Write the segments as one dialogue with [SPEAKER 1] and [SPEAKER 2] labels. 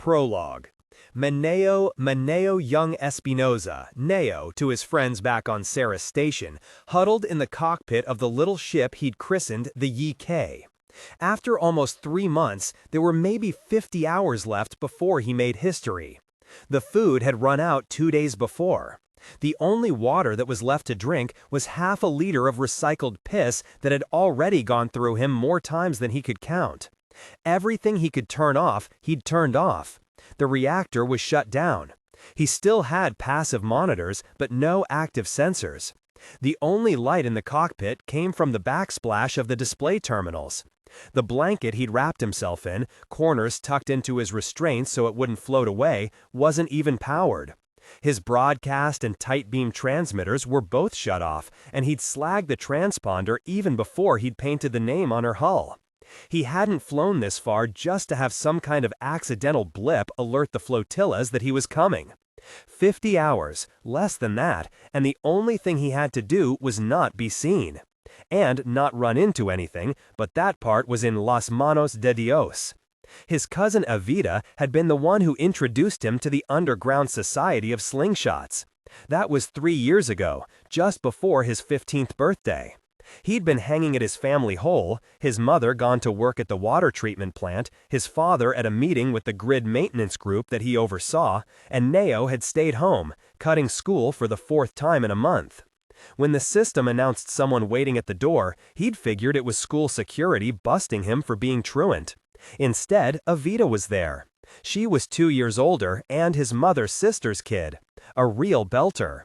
[SPEAKER 1] Prologue. Maneo young Espinoza, Neo, to his friends back on Sarah's station, huddled in the cockpit of the little ship he'd christened the Yi-K. After almost 3 months, there were maybe 50 hours left before he made history. The food had run out 2 days before. The only water that was left to drink was half a liter of recycled piss that had already gone through him more times than he could count. Everything he could turn off, he'd turned off. The reactor was shut down. He still had passive monitors, but no active sensors. The only light in the cockpit came from the backsplash of the display terminals. The blanket he'd wrapped himself in, corners tucked into his restraints so it wouldn't float away, wasn't even powered. His broadcast and tight beam transmitters were both shut off, and he'd slagged the transponder even before he'd painted the name on her hull. He hadn't flown this far just to have some kind of accidental blip alert the flotillas that he was coming. 50 hours, less than that, and the only thing he had to do was not be seen. And not run into anything, but that part was in las manos de Dios. His cousin Evita had been the one who introduced him to the underground society of slingshots. That was 3 years ago, just before his 15th birthday. He'd been hanging at his family hole, his mother gone to work at the water treatment plant, his father at a meeting with the grid maintenance group that he oversaw, and Neo had stayed home, cutting school for the 4th time in a month. When the system announced someone waiting at the door, he'd figured it was school security busting him for being truant. Instead, Evita was there. She was 2 years older and his mother's sister's kid. A real belter.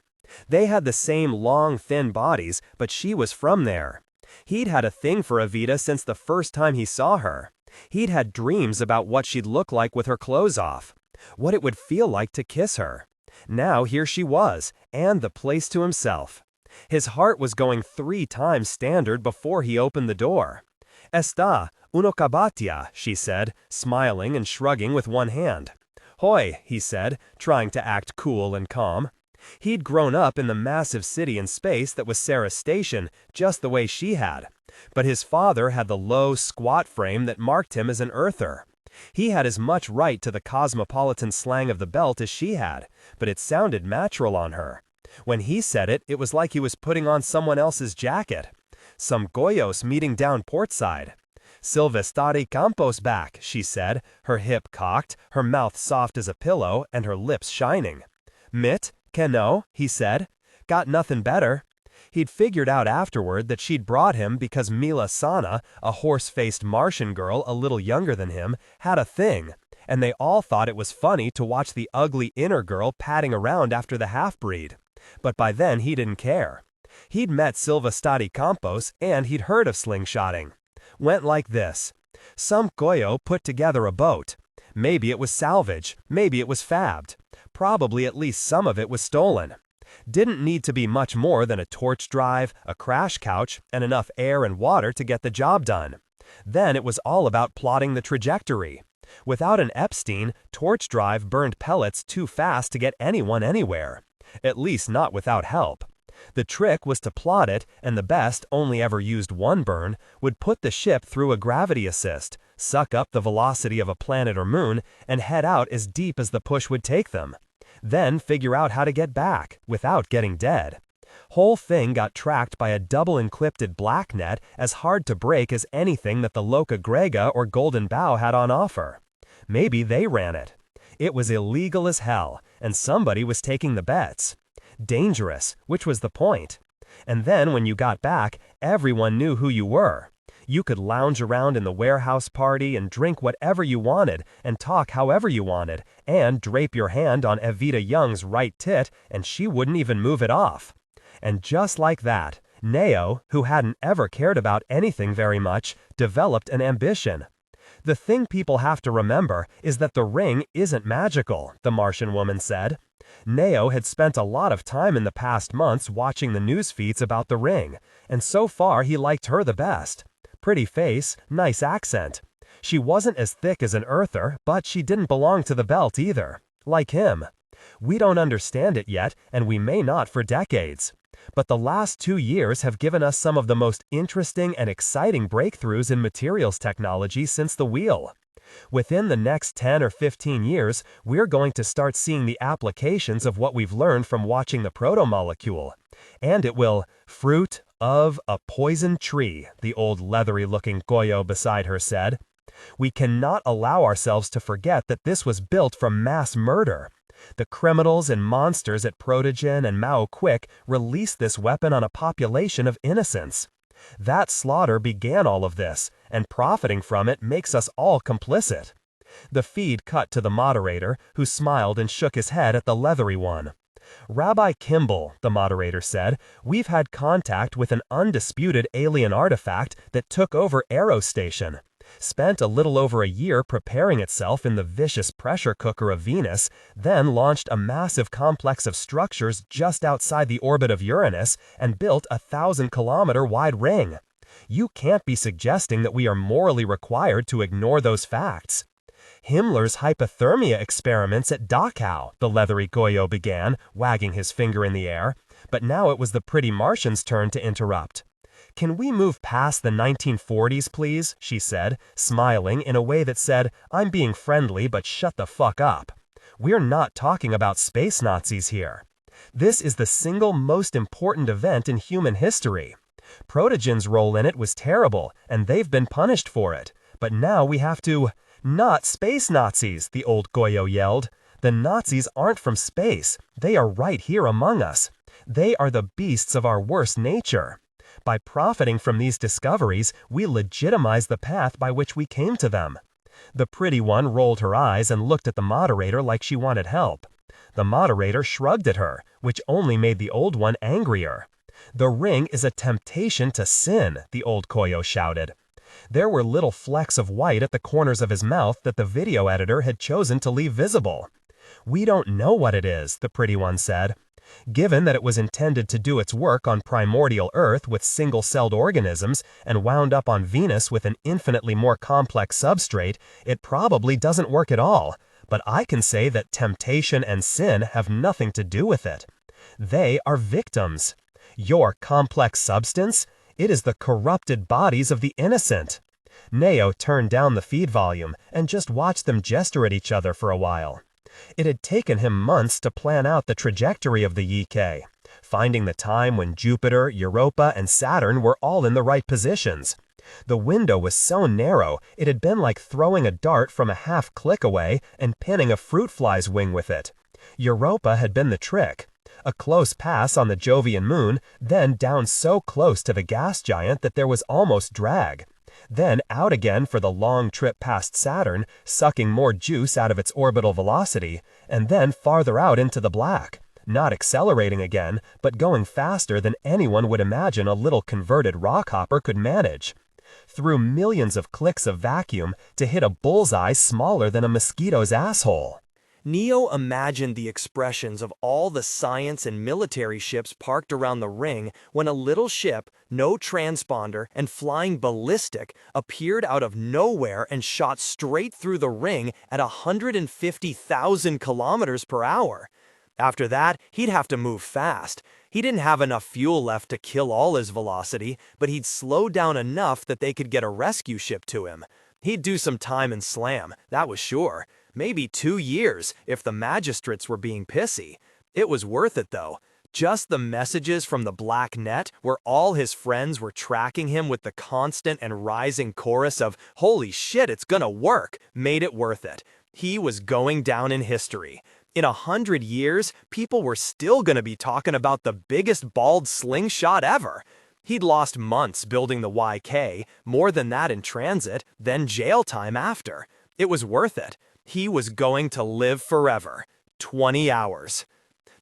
[SPEAKER 1] They had the same long, thin bodies, but she was from there. He'd had a thing for Evita since the first time he saw her. He'd had dreams about what she'd look like with her clothes off. What it would feel like to kiss her. Now here she was, and the place to himself. His heart was going 3 times standard before he opened the door. "Esta, uno cabatia," she said, smiling and shrugging with one hand. "Hoy," he said, trying to act cool and calm. He'd grown up in the massive city in space that was Sarah's station, just the way she had. But his father had the low, squat frame that marked him as an earther. He had as much right to the cosmopolitan slang of the belt as she had, but it sounded natural on her. When he said it, it was like he was putting on someone else's jacket. Some goyos meeting down portside. "Silvestri Campos back," she said, her hip cocked, her mouth soft as a pillow, and her lips shining. "Mit? Cano?" he said. "Got nothing better." He'd figured out afterward that she'd brought him because Mila Sana, a horse-faced Martian girl a little younger than him, had a thing, and they all thought it was funny to watch the ugly inner girl padding around after the half-breed. But by then he didn't care. He'd met Silvestri Campos and he'd heard of slingshotting. Went like this. Some goyo put together a boat. Maybe it was salvage, maybe it was fabbed. Probably at least some of it was stolen. Didn't need to be much more than a torch drive, a crash couch, and enough air and water to get the job done. Then it was all about plotting the trajectory. Without an Epstein, torch drive burned pellets too fast to get anyone anywhere. At least not without help. The trick was to plot it, and the best only ever used one burn, would put the ship through a gravity assist, suck up the velocity of a planet or moon, and head out as deep as the push would take them. Then figure out how to get back, without getting dead. Whole thing got tracked by a double encrypted black net as hard to break as anything that the Loca Grega or Golden Bow had on offer. Maybe they ran it. It was illegal as hell, and somebody was taking the bets. Dangerous, which was the point. And then when you got back, everyone knew who you were. You could lounge around in the warehouse party and drink whatever you wanted and talk however you wanted and drape your hand on Evita Young's right tit and she wouldn't even move it off. And just like that, Neo, who hadn't ever cared about anything very much, developed an ambition. The thing people have to remember is that the ring isn't magical, the Martian woman said. Neo had spent a lot of time in the past months watching the news feeds about the ring, and so far he liked her the best. Pretty face, nice accent. She wasn't as thick as an earther, but she didn't belong to the belt either. Like him. We don't understand it yet, and we may not for decades. But the last 2 years have given us some of the most interesting and exciting breakthroughs in materials technology since the wheel. Within the next 10 or 15 years, we're going to start seeing the applications of what we've learned from watching the protomolecule. And it will, fruit of a poison tree, the old leathery-looking Goyo beside her said. We cannot allow ourselves to forget that this was built from mass murder. The criminals and monsters at Protogen and Mao Quick released this weapon on a population of innocents. That slaughter began all of this, and profiting from it makes us all complicit. The feed cut to the moderator, who smiled and shook his head at the leathery one. Rabbi Kimball, the moderator said, we've had contact with an undisputed alien artifact that took over Aero Station. Spent a little over a year preparing itself in the vicious pressure cooker of Venus, then launched a massive complex of structures just outside the orbit of Uranus and built a 1,000-kilometer-wide ring. You can't be suggesting that we are morally required to ignore those facts. Himmler's hypothermia experiments at Dachau, the leathery Goyo began, wagging his finger in the air, but now it was the pretty Martian's turn to interrupt. Can we move past the 1940s, please? She said, smiling in a way that said, I'm being friendly, but shut the fuck up. We're not talking about space Nazis here. This is the single most important event in human history. Protogen's role in it was terrible, and they've been punished for it. But now we have to... Not space Nazis, the old Goyo yelled. The Nazis aren't from space. They are right here among us. They are the beasts of our worst nature. By profiting from these discoveries, we legitimize the path by which we came to them. The pretty one rolled her eyes and looked at the moderator like she wanted help. The moderator shrugged at her, which only made the old one angrier. The ring is a temptation to sin, the old Goyo shouted. There were little flecks of white at the corners of his mouth that the video editor had chosen to leave visible. We don't know what it is, the pretty one said. Given that it was intended to do its work on primordial Earth with single-celled organisms and wound up on Venus with an infinitely more complex substrate, it probably doesn't work at all. But I can say that temptation and sin have nothing to do with it. They are victims. Your complex substance? It is the corrupted bodies of the innocent. Neo turned down the feed volume and just watched them gesture at each other for a while. It had taken him months to plan out the trajectory of the Yi-K, finding the time when Jupiter, Europa, and Saturn were all in the right positions. The window was so narrow, it had been like throwing a dart from a half-click away and pinning a fruit fly's wing with it. Europa had been the trick. A close pass on the Jovian moon, then down so close to the gas giant that there was almost drag. Then out again for the long trip past Saturn, sucking more juice out of its orbital velocity, and then farther out into the black, not accelerating again, but going faster than anyone would imagine a little converted rockhopper could manage. Through millions of clicks of vacuum to hit a bullseye smaller than a mosquito's asshole. Neo imagined the expressions of all the science and military ships parked around the ring when a little ship, no transponder, and flying ballistic, appeared out of nowhere and shot straight through the ring at 150,000 kilometers per hour. After that, he'd have to move fast. He didn't have enough fuel left to kill all his velocity, but he'd slow down enough that they could get a rescue ship to him. He'd do some time and slam, that was sure. Maybe 2 years, if the magistrates were being pissy. It was worth it, though. Just the messages from the black net, where all his friends were tracking him with the constant and rising chorus of, "Holy shit, it's gonna work," made it worth it. He was going down in history. In 100 years, people were still gonna be talking about the biggest bald slingshot ever. He'd lost months building the YK, more than that in transit, then jail time after. It was worth it. He was going to live forever. 20 hours.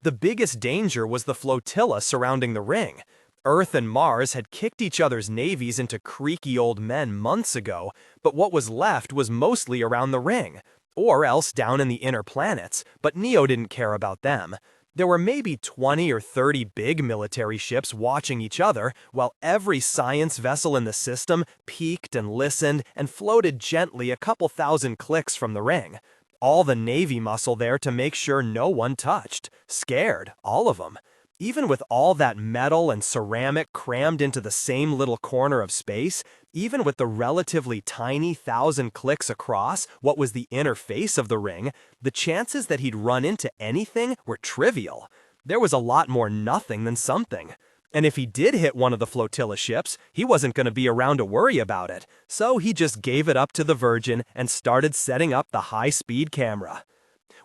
[SPEAKER 1] The biggest danger was the flotilla surrounding the ring. Earth and Mars had kicked each other's navies into creaky old men months ago, but what was left was mostly around the ring, or else down in the inner planets, but Neo didn't care about them. There were maybe 20 or 30 big military ships watching each other, while every science vessel in the system peeked and listened and floated gently a couple thousand clicks from the ring. All the Navy muscle there to make sure no one touched. Scared, all of them. Even with all that metal and ceramic crammed into the same little corner of space, even with the relatively tiny 1,000 clicks across what was the inner face of the ring, the chances that he'd run into anything were trivial. There was a lot more nothing than something. And if he did hit one of the flotilla ships, he wasn't going to be around to worry about it, so he just gave it up to the Virgin and started setting up the high-speed camera.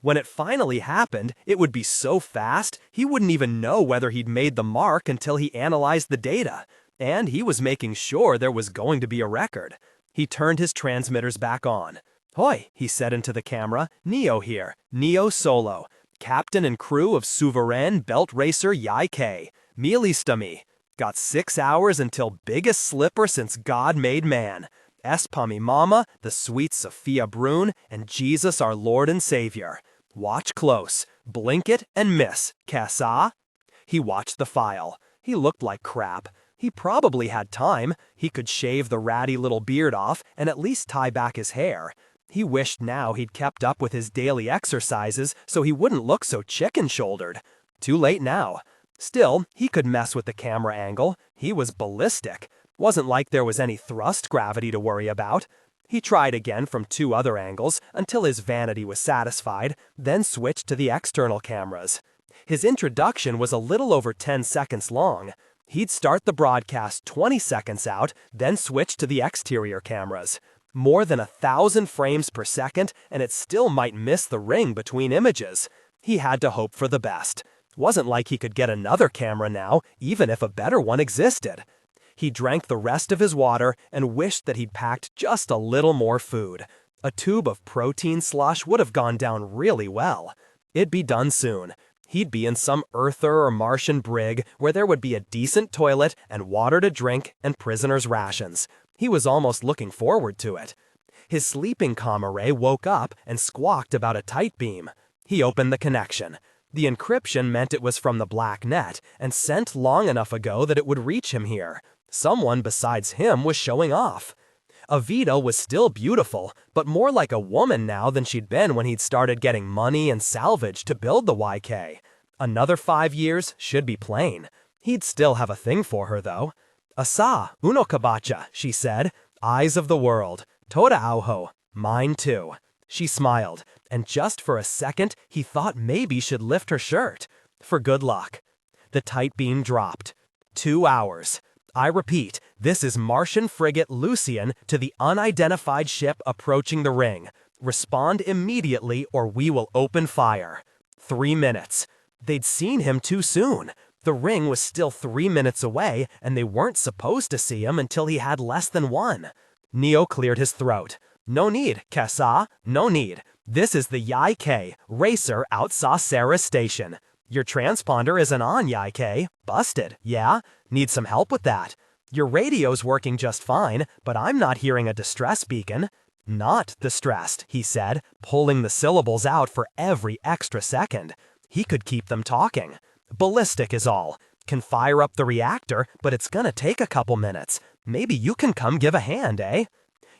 [SPEAKER 1] When it finally happened, it would be so fast, he wouldn't even know whether he'd made the mark until he analyzed the data, and he was making sure there was going to be a record. He turned his transmitters back on. "Hoi," he said into the camera, "Neo here, Neo Solo, captain and crew of Souverain Belt Racer Yai-K. Milistami. Got 6 hours until biggest slipper since God made man. Espami Mama, the sweet Sophia Brune, and Jesus our Lord and Savior. Watch close. Blink it and miss. Kassa?" He watched the file. He looked like crap. He probably had time. He could shave the ratty little beard off and at least tie back his hair. He wished now he'd kept up with his daily exercises so he wouldn't look so chicken-shouldered. Too late now. Still, he could mess with the camera angle. He was ballistic. Wasn't like there was any thrust gravity to worry about. He tried again from 2 other angles until his vanity was satisfied, then switched to the external cameras. His introduction was a little over 10 seconds long. He'd start the broadcast 20 seconds out, then switch to the exterior cameras. More than 1,000 frames per second, and it still might miss the ring between images. He had to hope for the best. Wasn't like he could get another camera now, even if a better one existed. He drank the rest of his water and wished that he'd packed just a little more food. A tube of protein slush would have gone down really well. It'd be done soon. He'd be in some Earther or Martian brig where there would be a decent toilet and water to drink and prisoners' rations. He was almost looking forward to it. His sleeping comrade woke up and squawked about a tight beam. He opened the connection. The encryption meant it was from the black net and sent long enough ago that it would reach him here. Someone besides him was showing off. Avita was still beautiful, but more like a woman now than she'd been when he'd started getting money and salvage to build the YK. Another 5 years should be plain. He'd still have a thing for her, though. "Asa, uno kabacha," she said. "Eyes of the world. Toda auho. Mine too." She smiled, and just for a second, he thought maybe she'd lift her shirt. For good luck. The tight beam dropped. 2 hours. I repeat, this is Martian frigate Lucian to the unidentified ship approaching the ring. Respond immediately or we will open fire. 3 minutes. They'd seen him too soon. The ring was still 3 minutes away, and they weren't supposed to see him until he had less than 1. Neo cleared his throat. "No need, Kessa, no need. This is the Yai-K, racer outside Sarah's station. Your transponder isn't on, Yai-K. Busted, yeah? Need some help with that. Your radio's working just fine, but I'm not hearing a distress beacon." "Not distressed," he said, pulling the syllables out for every extra second. He could keep them talking. "Ballistic is all. Can fire up the reactor, but it's gonna take a couple minutes. Maybe you can come give a hand, eh?"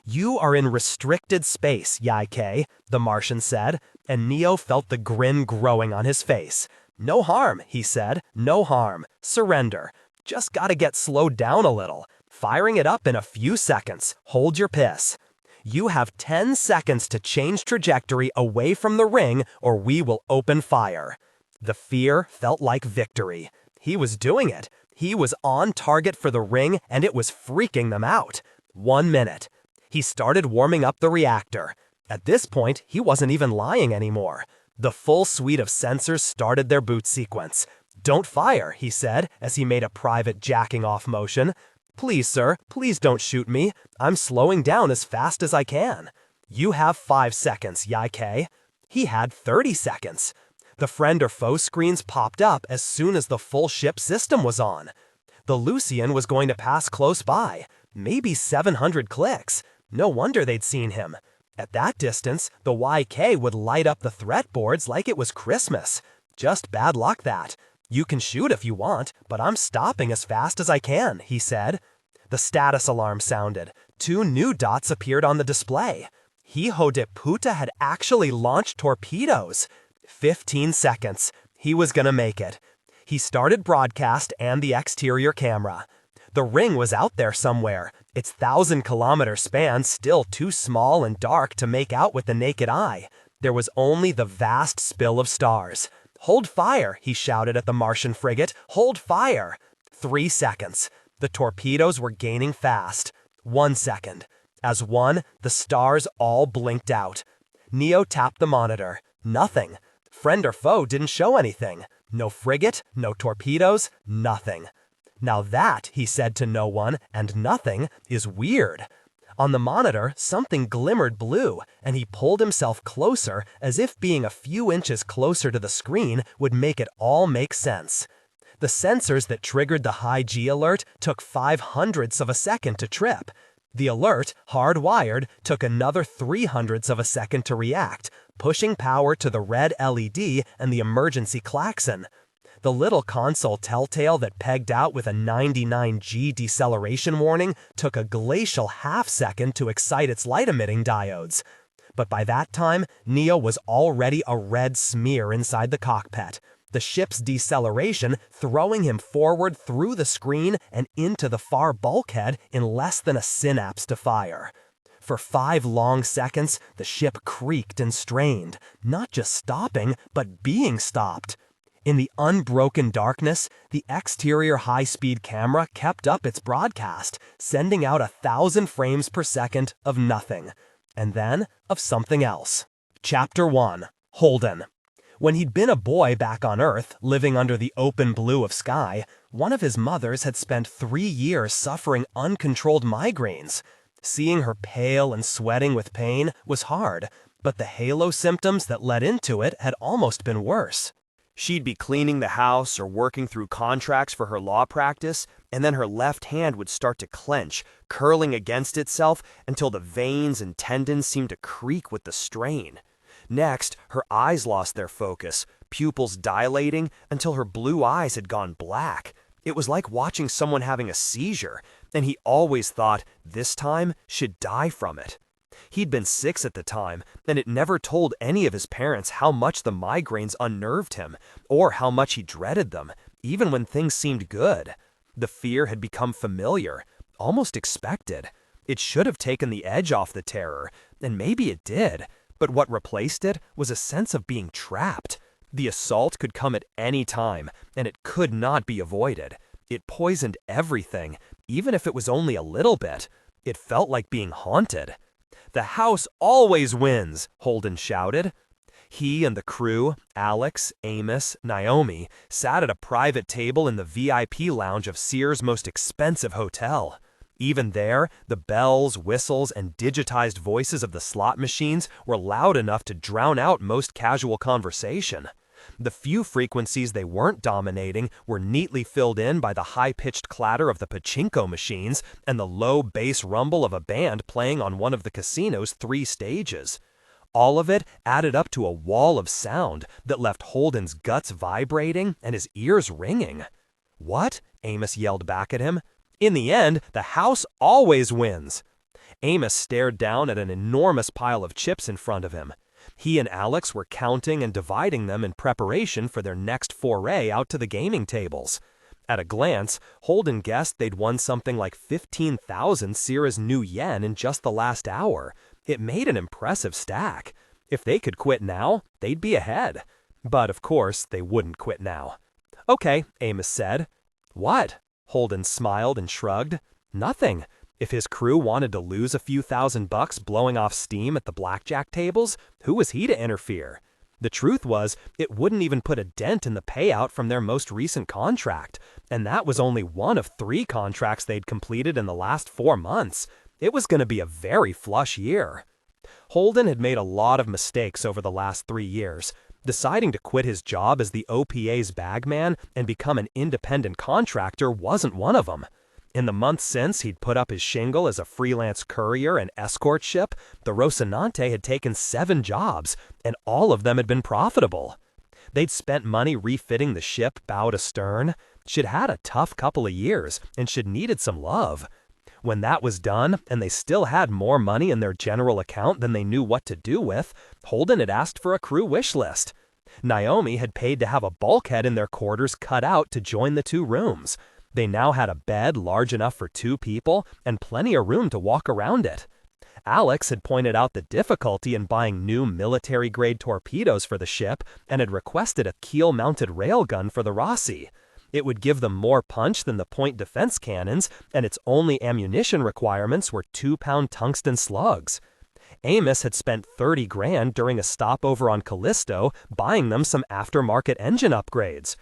[SPEAKER 1] "You are in restricted space, Yai-K," the Martian said, and Neo felt the grin growing on his face. "No harm," he said, "no harm. Surrender. Just gotta get slowed down a little. Firing it up in a few seconds. Hold your piss. You have 10 seconds to change trajectory away from the ring or we will open fire." The fear felt like victory. He was doing it. He was on target for the ring and it was freaking them out. 1 minute. He started warming up the reactor. At this point, he wasn't even lying anymore. The full suite of sensors started their boot sequence. "Don't fire," he said as he made a private jacking off motion. "Please, sir, please don't shoot me. I'm slowing down as fast as I can." "You have 5 seconds, Yai-K." He had 30 seconds. The friend or foe screens popped up as soon as the full ship system was on. The Lucian was going to pass close by, maybe 700 clicks. No wonder they'd seen him. At that distance, the YK would light up the threat boards like it was Christmas. Just bad luck that. "You can shoot if you want, but I'm stopping as fast as I can," he said. The status alarm sounded. 2 new dots appeared on the display. Hijo de puta had actually launched torpedoes. 15 seconds. He was gonna make it. He started broadcast and the exterior camera. The ring was out there somewhere, its 1,000-kilometer span still too small and dark to make out with the naked eye. There was only the vast spill of stars. "Hold fire," he shouted at the Martian frigate. "Hold fire!" 3 seconds. The torpedoes were gaining fast. 1 second. As one, the stars all blinked out. Neo tapped the monitor. Nothing. Friend or foe didn't show anything. No frigate, no torpedoes, nothing. "Now that," he said to no one, "and nothing, is weird." On the monitor, something glimmered blue, and he pulled himself closer as if being a few inches closer to the screen would make it all make sense. The sensors that triggered the high G alert took 0.05 of a second to trip. The alert, hardwired, took another 0.03 of a second to react, pushing power to the red LED and the emergency klaxon. The little console telltale that pegged out with a 99G deceleration warning took a glacial half-second to excite its light-emitting diodes. But by that time, Neo was already a red smear inside the cockpit, the ship's deceleration throwing him forward through the screen and into the far bulkhead in less than a synapse to fire. For 5 long seconds, the ship creaked and strained, not just stopping, but being stopped. In the unbroken darkness, the exterior high-speed camera kept up its broadcast, sending out 1,000 frames per second of nothing, and then of something else. Chapter 1. Holden. When he'd been a boy back on Earth, living under the open blue of sky, one of his mothers had spent 3 years suffering uncontrolled migraines. Seeing her pale and sweating with pain was hard, but the halo symptoms that led into it had almost been worse. She'd be cleaning the house or working through contracts for her law practice, and then her left hand would start to clench, curling against itself until the veins and tendons seemed to creak with the strain. Next, her eyes lost their focus, pupils dilating until her blue eyes had gone black. It was like watching someone having a seizure, and he always thought, this time, she'd die from it. He'd been 6 at the time, and it never told any of his parents how much the migraines unnerved him, or how much he dreaded them, even when things seemed good. The fear had become familiar, almost expected. It should have taken the edge off the terror, and maybe it did, but what replaced it was a sense of being trapped. The assault could come at any time, and it could not be avoided. It poisoned everything, even if it was only a little bit. It felt like being haunted. "The house always wins," Holden shouted. He and the crew, Alex, Amos, Naomi, sat at a private table in the VIP lounge of Sears' most expensive hotel. Even there, the bells, whistles, and digitized voices of the slot machines were loud enough to drown out most casual conversation. The few frequencies they weren't dominating were neatly filled in by the high-pitched clatter of the pachinko machines and the low bass rumble of a band playing on one of the casino's 3 stages. All of it added up to a wall of sound that left Holden's guts vibrating and his ears ringing. "What?" Amos yelled back at him. "In the end, the house always wins." Amos stared down at an enormous pile of chips in front of him. He and Alex were counting and dividing them in preparation for their next foray out to the gaming tables. At a glance, Holden guessed they'd won something like 15,000 Sears new yen in just the last hour. It made an impressive stack. If they could quit now, they'd be ahead. But of course, they wouldn't quit now. "Okay," Amos said. "What?" Holden smiled and shrugged. "Nothing. If his crew wanted to lose a few $1,000 blowing off steam at the blackjack tables, who was he to interfere? The truth was, it wouldn't even put a dent in the payout from their most recent contract, and that was only one of 3 contracts they'd completed in the last 4 months. It was going to be a very flush year. Holden had made a lot of mistakes over the last 3 years. Deciding to quit his job as the OPA's bagman and become an independent contractor wasn't one of them. In the months since he'd put up his shingle as a freelance courier and escort ship, the Rocinante had taken 7 jobs, and all of them had been profitable. They'd spent money refitting the ship bow to stern. She'd had a tough couple of years, and she'd needed some love. When that was done, and they still had more money in their general account than they knew what to do with, Holden had asked for a crew wish list. Naomi had paid to have a bulkhead in their quarters cut out to join the two rooms. They now had a bed large enough for two people and plenty of room to walk around it. Alex had pointed out the difficulty in buying new military-grade torpedoes for the ship and had requested a keel-mounted railgun for the Rossi. It would give them more punch than the point defense cannons, and its only ammunition requirements were 2-pound tungsten slugs. Amos had spent 30 grand during a stopover on Callisto buying them some aftermarket engine upgrades.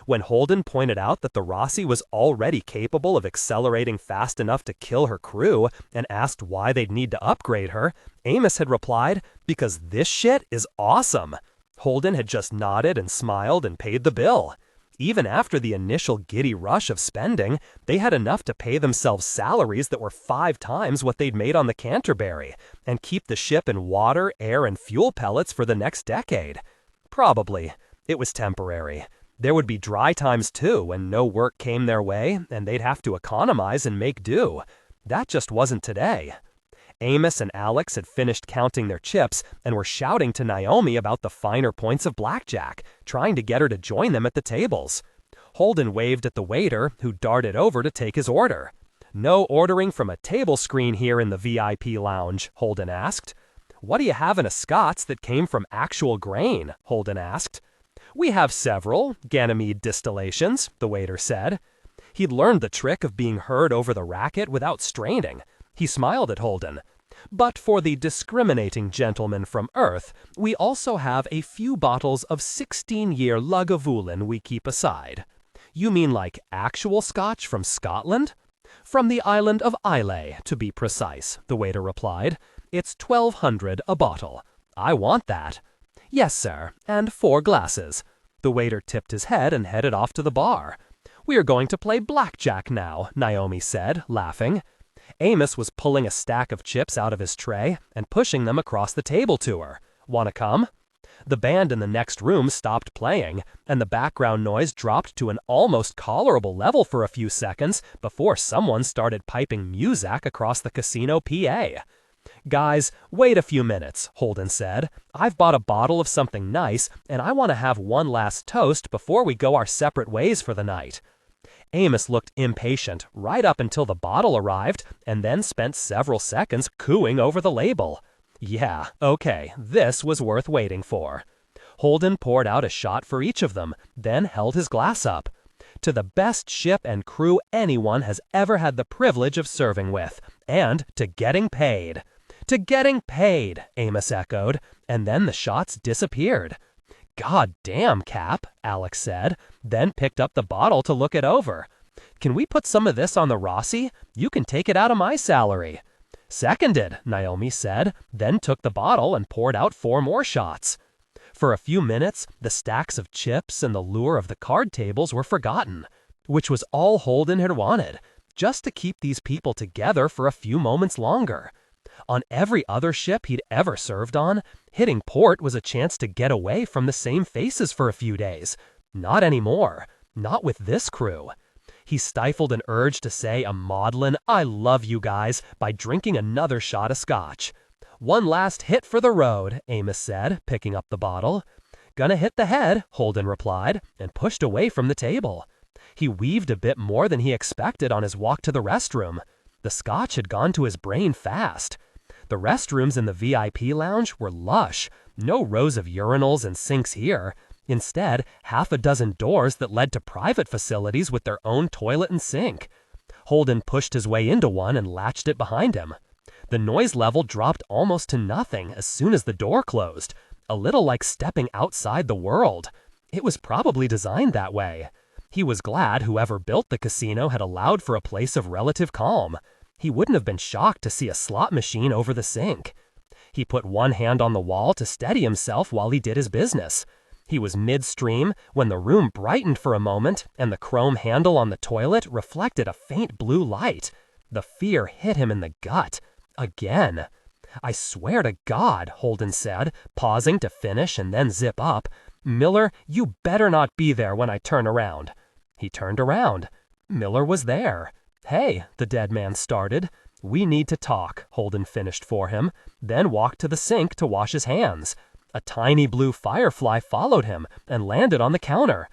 [SPEAKER 1] When Holden pointed out that the Rossi was already capable of accelerating fast enough to kill her crew and asked why they'd need to upgrade her, Amos had replied, "Because this shit is awesome." Holden had just nodded and smiled and paid the bill. Even after the initial giddy rush of spending, they had enough to pay themselves salaries that were 5 times what they'd made on the Canterbury and keep the ship in water, air, and fuel pellets for the next decade. Probably. It was temporary. There would be dry times too when no work came their way and they'd have to economize and make do. That just wasn't today. Amos and Alex had finished counting their chips and were shouting to Naomi about the finer points of blackjack, trying to get her to join them at the tables. Holden waved at the waiter, who darted over to take his order. "No ordering from a table screen here in the VIP lounge," Holden asked. "What do you have in a Scots that came from actual grain?" Holden asked. "We have several Ganymede distillations," the waiter said. He'd learned the trick of being heard over the racket without straining. He smiled at Holden. "But for the discriminating gentleman from Earth, we also have a few bottles of 16-year Lagavulin we keep aside." "You mean like actual Scotch from Scotland?" "From the island of Islay, to be precise," the waiter replied. "It's 1200 a bottle." "I want that." "Yes, sir, and 4 glasses." The waiter tipped his head and headed off to the bar. "We are going to play blackjack now," Naomi said, laughing. Amos was pulling a stack of chips out of his tray and pushing them across the table to her. "Want to come?" The band in the next room stopped playing, and the background noise dropped to an almost tolerable level for a few seconds before someone started piping Muzak across the casino PA. "Guys, wait a few minutes," Holden said. "I've bought a bottle of something nice, and I want to have one last toast before we go our separate ways for the night." Amos looked impatient right up until the bottle arrived, and then spent several seconds cooing over the label. Yeah, okay, this was worth waiting for. Holden poured out a shot for each of them, then held his glass up. "To the best ship and crew anyone has ever had the privilege of serving with, and to getting paid." "To getting paid," Amos echoed, and then the shots disappeared. "God damn, Cap," Alex said, then picked up the bottle to look it over. "Can we put some of this on the Rossi? You can take it out of my salary." "Seconded," Naomi said, then took the bottle and poured out 4 more shots. For a few minutes, the stacks of chips and the lure of the card tables were forgotten, which was all Holden had wanted, just to keep these people together for a few moments longer. On every other ship he'd ever served on, hitting port was a chance to get away from the same faces for a few days. Not anymore. Not with this crew. He stifled an urge to say a maudlin "I love you guys" by drinking another shot of scotch. "One last hit for the road," Amos said, picking up the bottle. "Gonna hit the head," Holden replied, and pushed away from the table. He weaved a bit more than he expected on his walk to the restroom. The scotch had gone to his brain fast. The restrooms in the VIP lounge were lush. No rows of urinals and sinks here. Instead, 6 doors that led to private facilities with their own toilet and sink. Holden pushed his way into one and latched it behind him. The noise level dropped almost to nothing as soon as the door closed, a little like stepping outside the world. It was probably designed that way. He was glad whoever built the casino had allowed for a place of relative calm. He wouldn't have been shocked to see a slot machine over the sink. He put one hand on the wall to steady himself while he did his business. He was midstream when the room brightened for a moment and the chrome handle on the toilet reflected a faint blue light. The fear hit him in the gut. Again. "I swear to God," Holden said, pausing to finish and then zip up. "Miller, you better not be there when I turn around." He turned around. Miller was there. "Hey," the dead man started. "We need to talk," Holden finished for him, then walked to the sink to wash his hands.
[SPEAKER 2] A tiny blue firefly followed him and landed on the counter.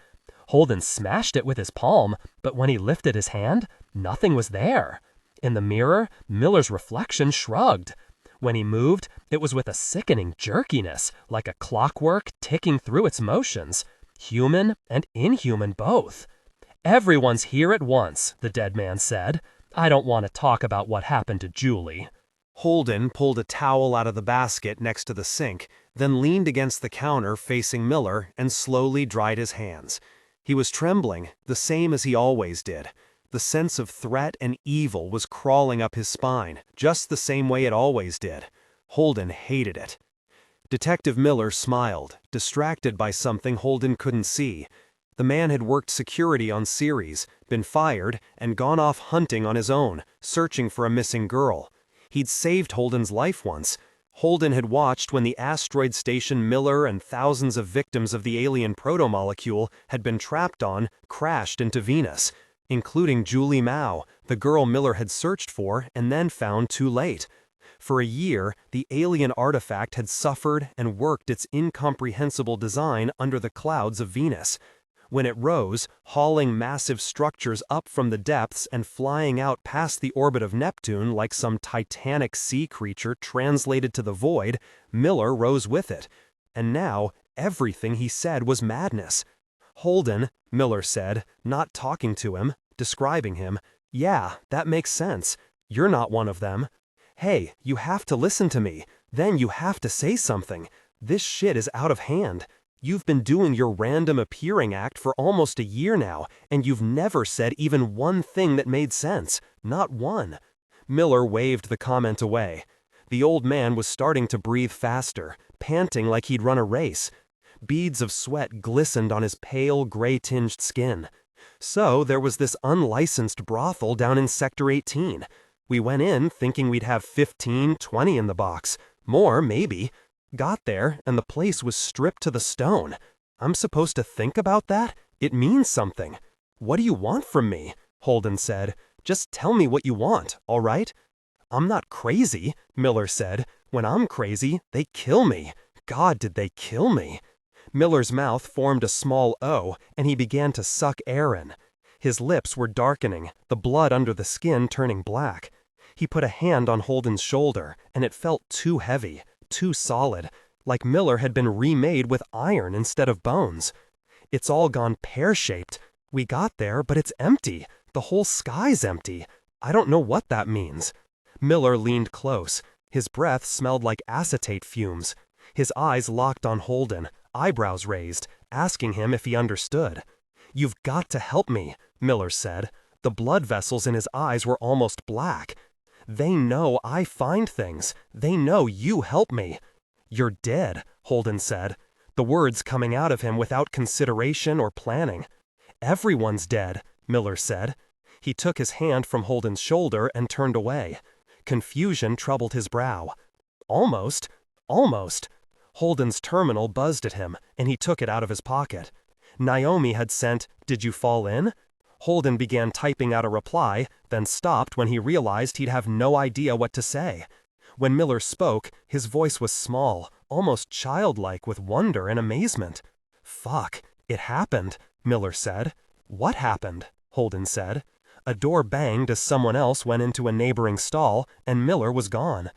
[SPEAKER 2] Holden smashed it with his palm, but when he lifted his hand, nothing was there. In the mirror, Miller's reflection shrugged. When he moved, it was with a sickening jerkiness, like a clockwork ticking through its motions. Human and inhuman both. "Everyone's here at once," the dead man said. "I don't want to talk about what happened to Julie."
[SPEAKER 1] Holden pulled a towel out of the basket next to the sink, then leaned against the counter facing Miller and slowly dried his hands. He was trembling, the same as he always did. The sense of threat and evil was crawling up his spine, just the same way it always did. Holden hated it. Detective Miller smiled, distracted by something Holden couldn't see. The man had worked security on Ceres, been fired, and gone off hunting on his own, searching for a missing girl. He'd saved Holden's life once. Holden had watched when the asteroid station Miller and thousands of victims of the alien protomolecule had been trapped on crashed into Venus, including Julie Mao, the girl Miller had searched for and then found too late. For a year, the alien artifact had suffered and worked its incomprehensible design under the clouds of Venus. When it rose, hauling massive structures up from the depths and flying out past the orbit of Neptune like some titanic sea creature translated to the void, Miller rose with it. And now, everything he said was madness. "Holden," Miller said, not talking to him, describing him, "yeah, that makes sense. You're not one of them. Hey, you have to listen to me. Then you have to say something. This shit is out of hand. You've been doing your random appearing act for almost a year now, and you've never said even one thing that made sense. Not one." Miller waved the comment away. The old man was starting to breathe faster, panting like he'd run a race. Beads of sweat glistened on his pale, gray-tinged skin. "So there was this unlicensed brothel down in Sector 18. We went in thinking we'd have 15, 20 in the box. More, maybe. Got there, and the place was stripped to the stone. I'm supposed to think about that? It means something." "What do you want from me?" Holden said. "Just tell me what you want, all right?" "I'm not crazy," Miller said. "When I'm crazy, they kill me. God, did they kill me." Miller's mouth formed a small O, and he began to suck air in. His lips were darkening, the blood under the skin turning black. He put a hand on Holden's shoulder, and it felt too heavy. Too solid, like Miller had been remade with iron instead of bones. "It's all gone pear-shaped. We got there, but it's empty. The whole sky's empty. I don't know what that means." Miller leaned close. His breath smelled like acetate fumes. His eyes locked on Holden, eyebrows raised, asking him if he understood. "You've got to help me," Miller said. The blood vessels in his eyes were almost black. "They know I find things. They know you help me." "You're dead," Holden said, the words coming out of him without consideration or planning. "Everyone's dead," Miller said. He took his hand from Holden's shoulder and turned away. Confusion troubled his brow. "Almost. Almost." Holden's terminal buzzed at him, and he took it out of his pocket. Naomi had sent, "Did you fall in?" Holden began typing out a reply, then stopped when he realized he'd have no idea what to say. When Miller spoke, his voice was small, almost childlike with wonder and amazement. "Fuck, it happened," Miller said. "What happened?" Holden said. A door banged as someone else went into a neighboring stall, and Miller was gone.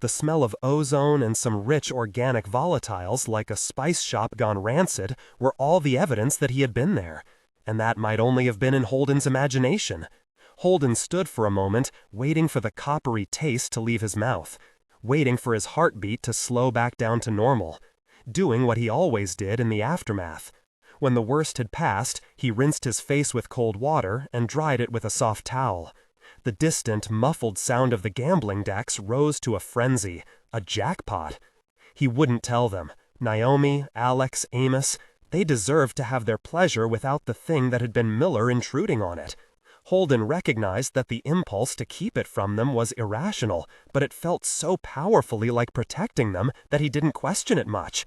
[SPEAKER 1] The smell of ozone and some rich organic volatiles, like a spice shop gone rancid, were all the evidence that he had been there. And that might only have been in Holden's imagination. Holden stood for a moment, waiting for the coppery taste to leave his mouth, waiting for his heartbeat to slow back down to normal, doing what he always did in the aftermath. When the worst had passed, he rinsed his face with cold water and dried it with a soft towel. The distant, muffled sound of the gambling decks rose to a frenzy, a jackpot. He wouldn't tell them. Naomi, Alex, Amos, they deserved to have their pleasure without the thing that had been Miller intruding on it. Holden recognized that the impulse to keep it from them was irrational, but it felt so powerfully like protecting them that he didn't question it much.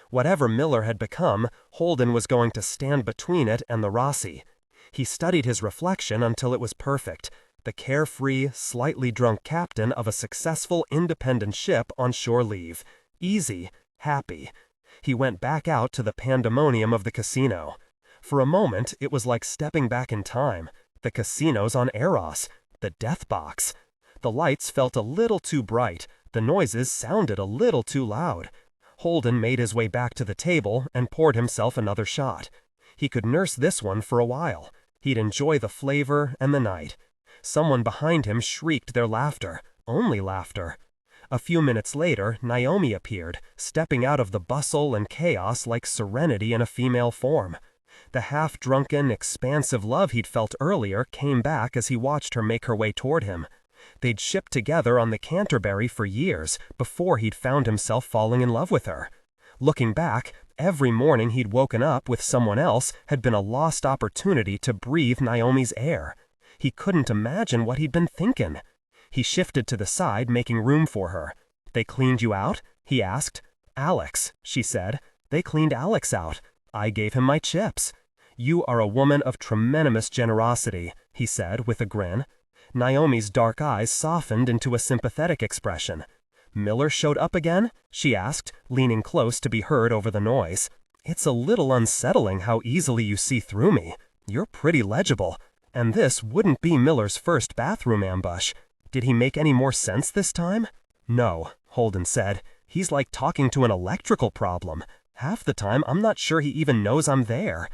[SPEAKER 1] Whatever Miller had become, Holden was going to stand between it and the Rossi. He studied his reflection until it was perfect, the carefree, slightly drunk captain of a successful independent ship on shore leave. Easy, happy.
[SPEAKER 2] He went back out to the pandemonium of the casino. For a moment, it was like stepping back in time. The casinos on Eros. The death box. The lights felt a little too bright. The noises sounded a little too loud. Holden made his way back to the table and poured himself another shot. He could nurse this one for a while. He'd enjoy the flavor and the night. Someone behind him shrieked their laughter. Only laughter. A few minutes later, Naomi appeared, stepping out of the bustle and chaos like serenity in a female form. The half-drunken, expansive love he'd felt earlier came back as he watched her make her way toward him. They'd shipped together on the Canterbury for years before he'd found himself falling in love with her. Looking back, every morning he'd woken up with someone else had been a lost opportunity to breathe Naomi's air. He couldn't imagine what he'd been thinking. He shifted to the side, making room for her. "They cleaned you out?" he asked. "Alex," she said. "They cleaned Alex out. I gave him my chips." "You are a woman of tremendous generosity," he said with a grin. Naomi's dark eyes softened into a sympathetic expression. "Miller showed up again?" she asked, leaning close to be heard over the noise. "It's a little unsettling how easily you see through me. You're pretty legible. And this wouldn't be Miller's first bathroom ambush. Did he make any more sense this time?" "No," Holden said. "He's like talking to an electrical problem. Half the time, I'm not sure he even knows I'm there.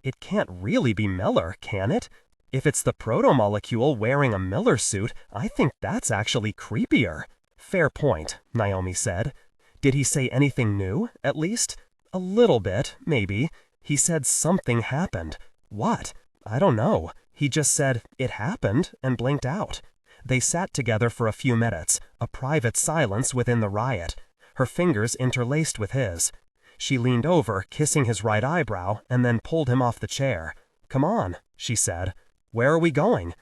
[SPEAKER 2] It can't really be Miller, can it? If it's the proto-molecule wearing a Miller suit, I think that's actually creepier." "Fair point," Naomi said. "Did he say anything new, at least?" "A little bit, maybe. He said something happened." "What?" "I don't know. He just said, 'It happened,' and blinked out." They sat together for a few minutes, a private silence within the riot. Her fingers interlaced with his. She leaned over, kissing his right eyebrow, and then pulled him off the chair. "Come on," she said. "Where are we going?"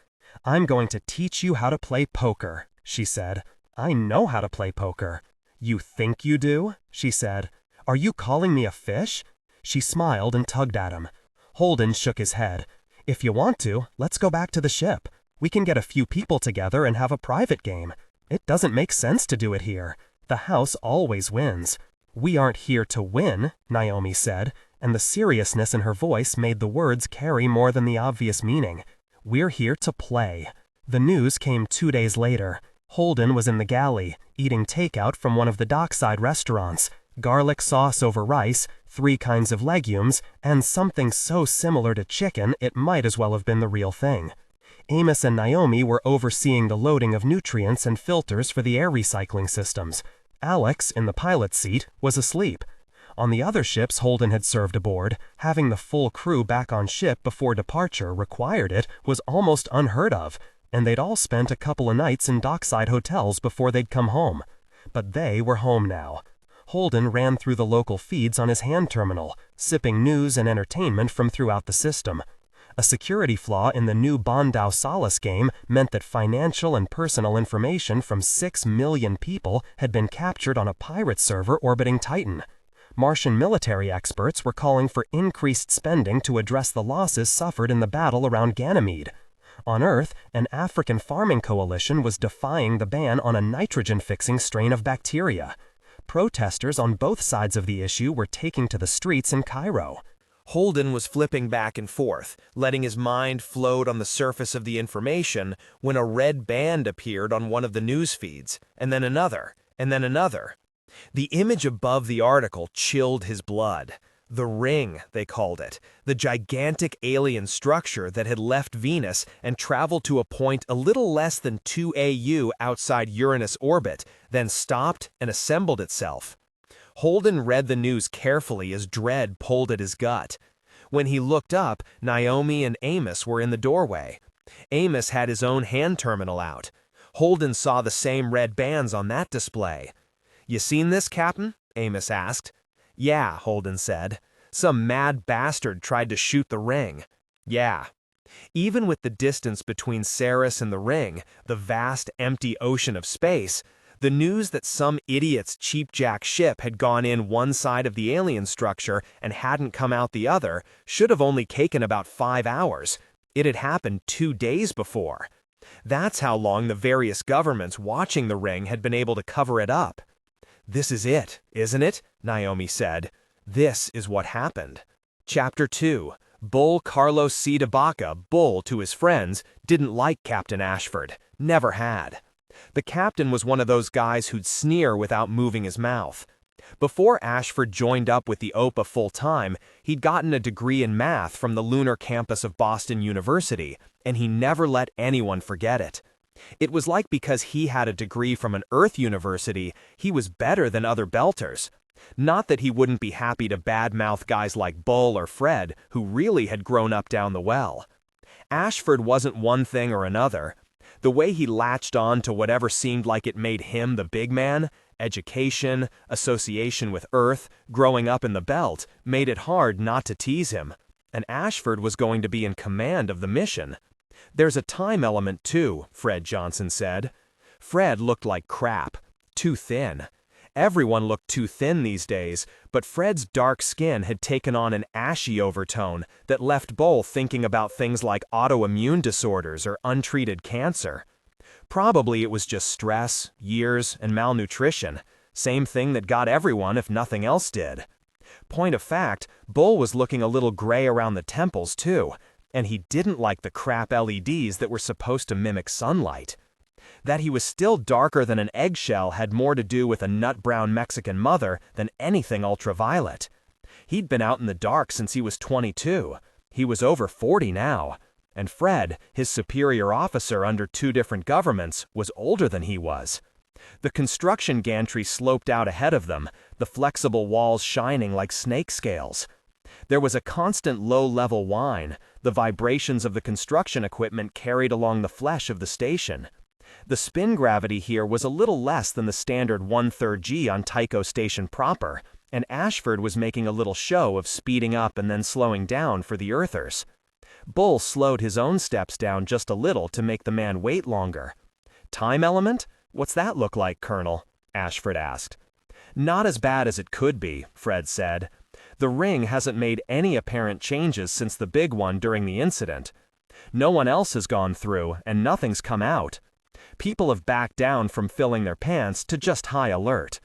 [SPEAKER 2] "I'm going to teach you how to play poker," she said. "I know how to play poker." "You think you do?" she said. "Are you calling me a fish?" She smiled and tugged at him. Holden shook his head. "If you want to, let's go back to the ship. We can get a few people together and have a private game. It doesn't make sense to do it here. The house always wins." "We aren't here to win," Naomi said, and the seriousness in her voice made the words carry more than the obvious meaning. "We're here to play." The news came 2 days later. Holden was in the galley, eating takeout from one of the dockside restaurants. Garlic sauce over rice, 3 kinds of legumes, and something so similar to chicken it might as well have been the real thing. Amos and Naomi were overseeing the loading of nutrients and filters for the air recycling systems. Alex, in the pilot's seat, was asleep. On the other ships Holden had served aboard, having the full crew back on ship before departure required it was almost unheard of, and they'd all spent a couple of nights in dockside hotels before they'd come home. But they were home now. Holden ran through the local feeds on his hand terminal, sipping news and entertainment from throughout the system. A security flaw in the new Bondau Solace game meant that financial and personal information from 6 million people had been captured on a pirate server orbiting Titan. Martian military experts were calling for increased spending to address the losses suffered in the battle around Ganymede. On Earth, an African farming coalition was defying the ban on a nitrogen-fixing strain of bacteria. Protesters on both sides of the issue were taking to the streets in Cairo.
[SPEAKER 1] Holden was flipping back and forth, letting his mind float on the surface of the information when a red band appeared on one of the news feeds, and then another, and then another. The image above the article chilled his blood. The ring, they called it, the gigantic alien structure that had left Venus and traveled to a point a little less than 2 AU outside Uranus orbit, then stopped and assembled itself. Holden read the news carefully as dread pulled at his gut. When he looked up, Naomi and Amos were in the doorway. Amos had his own hand terminal out. Holden saw the same red bands on that display. "You seen this, Captain?" Amos asked. "Yeah," Holden said. "Some mad bastard tried to shoot the ring." "Yeah." Even with the distance between Ceres and the ring, the vast, empty ocean of space, the news that some idiot's cheapjack ship had gone in one side of the alien structure and hadn't come out the other should have only taken about 5 hours. It had happened 2 days before. That's how long the various governments watching the ring had been able to cover it up. "This is it, isn't it?" Naomi said. "This is what happened." Chapter 2. Bull Carlos C. de Baca, Bull to his friends, didn't like Captain Ashford. Never had. The captain was one of those guys who'd sneer without moving his mouth. Before Ashford joined up with the OPA full-time, he'd gotten a degree in math from the lunar campus of Boston University, and he never let anyone forget it. It was like because he had a degree from an Earth university, he was better than other belters. Not that he wouldn't be happy to badmouth guys like Bull or Fred, who really had grown up down the well. Ashford wasn't one thing or another. The way he latched on to whatever seemed like it made him the big man, education, association with Earth, growing up in the belt, made it hard not to tease him. And Ashford was going to be in command of the mission. "There's a time element too," Fred Johnson said. Fred looked like crap. Too thin. Everyone looked too thin these days, but Fred's dark skin had taken on an ashy overtone that left Bull thinking about things like autoimmune disorders or untreated cancer. Probably it was just stress, years, and malnutrition. Same thing that got everyone if nothing else did. Point of fact, Bull was looking a little gray around the temples too, and he didn't like the crap LEDs that were supposed to mimic sunlight. That he was still darker than an eggshell had more to do with a nut-brown Mexican mother than anything ultraviolet. He'd been out in the dark since he was 22. He was over 40 now. And Fred, his superior officer under 2 different governments, was older than he was. The construction gantry sloped out ahead of them, the flexible walls shining like snake scales. There was a constant low-level whine, the vibrations of the construction equipment carried along the flesh of the station. The spin gravity here was a little less than the standard 1/3 G on Tycho Station proper, and Ashford was making a little show of speeding up and then slowing down for the Earthers. Bull slowed his own steps down just a little to make the man wait longer. "Time element? What's that look like, Colonel?" Ashford asked. "Not as bad as it could be," Fred said. "The ring hasn't made any apparent changes since the big one during the incident. No one else has gone through, and nothing's come out. People have backed down from filling their pants to just high alert.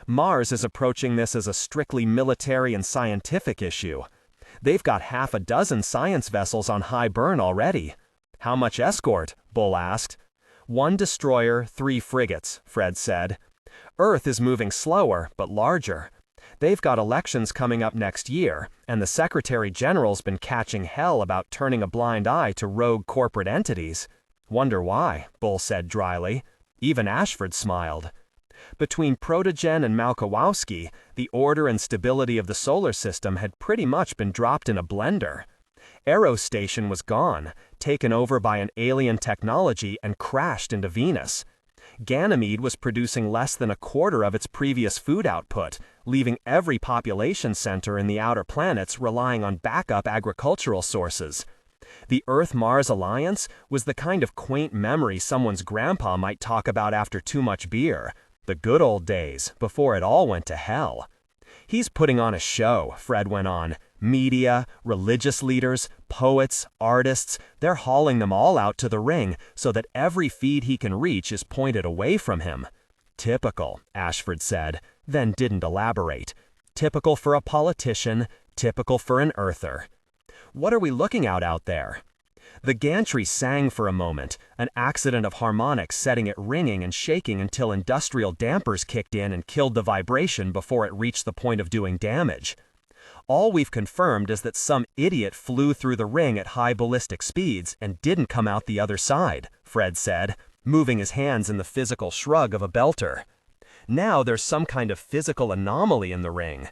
[SPEAKER 1] Mars is approaching this as a strictly military and scientific issue. They've got half a dozen science vessels on high burn already." "How much escort?" Bull asked. "1 destroyer, 3 frigates," Fred said. "Earth is moving slower, but larger. They've got elections coming up next year, and the Secretary General's been catching hell about turning a blind eye to rogue corporate entities." "Wonder why," Bull said dryly. Even Ashford smiled. Between Protogen and Malkowski, the order and stability of the solar system had pretty much been dropped in a blender. Aerostation was gone, taken over by an alien technology and crashed into Venus. Ganymede was producing less than a quarter of its previous food output, leaving every population center in the outer planets relying on backup agricultural sources. The Earth-Mars alliance was the kind of quaint memory someone's grandpa might talk about after too much beer. The good old days, before it all went to hell. "He's putting on a show," Fred went on. "Media, religious leaders, poets, artists, they're hauling them all out to the ring so that every feed he can reach is pointed away from him." "Typical," Ashford said, then didn't elaborate. "Typical for a politician, typical for an Earther." "What are we looking out there?" The gantry sang for a moment, an accident of harmonics setting it ringing and shaking until industrial dampers kicked in and killed the vibration before it reached the point of doing damage. "All we've confirmed is that some idiot flew through the ring at high ballistic speeds and didn't come out the other side," Fred said, moving his hands in the physical shrug of a belter. "Now there's some kind of physical anomaly in the ring.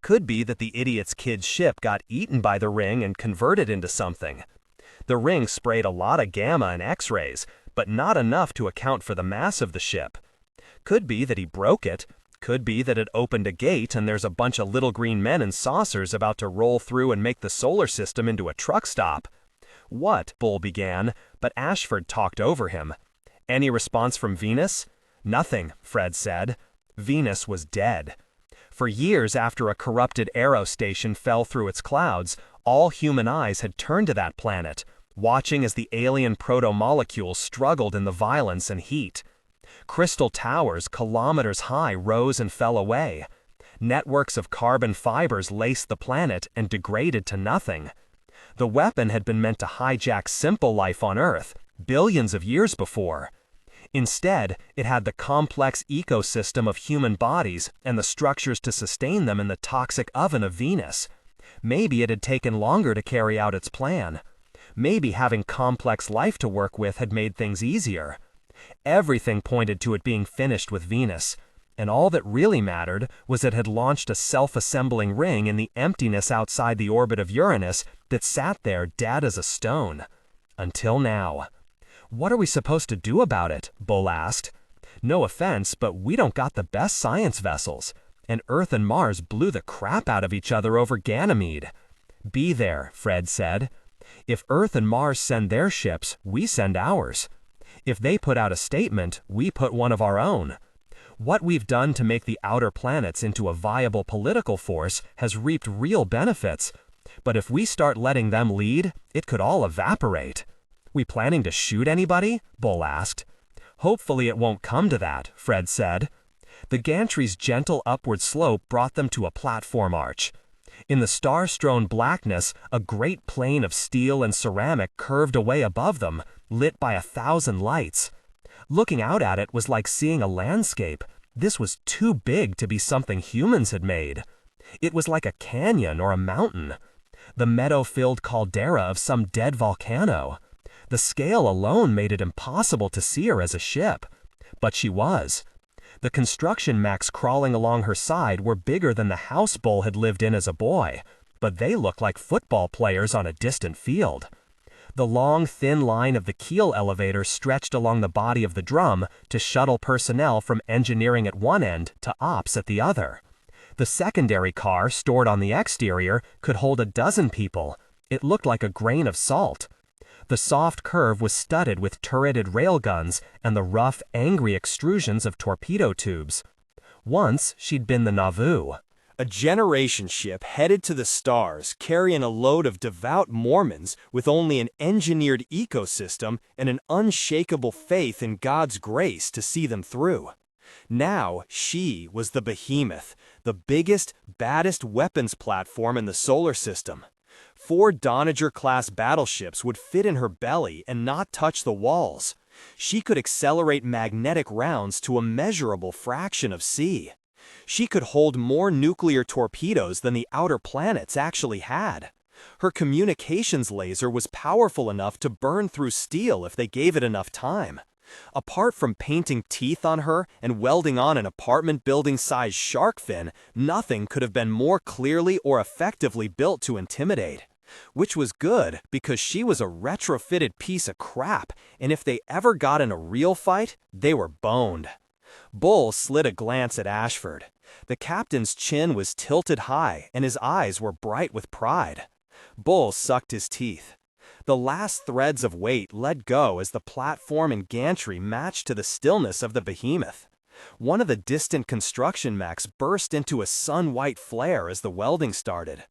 [SPEAKER 1] Could be that the idiot's kid's ship got eaten by the ring and converted into something. The ring sprayed a lot of gamma and X-rays, but not enough to account for the mass of the ship. Could be that he broke it. Could be that it opened a gate and there's a bunch of little green men in saucers about to roll through and make the solar system into a truck stop." "What?" Bull began, but Ashford talked over him. "Any response from Venus?" "Nothing," Fred said. Venus was dead. For years after a corrupted aerostation fell through its clouds, all human eyes had turned to that planet, watching as the alien proto-molecules struggled in the violence and heat. Crystal towers kilometers high rose and fell away. Networks of carbon fibers laced the planet and degraded to nothing. The weapon had been meant to hijack simple life on Earth, billions of years before. Instead, it had the complex ecosystem of human bodies and the structures to sustain them in the toxic oven of Venus. Maybe it had taken longer to carry out its plan. Maybe having complex life to work with had made things easier. Everything pointed to it being finished with Venus, and all that really mattered was it had launched a self-assembling ring in the emptiness outside the orbit of Uranus that sat there dead as a stone. Until now. "What are we supposed to do about it?" Bull asked. "No offense, but we don't got the best science vessels, and Earth and Mars blew the crap out of each other over Ganymede." "Be there," Fred said. "If Earth and Mars send their ships, we send ours. If they put out a statement, we put one of our own. What we've done to make the outer planets into a viable political force has reaped real benefits, but if we start letting them lead, it could all evaporate." "We planning to shoot anybody?" Bull asked. "Hopefully it won't come to that," Fred said. The gantry's gentle upward slope brought them to a platform arch. In the star-strewn blackness, a great plane of steel and ceramic curved away above them, lit by 1,000 lights. Looking out at it was like seeing a landscape. This was too big to be something humans had made. It was like a canyon or a mountain. The meadow-filled caldera of some dead volcano. The scale alone made it impossible to see her as a ship. But she was. The construction mechs crawling along her side were bigger than the house Bull had lived in as a boy, but they looked like football players on a distant field. The long, thin line of the keel elevator stretched along the body of the drum to shuttle personnel from engineering at one end to ops at the other. The secondary car, stored on the exterior, could hold 12 people. It looked like a grain of salt. The soft curve was studded with turreted railguns and the rough, angry extrusions of torpedo tubes. Once, she'd been the Nauvoo.
[SPEAKER 3] A generation ship headed to the stars, carrying a load of devout Mormons with only an engineered ecosystem and an unshakable faith in God's grace to see them through. Now, she was the behemoth, the biggest, baddest weapons platform in the solar system. 4 Donager-class battleships would fit in her belly and not touch the walls. She could accelerate magnetic rounds to a measurable fraction of c. She could hold more nuclear torpedoes than the outer planets actually had. Her communications laser was powerful enough to burn through steel if they gave it enough time. Apart from painting teeth on her and welding on an apartment building-sized shark fin, nothing could have been more clearly or effectively built to intimidate. Which was good, because she was a retrofitted piece of crap, and if they ever got in a real fight, they were boned. Bull slid a glance at Ashford. The captain's chin was tilted high, and his eyes were bright with pride. Bull sucked his teeth. The last threads of weight let go as the platform and gantry matched to the stillness of the behemoth. One of the distant construction mechs burst into a sun-white flare as the welding started.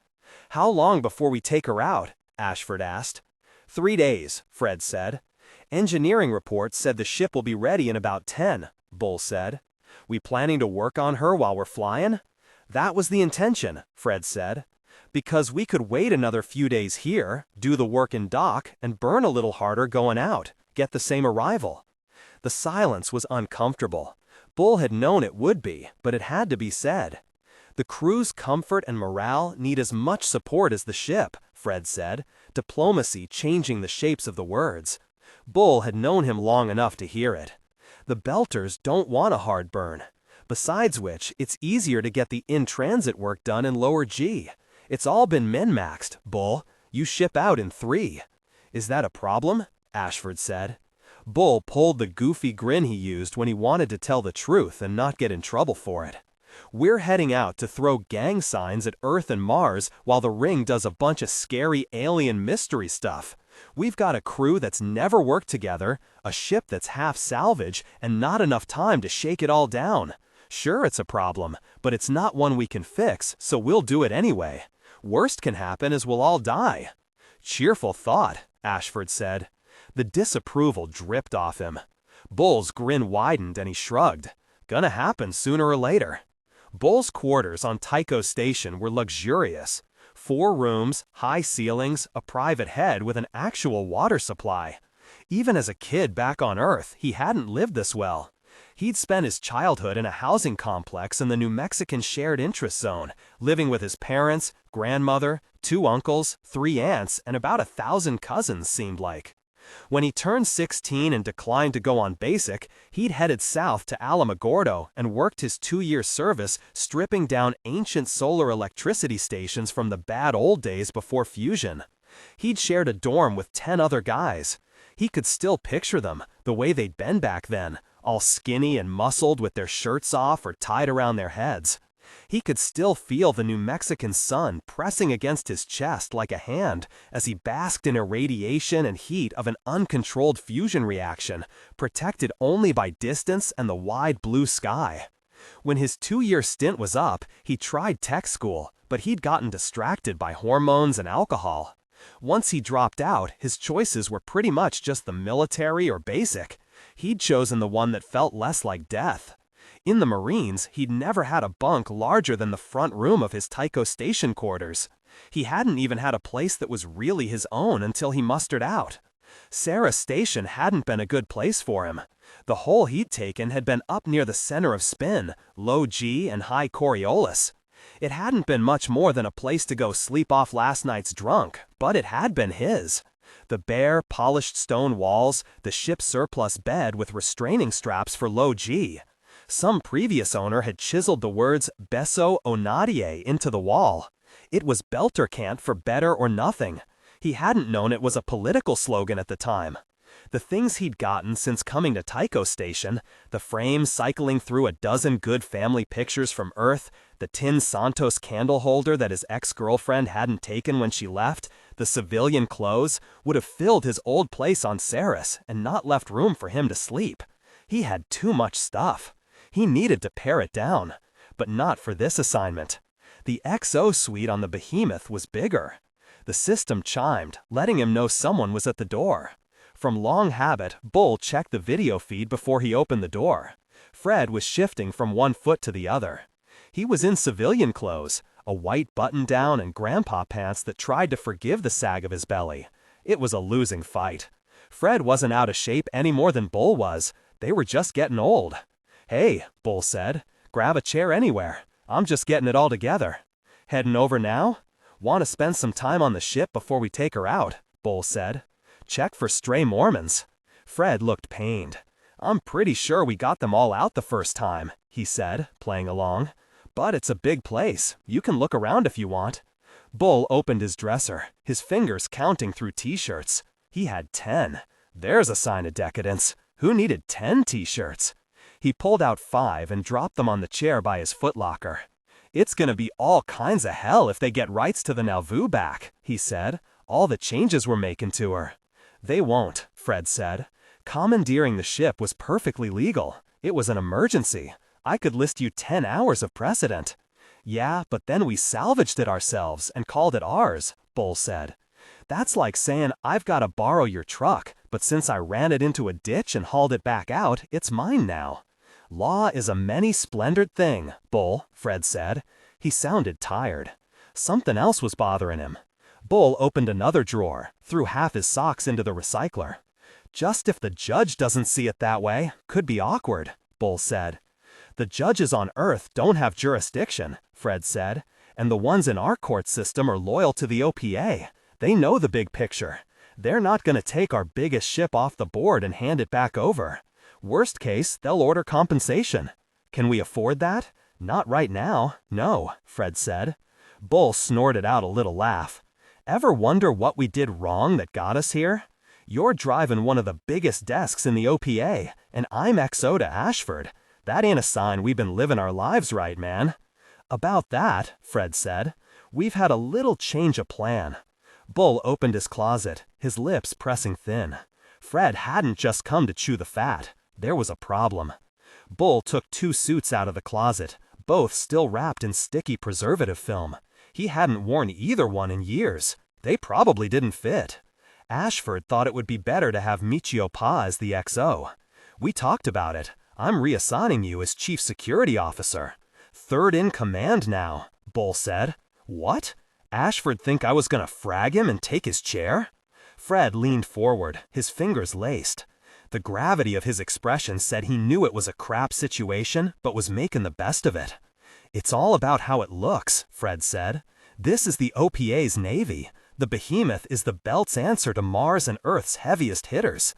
[SPEAKER 3] "How long before we take her out?" Ashford asked. 3 days, Fred said. "Engineering reports said the ship will be ready in about 10, Bull said. "We planning to work on her while we're flying?" "That was the intention," Fred said. "Because we could wait another few days here, do the work in dock, and burn a little harder going out, get the same arrival." The silence was uncomfortable. Bull had known it would be, but it had to be said. "The crew's comfort and morale need as much support as the ship," Fred said, diplomacy changing the shapes of the words. Bull had known him long enough to hear it. "The Belters don't want a hard burn. Besides which, it's easier to get the in-transit work done in lower G. It's all been min-maxed, Bull. You ship out in 3. "Is that a problem?" Ashford said. Bull pulled the goofy grin he used when he wanted to tell the truth and not get in trouble for it. "We're heading out to throw gang signs at Earth and Mars while the ring does a bunch of scary alien mystery stuff. We've got a crew that's never worked together, a ship that's half salvage, and not enough time to shake it all down. Sure, it's a problem, but it's not one we can fix, so we'll do it anyway. Worst can happen is we'll all die." "Cheerful thought," Ashford said. The disapproval dripped off him.
[SPEAKER 1] Bull's grin widened and he shrugged. Gonna happen sooner or later. Bull's quarters on Tycho Station were luxurious. 4 rooms, high ceilings, a private head with an actual water supply. Even as a kid back on Earth, he hadn't lived this well. He'd spent his childhood in a housing complex in the New Mexican Shared Interest Zone, living with his parents, grandmother, 2 uncles, 3 aunts, and about 1,000 cousins, seemed like. When he turned 16 and declined to go on basic, he'd headed south to Alamogordo and worked his 2-year service stripping down ancient solar electricity stations from the bad old days before fusion. He'd shared a dorm with 10 other guys. He could still picture them, the way they'd been back then, all skinny and muscled with their shirts off or tied around their heads. He could still feel the New Mexican sun pressing against his chest like a hand as he basked in irradiation and heat of an uncontrolled fusion reaction, protected only by distance and the wide blue sky. When his 2-year stint was up, he tried tech school, but he'd gotten distracted by hormones and alcohol. Once he dropped out, his choices were pretty much just the military or basic. He'd chosen the one that felt less like death. In the Marines, he'd never had a bunk larger than the front room of his Tycho Station quarters. He hadn't even had a place that was really his own until he mustered out. Sarah Station hadn't been a good place for him. The hole he'd taken had been up near the center of spin, low G and high Coriolis. It hadn't been much more than a place to go sleep off last night's drunk, but it had been his. The bare, polished stone walls, the ship's surplus bed with restraining straps for low G. Some previous owner had chiseled the words Besso o Nadie into the wall. It was Beltercant for better or nothing. He hadn't known it was a political slogan at the time. The things he'd gotten since coming to Tycho Station, the frame cycling through a dozen good family pictures from Earth, the tin Santos candle holder that his ex-girlfriend hadn't taken when she left, the civilian clothes, would have filled his old place on Ceres and not left room for him to sleep. He had too much stuff. He needed to pare it down, but not for this assignment. The XO suite on the Behemoth was bigger. The system chimed, letting him know someone was at the door. From long habit, Bull checked the video feed before he opened the door. Fred was shifting from one foot to the other. He was in civilian clothes, a white button-down and grandpa pants that tried to forgive the sag of his belly. It was a losing fight. Fred wasn't out of shape any more than Bull was. They were just getting old. "Hey," Bull said, "grab a chair anywhere. I'm just getting it all together." "Heading over now?" "Want to spend some time on the ship before we take her out," Bull said. "Check for stray Mormons." Fred looked pained. "I'm pretty sure we got them all out the first time," he said, playing along. "But it's a big place. You can look around if you want." Bull opened his dresser, his fingers counting through t-shirts. He had 10. There's a sign of decadence. Who needed 10 t-shirts? He pulled out 5 and dropped them on the chair by his footlocker. "It's gonna be all kinds of hell if they get rights to the Nauvoo back," he said. "All the changes we're making to her." "They won't," Fred said. "Commandeering the ship was perfectly legal. It was an emergency. I could list you 10 hours of precedent." "Yeah, but then we salvaged it ourselves and called it ours," Bull said. "That's like saying I've got to borrow your truck, but since I ran it into a ditch and hauled it back out, it's mine now." "Law is a many-splendored thing, Bull," Fred said. He sounded tired. Something else was bothering him. Bull opened another drawer, threw half his socks into the recycler. "Just if the judge doesn't see it that way, could be awkward," Bull said. "The judges on Earth don't have jurisdiction," Fred said, "and the ones in our court system are loyal to the OPA. They know the big picture. They're not going to take our biggest ship off the board and hand it back over. Worst case, they'll order compensation. Can we afford that? Not right now, no," Fred said. Bull snorted out a little laugh. "Ever wonder what we did wrong that got us here? You're driving one of the biggest desks in the OPA, and I'm XO to Ashford. That ain't a sign we've been living our lives right, man." "About that," Fred said, "we've had a little change of plan." Bull opened his closet, his lips pressing thin. Fred hadn't just come to chew the fat. There was a problem. Bull took 2 suits out of the closet, both still wrapped in sticky preservative film. He hadn't worn either one in years. They probably didn't fit. Ashford thought it would be better to have Michio Pa as the XO. We talked about it. I'm reassigning you as Chief Security Officer. Third in command now, Bull said. What? Ashford think I was gonna frag him and take his chair? Fred leaned forward, his fingers laced. The gravity of his expression said he knew it was a crap situation, but was making the best of it. It's all about how it looks, Fred said. This is the OPA's Navy. The Behemoth is the belt's answer to Mars and Earth's heaviest hitters.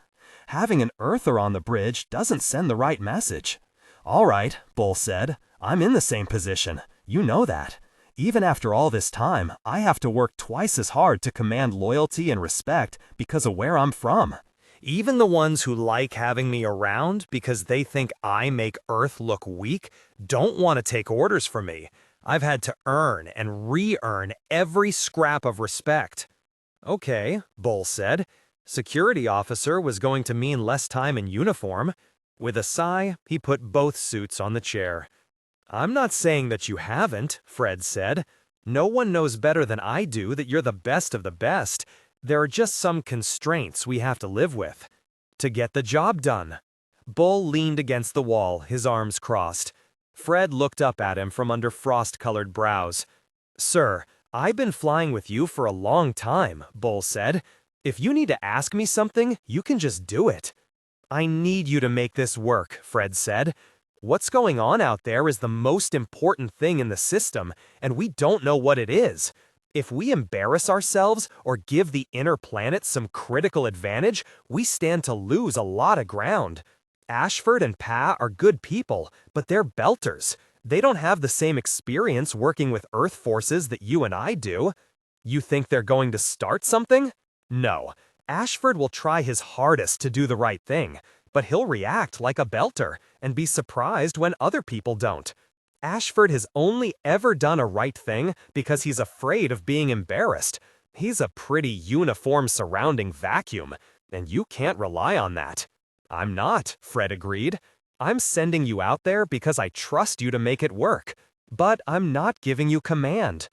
[SPEAKER 1] Having an Earther on the bridge doesn't send the right message. All right, Bull said. I'm in the same position. You know that. Even after all this time, I have to work twice as hard to command loyalty and respect because of where I'm from. Even the ones who like having me around because they think I make Earth look weak don't want to take orders from me. I've had to earn and re-earn every scrap of respect. Okay, Bull said. Security officer was going to mean less time in uniform. With a sigh, he put both suits on the chair. I'm not saying that you haven't, Fred said. No one knows better than I do that you're the best of the best. There are just some constraints we have to live with. To get the job done. Bull leaned against the wall, his arms crossed. Fred looked up at him from under frost-colored brows. Sir, I've been flying with you for a long time, Bull said. If you need to ask me something, you can just do it. I need you to make this work, Fred said. What's going on out there is the most important thing in the system, and we don't know what it is. If we embarrass ourselves or give the inner planet some critical advantage, we stand to lose a lot of ground. Ashford and Pa are good people, but they're belters. They don't have the same experience working with Earth forces that you and I do. You think they're going to start something? No. Ashford will try his hardest to do the right thing, but he'll react like a belter and be surprised when other people don't. Ashford has only ever done a right thing because he's afraid of being embarrassed. He's a pretty uniform surrounding vacuum, and you can't rely on that. I'm not, Fred agreed. I'm sending you out there because I trust you to make it work. But I'm not giving you command.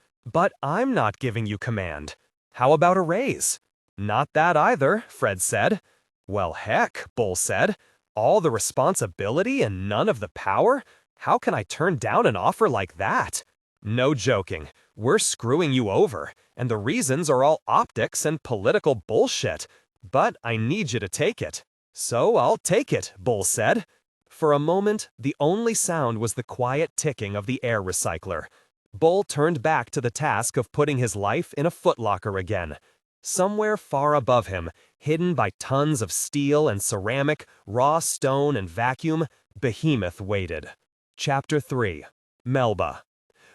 [SPEAKER 1] How about a raise? Not that either, Fred said. Well, heck, Bull said. All the responsibility and none of the power? How can I turn down an offer like that? No joking. We're screwing you over, and the reasons are all optics and political bullshit. But I need you to take it. So I'll take it, Bull said. For a moment, the only sound was the quiet ticking of the air recycler. Bull turned back to the task of putting his life in a footlocker again. Somewhere far above him, hidden by tons of steel and ceramic, raw stone and vacuum, Behemoth waited. Chapter 3. Melba.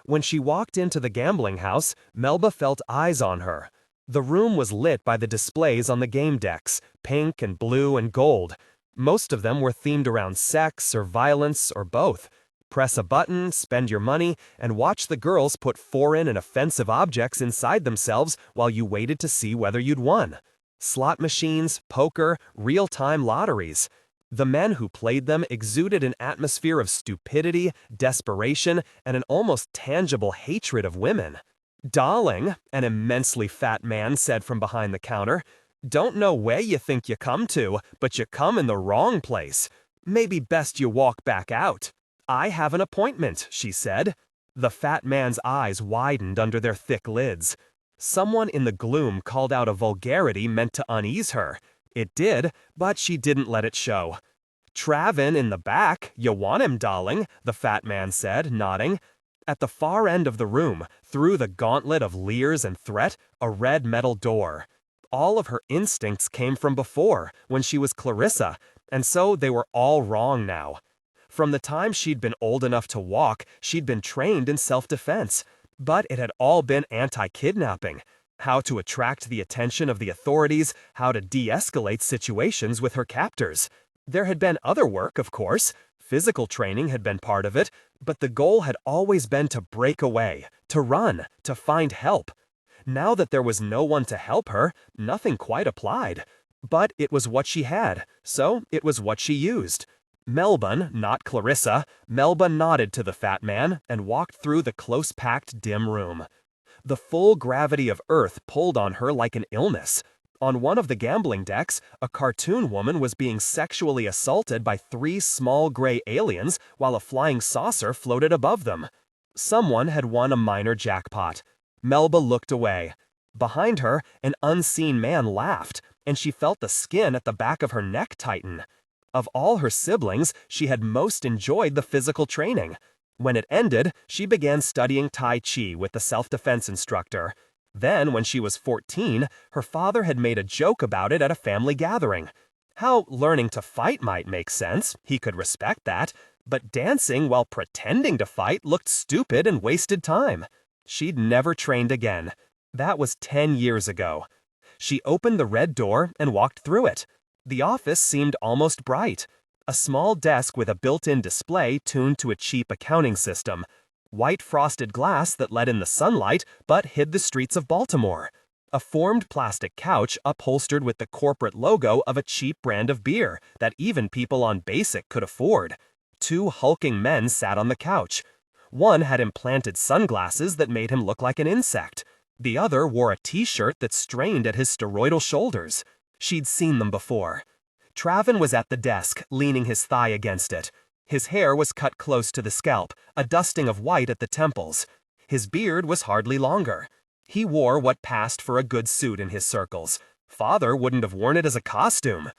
[SPEAKER 1] When she walked into the gambling house, Melba felt eyes on her. The room was lit by the displays on the game decks, pink and blue and gold. Most of them were themed around sex or violence or both. Press a button, spend your money, and watch the girls put foreign and offensive objects inside themselves while you waited to see whether you'd won. Slot machines, poker, real-time lotteries. The men who played them exuded an atmosphere of stupidity, desperation, and an almost tangible hatred of women. Darling, an immensely fat man said from behind the counter, don't know where you think you come to, but you come in the wrong place. Maybe best you walk back out. I have an appointment, she said. The fat man's eyes widened under their thick lids. Someone in the gloom called out a vulgarity meant to unease her. It did, but she didn't let it show. Travin in the back, you want him, darling, the fat man said, nodding. At the far end of the room, through the gauntlet of leers and threat, a red metal door. All of her instincts came from before, when she was Clarissa, and so they were all wrong now. From the time she'd been old enough to walk, she'd been trained in self-defense. But it had all been anti-kidnapping. How to attract the attention of the authorities, how to de-escalate situations with her captors. There had been other work, of course. Physical training had been part of it, but the goal had always been to break away, to run, to find help. Now that there was no one to help her, nothing quite applied. But it was what she had, so it was what she used. Melba, not Clarissa, Melba nodded to the fat man and walked through the close-packed, dim room. The full gravity of Earth pulled on her like an illness. On one of the gambling decks, a cartoon woman was being sexually assaulted by 3 small gray aliens while a flying saucer floated above them. Someone had won a minor jackpot. Melba looked away. Behind her, an unseen man laughed, and she felt the skin at the back of her neck tighten. Of all her siblings, she had most enjoyed the physical training. When it ended, she began studying Tai Chi with the self-defense instructor. Then, when she was 14, her father had made a joke about it at a family gathering. How learning to fight might make sense, he could respect that, but dancing while pretending to fight looked stupid and wasted time. She'd never trained again. That was 10 years ago. She opened the red door and walked through it. The office seemed almost bright. A small desk with a built-in display tuned to a cheap accounting system. White frosted glass that let in the sunlight but hid the streets of Baltimore. A formed plastic couch upholstered with the corporate logo of a cheap brand of beer that even people on basic could afford. 2 hulking men sat on the couch. One had implanted sunglasses that made him look like an insect. The other wore a t-shirt that strained at his steroidal shoulders. She'd seen them before. Traven was at the desk, leaning his thigh against it. His hair was cut close to the scalp, a dusting of white at the temples. His beard was hardly longer. He wore what passed for a good suit in his circles. Father wouldn't have worn it as a costume.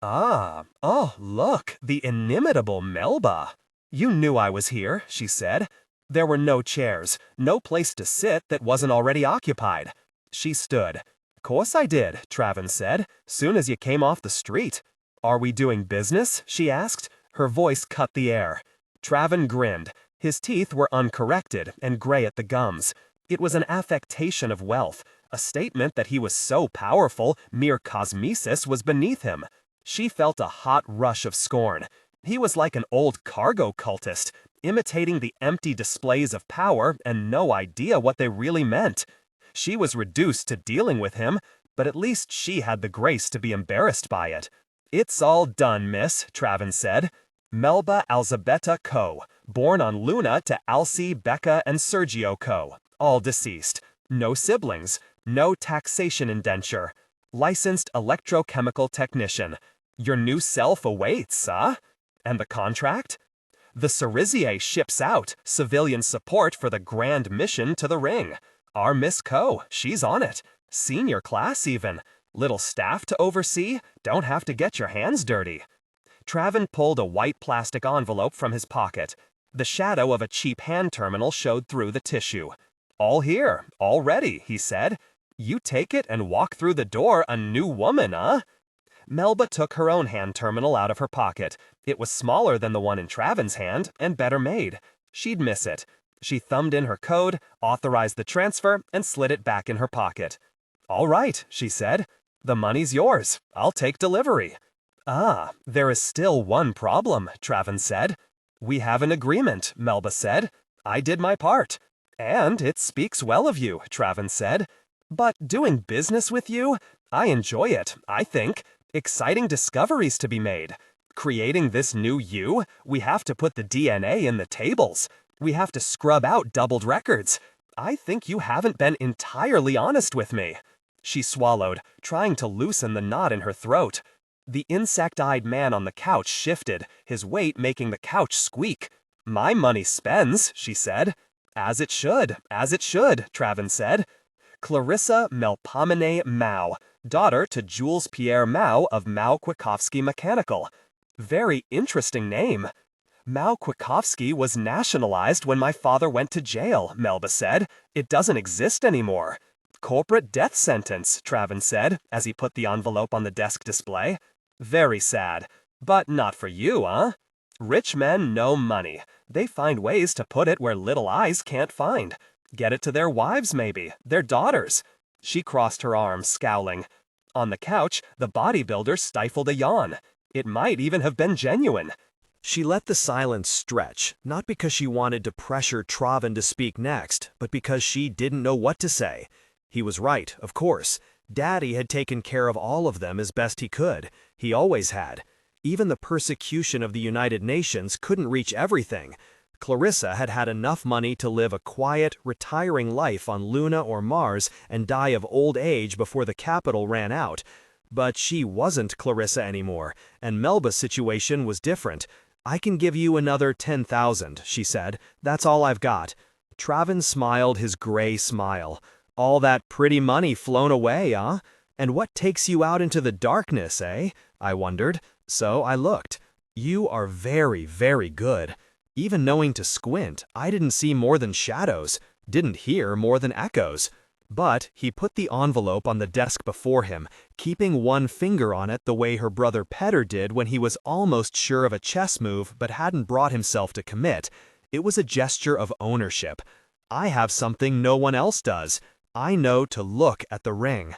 [SPEAKER 1] Oh, look, the inimitable Melba. You knew I was here, she said. There were no chairs, no place to sit that wasn't already occupied. She stood. Course I did, Traven said, soon as you came off the street. Are we doing business? She asked. Her voice cut the air. Traven grinned. His teeth were uncorrected and gray at the gums. It was an affectation of wealth, a statement that he was so powerful, mere cosmesis was beneath him. She felt a hot rush of scorn. He was like an old cargo cultist, imitating the empty displays of power and no idea what they really meant. She was reduced to dealing with him, but at least she had the grace to be embarrassed by it. It's all done, miss, Traven said. Melba Alzabeta Co., born on Luna to Alcy, Becca, and Sergio Co., all deceased. No siblings. No taxation indenture. Licensed electrochemical technician. Your new self awaits, huh? And the contract? The Cerisier ships out, civilian support for the grand mission to the ring. Our Miss Co., she's on it. Senior class even. Little staff to oversee, don't have to get your hands dirty. Traven pulled a white plastic envelope from his pocket. The shadow of a cheap hand terminal showed through the tissue. All here, all ready, he said. You take it and walk through the door a new woman, huh? Melba took her own hand terminal out of her pocket. It was smaller than the one in Traven's hand and better made. She'd miss it. She thumbed in her code, authorized the transfer, and slid it back in her pocket. All right, she said. The money's yours. I'll take delivery. Ah, there is still one problem, Traven said. We have an agreement, Melba said. I did my part. And it speaks well of you, Traven said. But doing business with you, I enjoy it, I think. Exciting discoveries to be made. Creating this new you, we have to put the DNA in the tables. We have to scrub out doubled records. I think you haven't been entirely honest with me. She swallowed, trying to loosen the knot in her throat. The insect-eyed man on the couch shifted, his weight making the couch squeak. My money spends, she said. As it should, Traven said. Clarissa Mao, daughter to Jules Pierre Mao of Mao Kwiatkowski Mechanical. Very interesting name. Mao Kwiatkowski was nationalized when my father went to jail, Melba said. It doesn't exist anymore. Corporate death sentence, Traven said, as he put the envelope on the desk display. Very sad. But not for you, huh? Rich men know money. They find ways to put it where little eyes can't find. Get it to their wives, maybe, their daughters. She crossed her arms, scowling. On the couch, the bodybuilder stifled a yawn. It might even have been genuine. She let the silence stretch, not because she wanted to pressure Traven to speak next, but because she didn't know what to say. He was right, of course. Daddy had taken care of all of them as best he could. He always had. Even the persecution of the United Nations couldn't reach everything. Clarissa had had enough money to live a quiet, retiring life on Luna or Mars and die of old age before the capital ran out. But she wasn't Clarissa anymore, and Melba's situation was different. "I can give you another 10,000, she said. "That's all I've got." Traven smiled his gray smile. "All that pretty money flown away, huh? And what takes you out into the darkness, eh?" I wondered. So I looked. "You are very, very good." Even knowing to squint, I didn't see more than shadows, didn't hear more than echoes. But he put the envelope on the desk before him, keeping one finger on it the way her brother Petter did when he was almost sure of a chess move but hadn't brought himself to commit. It was a gesture of ownership. "I have something no one else does. I know to look at the ring.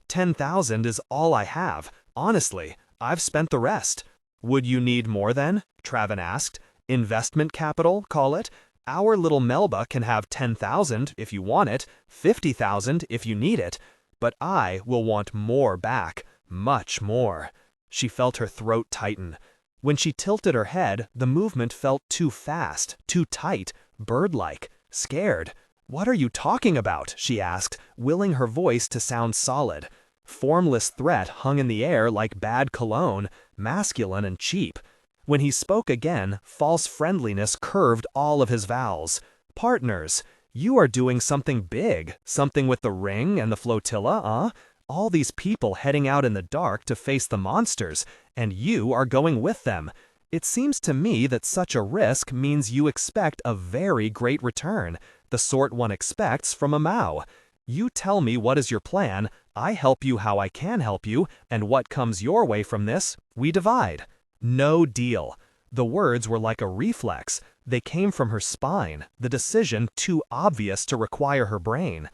[SPEAKER 1] 10,000 is all I have. Honestly, I've spent the rest." "Would you need more then?" Traven asked. "Investment capital, call it. Our little Melba can have 10,000 if you want it, 50,000 if you need it. But I will want more back, much more." She felt her throat tighten. When she tilted her head, the movement felt too fast, too tight, bird-like, scared. "What are you talking about?" she asked, willing her voice to sound solid. Formless threat hung in the air like bad cologne, masculine and cheap. When he spoke again, false friendliness curved all of his vowels. "Partners, you are doing something big, something with the ring and the flotilla, huh? All these people heading out in the dark to face the monsters, and you are going with them. It seems to me that such a risk means you expect a very great return, the sort one expects from a Mao. You tell me what is your plan, I help you how I can help you, and what comes your way from this, we divide." No deal. The words were like a reflex. They came from her spine, the decision too obvious to require her brain.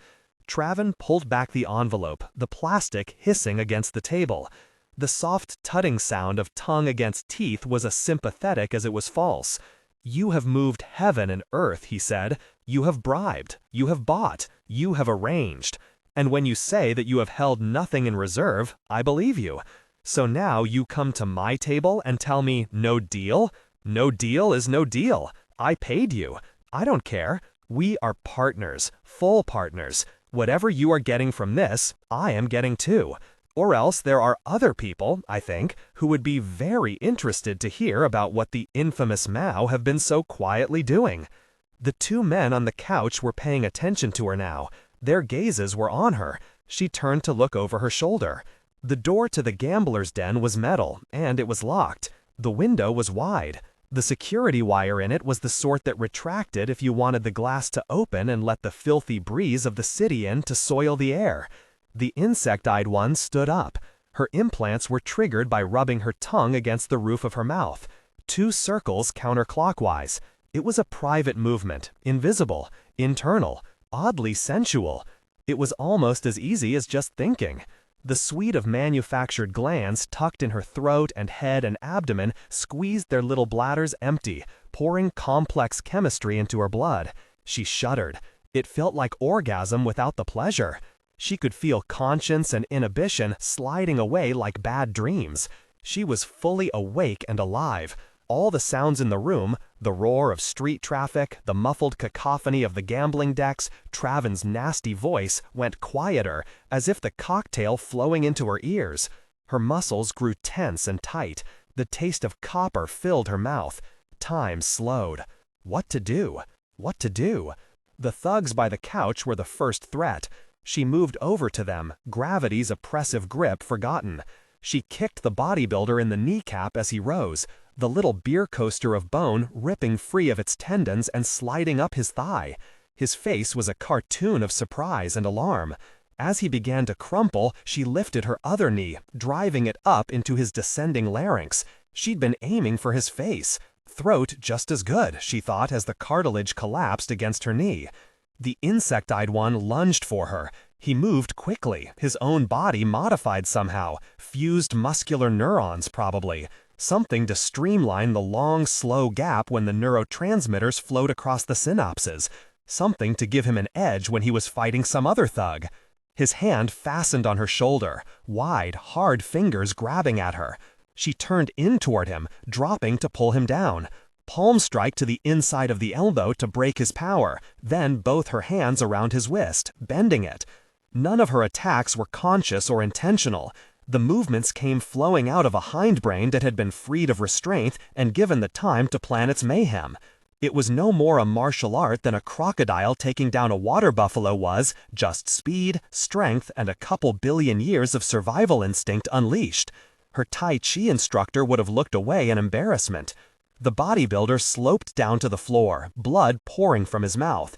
[SPEAKER 1] Traven pulled back the envelope, the plastic hissing against the table. The soft tutting sound of tongue against teeth was as sympathetic as it was false. "You have moved heaven and earth," he said. "You have bribed, you have bought, you have arranged. And when you say that you have held nothing in reserve, I believe you. So now you come to my table and tell me no deal? No deal is no deal. I paid you. I don't care. We are partners, full partners. Whatever you are getting from this, I am getting too. Or else there are other people, I think, who would be very interested to hear about what the infamous Mao have been so quietly doing." The two men on the couch were paying attention to her now. Their gazes were on her. She turned to look over her shoulder. The door to the gambler's den was metal, and it was locked. The window was wide. The security wire in it was the sort that retracted if you wanted the glass to open and let the filthy breeze of the city in to soil the air. The insect-eyed one stood up. Her implants were triggered by rubbing her tongue against the roof of her mouth. 2 circles counterclockwise. It was a private movement, invisible, internal, oddly sensual. It was almost as easy as just thinking. The suite of manufactured glands tucked in her throat and head and abdomen squeezed their little bladders empty, pouring complex chemistry into her blood. She shuddered. It felt like orgasm without the pleasure. She could feel conscience and inhibition sliding away like bad dreams. She was fully awake and alive. All the sounds in the room, the roar of street traffic, the muffled cacophony of the gambling decks, Traven's nasty voice, went quieter, as if the cocktail flowing into her ears. Her muscles grew tense and tight. The taste of copper filled her mouth. Time slowed. What to do? What to do? The thugs by the couch were the first threat. She moved over to them, gravity's oppressive grip forgotten. She kicked the bodybuilder in the kneecap as he rose, the little beer coaster of bone ripping free of its tendons and sliding up his thigh. His face was a cartoon of surprise and alarm. As he began to crumple, she lifted her other knee, driving it up into his descending larynx. She'd been aiming for his face. Throat just as good, she thought as the cartilage collapsed against her knee. The insect-eyed one lunged for her. He moved quickly, his own body modified somehow, fused muscular neurons probably. Something to streamline the long, slow gap when the neurotransmitters flowed across the synapses. Something to give him an edge when he was fighting some other thug. His hand fastened on her shoulder, wide, hard fingers grabbing at her. She turned in toward him, dropping to pull him down. palm strike to the inside of the elbow to break his power, then both her hands around his wrist, bending it. None of her attacks were conscious or intentional. The movements came flowing out of a hindbrain that had been freed of restraint and given the time to plan its mayhem. It was no more a martial art than a crocodile taking down a water buffalo was, just speed, strength, and a couple billion years of survival instinct unleashed. Her Tai Chi instructor would have looked away in embarrassment. The bodybuilder sloped down to the floor, blood pouring from his mouth.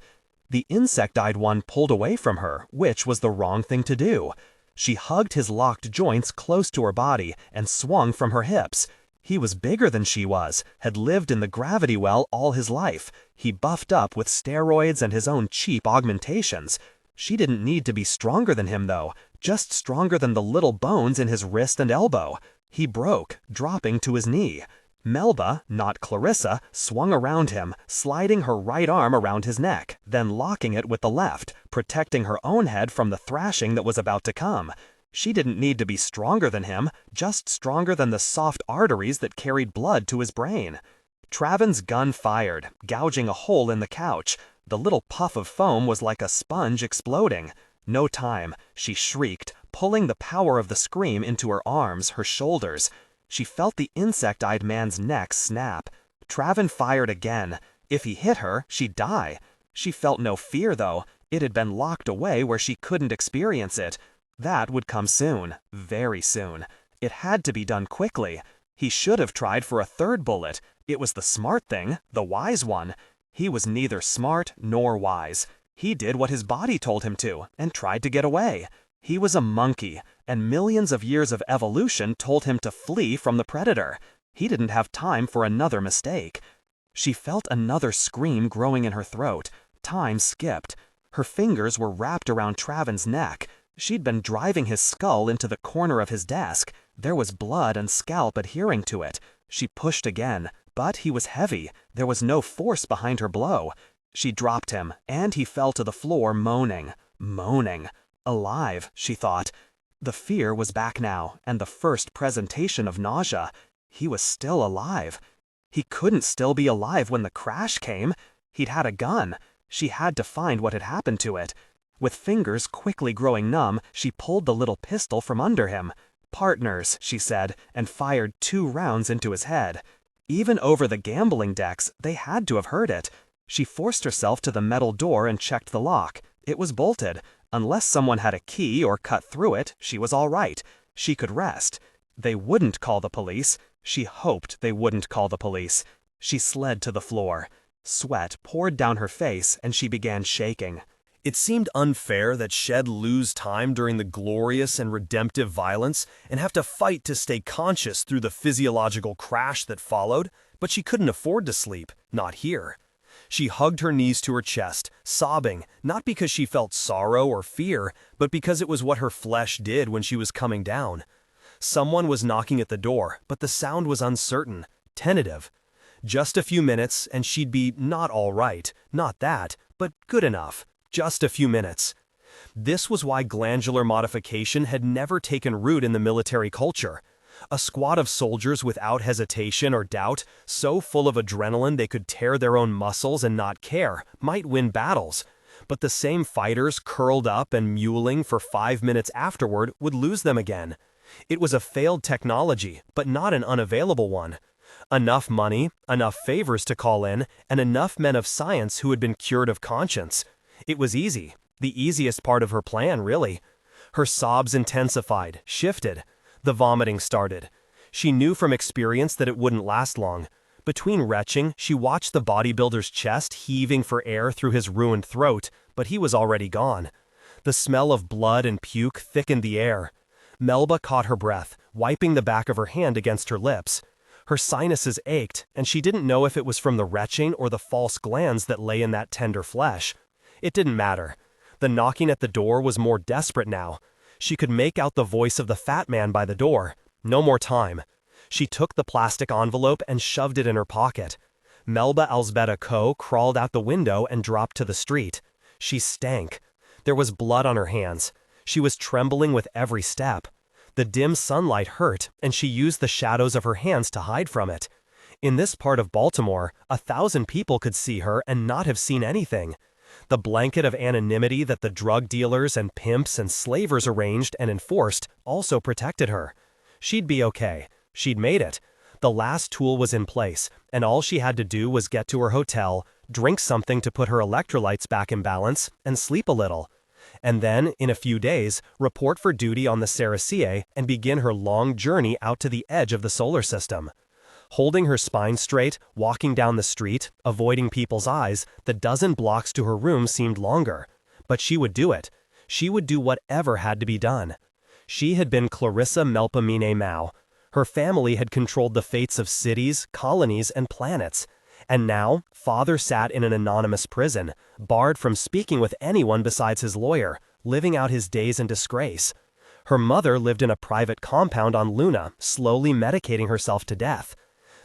[SPEAKER 1] The insect-eyed one pulled away from her, which was the wrong thing to do. She hugged his locked joints close to her body and swung from her hips. He was bigger than she was, had lived in the gravity well all his life. He buffed up with steroids and his own cheap augmentations. She didn't need to be stronger than him, though, just stronger than the little bones in his wrist and elbow. He broke, dropping to his knee. Melba, not Clarissa, swung around him, sliding her right arm around his neck, then locking it with the left, protecting her own head from the thrashing that was about to come. She didn't need to be stronger than him, just stronger than the soft arteries that carried blood to his brain. Traven's gun fired, gouging a hole in the couch. The little puff of foam was like a sponge exploding. No time. She shrieked, pulling the power of the scream into her arms, her shoulders. She felt the insect-eyed man's neck snap. Traven fired again. If he hit her, she'd die. She felt no fear, though. It had been locked away where she couldn't experience it. That would come soon, very soon. It had to be done quickly. He should have tried for a third bullet. It was the smart thing, the wise one. He was neither smart nor wise. He did what his body told him to, and tried to get away. He was a monkey, and millions of years of evolution told him to flee from the predator. He didn't have time for another mistake. She felt another scream growing in her throat. Time skipped. Her fingers were wrapped around Traven's neck. She'd been driving his skull into the corner of his desk. There was blood and scalp adhering to it. She pushed again, but he was heavy. There was no force behind her blow. She dropped him, and he fell to the floor moaning. Moaning. Alive, she thought. The fear was back now, and the first presentation of nausea. He was still alive. He couldn't still be alive when the crash came. He'd had a gun. She had to find what had happened to it. With fingers quickly growing numb, she pulled the little pistol from under him. "Partners," she said, and fired 2 rounds into his head. Even over the gambling decks, they had to have heard it. She forced herself to the metal door and checked the lock. It was bolted. Unless someone had a key or cut through it, she was all right. She could rest. They wouldn't call the police. She hoped they wouldn't call the police. She slid to the floor. Sweat poured down her face, and she began shaking.
[SPEAKER 3] It seemed unfair that she'd lose time during the glorious and redemptive violence and have to fight to stay conscious through the physiological crash that followed, but she couldn't afford to sleep, not here. She hugged her knees to her chest, sobbing, not because she felt sorrow or fear, but because it was what her flesh did when she was coming down. Someone was knocking at the door, but the sound was uncertain, tentative. Just a few minutes, and she'd be not all right, not that, but good enough. Just a few minutes. This was why glandular modification had never taken root in the military culture. A squad of soldiers without hesitation or doubt, so full of adrenaline they could tear their own muscles and not care, might win battles. But the same fighters curled up and mewling for 5 minutes afterward would lose them again. It was a failed technology, but not an unavailable one. Enough money, enough favors to call in, and enough men of science who had been cured of conscience. It was easy, the easiest part of her plan, really. Her sobs intensified, shifted. The vomiting started. She knew from experience that it wouldn't last long. Between retching, she watched the bodybuilder's chest heaving for air through his ruined throat, but he was already gone. The smell of blood and puke thickened the air. Melba caught her breath, wiping the back of her hand against her lips. Her sinuses ached, and she didn't know if it was from the retching or the false glands that lay in that tender flesh. It didn't matter. The knocking at the door was more desperate now. She could make out the voice of the fat man by the door. No more time. She took the plastic envelope and shoved it in her pocket. Melba Elsbetta Coe crawled out the window and dropped to the street. She stank. There was blood on her hands. She was trembling with every step. The dim sunlight hurt, and she used the shadows of her hands to hide from it.
[SPEAKER 1] In this part of Baltimore, 1,000 people could see her and not have seen anything. The blanket of anonymity that the drug dealers and pimps and slavers arranged and enforced also protected her. She'd be okay. She'd made it. The last tool was in place, and all she had to do was get to her hotel, drink something to put her electrolytes back in balance, and sleep a little. And then, in a few days, report for duty on the Cerecae and begin her long journey out to the edge of the solar system. Holding her spine straight, walking down the street, avoiding people's eyes, the dozen blocks to her room seemed longer. But she would do it. She would do whatever had to be done. She had been Clarissa Mao. Her family had controlled the fates of cities, colonies, and planets. And now, father sat in an anonymous prison, barred from speaking with anyone besides his lawyer, living out his days in disgrace. Her mother lived in a private compound on Luna, slowly medicating herself to death.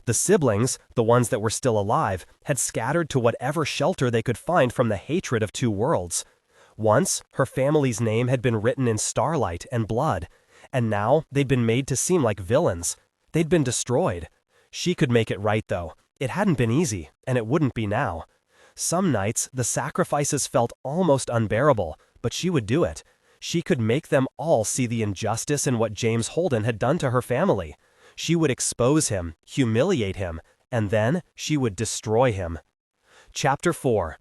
[SPEAKER 1] The siblings, the ones that were still alive, had scattered to whatever shelter they could find from the hatred of two worlds. Once, her family's name had been written in starlight and blood, and now they'd been made to seem like villains. They'd been destroyed. She could make it right, though. It hadn't been easy, and it wouldn't be now. Some nights, the sacrifices felt almost unbearable, but she would do it. She could make them all see the injustice in what James Holden had done to her family. She would expose him, humiliate him, and then she would destroy him. Chapter 4.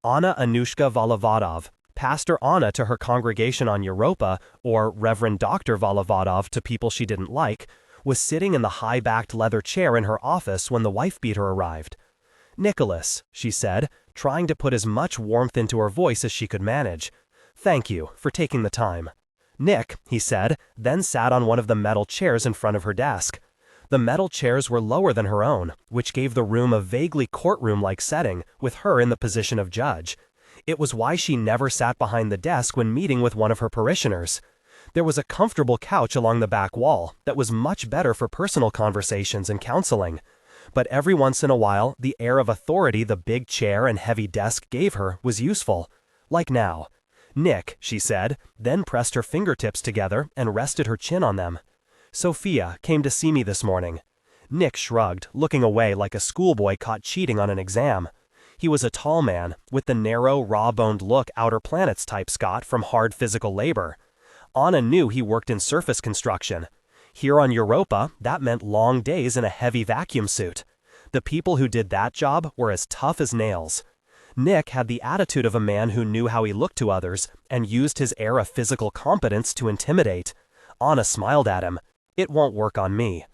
[SPEAKER 1] Anna Anushka Volovadov, Pastor Anna to her congregation on Europa, or Reverend Dr. Volovadov to people she didn't like, was sitting in the high-backed leather chair in her office when the wife-beater arrived. "Nicholas," she said, trying to put as much warmth into her voice as she could manage. "Thank you for taking the time." "Nick," he said, then sat on one of the metal chairs in front of her desk. The metal chairs were lower than her own, which gave the room a vaguely courtroom-like setting, with her in the position of judge. It was why she never sat behind the desk when meeting with one of her parishioners. There was a comfortable couch along the back wall that was much better for personal conversations and counseling. But every once in a while, the air of authority the big chair and heavy desk gave her was useful. Like now. "Nick," she said, then pressed her fingertips together and rested her chin on them. "Sophia came to see me this morning." Nick shrugged, looking away like a schoolboy caught cheating on an exam. He was a tall man, with the narrow, raw-boned look Outer Planets types got from hard physical labor. Anna knew he worked in surface construction. Here on Europa, that meant long days in a heavy vacuum suit. The people who did that job were as tough as nails. Nick had the attitude of a man who knew how he looked to others and used his air of physical competence to intimidate. Anna smiled at him. "It won't work on me."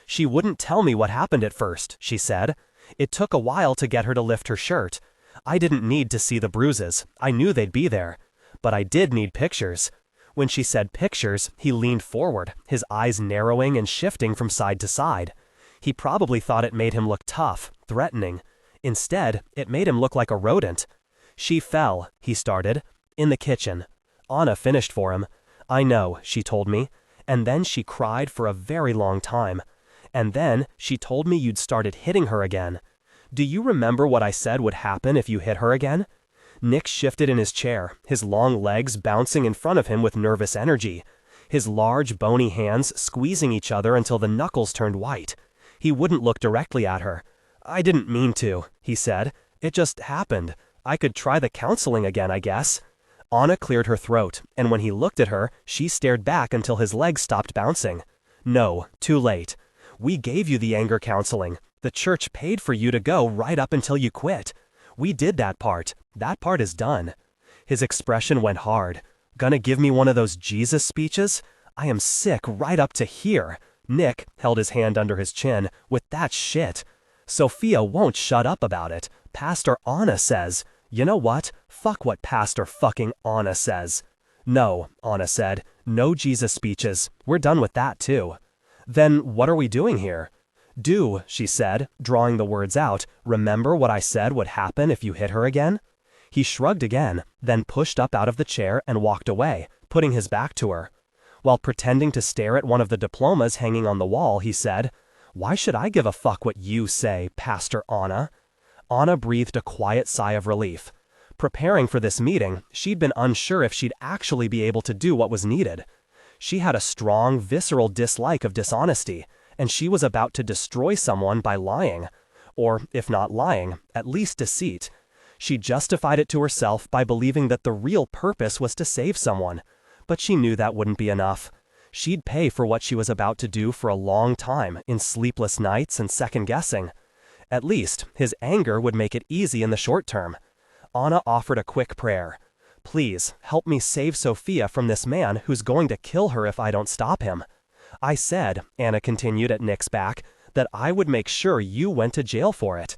[SPEAKER 1] "She wouldn't tell me what happened at first," she said. "It took a while to get her to lift her shirt. I didn't need to see the bruises. I knew they'd be there. But I did need pictures." When she said pictures, he leaned forward, his eyes narrowing and shifting from side to side. He probably thought it made him look tough, threatening. Instead, it made him look like a rodent. "She fell," he started, "in the kitchen." Anna finished for him. "I know," she told me. "And then she cried for a very long time. And then she told me you'd started hitting her again. Do you remember what I said would happen if you hit her again?" Nick shifted in his chair, his long legs bouncing in front of him with nervous energy, his large, bony hands squeezing each other until the knuckles turned white. He wouldn't look directly at her. "I didn't mean to," he said. "It just happened. I could try the counseling again, I guess." Anna cleared her throat, and when he looked at her, she stared back until his legs stopped bouncing. "No, too late. We gave you the anger counseling. The church paid for you to go right up until you quit. We did that part. That part is done." His expression went hard. "Gonna give me one of those Jesus speeches? I am sick right up to here." Nick held his hand under his chin. "With that shit. Sophia won't shut up about it. Pastor Anna says." "You know what? Fuck what Pastor fucking Anna says." "No," Anna said. "No Jesus speeches. We're done with that too." "Then what are we doing here?" "Do," she said, drawing the words out, "remember what I said would happen if you hit her again?" He shrugged again, then pushed up out of the chair and walked away, putting his back to her. While pretending to stare at one of the diplomas hanging on the wall, he said, "Why should I give a fuck what you say, Pastor Anna?" Anna breathed a quiet sigh of relief. Preparing for this meeting, she'd been unsure if she'd actually be able to do what was needed. She had a strong, visceral dislike of dishonesty,
[SPEAKER 2] and she was about to destroy someone by lying. Or, if not lying, at least deceit. She justified it to herself by believing that the real purpose was to save someone. But she knew that wouldn't be enough. She'd pay for what she was about to do for a long time, in sleepless nights and second-guessing. At least, his anger would make it easy in the short term. Anna offered a quick prayer. "Please, help me save Sophia from this man who's going to kill her if I don't stop him." "I said," Anna continued at Nick's back, "that I would make sure you went to jail for it."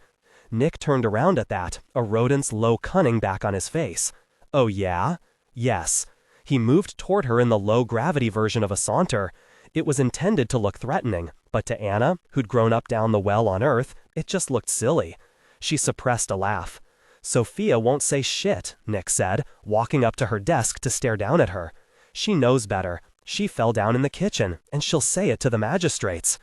[SPEAKER 2] Nick turned around at that, a rodent's low cunning back on his face. "Oh yeah?" "Yes." He moved toward her in the low-gravity version of a saunter. It was intended to look threatening, but to Anna, who'd grown up down the well on Earth, it just looked silly. She suppressed a laugh. "Sophia won't say shit," Nick said, walking up to her desk to stare down at her. "She knows better. She fell down in the kitchen, and she'll say it to the magistrates."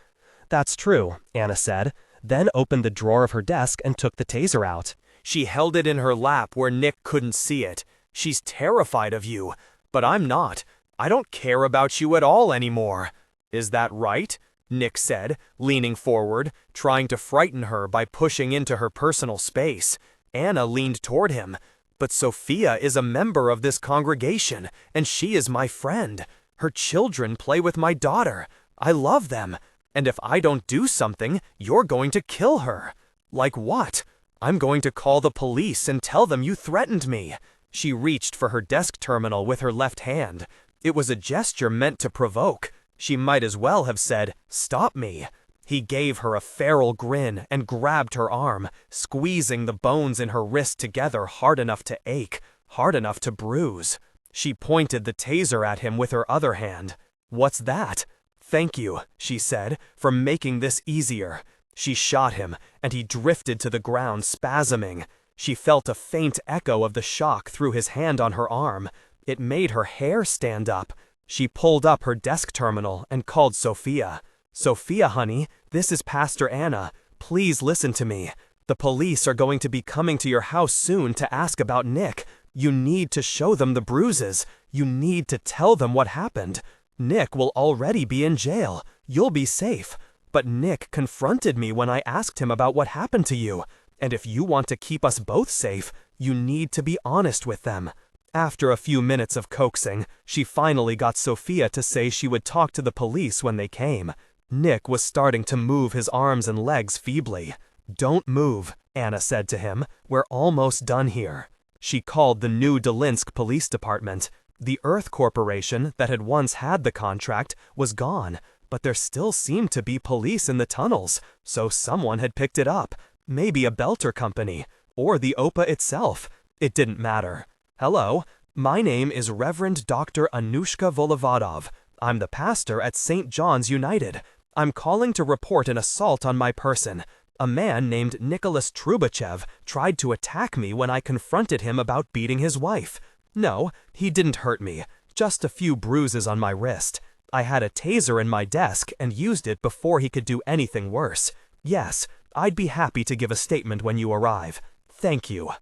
[SPEAKER 2] "That's true," Anna said, then opened the drawer of her desk and took the taser out.
[SPEAKER 3] She held it in her lap where Nick couldn't see it. "She's terrified of you. But I'm not. I don't care about you at all anymore." "Is that right?" Nick said, leaning forward, trying to frighten her by pushing into her personal space. Anna leaned toward him. "But Sophia is a member of this congregation, and she is my friend. Her children play with my daughter. I love them. And if I don't do something, you're going to kill her." "Like what?" "I'm going to call the police and tell them you threatened me." She reached for her desk terminal with her left hand. It was a gesture meant to provoke. She might as well have said, "Stop me." He gave her a feral grin and grabbed her arm, squeezing the bones in her wrist together hard enough to ache, hard enough to bruise. She pointed the taser at him with her other hand. "What's that?" "Thank you," she said, "for making this easier." She shot him, and he drifted to the ground, spasming. She felt a faint echo of the shock through his hand on her arm. It made her hair stand up. She pulled up her desk terminal and called Sophia. "Sophia, honey, this is Pastor Anna. Please listen to me. The police are going to be coming to your house soon to ask about Nick. You need to show them the bruises. You need to tell them what happened. Nick will already be in jail. You'll be safe. But Nick confronted me when I asked him about what happened to you. And if you want to keep us both safe, you need to be honest with them." After a few minutes of coaxing, she finally got Sophia to say she would talk to the police when they came. Nick was starting to move his arms and legs feebly. "Don't move," Anna said to him. "We're almost done here." She called the New Dolinsk Police Department. The Earth Corporation that had once had the contract was gone, but there still seemed to be police in the tunnels, so someone had picked it up. Maybe a Belter company, or the OPA itself. It didn't matter. "Hello, my name is Reverend Dr. Anushka Volovadov. I'm the pastor at St. John's United. I'm calling to report an assault on my person. A man named Nicholas Trubachev tried to attack me when I confronted him about beating his wife. No, he didn't hurt me, just a few bruises on my wrist. I had a taser in my desk and used it before he could do anything worse. Yes, I'd be happy to give a statement when you arrive. Thank you."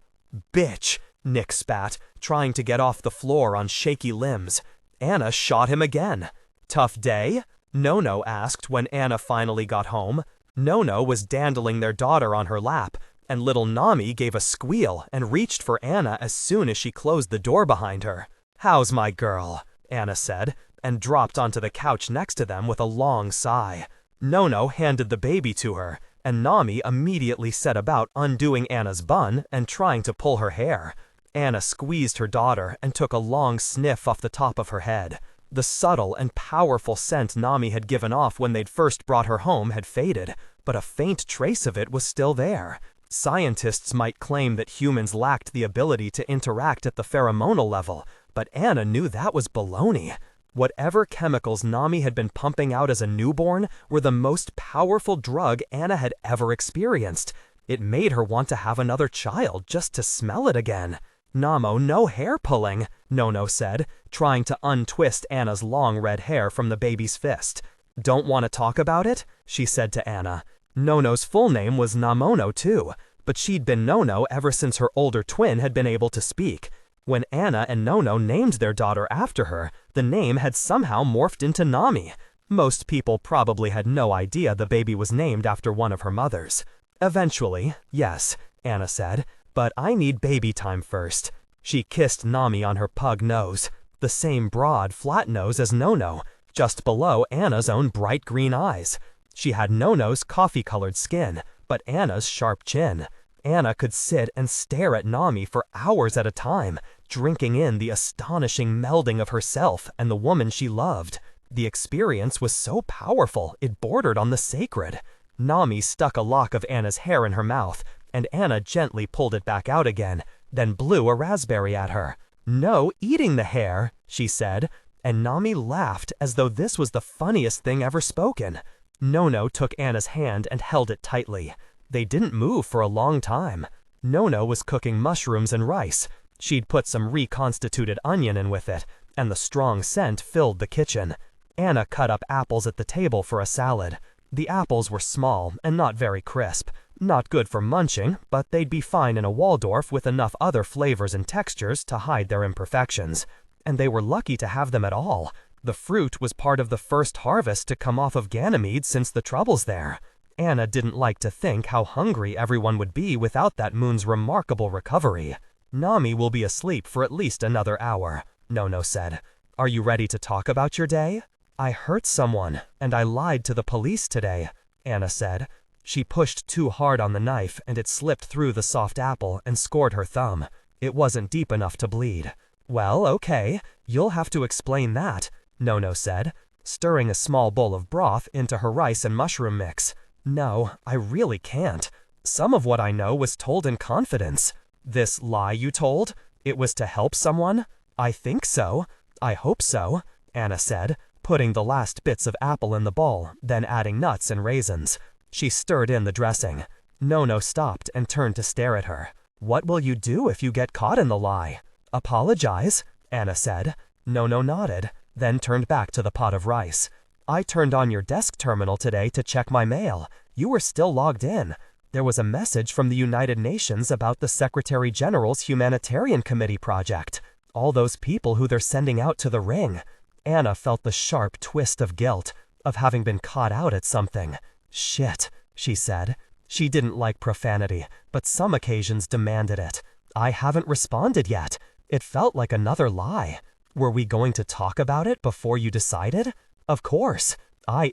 [SPEAKER 3] "Bitch," Nick spat, trying to get off the floor on shaky limbs. Anna shot him again. "Tough day?" Nono asked when Anna finally got home. Nono was dandling their daughter on her lap, and little Nami gave a squeal and reached for Anna as soon as she closed the door behind her. "How's my girl?" Anna said, and dropped onto the couch next to them with a long sigh. Nono handed the baby to her, and Nami immediately set about undoing Anna's bun and trying to pull her hair. Anna squeezed her daughter and took a long sniff off the top of her head. The subtle and powerful scent Nami had given off when they'd first brought her home had faded, but a faint trace of it was still there. Scientists might claim that humans lacked the ability to interact at the pheromonal level, but Anna knew that was baloney. Whatever chemicals Nami had been pumping out as a newborn were the most powerful drug Anna had ever experienced. It made her want to have another child just to smell it again. "Namo, no hair pulling," Nono said, trying to untwist Anna's long red hair from the baby's fist. "Don't want to talk about it?" she said to Anna. Nono's full name was Namono too, but she'd been Nono ever since her older twin had been able to speak. When Anna and Nono named their daughter after her, the name had somehow morphed into Nami.
[SPEAKER 1] Most people probably had no idea the baby was named after one of her mothers. Eventually, yes, Anna said, but I need baby time first. She kissed Nami on her pug nose, the same broad, flat nose as Nono, just below Anna's own bright green eyes. She had Nono's coffee-colored skin, but Anna's sharp chin. Anna could sit and stare at Nami for hours at a time, drinking in the astonishing melding of herself and the woman she loved. The experience was so powerful it bordered on the sacred. Nami stuck a lock of Anna's hair in her mouth, and Anna gently pulled it back out again, then blew a raspberry at her. "No eating the hair," she said, and Nami laughed as though this was the funniest thing ever spoken. Nono took Anna's hand and held it tightly. They didn't move for a long time. Nono was cooking mushrooms and rice. She'd put some reconstituted onion in with it, and the strong scent filled the kitchen. Anna cut up apples at the table for a salad. The apples were small and not very crisp. Not good for munching, but they'd be fine in a Waldorf with enough other flavors and textures to hide their imperfections. And they were lucky to have them at all. The fruit was part of the first harvest to come off of Ganymede since the troubles there. Anna didn't like to think how hungry everyone would be without that moon's remarkable recovery. "Nami will be asleep for at least another hour," Nono said. "Are you ready to talk about your day?" "I hurt someone, and I lied to the police today," Anna said. She pushed too hard on the knife, and it slipped through the soft apple and scored her thumb. It wasn't deep enough to bleed. "Well, okay, you'll have to explain that," Nono said, stirring a small bowl of broth into her rice and mushroom mix. "No, I really can't. Some of what I know was told in confidence." "This lie you told? It was to help someone?" "I think so. I hope so," Anna said, putting the last bits of apple in the bowl, then adding nuts and raisins. She stirred in the dressing. Nono stopped and turned to stare at her. "What will you do if you get caught in the lie?" "Apologize," Anna said. Nono nodded, then turned back to the pot of rice. "I turned on your desk terminal today to check my mail. You were still logged in. There was a message from the United Nations about the Secretary General's Humanitarian Committee project. All those people who they're sending out to the ring." Anna felt the sharp twist of guilt, of having been caught out at something. "Shit," she said. She didn't like profanity, but some occasions demanded it. "I haven't responded yet." It felt like another lie. "Were we going to talk about it before you decided?" "Of course.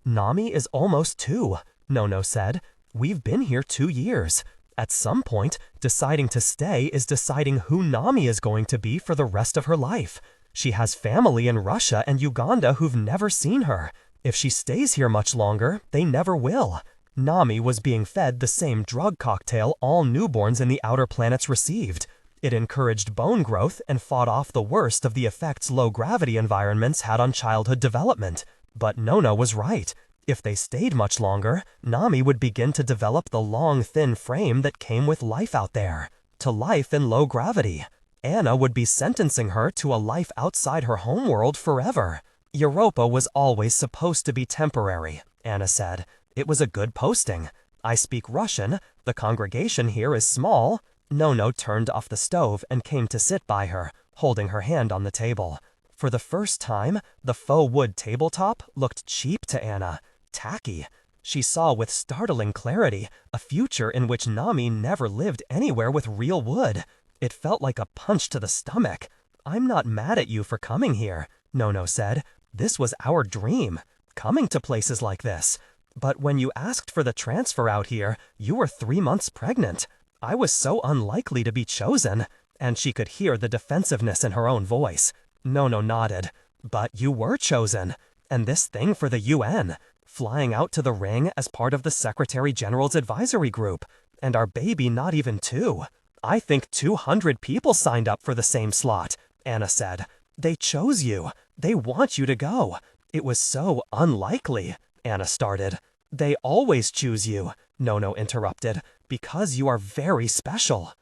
[SPEAKER 1] Nami is almost 2, Nono said. "We've been here 2 years. At some point, deciding to stay is deciding who Nami is going to be for the rest of her life. She has family in Russia and Uganda who've never seen her. If she stays here much longer, they never will." Nami was being fed the same drug cocktail all newborns in the outer planets received. It encouraged bone growth and fought off the worst of the effects low-gravity environments had on childhood development. But Nono was right. If they stayed much longer, Nami would begin to develop the long, thin frame that came with life out there. To life in low gravity. Anna would be sentencing her to a life outside her homeworld forever. "Europa was always supposed to be temporary," Anna said. "It was a good posting. I speak Russian. The congregation here is small." Nono turned off the stove and came to sit by her, holding her hand on the table. For the first time, the faux wood tabletop looked cheap to Anna. Tacky. She saw with startling clarity a future in which Nami never lived anywhere with real wood. It felt like a punch to the stomach. "I'm not mad at you for coming here," Nono said. "This was our dream, coming to places like this. But when you asked for the transfer out here, you were 3 months pregnant. I was so unlikely to be chosen." And she could hear the defensiveness in her own voice. Nono nodded. "But you were chosen. And this thing for the UN. Flying out to the ring as part of the Secretary General's advisory group. And our baby not even 2. "I think 200 people signed up for the same slot," Anna said. "They chose you. They want you to go." "It was so unlikely," Anna started. "They always choose you," Nono interrupted, "because you are very special."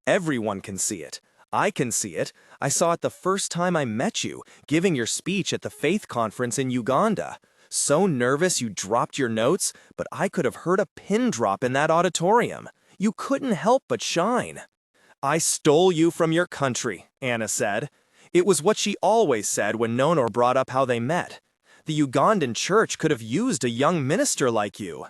[SPEAKER 3] Everyone can see it. I can see it. I saw it the first time I met you, giving your speech at the Faith Conference in Uganda. So nervous you dropped your notes, but I could have heard a pin drop in that auditorium. You couldn't help but shine. "I stole you from your country," Anna said. It was what she always said when Nono brought up how they met. The Ugandan church could have used a young minister like you."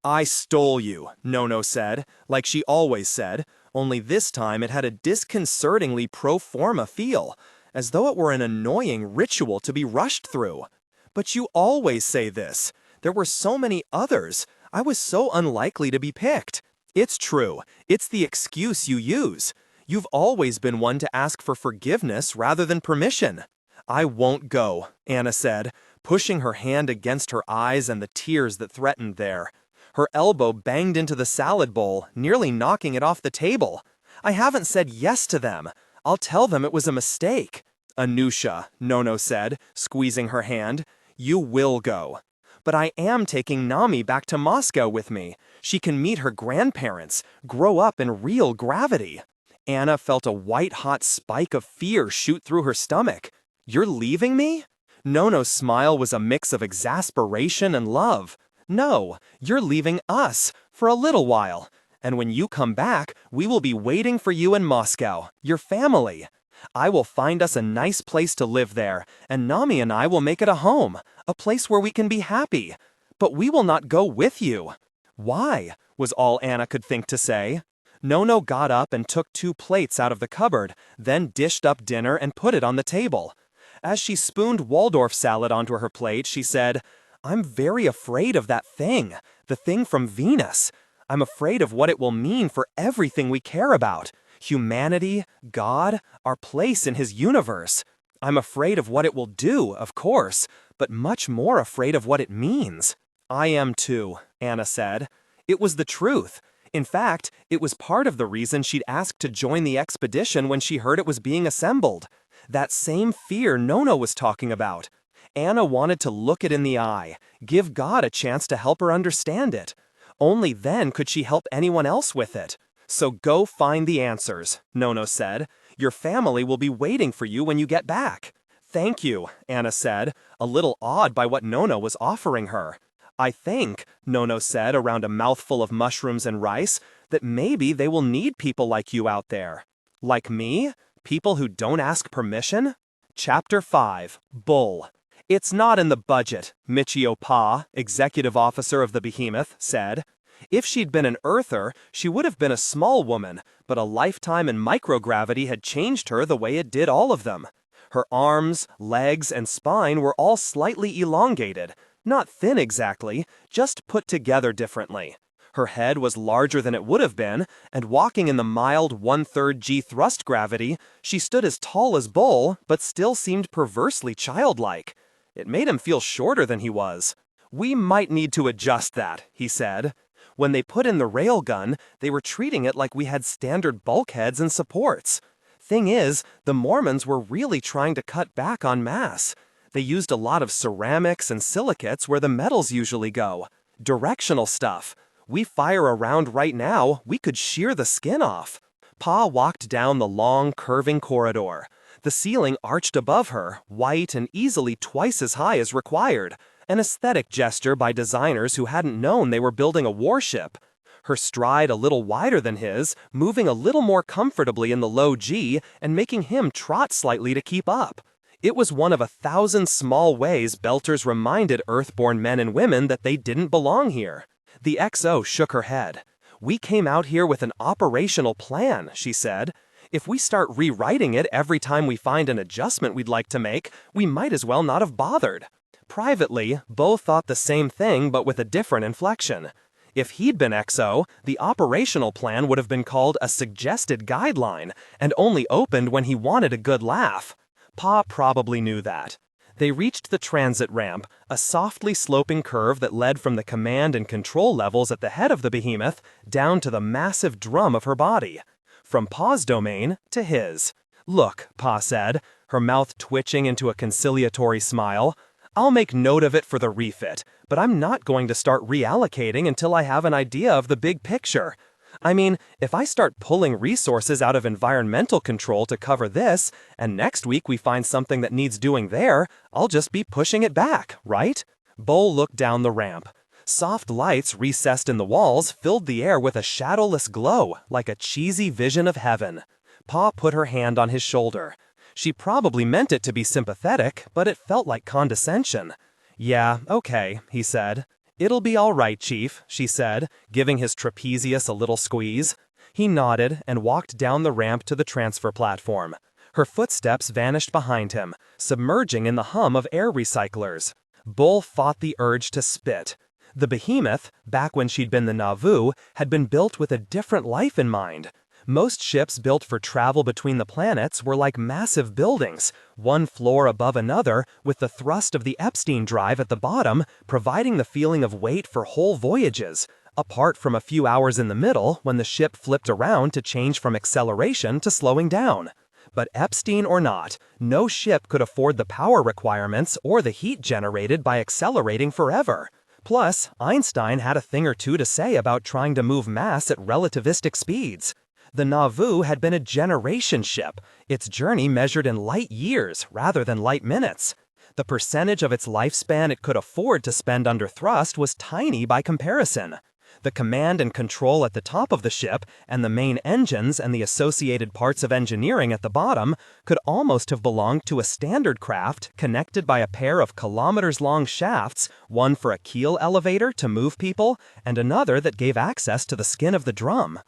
[SPEAKER 3] "I stole you," Nono said, like she always said, only this time it had a disconcertingly pro forma feel, as though it were an annoying ritual to be rushed through. "But you always say this. There were so many others. I was so unlikely to be picked." "It's true. It's the excuse you use. You've always been one to ask for forgiveness rather than permission." "I won't go," Anna said, pushing her hand against her eyes and the tears that threatened there. Her elbow banged into the salad bowl, nearly knocking it off the table. "I haven't said yes to them. I'll tell them it was a mistake." "Anusha," Nono said, squeezing her hand, "you will go." "But I am taking Nami back to Moscow with me. She can meet her grandparents, grow up in real gravity." Anna felt a white-hot spike of fear shoot through her stomach. "You're leaving me?" Nono's smile was a mix of exasperation and love. "No, you're leaving us, for a little while. And when you come back, we will be waiting for you in Moscow, your family. I will find us a nice place to live there, and Nami and I will make it a home, a place where we can be happy. But we will not go with you." "Why?" was all Anna could think to say. Nono got up and took 2 plates out of the cupboard, then dished up dinner and put it on the table. As she spooned Waldorf salad onto her plate, she said, "I'm very afraid of that thing, the thing from Venus. I'm afraid of what it will mean for everything we care about. Humanity, God, our place in his universe. I'm afraid of what it will do, of course, but much more afraid of what it means." "I am too," Anna said. It was the truth. In fact, it was part of the reason she'd asked to join the expedition when she heard it was being assembled. That same fear Nono was talking about. Anna wanted to look it in the eye, give God a chance to help her understand it. Only then could she help anyone else with it. "So go find the answers," Nono said. "Your family will be waiting for you when you get back." "Thank you," Anna said, a little awed by what Nono was offering her. "I think," Nono said around a mouthful of mushrooms and rice, "that maybe they will need people like you out there." "Like me? People who don't ask permission?" Chapter 5. Bull. "It's not in the budget," Michio Pa, executive officer of the behemoth, said. If she'd been an Earther, she would have been a small woman, but a lifetime in microgravity had changed her the way it did all of them. Her arms, legs, and spine were all slightly elongated. Not thin exactly, just put together differently. Her head was larger than it would have been, and walking in the mild 1/3 g thrust gravity, she stood as tall as Bull, but still seemed perversely childlike. It made him feel shorter than he was. "We might need to adjust that," he said. When they put in the railgun, they were treating it like we had standard bulkheads and supports. Thing is, the Mormons were really trying to cut back on mass. They used a lot of ceramics and silicates where the metals usually go. Directional stuff. We fire around right now, we could shear the skin off. Pa walked down the long, curving corridor. The ceiling arched above her, white and easily twice as high as required. An aesthetic gesture by designers who hadn't known they were building a warship. Her stride a little wider than his, moving a little more comfortably in the low G and making him trot slightly to keep up. It was one of 1,000 small ways Belters reminded Earthborn men and women that they didn't belong here. The XO shook her head. "We came out here with an operational plan," she said. "If we start rewriting it every time we find an adjustment we'd like to make, we might as well not have bothered." Privately, Bo thought the same thing but with a different inflection. If he'd been XO, the operational plan would have been called a suggested guideline and only opened when he wanted a good laugh. Pa probably knew that. They reached the transit ramp, a softly sloping curve that led from the command and control levels at the head of the behemoth down to the massive drum of her body. From Pa's domain to his. "Look," Pa said, her mouth twitching into a conciliatory smile, "I'll make note of it for the refit, but I'm not going to start reallocating until I have an idea of the big picture. I mean, if I start pulling resources out of environmental control to cover this, and next week we find something that needs doing there, I'll just be pushing it back, right?" Bo looked down the ramp. Soft lights recessed in the walls filled the air with a shadowless glow, like a cheesy vision of heaven. Pa put her hand on his shoulder. She probably meant it to be sympathetic, but it felt like condescension.
[SPEAKER 1] "Yeah, okay," he said. "It'll be all right, Chief," she said, giving his trapezius a little squeeze. He nodded and walked down the ramp to the transfer platform. Her footsteps vanished behind him, submerging in the hum of air recyclers. Bull fought the urge to spit. The behemoth, back when she'd been the Nauvoo, had been built with a different life in mind. Most ships built for travel between the planets were like massive buildings, one floor above another, with the thrust of the Epstein drive at the bottom, providing the feeling of weight for whole voyages, apart from a few hours in the middle when the ship flipped around to change from acceleration to slowing down. But Epstein or not, no ship could afford the power requirements or the heat generated by accelerating forever. Plus, Einstein had a thing or two to say about trying to move mass at relativistic speeds. The Nauvoo had been a generation ship, its journey measured in light years rather than light minutes. The percentage of its lifespan it could afford to spend under thrust was tiny by comparison. The command and control at the top of the ship, and the main engines and the associated parts of engineering at the bottom, could almost have belonged to a standard craft connected by a pair of kilometers-long shafts, one for a keel elevator to move people, and another that gave access to the skin of the drum.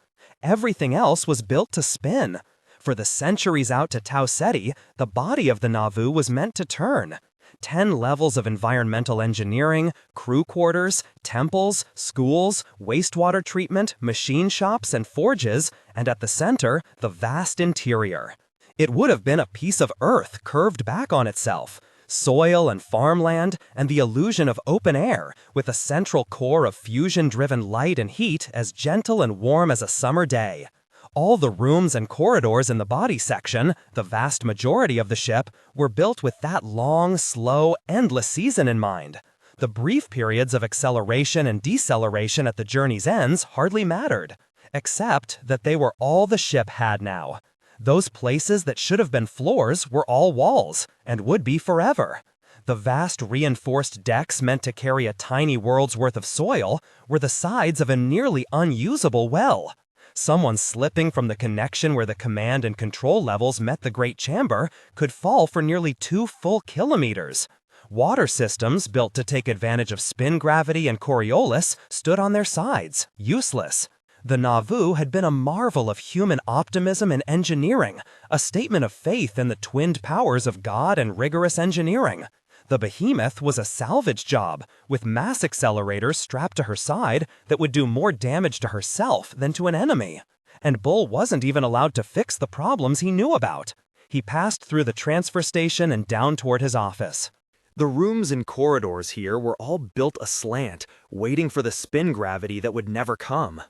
[SPEAKER 1] Everything else was built to spin. For the centuries out to Tau Ceti, the body of the Nauvoo was meant to turn. 10 levels of environmental engineering, crew quarters, temples, schools, wastewater treatment, machine shops, and forges, and at the center, the vast interior. It would have been a piece of earth curved back on itself. Soil and farmland, and the illusion of open air, with a central core of fusion-driven light and heat as gentle and warm as a summer day. All the rooms and corridors in the body section, the vast majority of the ship, were built with that long, slow, endless season in mind. The brief periods of acceleration and deceleration at the journey's ends hardly mattered, except that they were all the ship had now. Those places that should have been floors were all walls, and would be forever. The vast reinforced decks meant to carry a tiny world's worth of soil were the sides of a nearly unusable well. Someone slipping from the connection where the command and control levels met the great chamber could fall for nearly 2 full kilometers. Water systems built to take advantage of spin gravity and Coriolis stood on their sides, useless. The Nauvoo had been a marvel of human optimism and engineering, a statement of faith in the twinned powers of God and rigorous engineering. The behemoth was a salvage job, with mass accelerators strapped to her side that would do more damage to herself than to an enemy. And Bull wasn't even allowed to fix the problems he knew about. He passed through the transfer station and down toward his office.
[SPEAKER 3] The rooms and corridors here were all built aslant, waiting for the spin gravity that would never come.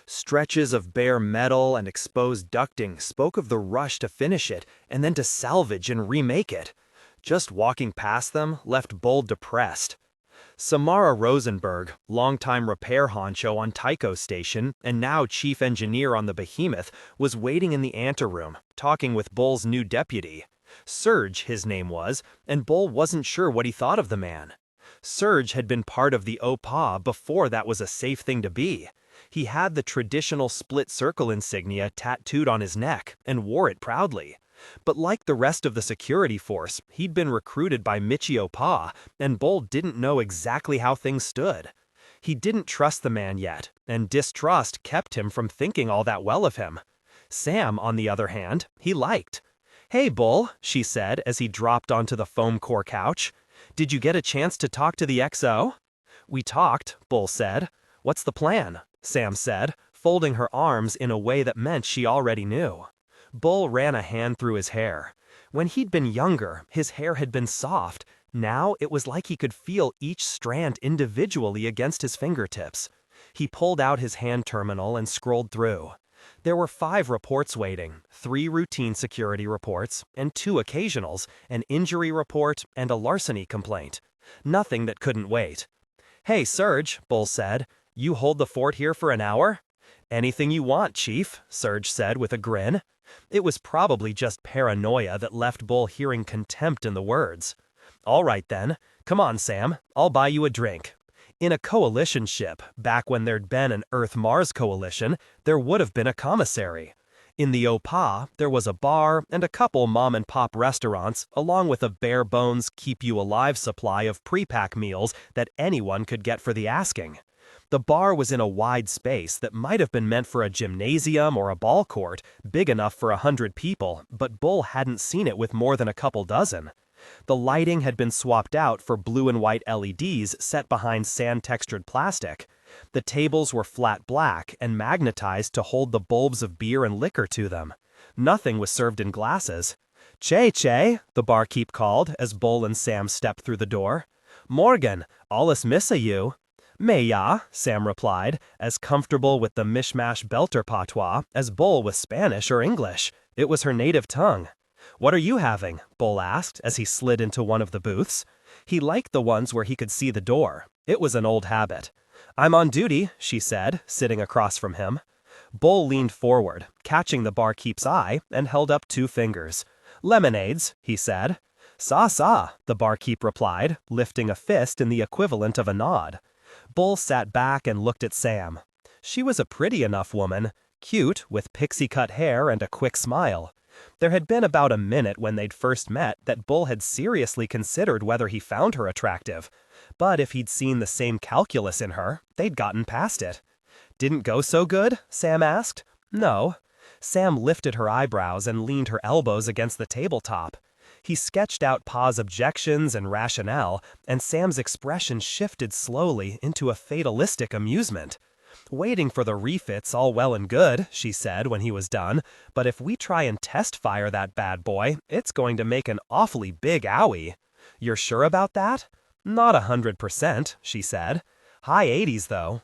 [SPEAKER 3] Stretches of bare metal and exposed ducting spoke of the rush to finish it and then to salvage and remake it. Just walking past them left Bull depressed. Samara Rosenberg, longtime repair honcho on Tycho Station and now chief engineer on the Behemoth, was waiting in the anteroom, talking with Bull's new deputy. Serge, his name was, and Bull wasn't sure what he thought of the man. Serge had been part of the OPA before that was a safe thing to be. He had the traditional split circle insignia tattooed on his neck and wore it proudly. But like the rest of the security force, he'd been recruited by Michio Pa, and Bull didn't know exactly how things stood. He didn't trust the man yet, and distrust kept him from thinking all that well of him. Sam, on the other hand, he liked. "Hey, Bull," she said as he dropped onto the foam core couch. "Did you get a chance to talk to the XO?" "We talked," Bull said. "What's the plan?" Sam said, folding her arms in a way that meant she already knew. Bull ran a hand through his hair. When he'd been younger, his hair had been soft. Now it was like he could feel each strand individually against his fingertips. He pulled out his hand terminal and scrolled through. There were 5 reports waiting, 3 routine security reports, and 2 occasionals, an injury report and a larceny complaint. Nothing that couldn't wait. "Hey, Serge," Bull said, "you hold the fort here for an hour?" "Anything you want, Chief," Serge said with a grin. It was probably just paranoia that left Bull hearing contempt in the words. "All right then. Come on, Sam. I'll buy you a drink." In a coalition ship, back when there'd been an Earth-Mars coalition, there would have been a commissary.
[SPEAKER 1] In the Opa, there was a bar and a couple mom-and-pop restaurants, along with a bare-bones, keep-you-alive supply of pre-pack meals that anyone could get for the asking. The bar was in a wide space that might have been meant for a gymnasium or a ball court, big enough for 100 people, but Bull hadn't seen it with more than a couple dozen. The lighting had been swapped out for blue and white LEDs set behind sand-textured plastic. The tables were flat black and magnetized to hold the bulbs of beer and liquor to them. Nothing was served in glasses. "Che," the barkeep called as Bull and Sam stepped through the door. "Morgan, alles missa you." "Me ya," Sam replied, as comfortable with the mishmash Belter patois as Bull with Spanish or English. It was her native tongue. "What are you having?" Bull asked as he slid into one of the booths. He liked the ones where he could see the door. It was an old habit. "I'm on duty," she said, sitting across from him. Bull leaned forward, catching the barkeep's eye, and held up 2 fingers. "Lemonades," he said. "Sa," the barkeep replied, lifting a fist in the equivalent of a nod. Bull sat back and looked at Sam. She was a pretty enough woman, cute, with pixie-cut hair and a quick smile. There had been about a minute when they'd first met that Bull had seriously considered whether he found her attractive. But if he'd seen the same calculus in her, they'd gotten past it. "Didn't go so good?" Sam asked. "No." Sam lifted her eyebrows and leaned her elbows against the tabletop. He sketched out Pa's objections and rationale, and Sam's expression shifted slowly into a fatalistic amusement. "Waiting for the refit's all well and good," she said when he was done, "but if we try and test fire that bad boy, it's going to make an awfully big owie." "You're sure about that?" "Not 100%, she said. "High 80s, though."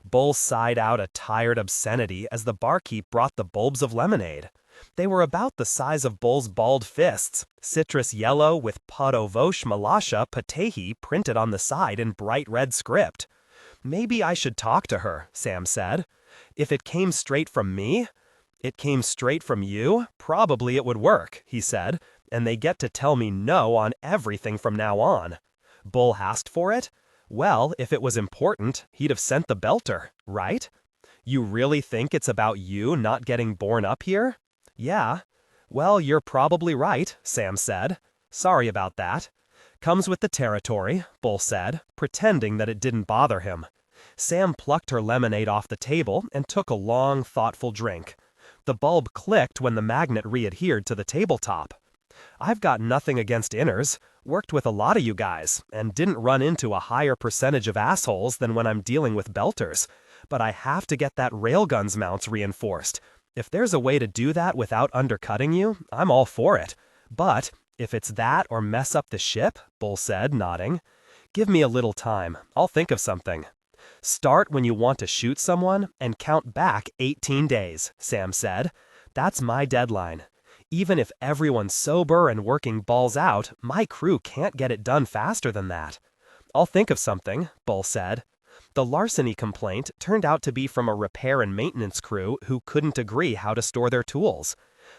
[SPEAKER 1] Bull sighed out a tired obscenity as the barkeep brought the bulbs of lemonade. They were about the size of Bull's balled fists, citrus yellow with Podo Vosh Malasha Patehi printed on the side in bright red script. "Maybe I should talk to her," Sam said. "If it came straight from me?" "It came straight from you? Probably it would work," he said, "and they get to tell me no on everything from now on." Bull asked for it? Well, if it was important, he'd have sent the Belter, right? "You really think it's about you not getting born up here?" "Yeah." "Well, you're probably right," Sam said. "Sorry about that." "Comes with the territory," Bull said, pretending that it didn't bother him. Sam plucked her lemonade off the table and took a long, thoughtful drink. The bulb clicked when the magnet readhered to the tabletop. "I've got nothing against inners. Worked with a lot of you guys, and didn't run into a higher percentage of assholes than when I'm dealing with belters. But I have to get that railgun's mounts reinforced. If there's a way to do that without undercutting you, I'm all for it. But if it's that or mess up the ship," Bull said, nodding. "Give me a little time. I'll think of something." "Start when you want to shoot someone and count back 18 days, Sam said. "That's my deadline. Even if everyone's sober and working balls out, my crew can't get it done faster than that." "I'll think of something," Bull said. The larceny complaint turned out to be from a repair and maintenance crew who couldn't agree how to store their tools.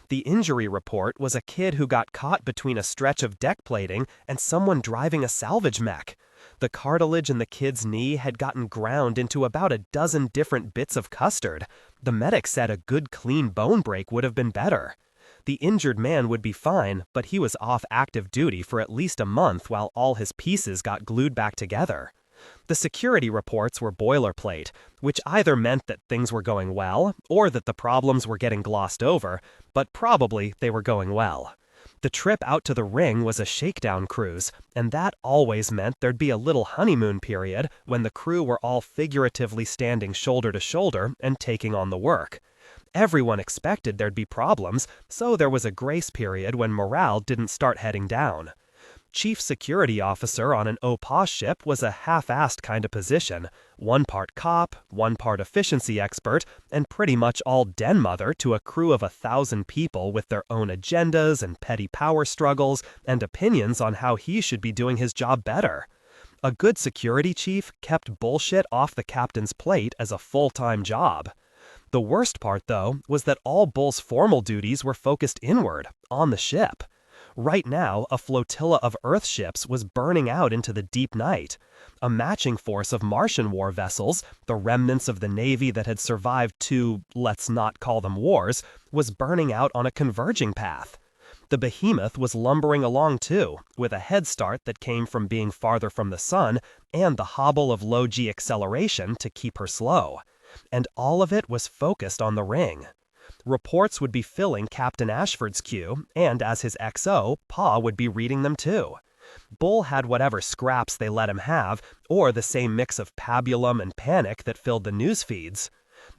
[SPEAKER 1] The injury report was a kid who got caught between a stretch of deck plating and someone driving a salvage mech. The cartilage in the kid's knee had gotten ground into about a dozen different bits of custard. The medic said a good clean bone break would have been better. The injured man would be fine, but he was off active duty for at least a month while all his pieces got glued back together. The security reports were boilerplate, which either meant that things were going well or that the problems were getting glossed over, but probably they were going well. The trip out to the ring was a shakedown cruise, and that always meant there'd be a little honeymoon period when the crew were all figuratively standing shoulder to shoulder and taking on the work. Everyone expected there'd be problems, so there was a grace period when morale didn't start heading down. Chief security officer on an OPA ship was a half-assed kind of position, 1 part cop, 1 part efficiency expert, and pretty much all den mother to a crew of 1,000 people with their own agendas and petty power struggles and opinions on how he should be doing his job better. A good security chief kept bullshit off the captain's plate as a full-time job. The worst part, though, was that all Bull's formal duties were focused inward, on the ship.
[SPEAKER 2] Right now, a flotilla of Earth ships was burning out into the deep night. A matching force of Martian war vessels, the remnants of the Navy that had survived two, let's not call them wars, was burning out on a converging path. The behemoth was lumbering along too, with a head start that came from being farther from the sun and the hobble of low-G acceleration to keep her slow. And all of it was focused on the ring. Reports would be filling Captain Ashford's queue, and as his XO, Pa would be reading them too. Bull had whatever scraps they let him have, or the same mix of pabulum and panic that filled the news feeds.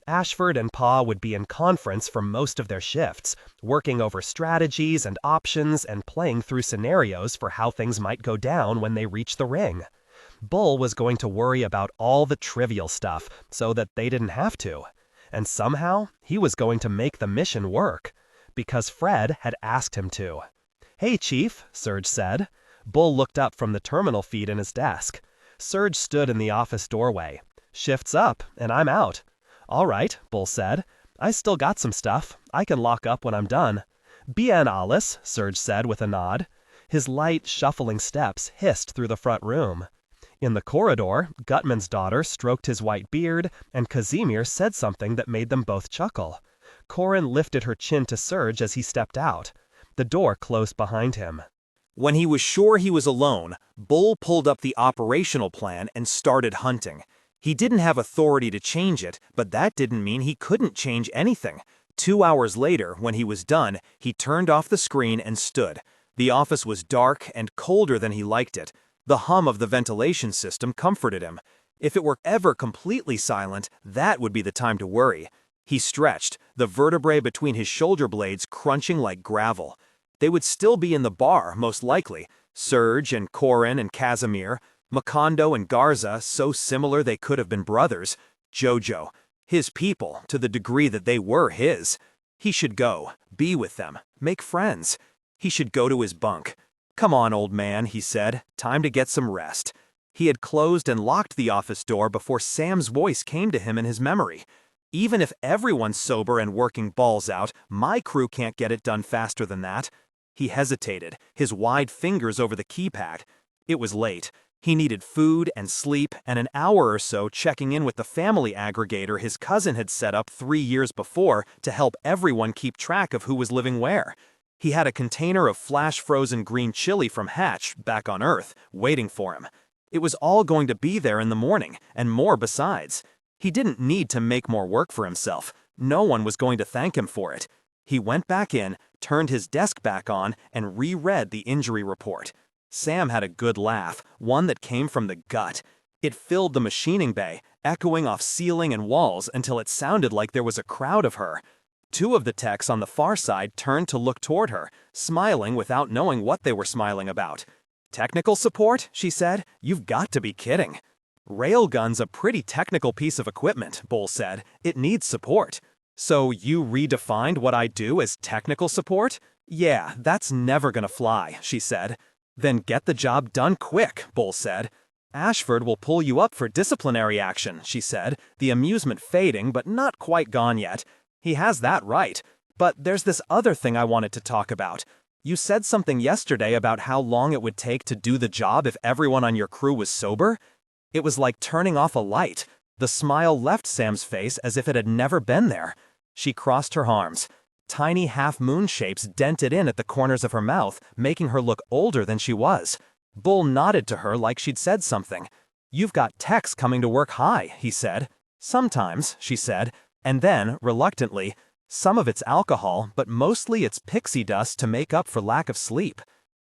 [SPEAKER 2] Ashford and Pa would be in conference for most of their shifts, working over strategies and options and playing through scenarios for how things might go down when they reach the ring. Bull was going to worry about all the trivial stuff so that they didn't have to. And somehow, he was going to make the mission work, because Fred had asked him to. "Hey, Chief," Serge said. Bull looked up from the terminal feed in his desk. Serge stood in the office doorway. "Shift's up, and I'm out." "All right," Bull said. "I still got some stuff. I can lock up when I'm done." "Bien, Alice," Serge said with a nod. His light, shuffling steps hissed through the front room. In the corridor, Gutman's daughter stroked his white beard, and Casimir said something that made them both chuckle. Corin lifted her chin to Serge as he stepped out. The door closed behind him.
[SPEAKER 3] When he was sure he was alone, Bull pulled up the operational plan and started hunting. He didn't have authority to change it, but that didn't mean he couldn't change anything. 2 hours later, when he was done, he turned off the screen and stood. The office was dark and colder than he liked it. The hum of the ventilation system comforted him. If it were ever completely silent, that would be the time to worry. He stretched, the vertebrae between his shoulder blades crunching like gravel. They would still be in the bar, most likely. Serge and Corin and Casimir, Macondo and Garza, so similar they could have been brothers. Jojo, his people, to the degree that they were his. He should go, be with them, make friends. He should go to his bunk. "Come on, old man," he said. "Time to get some rest." He had closed and locked the office door before Sam's voice came to him in his memory. "Even if everyone's sober and working balls out, my crew can't get it done faster than that." He hesitated, his wide fingers over the keypad. It was late. He needed food and sleep and an hour or so checking in with the family aggregator his cousin had set up 3 years before to help everyone keep track of who was living where. He had a container of flash-frozen green chili from Hatch, back on Earth, waiting for him. It was all going to be there in the morning, and more besides. He didn't need to make more work for himself. No one was going to thank him for it. He went back in, turned his desk back on, and reread the injury report. Sam had a good laugh, one that came from the gut. It filled the machining bay, echoing off ceiling and walls until it sounded like there was a crowd of her. 2 of the techs on the far side turned to look toward her, smiling without knowing what they were smiling about. "Technical support?" she said. "You've got to be kidding." "Railgun's a pretty technical piece of equipment," Bull said. "It needs support." "So you redefined what I do as technical support?" "Yeah, that's never gonna fly," she said. "Then get the job done quick," Bull said. "Ashford will pull you up for disciplinary action," she said, the amusement fading but not quite gone yet. "He has that right. But there's this other thing I wanted to talk about. You said something yesterday about how long it would take to do the job if everyone on your crew was sober. It was like turning off a light. The smile left Sam's face as if it had never been there. She crossed her arms. Tiny half-moon shapes dented in at the corners of her mouth, making her look older than she was. Bull nodded to her like she'd said something. "You've got techs coming to work high," he said. "Sometimes," she said. And then, reluctantly, "Some of it's alcohol, but mostly it's pixie dust to make up for lack of sleep.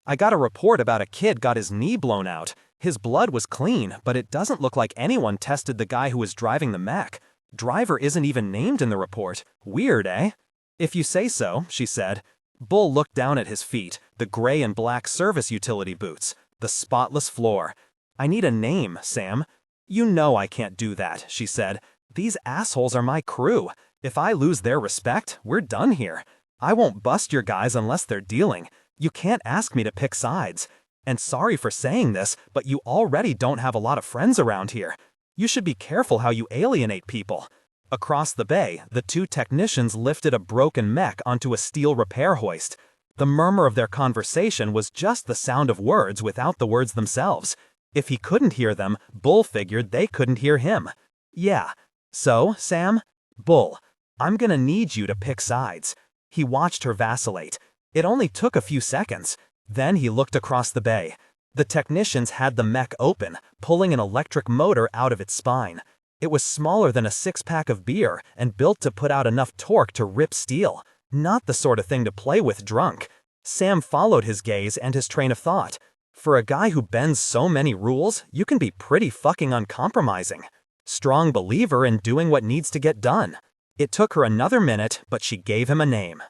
[SPEAKER 3] I got a report about a kid got his knee blown out. His blood was clean, but it doesn't look like anyone tested the guy who was driving the mech. Driver isn't even named in the report. Weird, eh?" "If you say so," she said. Bull looked down at his feet, the gray and black service utility boots, the spotless floor. "I need a name, Sam." "You know I can't do that," she said. "These assholes are my crew. If I lose their respect, we're done here. I won't bust your guys unless they're dealing. You can't ask me to pick sides. And sorry for saying this, but you already don't have a lot of friends around here. You should be careful how you alienate people." Across the bay, the 2 technicians lifted a broken mech onto a steel repair hoist.
[SPEAKER 1] The murmur of their conversation was just the sound of words without the words themselves. If he couldn't hear them, Bull figured they couldn't hear him. Yeah. So, Sam? Bull, I'm gonna need you to pick sides. He watched her vacillate. It only took a few seconds. Then he looked across the bay. The technicians had the mech open, pulling an electric motor out of its spine. It was smaller than a six-pack of beer and built to put out enough torque to rip steel. Not the sort of thing to play with drunk. Sam followed his gaze and his train of thought. For a guy who bends so many rules, you can be pretty fucking uncompromising. Strong believer in doing what needs to get done. It took her another minute, but she gave him a name.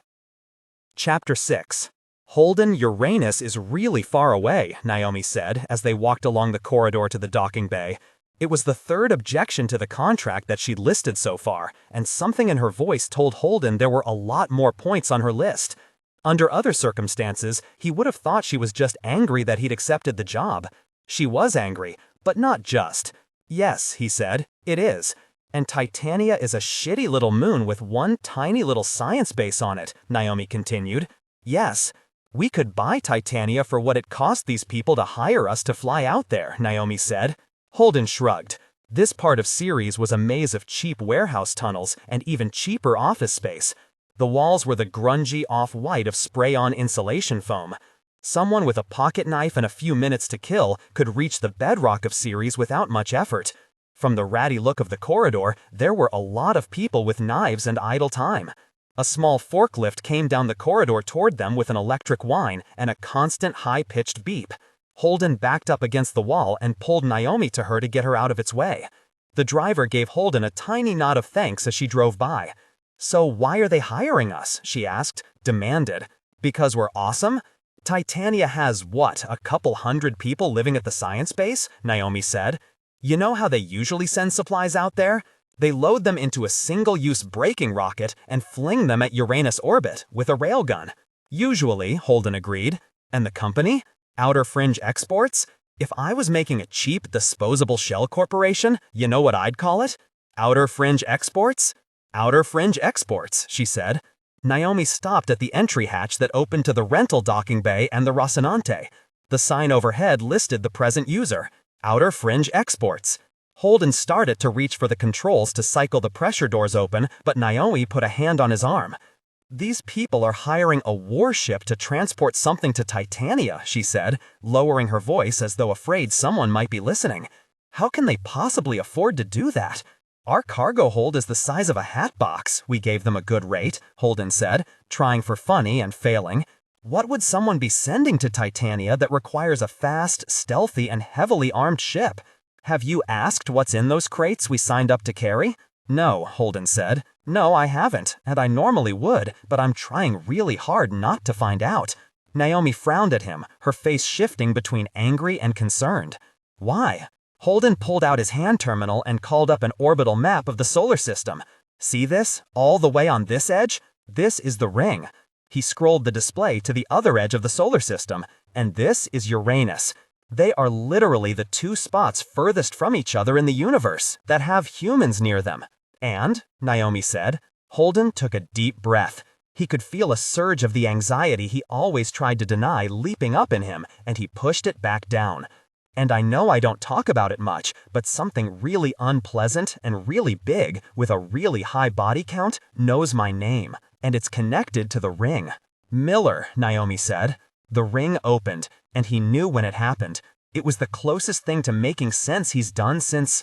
[SPEAKER 1] Chapter 6. Holden, Uranus is really far away, Naomi said as they walked along the corridor to the docking bay. It was the third objection to the contract that she'd listed so far, and something in her voice told Holden there were a lot more points on her list. Under other circumstances, he would have thought she was just angry that he'd accepted the job. She was angry, but not just. Yes, he said, it is. And Titania is a shitty little moon with one tiny little science base on it, Naomi continued. Yes. We could buy Titania for what it cost these people to hire us to fly out there, Naomi said. Holden shrugged. This part of Ceres was a maze of cheap warehouse tunnels and even cheaper office space. The walls were the grungy off-white of spray-on insulation foam. Someone with a pocket knife and a few minutes to kill could reach the bedrock of Ceres without much effort. From the ratty look of the corridor, there were a lot of people with knives and idle time. A small forklift came down the corridor toward them with an electric whine and a constant high-pitched beep. Holden backed up against the wall and pulled Naomi to her to get her out of its way. The driver gave Holden a tiny nod of thanks as she drove by. So why are they hiring us? She asked, demanded. Because we're awesome? Titania has, what, a couple hundred people living at the science base? Naomi said. You know how they usually send supplies out there? They load them into a single-use braking rocket and fling them at Uranus orbit with a railgun. Usually, Holden agreed. And the company? Outer Fringe Exports? If I was making a cheap, disposable shell corporation, you know what I'd call it? Outer Fringe Exports? Outer Fringe Exports, she said. Naomi stopped at the entry hatch that opened to the rental docking bay and the Rocinante. The sign overhead listed the present user, Outer Fringe Exports. Holden started to reach for the controls to cycle the pressure doors open, but Naomi put a hand on his arm. These people are hiring a warship to transport something to Titania, she said, lowering her voice as though afraid someone might be listening. How can they possibly afford to do that? Our cargo hold is the size of a hat box. We gave them a good rate, Holden said, trying for funny and failing. What would someone be sending to Titania that requires a fast, stealthy, and heavily armed ship? Have you asked what's in those crates we signed up to carry? No, Holden said. No, I haven't, and I normally would, but I'm trying really hard not to find out. Naomi frowned at him, her face shifting between angry and concerned. Why? Holden pulled out his hand terminal and called up an orbital map of the solar system. See this? All the way on this edge? This is the ring. He scrolled the display to the other edge of the solar system, and this is Uranus. They are literally the two spots furthest from each other in the universe that have humans near them. And, Naomi said, Holden took a deep breath. He could feel a surge of the anxiety he always tried to deny leaping up in him, and he pushed it back down. And I know I don't talk about it much, but something really unpleasant and really big with a really high body count knows my name, and it's connected to the ring. Miller, Naomi said. The ring opened, and he knew when it happened. It was the closest thing to making sense he's done since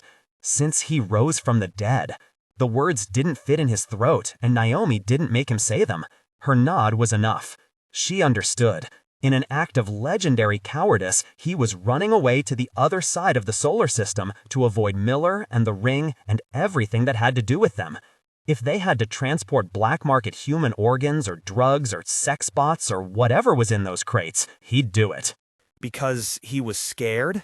[SPEAKER 1] he rose from the dead. The words didn't fit in his throat, and Naomi didn't make him say them. Her nod was enough. She understood. In an act of legendary cowardice, he was running away to the other side of the solar system to avoid Miller and the ring and everything that had to do with them. If they had to transport black market human organs or drugs or sex bots or whatever was in those crates, he'd do it.
[SPEAKER 3] Because he was scared?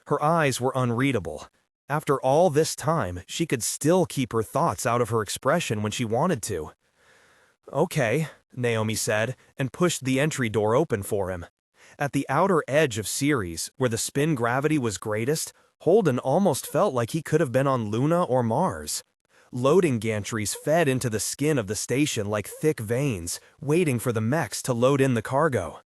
[SPEAKER 3] Her eyes were unreadable. After all this time, she could still keep her thoughts out of her expression when she wanted to. Okay, Naomi said, and pushed the entry door open for him. At the outer edge of Ceres, where the spin gravity was greatest, Holden almost felt like he could have been on Luna or Mars. Loading gantries fed into the skin of the station like thick veins, waiting for the mechs to load in the cargo.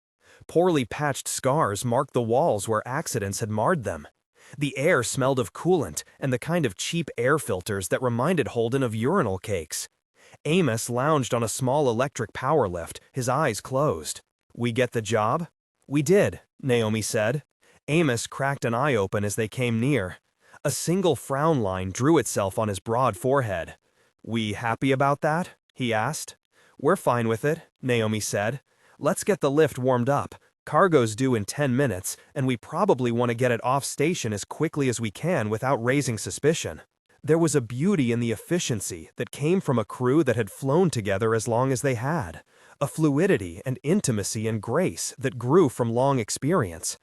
[SPEAKER 3] Poorly patched scars marked the walls where accidents had marred them. The air smelled of coolant and the kind of cheap air filters that reminded Holden of urinal cakes. Amos lounged on a small electric power lift, his eyes closed. "We get the job?" "We did," Naomi said. Amos cracked an eye open as they came near. A single frown line drew itself on his broad forehead. "We happy about that?" he asked. "We're fine with it," Naomi said. "Let's get the lift warmed up. Cargo's due in 10 minutes, and we probably want to get it off station as quickly as we can without raising suspicion." There was a beauty in the efficiency that came from a crew that had flown together as long as they had, a fluidity and intimacy and grace that grew from long experience.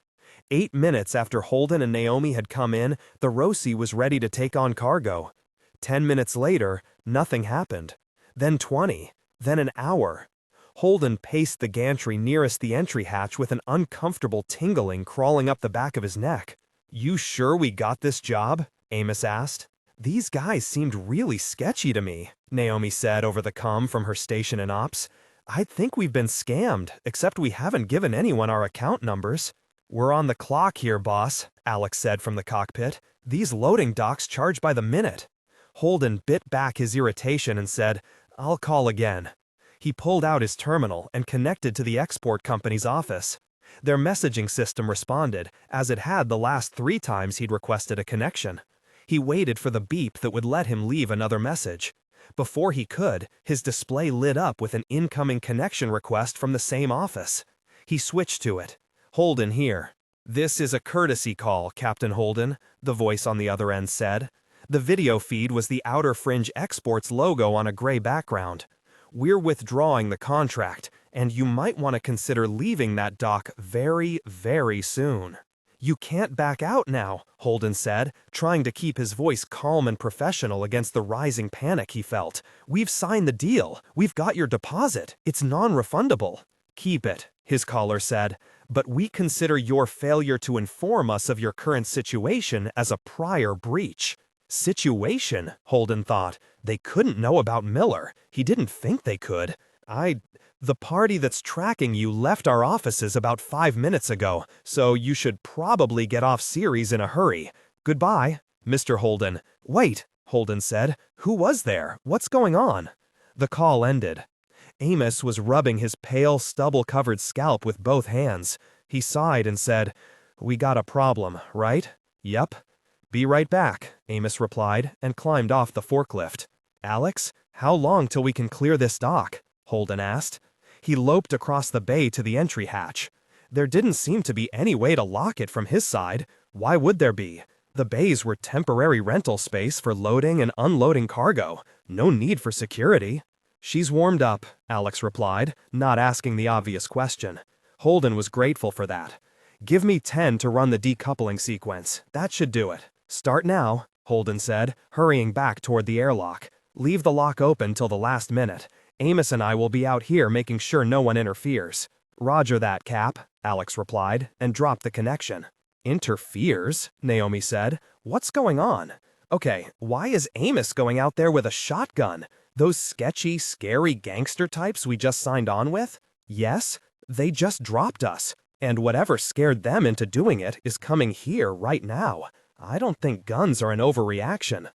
[SPEAKER 3] 8 minutes after Holden and Naomi had come in, the Roci was ready to take on cargo. 10 minutes later, nothing happened. Then 20. Then an hour. Holden paced the gantry nearest the entry hatch with an uncomfortable tingling crawling up the back of his neck. "You sure we got this job?" Amos asked. "These guys seemed really sketchy to me," Naomi said over the comm from her station in ops. "I think we've been scammed, except we haven't given anyone our account numbers." "We're on the clock here, boss," Alex said from the cockpit. "These loading docks charge by the minute." Holden bit back his irritation and said, "I'll call again." He pulled out his terminal and connected to the export company's office. Their messaging system responded, as it had the last 3 times he'd requested a connection. He waited for the beep that would let him leave another message. Before he could, his display lit up with an incoming connection request from the same office. He switched to it. "Holden here." "This is a courtesy call, Captain Holden," the voice on the other end said. The video feed was the Outer Fringe Exports logo on a gray background. "We're withdrawing the contract, and you might want to consider leaving that dock very, very soon." "You can't back out now," Holden said, trying to keep his voice calm and professional against the rising panic he felt. "We've signed the deal. We've got your deposit. It's non-refundable." "Keep it," his caller said, "but we consider your failure to inform us of your current situation as a prior breach." Situation, Holden thought. They couldn't know about Miller. He didn't think they could. The party that's tracking you left our offices about 5 minutes ago, so you should probably get off Ceres in a hurry. Goodbye, Mr. Holden. Wait, Holden said. Who was there? What's going on? The call ended. Amos was rubbing his pale, stubble-covered scalp with both hands. He sighed and said, "We got a problem, right?" "Yep." "Be right back," Amos replied, and climbed off the forklift. "Alex, how long till we can clear this dock?" Holden asked. He loped across the bay to the entry hatch. There didn't seem to be any way to lock it from his side. Why would there be? The bays were temporary rental space for loading and unloading cargo. No need for security. "She's warmed up," Alex replied, not asking the obvious question. Holden was grateful for that. "Give me 10 to run the decoupling sequence. That should do it." "Start now," Holden said, hurrying back toward the airlock. "Leave the lock open till the last minute. Amos and I will be out here making sure no one interferes." "Roger that, Cap," Alex replied, and dropped the connection. "Interferes?" Naomi said. "What's going on? Okay, why is Amos going out there with a shotgun? Those sketchy, scary gangster types we just signed on with? Yes, they just dropped us, and whatever scared them into doing it is coming here right now. I don't think guns are an overreaction."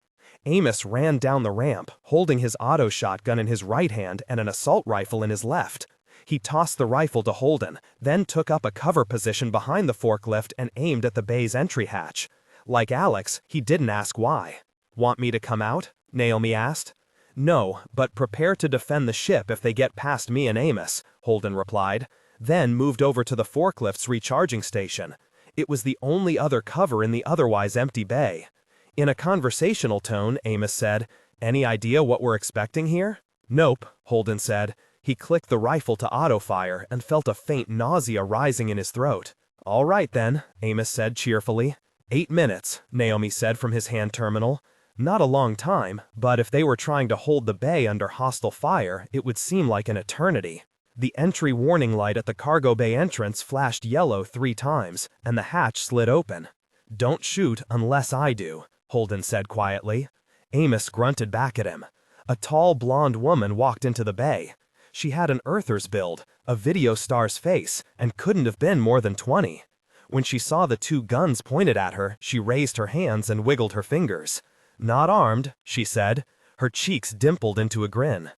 [SPEAKER 3] Amos ran down the ramp, holding his auto shotgun in his right hand and an assault rifle in his left. He tossed the rifle to Holden, then took up a cover position behind the forklift and aimed at the bay's entry hatch. Like Alex, he didn't ask why. "Want me to come out?" Naomi asked. "No, but prepare to defend the ship if they get past me and Amos," Holden replied, then moved over to the forklift's recharging station. It was the only other cover in the otherwise empty bay. In a conversational tone, Amos said, "Any idea what we're expecting here?" "Nope," Holden said. He clicked the rifle to auto-fire and felt a faint nausea rising in his throat. "All right then," Amos said cheerfully. 8 minutes, Naomi said from his hand terminal. Not a long time, but if they were trying to hold the bay under hostile fire, it would seem like an eternity. The entry warning light at the cargo bay entrance flashed yellow 3 times, and the hatch slid open. "Don't shoot unless I do," Holden said quietly.
[SPEAKER 1] Amos grunted back at him. A tall blonde woman walked into the bay. She had an Earther's build, a video star's face, and couldn't have been more than 20. When she saw the two guns pointed at her, she raised her hands and wiggled her fingers. "Not armed," she said. Her cheeks dimpled into a grin.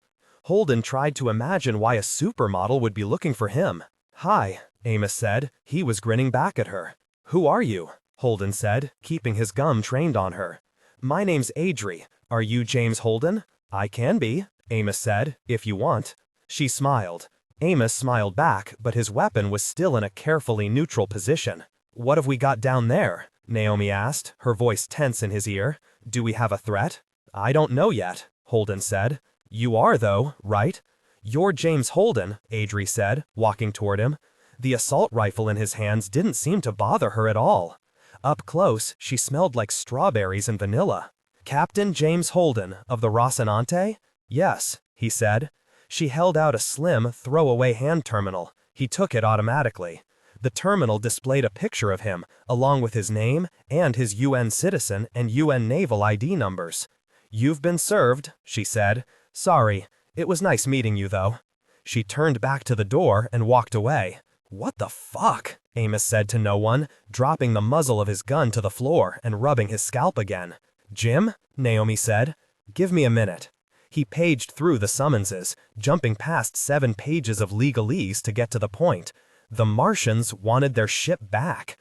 [SPEAKER 1] Holden tried to imagine why a supermodel would be looking for him. "Hi," Amos said. He was grinning back at her. "Who are you?" Holden said, keeping his gum trained on her. "My name's Adri. Are you James Holden?" "I can be," Amos said, "if you want." She smiled. Amos smiled back, but his weapon was still in a carefully neutral position. "What have we got down there?" Naomi asked, her voice tense in his ear. "Do we have a threat?" "I don't know yet," Holden said. "You are, though, right?" "You're James Holden," Adri said, walking toward him. The assault rifle in his hands didn't seem to bother her at all. Up close, she smelled like strawberries and vanilla. "Captain James Holden, of the Rocinante?" "Yes," he said. She held out a slim, throwaway hand terminal. He took it automatically. The terminal displayed a picture of him, along with his name and his UN citizen and UN naval ID numbers. "You've been served," she said. "Sorry. It was nice meeting you, though." She turned back to the door and walked away. "What the fuck?" Amos said to no one, dropping the muzzle of his gun to the floor and rubbing his scalp again. "Jim?" Naomi said. "Give me a minute." He paged through the summonses, jumping past 7 pages of legalese to get to the point. The Martians wanted their ship back.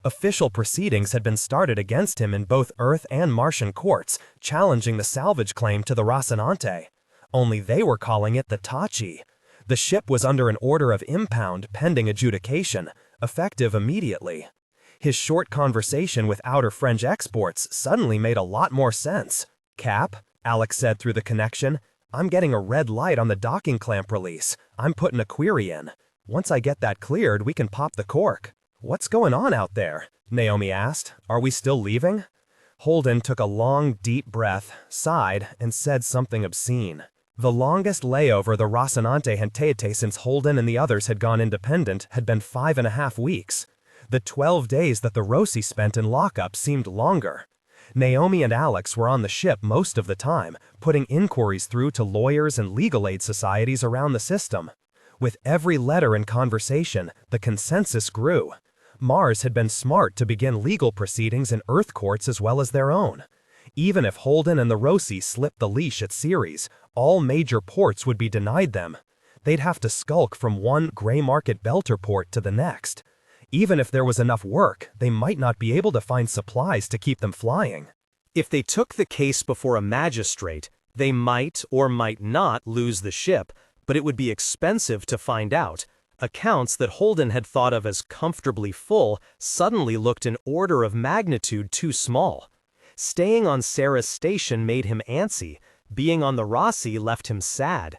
[SPEAKER 1] Official proceedings had been started against him in both Earth and Martian courts, challenging the salvage claim to the Rocinante. Only they were calling it the Tachi. The ship was under an order of impound pending adjudication, effective immediately. His short conversation with Outer French exports suddenly made a lot more sense. "Cap," Alex said through the connection, "I'm getting a red light on the docking clamp release. I'm putting a query in. Once I get that cleared, we can pop the cork." "What's going on out there?" Naomi asked. "Are we still leaving?" Holden took a long, deep breath, sighed, and said something obscene. The longest layover the Rocinante had taken since Holden and the others had gone independent had been 5.5 weeks. The 12 days that the Rossi spent in lockup seemed longer. Naomi and Alex were on the ship most of the time, putting inquiries through to lawyers and legal aid societies around the system. With every letter and conversation, the consensus grew. Mars had been smart to begin legal proceedings in Earth courts as well as their own. Even if Holden and the Rossi slipped the leash at Ceres, all major ports would be denied them. They'd have to skulk from one gray market belter port to the next. Even if there was enough work, they might not be able to find supplies to keep them flying.
[SPEAKER 3] If they took the case before a magistrate, they might or might not lose the ship, but it would be expensive to find out. Accounts that Holden had thought of as comfortably full suddenly looked an order of magnitude too small. Staying on Sarah's station made him antsy. Being on the Rossi left him sad.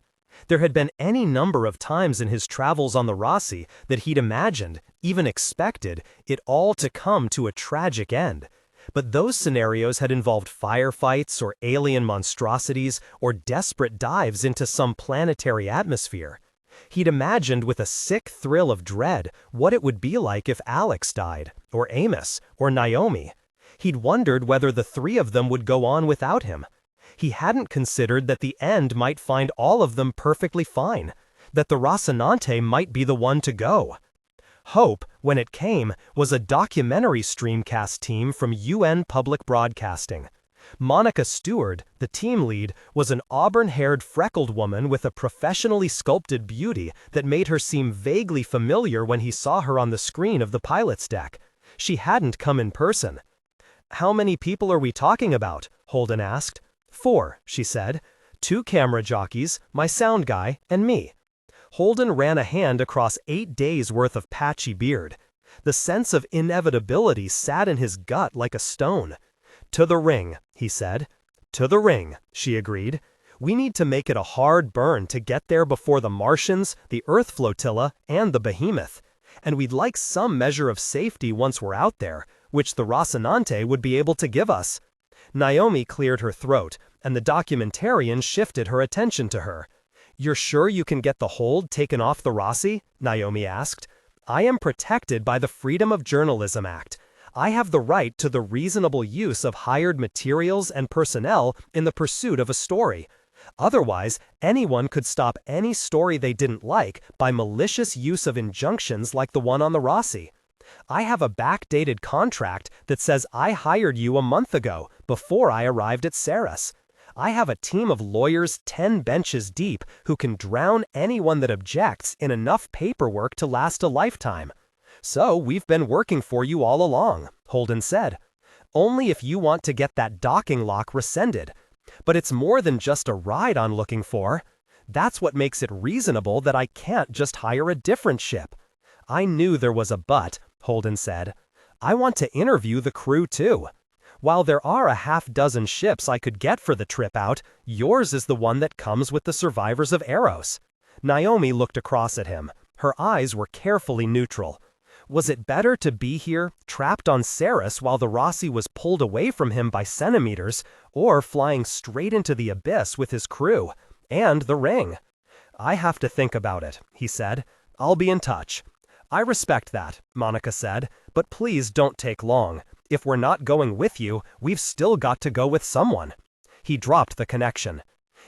[SPEAKER 3] There had been any number of times in his travels on the Rossi that he'd imagined, even expected, it all to come to a tragic end. But those scenarios had involved firefights or alien monstrosities or desperate dives into some planetary atmosphere. He'd imagined with a sick thrill of dread what it would be like if Alex died, or Amos, or Naomi. He'd wondered whether the 3 of them would go on without him. He hadn't considered that the end might find all of them perfectly fine, that the Rocinante might be the one to go. Hope, when it came, was a documentary streamcast team from UN Public Broadcasting. Monica Stewart, the team lead, was an auburn-haired freckled woman with a professionally sculpted beauty that made her seem vaguely familiar when he saw her on the screen of the pilot's deck. She hadn't come in person. "How many people are we talking about?" Holden asked. 4, she said. 2 camera jockeys, my sound guy, and me. Holden ran a hand across 8 days' worth of patchy beard. The sense of inevitability sat in his gut like a stone. "To the ring," he said. "To the ring," she agreed. "We need to make it a hard burn to get there before the Martians, the Earth flotilla, and the Behemoth. And we'd like some measure of safety once we're out there, which the Rocinante would be able to give us." Naomi cleared her throat, and the documentarian shifted her attention to her. "You're sure you can get the hold taken off the Rossi?" Naomi asked. "I am protected by the Freedom of Journalism Act.
[SPEAKER 1] I have the right to the reasonable use of hired materials and personnel in the pursuit of a story. Otherwise, anyone could stop any story they didn't like by malicious use of injunctions like the one on the Rossi. I have a backdated contract that says I hired you a month ago, before I arrived at Ceres. I have a team of lawyers 10 benches deep who can drown anyone that objects in enough paperwork to last a lifetime. So we've been working for you all along, Holden said. Only if you want to get that docking lock rescinded. But it's more than just a ride I'm looking for. That's what makes it reasonable that I can't just hire a different ship. I knew there was a but, Holden said. I want to interview the crew too. While there are a half-dozen ships I could get for the trip out, yours is the one that comes with the survivors of Eros. Naomi looked across at him. Her eyes were carefully neutral. Was it better to be here, trapped on Ceres while the Rossi was pulled away from him by centimeters, or flying straight into the abyss with his crew? And the ring? I have to think about it, he said. I'll be in touch. I respect that, Monica said, but please don't take long. If we're not going with you, we've still got to go with someone. He dropped the connection.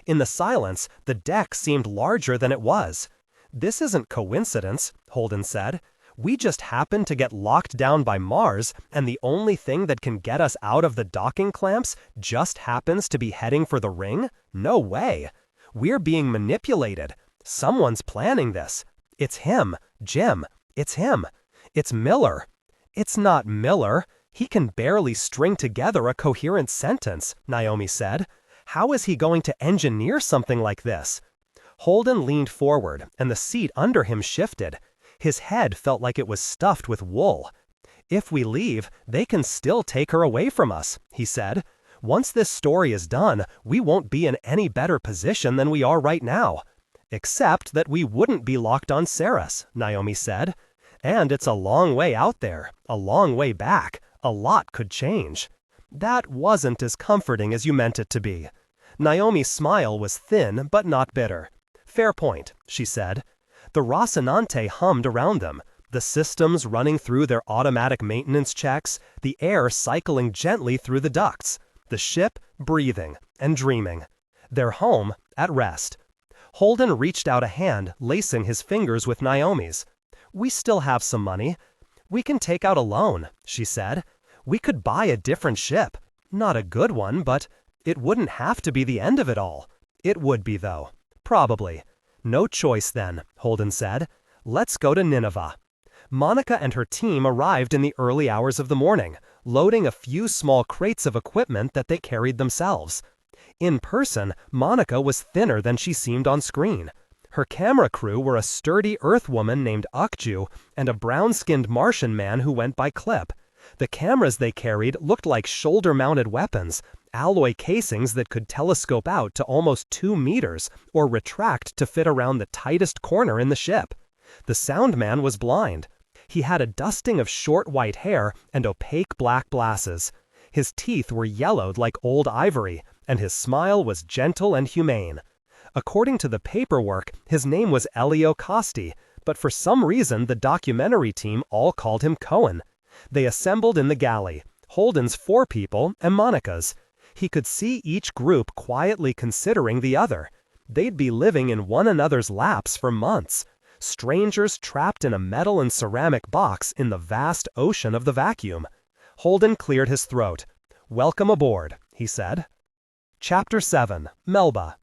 [SPEAKER 1] In the silence, the deck seemed larger than it was. This isn't coincidence, Holden said. We just happen to get locked down by Mars, and the only thing that can get us out of the docking clamps just happens to be heading for the ring? No way. We're being manipulated. Someone's planning this. It's him, Jim. It's him. It's Miller. It's not Miller. He can barely string together a coherent sentence, Naomi said. How is he going to engineer something like this? Holden leaned forward, and the seat under him shifted. His head felt like it was stuffed with wool. If we leave, they can still take her away from us, he said. Once this story is done, we won't be in any better position than we are right now. Except that we wouldn't be locked on Ceres, Naomi said. And it's a long way out there, a long way back. A lot could change. That wasn't as comforting as you meant it to be. Naomi's smile was thin but not bitter. Fair point, she said. The Rocinante hummed around them, the systems running through their automatic maintenance checks, the air cycling gently through the ducts, the ship breathing and dreaming. Their home at rest. Holden reached out a hand, lacing his fingers with Naomi's. We still have some money. We can take out a loan, she said. We could buy a different ship. Not a good one, but it wouldn't have to be the end of it all. It would be, though. Probably. No choice then, Holden said. Let's go to Nineveh. Monica and her team arrived in the early hours of the morning, loading a few small crates of equipment that they carried themselves. In person, Monica was thinner than she seemed on screen. Her camera crew were a sturdy Earth woman named Ukju and a brown-skinned Martian man who went by Clip. The cameras they carried looked like shoulder-mounted weapons, alloy casings that could telescope out to almost 2 meters or retract to fit around the tightest corner in the ship. The sound man was blind. He had a dusting of short white hair and opaque black glasses. His teeth were yellowed like old ivory, and his smile was gentle and humane. According to the paperwork, his name was Elio Costi, but for some reason the documentary team all called him Cohen. They assembled in the galley, Holden's 4 people and Monica's. He could see each group quietly considering the other. They'd be living in one another's laps for months. Strangers trapped in a metal and ceramic box in the vast ocean of the vacuum. Holden cleared his throat. "Welcome aboard," he said. Chapter 7. Melba.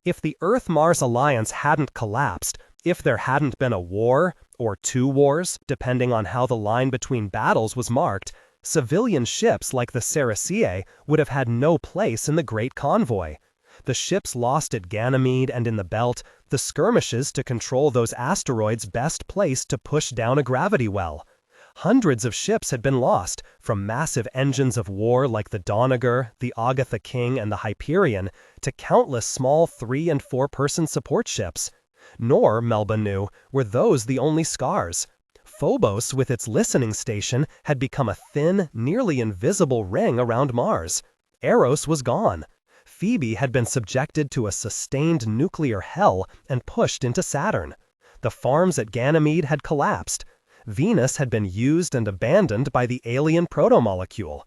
[SPEAKER 1] If the Earth-Mars alliance hadn't collapsed, if there hadn't been a war, or 2 wars, depending on how the line between battles was marked, civilian ships like the Ceresea would have had no place in the Great Convoy. The ships lost at Ganymede and in the Belt, the skirmishes to control those asteroids best placed to push down a gravity well. Hundreds of ships had been lost, from massive engines of war like the Donegal, the Agatha King, and the Hyperion, to countless small 3- and 4-person support ships. Nor, Melba knew, were those the only scars. Phobos, with its listening station, had become a thin, nearly invisible ring around Mars. Eros was gone. Phoebe had been subjected to a sustained nuclear hell and pushed into Saturn. The farms at Ganymede had collapsed.
[SPEAKER 4] Venus had been used and abandoned by the alien protomolecule.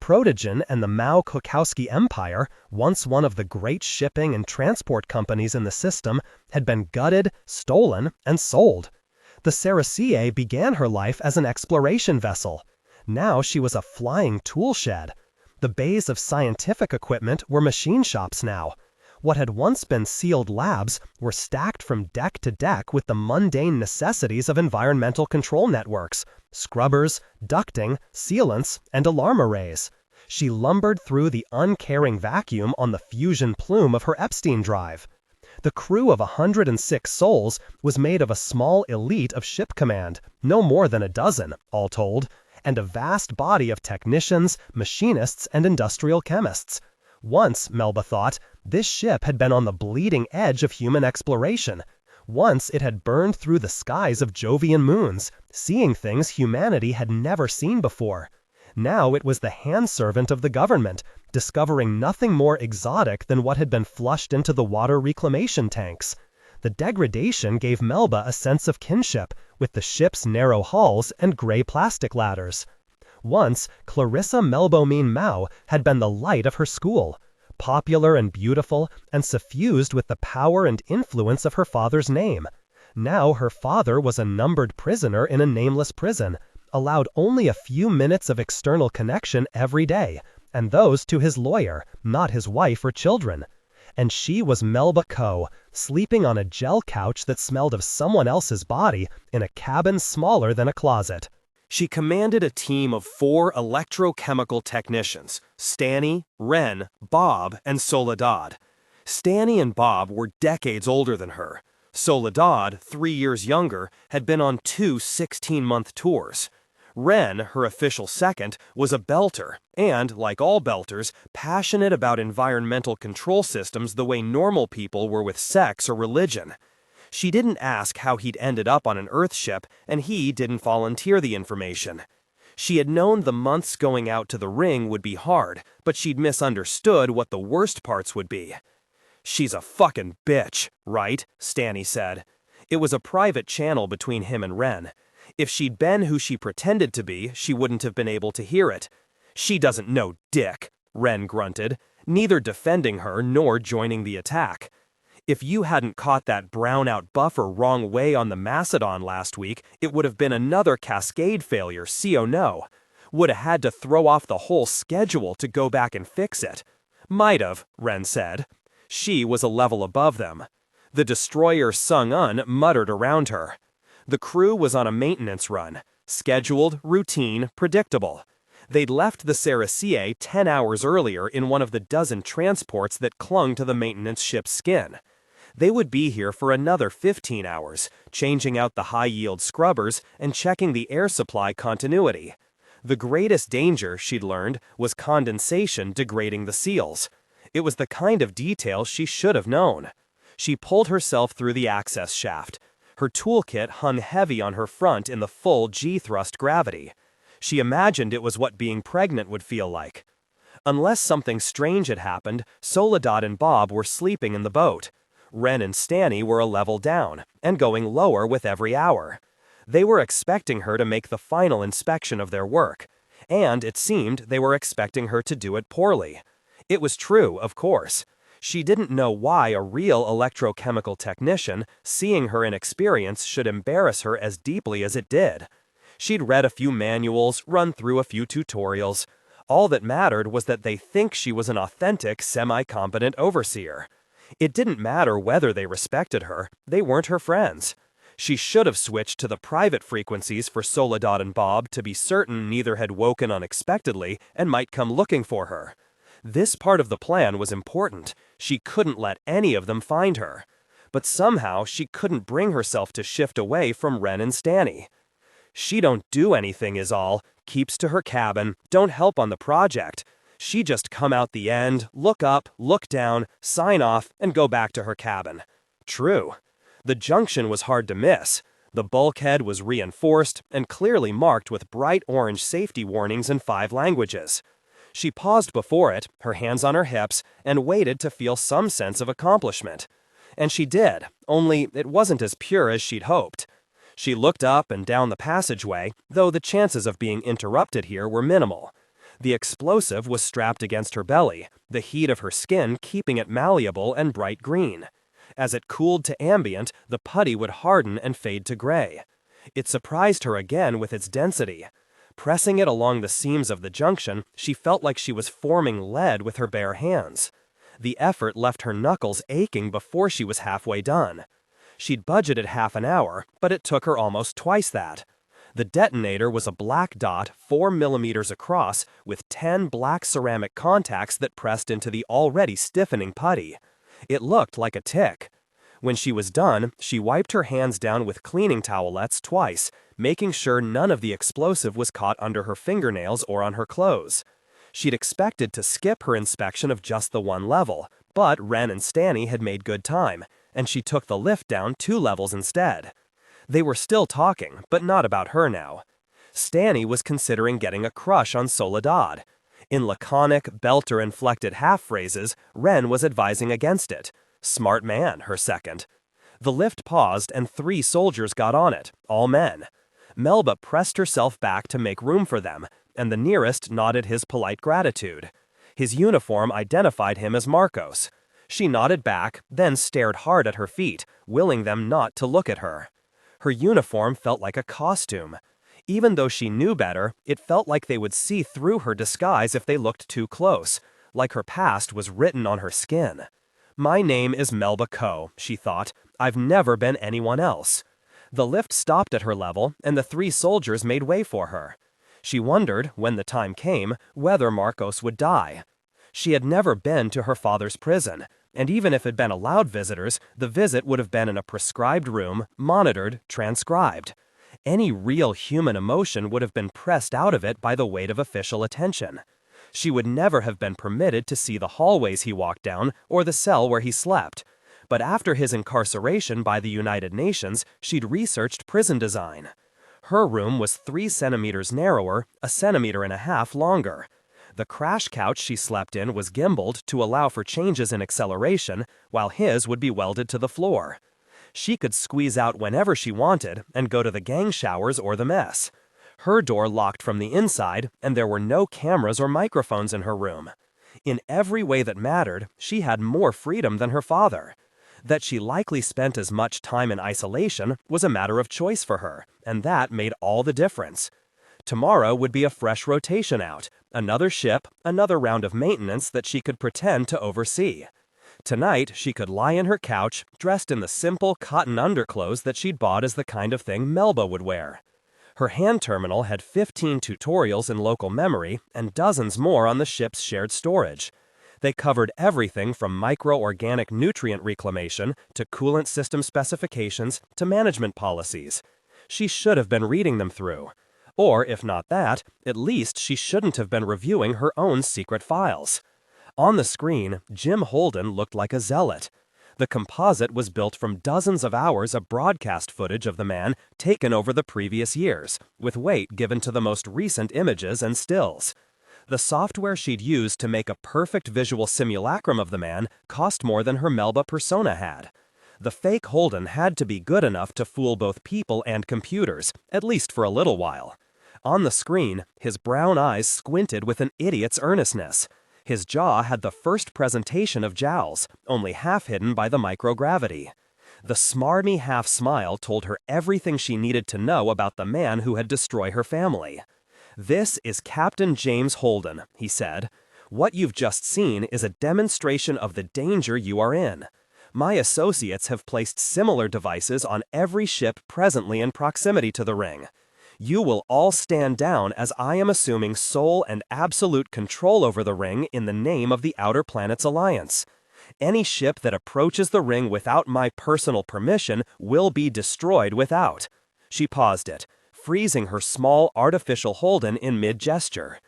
[SPEAKER 4] Protogen and the Mao-Kukowski Empire, once one of the great shipping and transport companies in the system, had been gutted, stolen, and sold. The Cerecae began her life as an exploration vessel. Now she was a flying tool shed. The bays of scientific equipment were machine shops now. What had once been sealed labs were stacked from deck to deck with the mundane necessities of environmental control networks: scrubbers, ducting, sealants, and alarm arrays. She lumbered through the uncaring vacuum on the fusion plume of her Epstein drive. The crew of 106 souls was made of a small elite of ship command, no more than a dozen, all told, and a vast body of technicians, machinists, and industrial chemists. Once, Melba thought, this ship had been on the bleeding edge of human exploration. Once it had burned through the skies of Jovian moons, seeing things humanity had never seen before. Now it was the handservant of the government, discovering nothing more exotic than what had been flushed into the water reclamation tanks. The degradation gave Melba a sense of kinship with the ship's narrow hulls and gray plastic ladders. Once, Clarissa Mao had been the light of her school, popular and beautiful, and suffused with the power and influence of her father's name. Now her father was a numbered prisoner in a nameless prison, allowed only a few minutes of external connection every day, and those to his lawyer, not his wife or children. And she was Melba Coe, sleeping on a gel couch that smelled of someone else's body in a cabin smaller than a closet.
[SPEAKER 3] She commanded a team of 4 electrochemical technicians: Stanny, Ren, Bob, and Soledad. Stanny and Bob were decades older than her. Soledad, 3 years younger, had been on 2 16-month tours. Ren, her official second, was a belter, and, like all belters, passionate about environmental control systems the way normal people were with sex or religion. She didn't ask how he'd ended up on an Earth ship, and he didn't volunteer the information. She had known the months going out to the ring would be hard, but she'd misunderstood what the worst parts would be. "She's a fucking bitch, right?" Stanny said. It was a private channel between him and Ren. If she'd been who she pretended to be, she wouldn't have been able to hear it. "She doesn't know dick," Ren grunted, neither defending her nor joining the attack. "If you hadn't caught that brown-out buffer wrong way on the Macedon last week, it would have been another cascade failure, no. Would have had to throw off the whole schedule to go back and fix it." "Might have," Ren said. She was a level above them. The destroyer Sung-Un muttered around her. The crew was on a maintenance run. Scheduled, routine, predictable. They'd left the Cerecae 10 hours earlier in one of the dozen transports that clung to the maintenance ship's skin. They would be here for another 15 hours, changing out the high-yield scrubbers and checking the air supply continuity. The greatest danger, she'd learned, was condensation degrading the seals. It was the kind of detail she should have known. She pulled herself through the access shaft. Her toolkit hung heavy on her front in the full G-thrust gravity. She imagined it was what being pregnant would feel like. Unless something strange had happened, Soledad and Bob were sleeping in the boat. Ren and Stanny were a level down, and going lower with every hour. They were expecting her to make the final inspection of their work, and it seemed they were expecting her to do it poorly. It was true, of course. She didn't know why a real electrochemical technician, seeing her inexperience, should embarrass her as deeply as it did. She'd read a few manuals, run through a few tutorials. All that mattered was that they think she was an authentic, semi-competent overseer. It didn't matter whether they respected her, they weren't her friends. She should have switched to the private frequencies for Soledad and Bob to be certain neither had woken unexpectedly and might come looking for her. This part of the plan was important. She couldn't let any of them find her. But somehow she couldn't bring herself to shift away from Ren and Stanny. She don't do anything is all, keeps to her cabin, don't help on the project. She just come out the end, look up, look down, sign off, and go back to her cabin. True. The junction was hard to miss. The bulkhead was reinforced and clearly marked with bright orange safety warnings in 5 languages. She paused before it, her hands on her hips, and waited to feel some sense of accomplishment. And she did, only it wasn't as pure as she'd hoped. She looked up and down the passageway, though the chances of being interrupted here were minimal. The explosive was strapped against her belly, the heat of her skin keeping it malleable and bright green. As it cooled to ambient, the putty would harden and fade to gray. It surprised her again with its density. Pressing it along the seams of the junction, she felt like she was forming lead with her bare hands. The effort left her knuckles aching before she was halfway done. She'd budgeted half an hour, but it took her almost twice that. The detonator was a black dot 4 millimeters across with 10 black ceramic contacts that pressed into the already stiffening putty. It looked like a tick. When she was done, she wiped her hands down with cleaning towelettes twice, making sure none of the explosive was caught under her fingernails or on her clothes. She'd expected to skip her inspection of just the one level, but Ren and Stanny had made good time, and she took the lift down 2 levels instead. They were still talking, but not about her now. Stanny was considering getting a crush on Soledad. In laconic, belter-inflected half-phrases, Ren was advising against it. Smart man, her second. The lift paused and 3 soldiers got on it, all men. Melba pressed herself back to make room for them, and the nearest nodded his polite gratitude. His uniform identified him as Marcos. She nodded back, then stared hard at her feet, willing them not to look at her. Her uniform felt like a costume. Even though she knew better, it felt like they would see through her disguise if they looked too close, like her past was written on her skin. My name is Melba Coe, she thought. I've never been anyone else. The lift stopped at her level, and the 3 soldiers made way for her. She wondered, when the time came, whether Marcos would die. She had never been to her father's prison, and even if it had been allowed visitors, the visit would have been in a prescribed room, monitored, transcribed. Any real human emotion would have been pressed out of it by the weight of official attention. She would never have been permitted to see the hallways he walked down or the cell where he slept. But after his incarceration by the United Nations, she'd researched prison design. Her room was 3 centimeters narrower, 1.5 centimeters longer. The crash couch she slept in was gimbaled to allow for changes in acceleration, while his would be welded to the floor. She could squeeze out whenever she wanted and go to the gang showers or the mess. Her door locked from the inside, and there were no cameras or microphones in her room. In every way that mattered, she had more freedom than her father. That she likely spent as much time in isolation was a matter of choice for her, and that made all the difference. Tomorrow would be a fresh rotation out, another ship, another round of maintenance that she could pretend to oversee. Tonight, she could lie in her couch, dressed in the simple cotton underclothes that she'd bought as the kind of thing Melba would wear. Her hand terminal had 15 tutorials in local memory and dozens more on the ship's shared storage. They covered everything from microorganic nutrient reclamation to coolant system specifications to management policies. She should have been reading them through. Or, if not that, at least she shouldn't have been reviewing her own secret files. On the screen, Jim Holden looked like a zealot. The composite was built from dozens of hours of broadcast footage of the man taken over the previous years, with weight given to the most recent images and stills. The software she'd used to make a perfect visual simulacrum of the man cost more than her Melba persona had. The fake Holden had to be good enough to fool both people and computers, at least for a little while. On the screen, his brown eyes squinted with an idiot's earnestness. His jaw had the first presentation of jowls, only half hidden by the microgravity. The smarmy half-smile told her everything she needed to know about the man who had destroyed her family. "This is Captain James Holden," he said. "What you've just seen is a demonstration of the danger you are in. My associates have placed similar devices on every ship presently in proximity to the ring. You will all stand down as I am assuming sole and absolute control over the ring in the name of the Outer Planets Alliance. Any ship that approaches the ring without my personal permission will be destroyed without." She paused it, freezing her small artificial Holden in mid-gesture.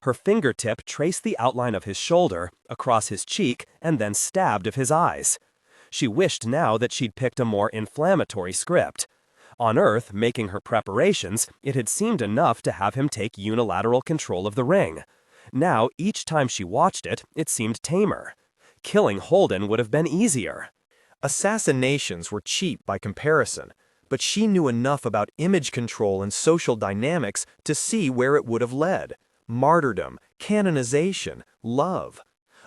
[SPEAKER 3] Her fingertip traced the outline of his shoulder, across his cheek, and then stabbed of his eyes. She wished now that she'd picked a more inflammatory script. On Earth, making her preparations, it had seemed enough to have him take unilateral control of the ring. Now, each time she watched it, it seemed tamer. Killing Holden would have been easier.
[SPEAKER 1] Assassinations were cheap by comparison,
[SPEAKER 3] but she knew enough about image control and social dynamics to see where it would have led. Martyrdom, canonization, love.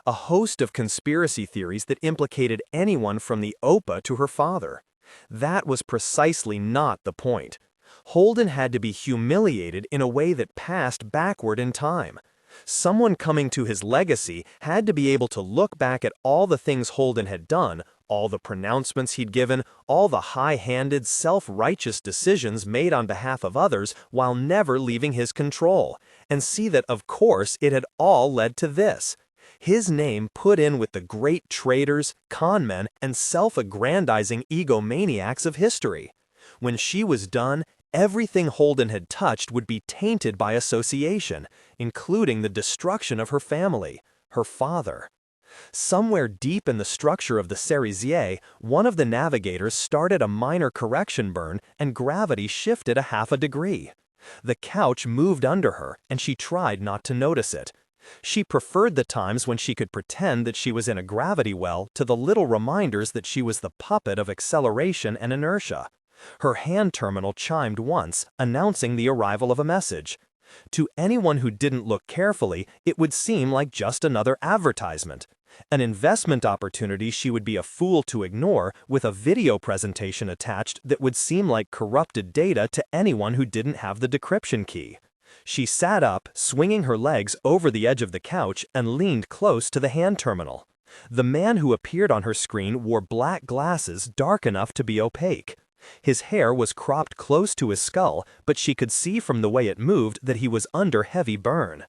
[SPEAKER 3] A host of conspiracy theories that implicated anyone from the Opa to her father. That was precisely not the point. Holden had to be humiliated in a way that passed backward in time. Someone coming to his legacy had to be able to look back at all the things Holden had done, all the pronouncements he'd given, all the high-handed, self-righteous decisions made on behalf of others while never leaving his control, and see that, of course, it had all led to this. His name put in with the great traitors, conmen, and self-aggrandizing egomaniacs of history. When she was done, everything Holden had touched would be tainted by association, including the destruction of her family, her father. Somewhere deep in the structure of the Cerisier, one of the navigators started a minor correction burn and gravity shifted a half a degree. The couch moved under her, and she tried not to notice it. She preferred the times when she could pretend that she was in a gravity well to the little reminders that she was the puppet of acceleration and inertia. Her hand terminal chimed once, announcing the arrival of a message. To anyone who didn't look carefully, it would seem like just another advertisement. An investment opportunity she would be a fool to ignore, with a video presentation attached that would seem like corrupted data to anyone who didn't have the decryption key. She sat up, swinging her legs over the edge of the couch, and leaned close to the hand terminal. The man who appeared on her screen wore black glasses dark enough to be opaque. His hair was cropped close to his skull, but she could see from the way it moved that he was under heavy burn.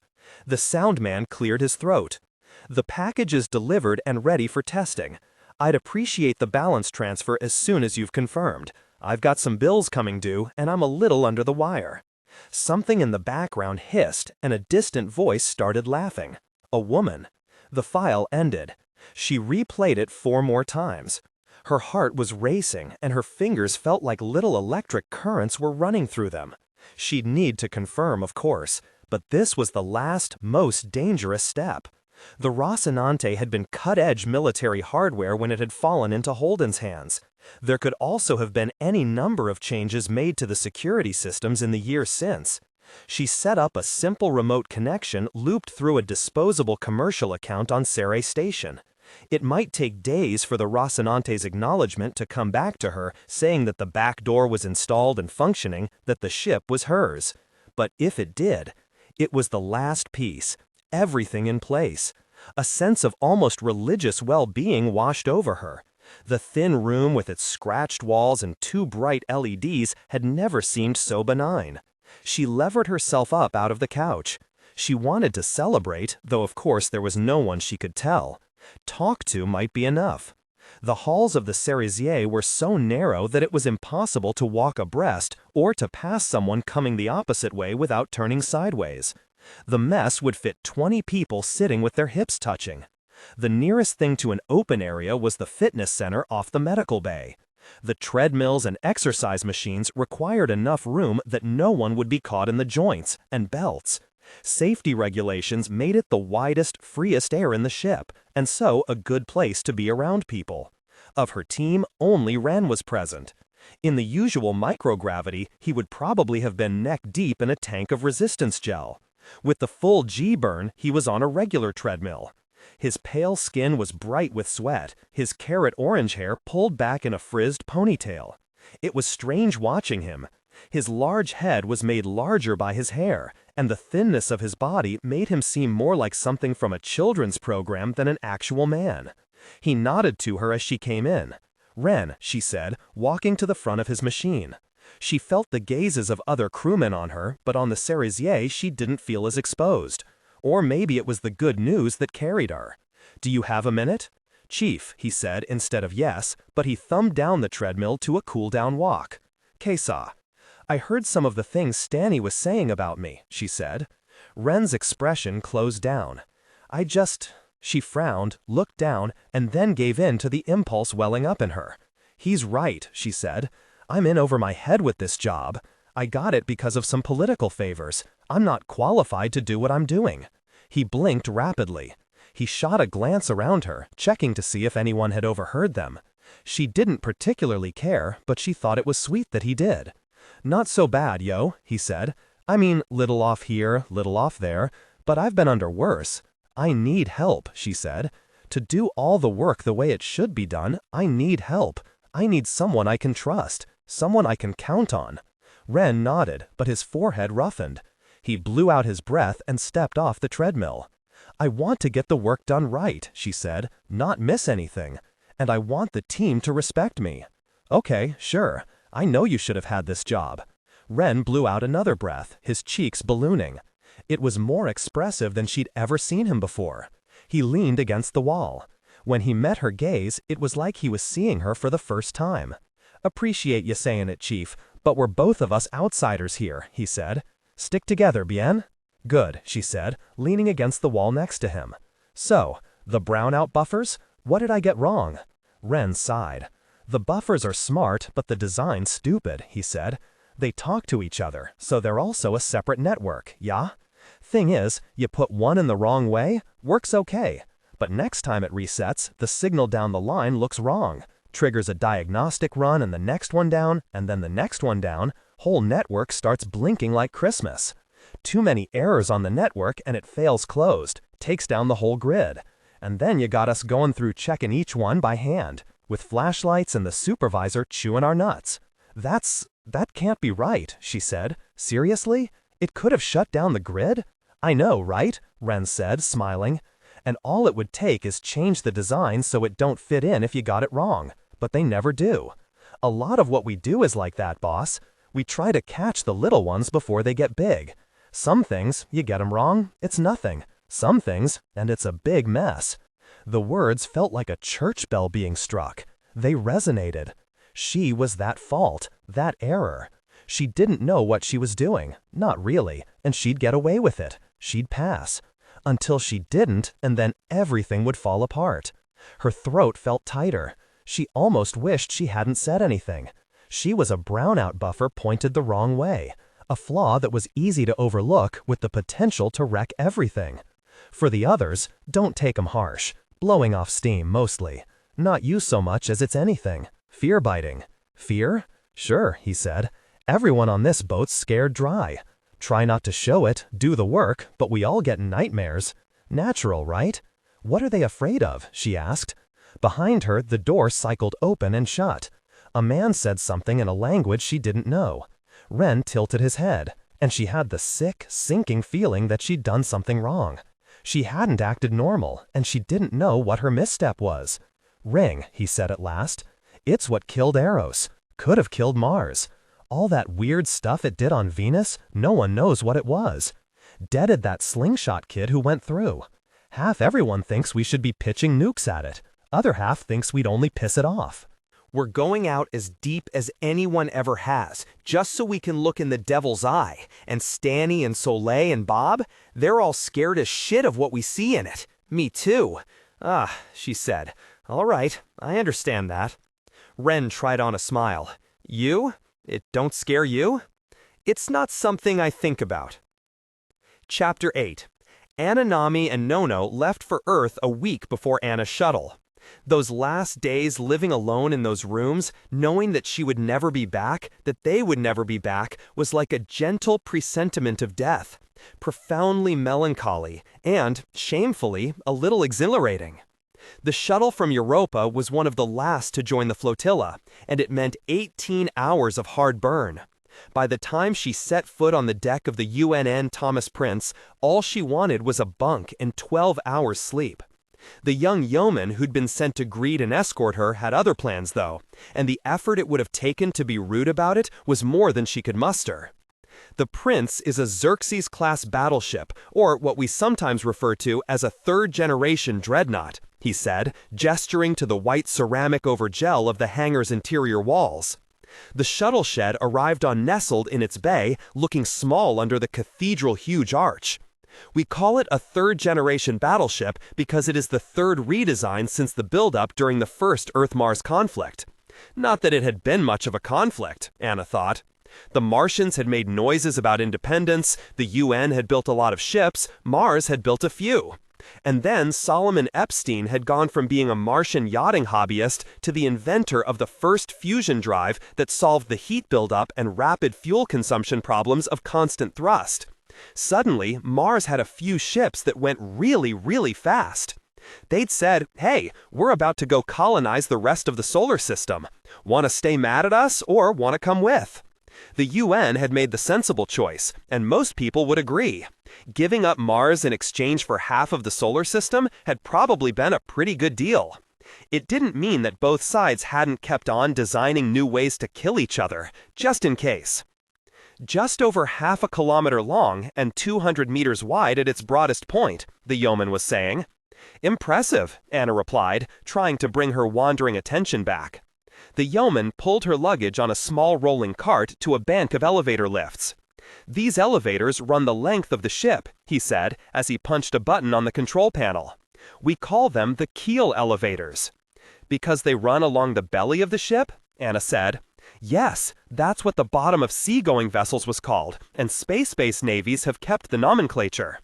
[SPEAKER 3] The sound man cleared his throat. "The package is delivered and ready for testing. I'd appreciate the balance transfer as soon as you've confirmed. I've got some bills coming due, and I'm a little under the wire." Something in the background hissed, and a distant voice started laughing. A woman. The file ended. She replayed it 4 more times. Her heart was racing, and her fingers felt like little electric currents were running through them. She'd need to confirm, of course, but this was the last, most dangerous step. The Rocinante had been cut-edge military hardware when it had fallen into Holden's hands. There could also have been any number of changes made to the security systems in the year since. She set up a simple remote connection looped through a disposable commercial account on Ceres Station. It might take days for the Rocinante's acknowledgement to come back to her, saying that the back door was installed and functioning, that the ship was hers. But if it did, it was the last piece, everything in place. A sense of almost religious well-being washed over her. The thin room with its scratched walls and 2 bright LEDs had never seemed so benign. She levered herself up out of the couch. She wanted to celebrate, though of course there was no one she could tell. Talk to might be enough. The halls of the Cerisier were so narrow that it was impossible to walk abreast or to pass someone coming the opposite way without turning sideways. The mess would fit 20 people sitting with their hips touching. The nearest thing to an open area was the fitness center off the medical bay. The treadmills and exercise machines required enough room that no one would be caught in the joints and belts. Safety regulations made it the widest, freest air in the ship, and so a good place to be around people. Of her team, only Ren was present. In the usual microgravity, he would probably have been neck-deep in a tank of resistance gel. With the full G-burn, he was on a regular treadmill. His pale skin was bright with sweat, his carrot orange hair pulled back in a frizzed ponytail. It was strange watching him. His large head was made larger by his hair, and the thinness of his body made him seem more like something from a children's program than an actual man. He nodded to her as she came in. "Ren," she said, walking to the front of his machine. She felt the gazes of other crewmen on her, but on the Cerisier she didn't feel as exposed. Or maybe it was the good news that carried her. "Do you have a minute?" "Chief," he said instead of yes, but he thumbed down the treadmill to a cool-down walk. "Kesa." "I heard some of the things Stanny was saying about me," she said. Ren's expression closed down. She frowned, looked down, and then gave in to the impulse welling up in her. "He's right," she said. "I'm in over my head with this job. I got it because of some political favors. I'm not qualified to do what I'm doing." He blinked rapidly. He shot a glance around her, checking to see if anyone had overheard them.
[SPEAKER 4] She didn't particularly care, but she thought it was sweet that he did. "Not so bad, yo," he said. "I mean, little off here, little off there, but I've been under worse. I need help," she said. "To do all the work the way it should be done, I need help. I need someone I can trust, someone I can count on." Ren nodded, but his forehead roughened. He blew out his breath and stepped off the treadmill. "I want to get the work done right," she said, "not miss anything. And I want the team to respect me." "Okay, sure. I know you should have had this job." Ren blew out another breath, his cheeks ballooning. It was more expressive than she'd ever seen him before. He leaned against the wall. When he met her gaze, it was like he was seeing her for the first time. "Appreciate you saying it, Chief, but we're both of us outsiders here," he said. "Stick together, bien?" "Good," she said, leaning against the wall next to him. "So, the brownout buffers? What did I get wrong?" Ren sighed. "The buffers are smart, but the design's stupid," he said. "They talk to each other, so they're also a separate network, yeah? Thing is, you put one in the wrong way, works okay. But next time it resets, the signal down the line looks wrong. Triggers a diagnostic run and the next one down, and then the next one down. Whole network starts blinking like Christmas. Too many errors on the network and it fails closed, takes down the whole grid. And then you got us going through checking each one by hand, with flashlights and the supervisor chewing our nuts. That can't be right," she said. "Seriously? It could have shut down the grid?" "I know, right?" Ren said, smiling. "And all it would take is change the design so it don't fit in if you got it wrong. But they never do. A lot of what we do is like that, boss. We try to catch the little ones before they get big. Some things, you get 'em wrong, it's nothing. Some things, and it's a big mess." The words felt like a church bell being struck. They resonated. She was that fault, that error. She didn't know what she was doing, not really, and she'd get away with it. She'd pass. Until she didn't, and then everything would fall apart. Her throat felt tighter. She almost wished she hadn't said anything. She was a brownout buffer pointed the wrong way, a flaw that was easy to overlook with the potential to wreck everything. For the others, don't take 'em harsh. Blowing off steam, mostly. Not you so much as it's anything. Fear-biting. "Fear? Sure," he said. "Everyone on this boat's scared dry. Try not to show it, do the work, but we all get nightmares. Natural, right?" "What are they afraid of?" she asked. Behind her, the door cycled open and shut. A man said something in a language she didn't know. Ren tilted his head, and she had the sick, sinking feeling that she'd done something wrong. She hadn't acted normal, and she didn't know what her misstep was. "Ring," he said at last. "It's what killed Eros. Could have killed Mars. All that weird stuff it did on Venus, no one knows what it was. Deaded that slingshot kid who went through. Half everyone thinks we should be pitching nukes at it. Other half thinks we'd only piss it off.
[SPEAKER 3] We're going out as deep as anyone ever has, just so we can look in the devil's eye. And Stanny and Soleil and Bob, they're all scared as shit of what we see in it. Me too." "Ah," she said. "All right, I understand that." Ren tried on a smile. "You? It don't scare you?" "It's not something I think about." Chapter 8. Anna Nami and Nono left for Earth a week before Anna's shuttle. Those last days living alone in those rooms, knowing that she would never be back, that they would never be back, was like a gentle presentiment of death, profoundly melancholy, and, shamefully, a little exhilarating. The shuttle from Europa was one of the last to join the flotilla, and it meant 18 hours of hard burn. By the time she set foot on the deck of the UNN Thomas Prince, all she wanted was a bunk and 12 hours sleep. The young yeoman who'd been sent to greet and escort her had other plans, though, and the effort it would have taken to be rude about it was more than she could muster. The Prince is a Xerxes-class battleship, or what we sometimes refer to as a third-generation dreadnought, he said, gesturing to the white ceramic over gel of the hangar's interior walls. The shuttle shed arrived on nestled in its bay, looking small under the cathedral-huge arch. We call it a third-generation battleship because it is the third redesign since the buildup during the first Earth-Mars conflict. Not that it had been much of a conflict, Anna thought. The Martians had made noises about independence, the UN had built a lot of ships, Mars had built a few. And then Solomon Epstein had gone from being a Martian yachting hobbyist to the inventor of the first fusion drive that solved the heat buildup and rapid fuel consumption problems of constant thrust. Suddenly, Mars had a few ships that went really, really fast. They'd said, hey, we're about to go colonize the rest of the solar system. Want to stay mad at us or want to come with? The UN had made the sensible choice, and most people would agree. Giving up Mars in exchange for half of the solar system had probably been a pretty good deal. It didn't mean that both sides hadn't kept on designing new ways to kill each other, just in case. Just over half a kilometer long and 200 meters wide at its broadest point, the yeoman was saying. Impressive, Anna replied, trying to bring her wandering attention back. The yeoman pulled her luggage on a small rolling cart to a bank of elevator lifts. These elevators run the length of the ship, he said, as he punched a button on the control panel. We call them the keel elevators. Because they run along the belly of the ship? Anna said. Yes, that's what the bottom of seagoing vessels was called, and space-based navies have kept the nomenclature.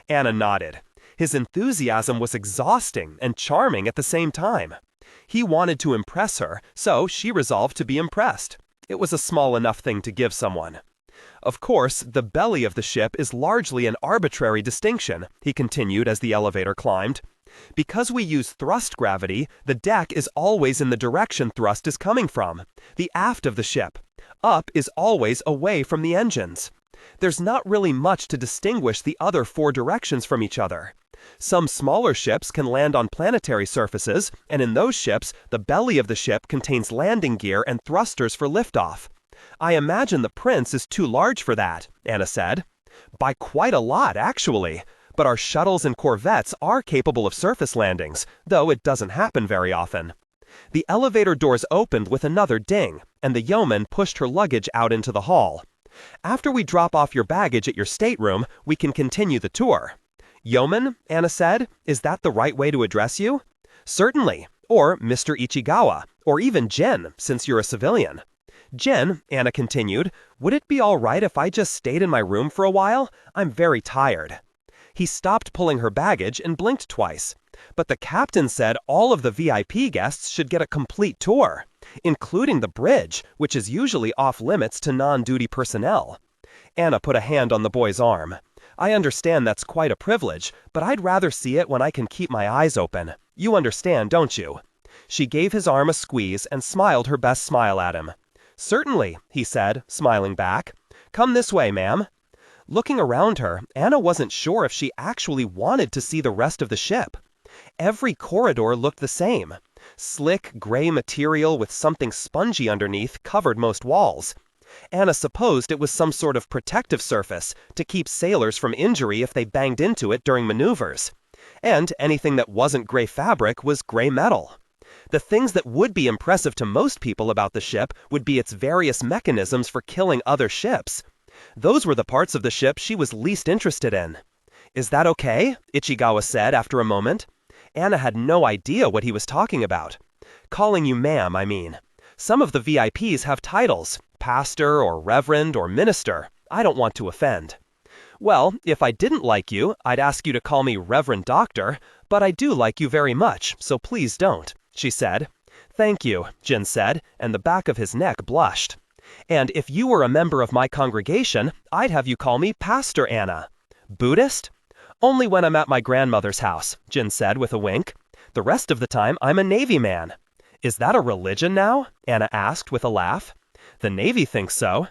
[SPEAKER 3] Anna nodded. His enthusiasm was exhausting and charming at the same time. He wanted to impress her, so she resolved to be impressed. It was a small enough thing to give someone. Of course, the belly of the ship is largely an arbitrary distinction, he continued as the elevator climbed. Because we use thrust gravity, the deck is always in the direction thrust is coming from, the aft of the ship. Up is always away from the engines. There's not really much to distinguish the other four directions from each other. Some smaller ships can land on planetary surfaces, and in those ships, the belly of the ship contains landing gear and thrusters for liftoff. I imagine the Prince is too large for that, Anna said. By quite a lot, actually. But our shuttles and corvettes are capable of surface landings, though it doesn't happen very often. The elevator doors opened with another ding, and the yeoman pushed her luggage out into the hall. After we drop off your baggage at your stateroom, we can continue the tour. Yeoman, Anna said, is that the right way to address you? Certainly, or Mr. Ichigawa, or even Jen, since you're a civilian. Jen, Anna continued, would it be all right if I just stayed in my room for a while? I'm very tired. He stopped pulling her baggage and blinked twice. But the captain said all of the VIP guests should get a complete tour, including the bridge, which is usually off-limits to non-duty personnel. Anna put a hand on the boy's arm. I understand that's quite a privilege, but I'd rather see it when I can keep my eyes open. You understand, don't you? She gave his arm a squeeze and smiled her best smile at him. Certainly, he said, smiling back. Come this way, ma'am. Looking around her, Anna wasn't sure if she actually wanted to see the rest of the ship. Every corridor looked the same. Slick, gray material with something spongy underneath covered most walls. Anna supposed it was some sort of protective surface to keep sailors from injury if they banged into it during maneuvers. And anything that wasn't gray fabric was gray metal. The things that would be impressive to most people about the ship would be its various mechanisms for killing other ships. Those were the parts of the ship she was least interested in. Is that okay? Ichigawa said after a moment. Anna had no idea what he was talking about. Calling you ma'am, I mean. Some of the VIPs have titles, pastor or reverend or minister. I don't want to offend. Well, if I didn't like you, I'd ask you to call me Reverend Doctor, but I do like you very much, so please don't, she said. Thank you, Jin said, and the back of his neck blushed. And if you were a member of my congregation, I'd have you call me Pastor Anna. Buddhist? Only when I'm at my grandmother's house, Jin said with a wink. The rest of the time, I'm a Navy man. Is that a religion now? Anna asked with a laugh. The Navy thinks so.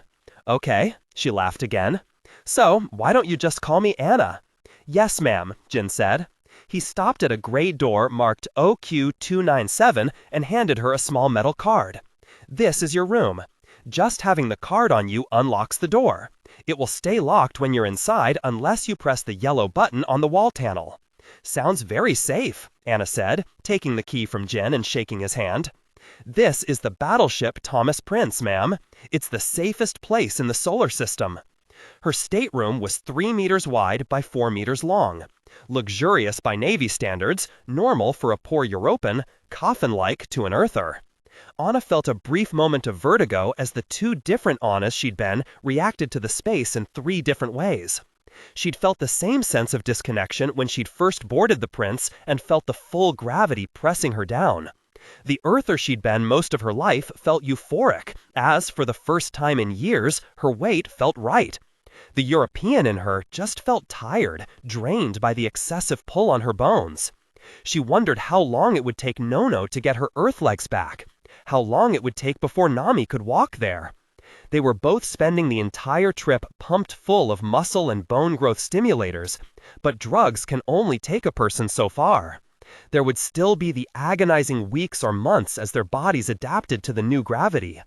[SPEAKER 3] Okay, she laughed again. So, why don't you just call me Anna? Yes, ma'am, Jin said. He stopped at a gray door marked OQ297 and handed her a small metal card. This is your room. Just having the card on you unlocks the door. It will stay locked when you're inside unless you press the yellow button on the wall panel. Sounds very safe, Anna said, taking the key from Jin and shaking his hand. This is the battleship Thomas Prince, ma'am. It's the safest place in the solar system. Her stateroom was 3 meters wide by 4 meters long. Luxurious by Navy standards, normal for a poor European, coffin-like to an earther. Anna felt a brief moment of vertigo as the two different Annas she'd been reacted to the space in 3 different ways.
[SPEAKER 4] She'd felt the same sense of disconnection when she'd first boarded the Prince and felt the full gravity pressing her down. The Earther she'd been most of her life felt euphoric, as, for the first time in years, her weight felt right. The European in her just felt tired, drained by the excessive pull on her bones. She wondered how long it would take Nono to get her Earth legs back, how long it would take before Nami could walk there. They were both spending the entire trip pumped full of muscle and bone growth stimulators, but drugs can only take a person so far. There would still be the agonizing weeks or months as their bodies adapted to the new gravity.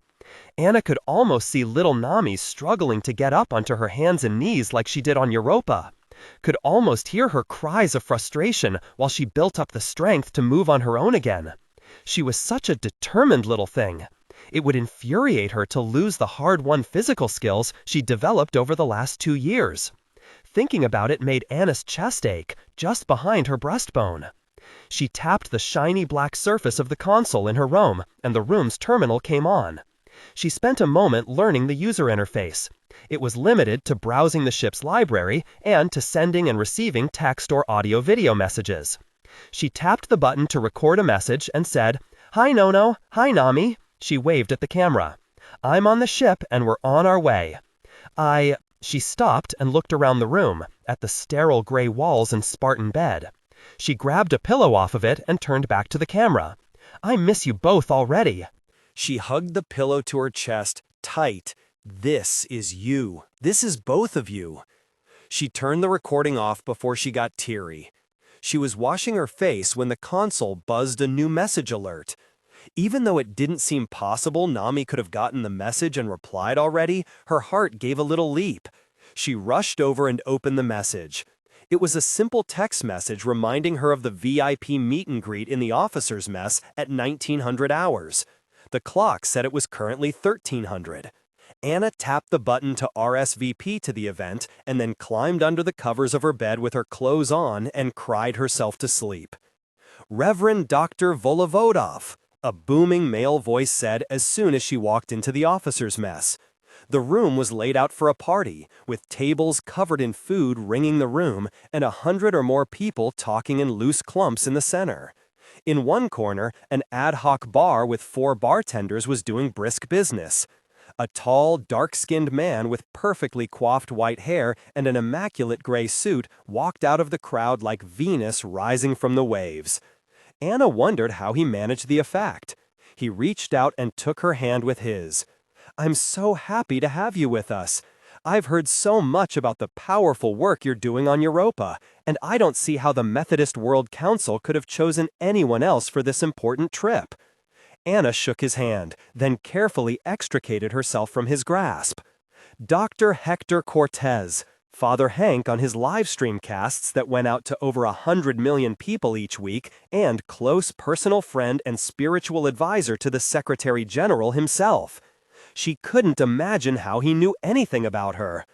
[SPEAKER 4] Anna could almost see little Nami struggling to get up onto her hands and knees like she did on Europa. Could almost hear her cries of frustration while she built up the strength to move on her own again. She was such a determined little thing. It would infuriate her to lose the hard-won physical skills she'd developed over the last 2 years. Thinking about it made Anna's chest ache, just behind her breastbone. She tapped the shiny black surface of the console in her room, and the room's terminal came on. She spent a moment learning the user interface. It was limited to browsing the ship's library and to sending and receiving text or audio-video messages. She tapped the button to record a message and said, "Hi Nono, hi Nami." She waved at the camera. "I'm on the ship and we're on our way." She stopped and looked around the room, at the sterile gray walls and Spartan bed. She grabbed a pillow off of it and turned back to the camera. "I miss you both already."
[SPEAKER 3] She hugged the pillow to her chest, tight. This is you. This is both of you. She turned the recording off before she got teary. She was washing her face when the console buzzed a new message alert. Even though it didn't seem possible Nami could have gotten the message and replied already, her heart gave a little leap. She rushed over and opened the message. It was a simple text message reminding her of the VIP meet and greet in the officers' mess at 1900 hours. The clock said it was currently 1300. Anna tapped the button to RSVP to the event and then climbed under the covers of her bed with her clothes on and cried herself to sleep. "Reverend Dr. Volovodov," a booming male voice said as soon as she walked into the officers' mess. The room was laid out for a party, with tables covered in food ringing the room and 100 or more people talking in loose clumps in the center. In one corner, an ad hoc bar with 4 bartenders was doing brisk business. A tall, dark-skinned man with perfectly coiffed white hair and an immaculate gray suit walked out of the crowd like Venus rising from the waves. Anna wondered how he managed the effect. He reached out and took her hand with his. "I'm so happy to have you with us. I've heard so much about the powerful work you're doing on Europa, and I don't see how the Methodist World Council could have chosen anyone else for this important trip." Anna shook his hand, then carefully extricated herself from his grasp. Dr. Hector Cortez, Father Hank on his live stream casts that went out to over 100 million people each week, and close personal friend and spiritual advisor to the Secretary General himself. She couldn't imagine how he knew anything about her.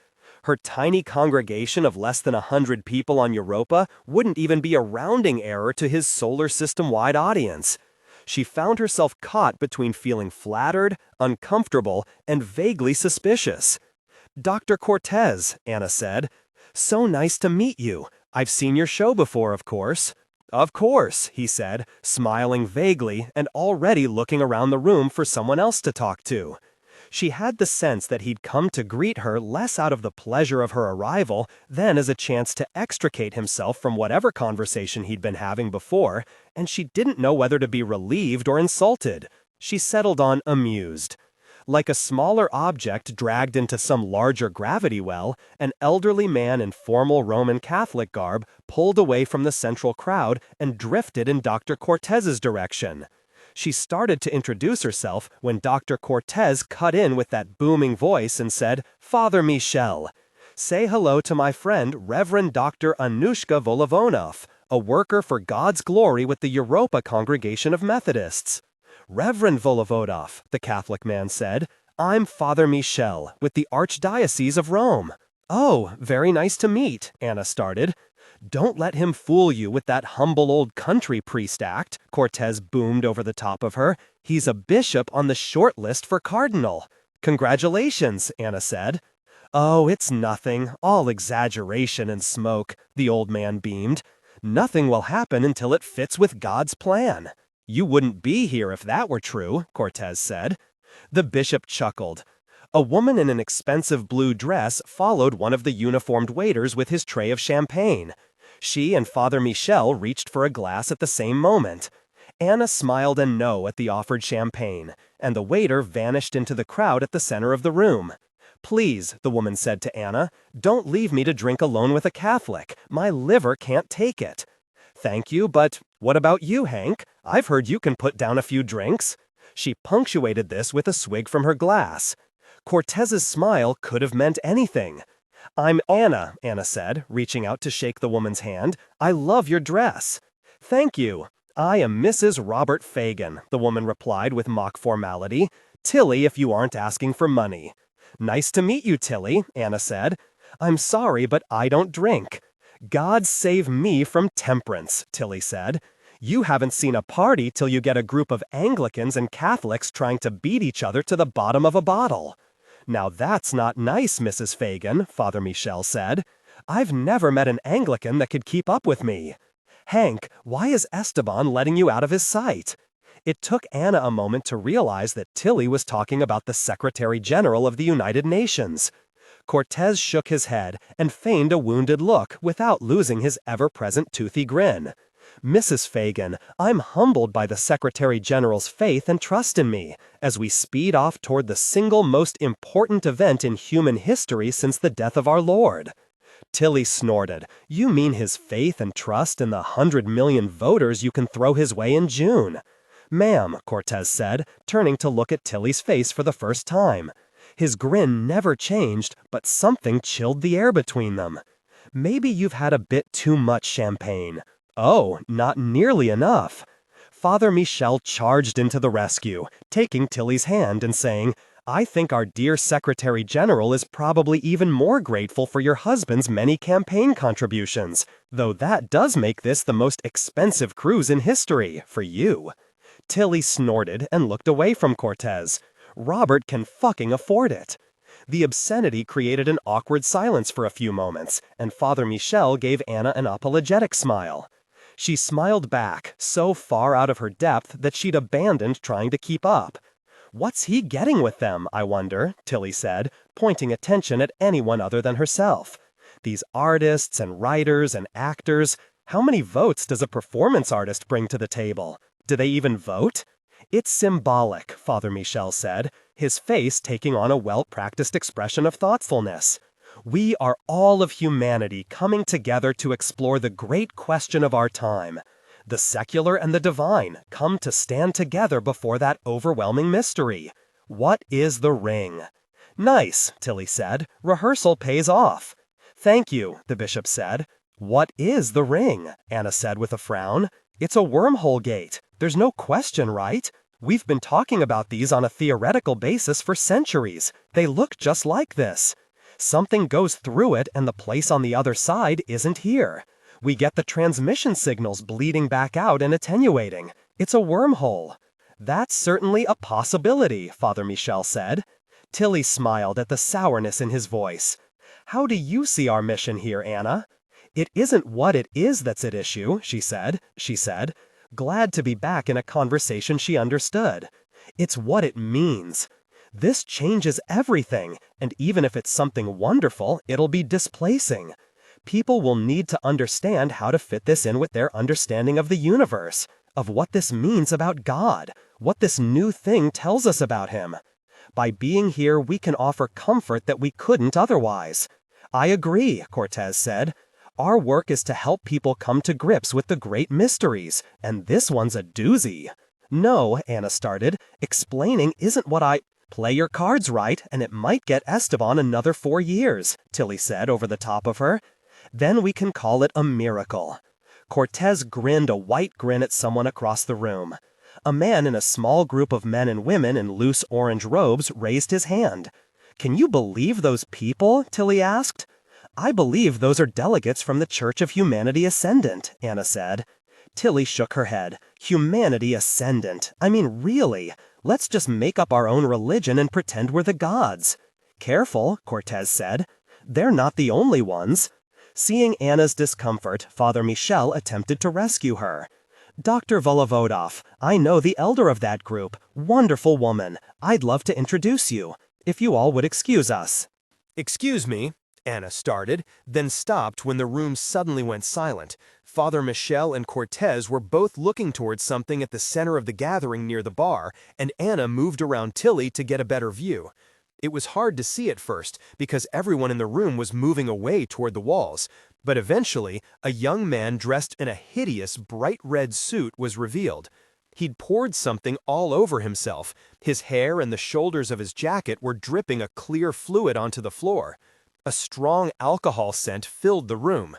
[SPEAKER 3] Her tiny congregation of less than 100 people on Europa wouldn't even be a rounding error to his solar system-wide audience. She found herself caught between feeling flattered, uncomfortable, and vaguely suspicious. "Dr. Cortez," Anna said, "so nice to meet you. I've seen your show before, of course." "Of course," he said, smiling vaguely and already looking around the room for someone else to talk to. She had the sense that he'd come to greet her less out of the pleasure of her arrival than as a chance to extricate himself from whatever conversation he'd been having before, and she didn't know whether to be relieved or insulted. She settled on amused. Like a smaller object dragged into some larger gravity well, an elderly man in formal Roman Catholic garb pulled away from the central crowd and drifted in Dr. Cortez's direction. She started to introduce herself when Dr. Cortez cut in with that booming voice and said, "Father Michel, say hello to my friend Reverend Dr. Anushka Volovonov, a worker for God's glory with the Europa Congregation of Methodists." "Reverend Volovodov," the Catholic man said, "I'm Father Michel with the Archdiocese of Rome." "Oh, very nice to meet," Anna started. "Don't let him fool you with that humble old country priest act," Cortez boomed over the top of her. "He's a bishop on the short list for cardinal." "Congratulations," Anna said.
[SPEAKER 4] "Oh, it's nothing, all exaggeration and smoke," the old man beamed. "Nothing will happen until it fits with God's plan." "You wouldn't be here if that were true," Cortez said. The bishop chuckled. A woman in an expensive blue dress followed one of the uniformed waiters with his tray of champagne. She and Father Michel reached for a glass at the same moment. Anna smiled a no at the offered champagne, and the waiter vanished into the crowd at the center of the room. "Please," the woman said to Anna, "don't leave me to drink alone with a Catholic. My liver can't take it." "Thank you, but what about you, Hank? I've heard you can put down a few drinks." She punctuated this with a swig from her glass. Cortez's smile could have meant anything. "I'm Anna," Anna said, reaching out to shake the woman's hand. "I love your dress." "Thank you. I am Mrs. Robert Fagin," the woman replied with mock formality. "Tilly, if you aren't asking for money." "Nice to meet you, Tilly," Anna said. "I'm sorry, but I don't drink." "God save me from temperance," Tilly said. "You haven't seen a party till you get a group of Anglicans and Catholics trying to beat each other to the bottom of a bottle." "Now that's not nice, Mrs. Fagin," Father Michel said. "I've never met an Anglican that could keep up with me." "Hank, why is Esteban letting you out of his sight?" It took Anna a moment to realize that Tilly was talking about the Secretary General of the United Nations. Cortez shook his head and feigned a wounded look without losing his ever-present toothy grin. "Mrs. Fagin, I'm humbled by the Secretary General's faith and trust in me, as we speed off toward the single most important event in human history since the death of our Lord." Tilly snorted. "You mean his faith and trust in the 100 million voters you can throw his way in June." "Ma'am," Cortez said, turning to look at Tilly's face for the first time. His grin never changed, but something chilled the air between them. "Maybe you've had a bit too much champagne." "Oh, not nearly enough." Father Michel charged into the rescue, taking Tilly's hand and saying, "I think our dear Secretary General is probably even more grateful for your husband's many campaign contributions, though that does make this the most expensive cruise in history, for you." Tilly snorted and looked away from Cortez. "Robert can fucking afford it." The obscenity created an awkward silence for a few moments, and Father Michel gave Anna an apologetic smile. She smiled back, so far out of her depth that she'd abandoned trying to keep up. "What's he getting with them, I wonder?" Tilly said, pointing attention at anyone other than herself. "These artists and writers and actors, how many votes does a performance artist bring to the table? Do they even vote?" "It's symbolic," Father Michel said, his face taking on a well-practiced expression of thoughtfulness. "We are all of humanity coming together to explore the great question of our time. The secular and the divine come to stand together before that overwhelming mystery. What is the ring?" "Nice," Tilly said. "Rehearsal pays off." "Thank you," the bishop said. "What is the ring?" Anna said with a frown. "It's a wormhole gate. There's no question, right? We've been talking about these on a theoretical basis for centuries. They look just like this. Something goes through it and the place on the other side isn't here. We get the transmission signals bleeding back out and attenuating. It's a wormhole." "That's certainly a possibility," Father Michel said. Tilly smiled at the sourness in his voice. "How do you see our mission here, Anna?" "It isn't what it is that's at issue," she said, glad to be back in a conversation she understood. "It's what it means. This changes everything, and even if it's something wonderful, it'll be displacing. People will need to understand how to fit this in with their understanding of the universe, of what this means about God, what this new thing tells us about him. By being here, we can offer comfort that we couldn't otherwise." "I agree," Cortez said. "Our work is to help people come to grips with the great mysteries, and this one's a doozy." "No," Anna started, "explaining isn't what I—" "Play your cards right, and it might get Esteban another 4 years," Tilly said over the top of her. "Then we can call it a miracle." Cortez grinned a white grin at someone across the room. A man in a small group of men and women in loose orange robes raised his hand. "Can you believe those people?" Tilly asked. "I believe those are delegates from the Church of Humanity Ascendant," Anna said. Tilly shook her head. "Humanity Ascendant. I mean, really, let's just make up our own religion and pretend we're the gods." Careful, Cortez said. They're not the only ones. Seeing Anna's discomfort, Father Michel attempted to rescue her. Dr. Volovodov, I know the elder of that group. Wonderful woman. I'd love to introduce you, if you all would excuse us.
[SPEAKER 3] Excuse me, Anna started, then stopped when the room suddenly went silent. Father Michel and Cortez were both looking towards something at the center of the gathering near the bar, and Anna moved around Tilly to get a better view. It was hard to see at first because everyone in the room was moving away toward the walls, but eventually a young man dressed in a hideous bright red suit was revealed. He'd poured something all over himself. His hair and the shoulders of his jacket were dripping a clear fluid onto the floor. A strong alcohol scent filled the room.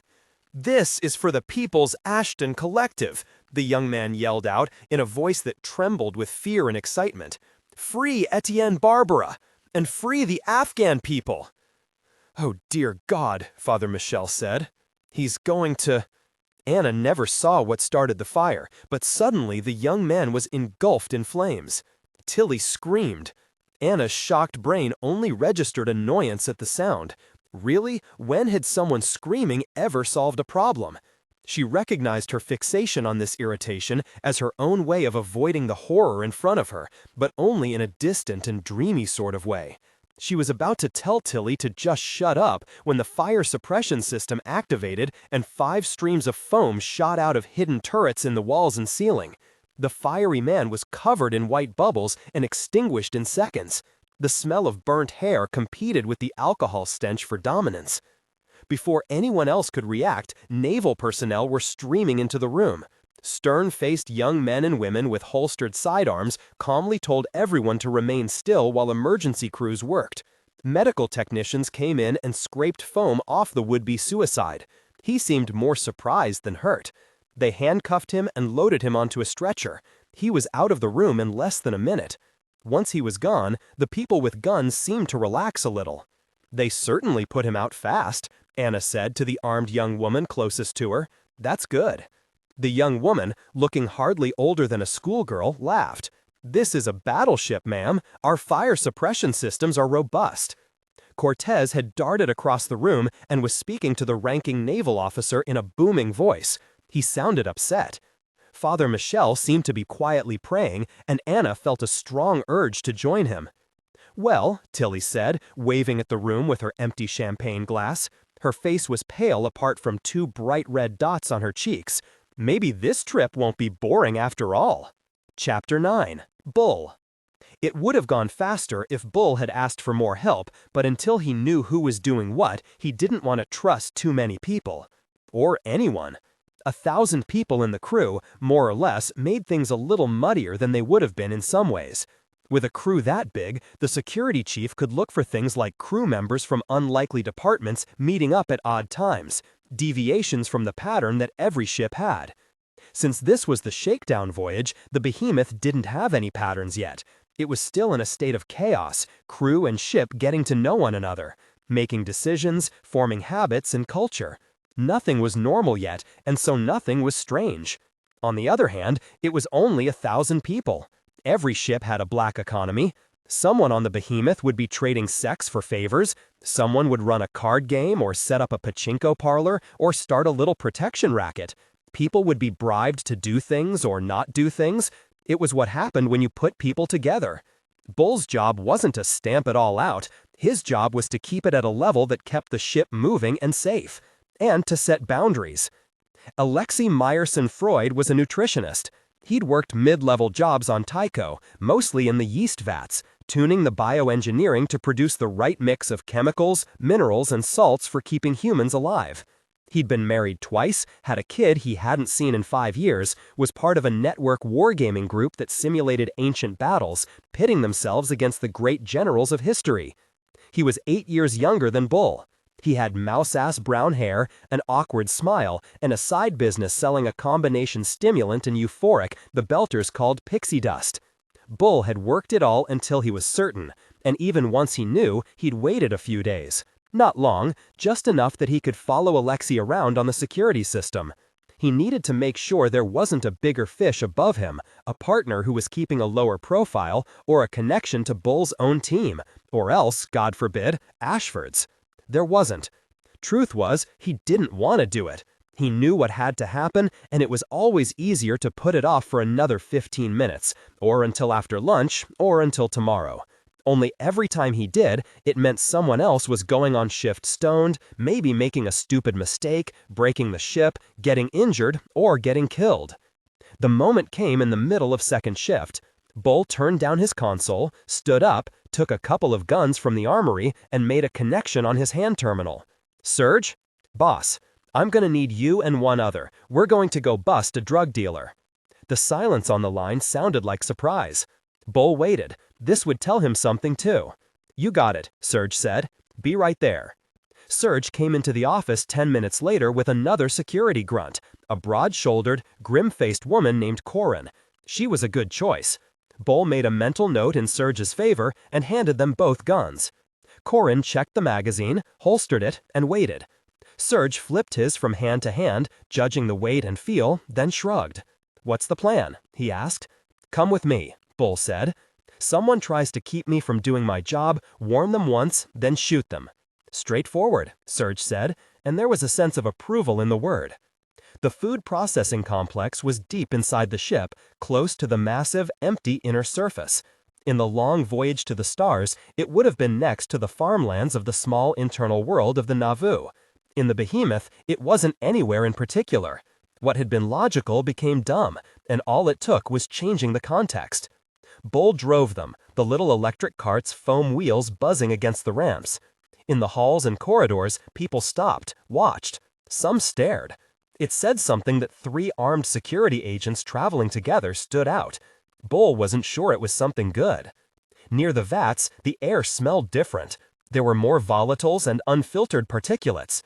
[SPEAKER 3] "This is for the People's Ashton Collective," the young man yelled out in a voice that trembled with fear and excitement. "Free Etienne Barbara! And free the Afghan people!" "Oh, dear God," Father Michel said. "He's going to—" Anna never saw what started the fire, but suddenly the young man was engulfed in flames. Tilly screamed. Anna's shocked brain only registered annoyance at the sound. Really? When had someone screaming ever solved a problem? She recognized her fixation on this irritation as her own way of avoiding the horror in front of her, but only in a distant and dreamy sort of way. She was about to tell Tilly to just shut up when the fire suppression system activated and 5 streams of foam shot out of hidden turrets in the walls and ceiling. The fiery man was covered in white bubbles and extinguished in seconds. The smell of burnt hair competed with the alcohol stench for dominance. Before anyone else could react, naval personnel were streaming into the room. Stern-faced young men and women with holstered sidearms calmly told everyone to remain still while emergency crews worked. Medical technicians came in and scraped foam off the would-be suicide. He seemed more surprised than hurt. They handcuffed him and loaded him onto a stretcher. He was out of the room in less than a minute. Once he was gone, the people with guns seemed to relax a little. "They certainly put him out fast," Anna said to the armed young woman closest to her. "That's good." The young woman, looking hardly older than a schoolgirl, laughed. "This is a battleship, ma'am. Our fire suppression systems are robust." Cortez had darted across the room and was speaking to the ranking naval officer in a booming voice. He sounded upset. Father Michel seemed to be quietly praying, and Anna felt a strong urge to join him. "Well," Tilly said, waving at the room with her empty champagne glass. Her face was pale apart from 2 bright red dots on her cheeks. "Maybe this trip won't be boring after all." Chapter 9. Bull. It would have gone faster if Bull had asked for more help, but until he knew who was doing what, he didn't want to trust too many people. Or anyone. 1,000 people in the crew, more or less, made things a little muddier than they would have been in some ways. With a crew that big, the security chief could look for things like crew members from unlikely departments meeting up at odd times, deviations from the pattern that every ship had. Since this was the shakedown voyage, the behemoth didn't have any patterns yet. It was still in a state of chaos, crew and ship getting to know one another, making decisions, forming habits and culture. Nothing was normal yet, and so nothing was strange. On the other hand, it was only 1,000 people. Every ship had a black economy. Someone on the behemoth would be trading sex for favors. Someone would run a card game or set up a pachinko parlor or start a little protection racket. People would be bribed to do things or not do things. It was what happened when you put people together. Bull's job wasn't to stamp it all out. His job was to keep it at a level that kept the ship moving and safe, and to set boundaries. Alexei Meyerson-Freud was a nutritionist. He'd worked mid-level jobs on Tycho, mostly in the yeast vats, tuning the bioengineering to produce the right mix of chemicals, minerals, and salts for keeping humans alive. He'd been married twice, had a kid he hadn't seen in 5 years, was part of a network wargaming group that simulated ancient battles, pitting themselves against the great generals of history. He was 8 years younger than Bull. He had mouse-ass brown hair, an awkward smile, and a side business selling a combination stimulant and euphoric the Belters called pixie dust. Bull had worked it all until he was certain, and even once he knew, he'd waited a few days. Not long, just enough that he could follow Alexei around on the security system.
[SPEAKER 4] He needed to make sure there wasn't a bigger fish above him, a partner who was keeping a lower profile, or a connection to Bull's own team, or else, God forbid, Ashford's. There wasn't. Truth was, he didn't want to do it. He knew what had to happen, and it was always easier to put it off for another 15 minutes, or until after lunch, or until tomorrow. Only every time he did, it meant someone else was going on shift stoned, maybe making a stupid mistake, breaking the ship, getting injured, or getting killed. The moment came in the middle of second shift. Bull turned down his console, stood up, took a couple of guns from the armory, and made a connection on his hand terminal. "Surge? Boss, I'm gonna need you and one other. We're going to go bust a drug dealer." The silence on the line sounded like surprise. Bull waited. This would tell him something too. "You got it," Surge said. "Be right there." Surge came into the office 10 minutes later with another security grunt, a broad-shouldered, grim-faced woman named Corin. She was a good choice. Bull made a mental note in Surge's favor and handed them both guns. Corin checked the magazine, holstered it, and waited. Surge flipped his from hand to hand, judging the weight and feel, then shrugged. "What's the plan?" he asked. "Come with me," Bull said. "Someone tries to keep me from doing my job, warn them once, then shoot them." "Straightforward," Surge said, and there was a sense of approval in the word. The food processing complex was deep inside the ship, close to the massive, empty inner surface. In the long voyage to the stars, it would have been next to the farmlands of the small internal world of the Nauvoo. In the behemoth, it wasn't anywhere in particular. What had been logical became dumb, and all it took was changing the context. Bull drove them, the little electric cart's foam wheels buzzing against the ramps. In the halls and corridors, people stopped, watched. Some stared. It said something that 3 armed security agents traveling together stood out. Bull wasn't sure it was something good. Near the vats, the air smelled different. There were more volatiles and unfiltered particulates.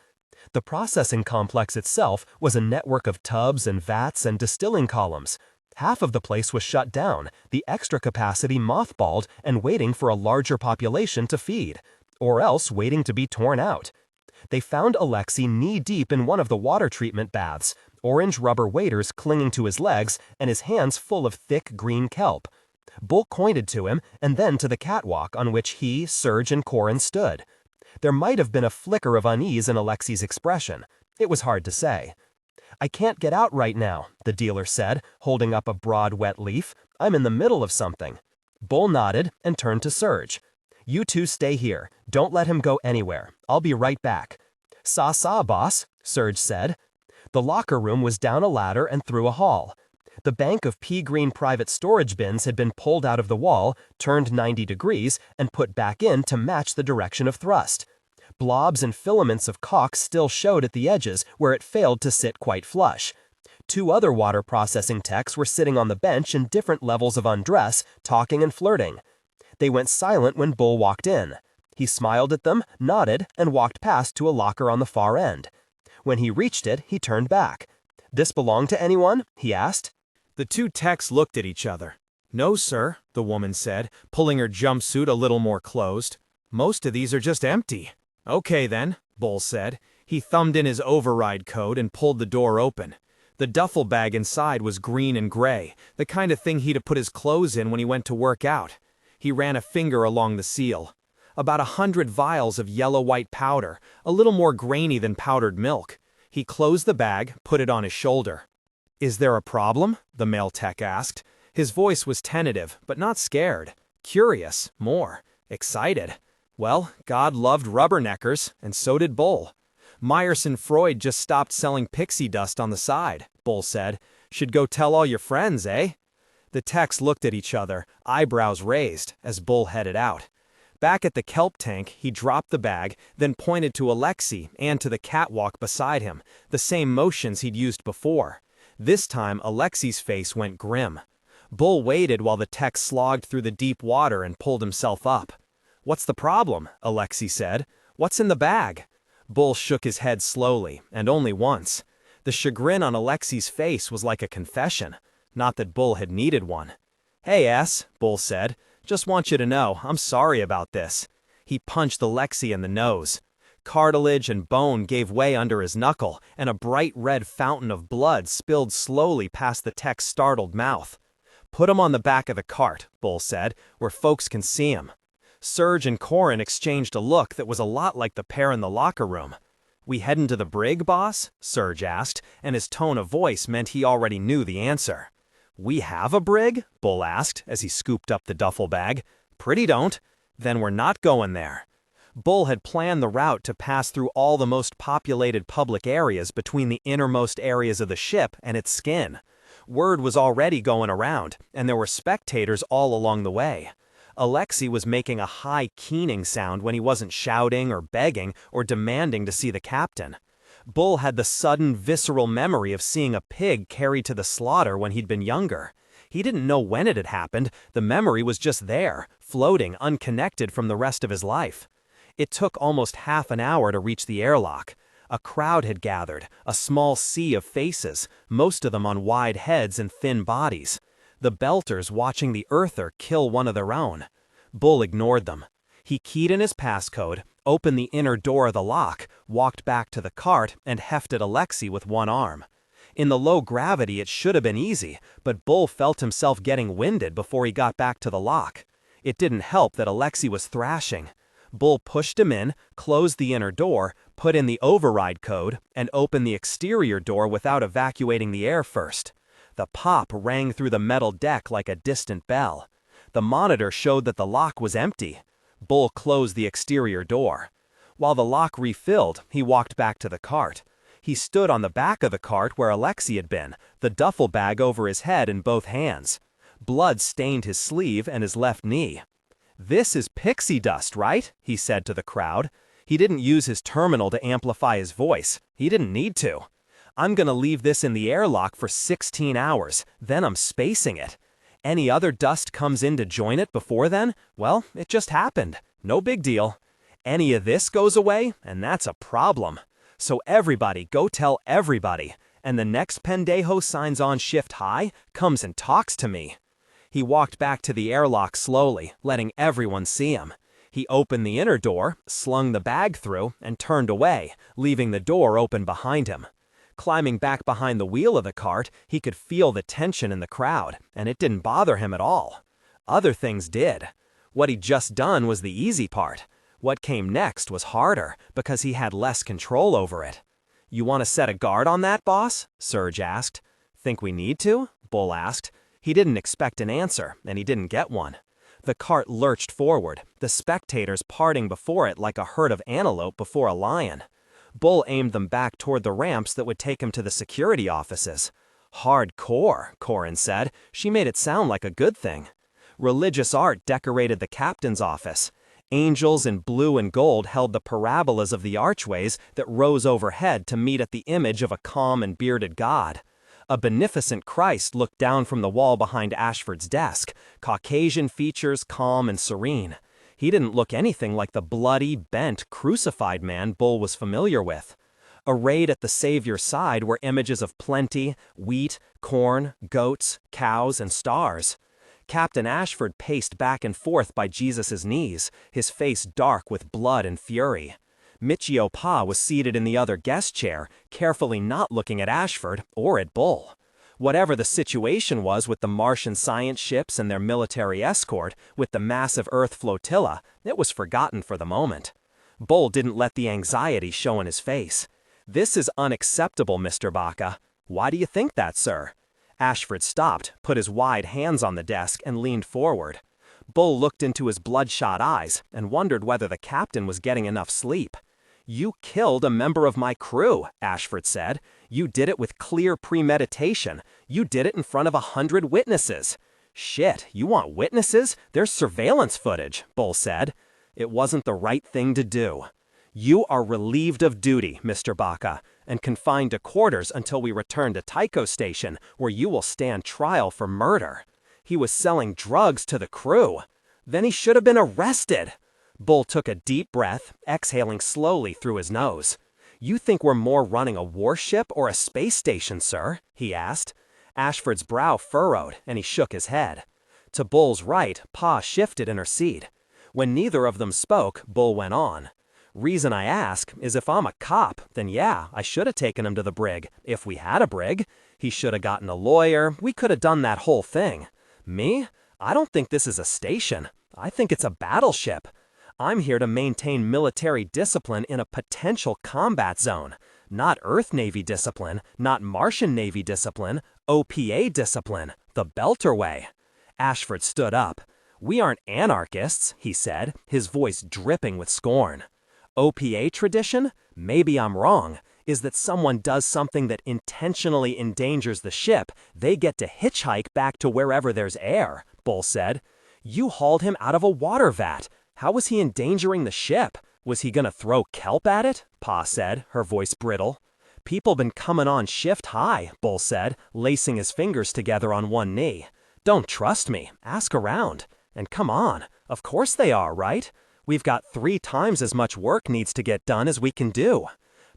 [SPEAKER 4] The processing complex itself was a network of tubs and vats and distilling columns. Half of the place was shut down, the extra capacity mothballed and waiting for a larger population to feed, or else waiting to be torn out. They found Alexei knee-deep in one of the water treatment baths, orange rubber waders clinging to his legs and his hands full of thick green kelp. Bull pointed to him and then to the catwalk on which he, Surge, and Corin stood. There might have been a flicker of unease in Alexei's expression. It was hard to say. "I can't get out right now," the dealer said, holding up a broad wet leaf. "I'm in the middle of something." Bull nodded and turned to Surge. "You two stay here. Don't let him go anywhere. I'll be right back." "Sa, boss," Surge said. The locker room was down a ladder and through a hall. The bank of pea-green private storage bins had been pulled out of the wall, turned 90 degrees, and put back in to match the direction of thrust. Blobs and filaments of caulk still showed at the edges where it failed to sit quite flush. 2 other water processing techs were sitting on the bench in different levels of undress, talking and flirting. They went silent when Bull walked in. He smiled at them, nodded, and walked past to a locker on the far end. When he reached it, he turned back. "This belong to anyone?" he asked.
[SPEAKER 3] The 2 techs looked at each other. "No, sir," the woman said, pulling her jumpsuit a little more closed. "Most of these are just empty." "Okay then," Bull said. He thumbed in his override code and pulled the door open. The duffel bag inside was green and gray, the kind of thing he'd have put his clothes in when he went to work out. He ran a finger along the seal. About 100 vials of yellow-white powder, a little more grainy than powdered milk. He closed the bag, put it on his shoulder. "Is there a problem?" the male tech asked. His voice was tentative, but not scared. Curious, more. Excited. Well, God loved rubberneckers, and so did Bull. "Meyerson Freud just stopped selling pixie dust on the side," Bull said. "Should go tell all your friends, eh?" The techs looked at each other, eyebrows raised, as Bull headed out. Back at the kelp tank, he dropped the bag, then pointed to Alexei and to the catwalk beside him, the same motions he'd used before. This time, Alexei's face went grim. Bull waited while the tech slogged through the deep water and pulled himself up. "What's the problem?" Alexei said. "What's in the bag?" Bull shook his head slowly, and only once. The chagrin on Alexei's face was like a confession. Not that Bull had needed one. "Hey, S," Bull said. "Just want you to know, I'm sorry about this." He punched Alexei in the nose. Cartilage and bone gave way under his knuckle, and a bright red fountain of blood spilled slowly past the tech's startled mouth. "Put him on the back of the cart," Bull said, "where folks can see him." Serge and Corin exchanged a look that was a lot like the pair in the locker room. "We headin' to the brig, boss?" Serge asked, and his tone of voice meant he already knew the answer. "We have a brig?" Bull asked as he scooped up the duffel bag. "Pretty don't. Then we're not going there." Bull had planned the route to pass through all the most populated public areas between the innermost areas of the ship and its skin. Word was already going around, and there were spectators all along the way. Alexei was making a high keening sound when he wasn't shouting or begging or demanding to see the captain. Bull had the sudden visceral memory of seeing a pig carried to the slaughter when he'd been younger. He didn't know when it had happened, the memory was just there, floating unconnected from the rest of his life. It took almost half an hour to reach the airlock. A crowd had gathered, a small sea of faces, most of them on wide heads and thin bodies. The belters watching the Earther kill one of their own. Bull ignored them. He keyed in his passcode, opened the inner door of the lock, walked back to the cart, and hefted Alexei with one arm. In the low gravity it should have been easy, but Bull felt himself getting winded before he got back to the lock. It didn't help that Alexei was thrashing. Bull pushed him in, closed the inner door, put in the override code, and opened the exterior door without evacuating the air first. The pop rang through the metal deck like a distant bell. The monitor showed that the lock was empty. Bull closed the exterior door. While the lock refilled, he walked back to the cart. He stood on the back of the cart where Alexei had been, the duffel bag over his head in both hands. Blood stained his sleeve and his left knee. "This is pixie dust, right?" he said to the crowd. He didn't use his terminal to amplify his voice. He didn't need to. "I'm gonna leave this in the airlock for 16 hours, then I'm spacing it. Any other dust comes in to join it before then, well, it just happened. No big deal. Any of this goes away, and that's a problem. So everybody go tell everybody, and the next pendejo signs on shift high comes and talks to me." He walked back to the airlock slowly, letting everyone see him. He opened the inner door, slung the bag through, and turned away, leaving the door open behind him. Climbing back behind the wheel of the cart, he could feel the tension in the crowd, and it didn't bother him at all. Other things did. What he'd just done was the easy part. What came next was harder, because he had less control over it. "You want to set a guard on that, boss?" Serge asked. "Think we need to?" Bull asked. He didn't expect an answer, and he didn't get one. The cart lurched forward, the spectators parting before it like a herd of antelope before a lion. Bull aimed them back toward the ramps that would take him to the security offices. "Hardcore," Corin said. She made it sound like a good thing. Religious art decorated the captain's office. Angels in blue and gold held the parabolas of the archways that rose overhead to meet at the image of a calm and bearded god. A beneficent Christ looked down from the wall behind Ashford's desk, Caucasian features calm and serene. He didn't look anything like the bloody, bent, crucified man Bull was familiar with. Arrayed at the Savior's side were images of plenty, wheat, corn, goats, cows, and stars. Captain Ashford paced back and forth by Jesus' knees, his face dark with blood and fury. Michio Pa was seated in the other guest chair, carefully not looking at Ashford or at Bull. Whatever the situation was with the Martian science ships and their military escort, with the massive Earth flotilla, it was forgotten for the moment. Bull didn't let the anxiety show in his face. "This is unacceptable, Mr. Baca." "Why do you think that, sir?" Ashford stopped, put his wide hands on the desk, and leaned forward. Bull looked into his bloodshot eyes and wondered whether the captain was getting enough sleep. "You killed a member of my crew," Ashford said. "You did it with clear premeditation. You did it in front of 100 witnesses." "Shit, you want witnesses? There's surveillance footage," Bull said. "It wasn't the right thing to do. You are relieved of duty, Mr. Baca, and confined to quarters until we return to Tycho Station, where you will stand trial for murder. He was selling drugs to the crew. Then he should have been arrested." Bull took a deep breath, exhaling slowly through his nose. "You think we're more running a warship or a space station, sir?" he asked. Ashford's brow furrowed, and he shook his head. To Bull's right, Pa shifted in her seat. When neither of them spoke, Bull went on. Reason I ask is if I'm a cop, then yeah, I should have taken him to the brig. If we had a brig, he should have gotten a lawyer, we could have done that whole thing. Me? I don't think this is a station. I think it's a battleship. I'm here to maintain military discipline in a potential combat zone. Not Earth Navy discipline, not Martian Navy discipline, OPA discipline, the Belter way. Ashford stood up. We aren't anarchists, he said, his voice dripping with scorn. OPA tradition, maybe I'm wrong, is that someone does something that intentionally endangers the ship, they get to hitchhike back to wherever there's air, Bull said. You hauled him out of a water vat. How was he endangering the ship? Was he gonna throw kelp at it? Pa said, her voice brittle. People been coming on shift high, Bull said, lacing his fingers together on one knee. Don't trust me, ask around. And come on, of course they are, right? We've got 3 times as much work needs to get done as we can do.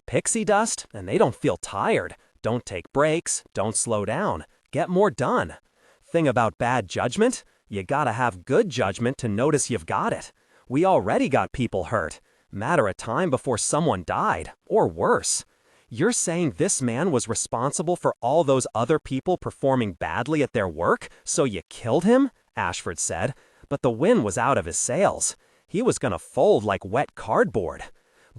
[SPEAKER 3] Pixie dust, and they don't feel tired. Don't take breaks, don't slow down. Get more done. Thing about bad judgment? You gotta have good judgment to notice you've got it. We already got people hurt. Matter of time before someone died, or worse. You're saying this man was responsible for all those other people performing badly at their work, so you killed him? Ashford said, but the wind was out of his sails. He was gonna fold like wet cardboard.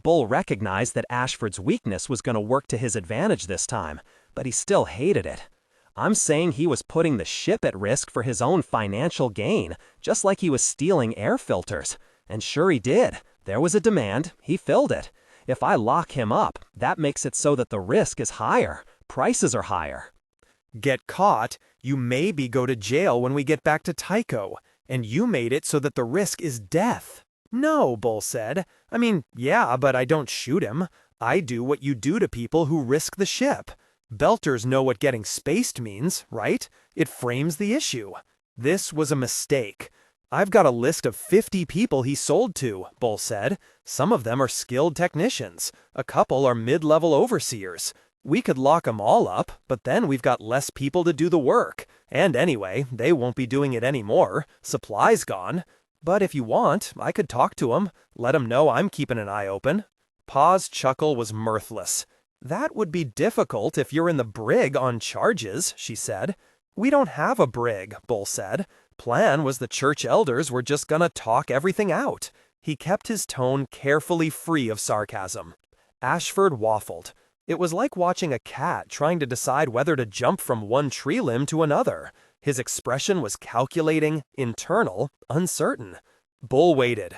[SPEAKER 3] Bull recognized that Ashford's weakness was gonna work to his advantage this time, but he still hated it. I'm saying he was putting the ship at risk for his own financial gain, just like he was stealing air filters. And sure he did. There was a demand, he filled it. If I lock him up, that makes it so that the risk is higher. Prices are higher.
[SPEAKER 1] Get caught, you maybe go to jail when we get back to Tycho, and you made it so that the risk is death. No, Bull said. I mean, yeah, but I don't shoot him. I do what you do to people who risk the ship. Belters know what getting spaced means, right? It frames the issue. This was a mistake. I've got a list of 50 people he sold to, Bull said. Some of them are skilled technicians. A couple are mid-level overseers. We could lock them all up, but then we've got less people to do the work. And anyway, they won't be doing it anymore. Supply's gone. But if you want, I could talk to them, let them know I'm keeping an eye open. Pa's chuckle was mirthless. That would be difficult if you're in the brig on charges, she said. We don't have a brig, Bull said. Plan was the church elders were just gonna talk everything out. He kept his tone carefully free of sarcasm. Ashford waffled. It was like watching a cat trying to decide whether to jump from one tree limb to another. His expression was calculating, internal, uncertain. Bull waited.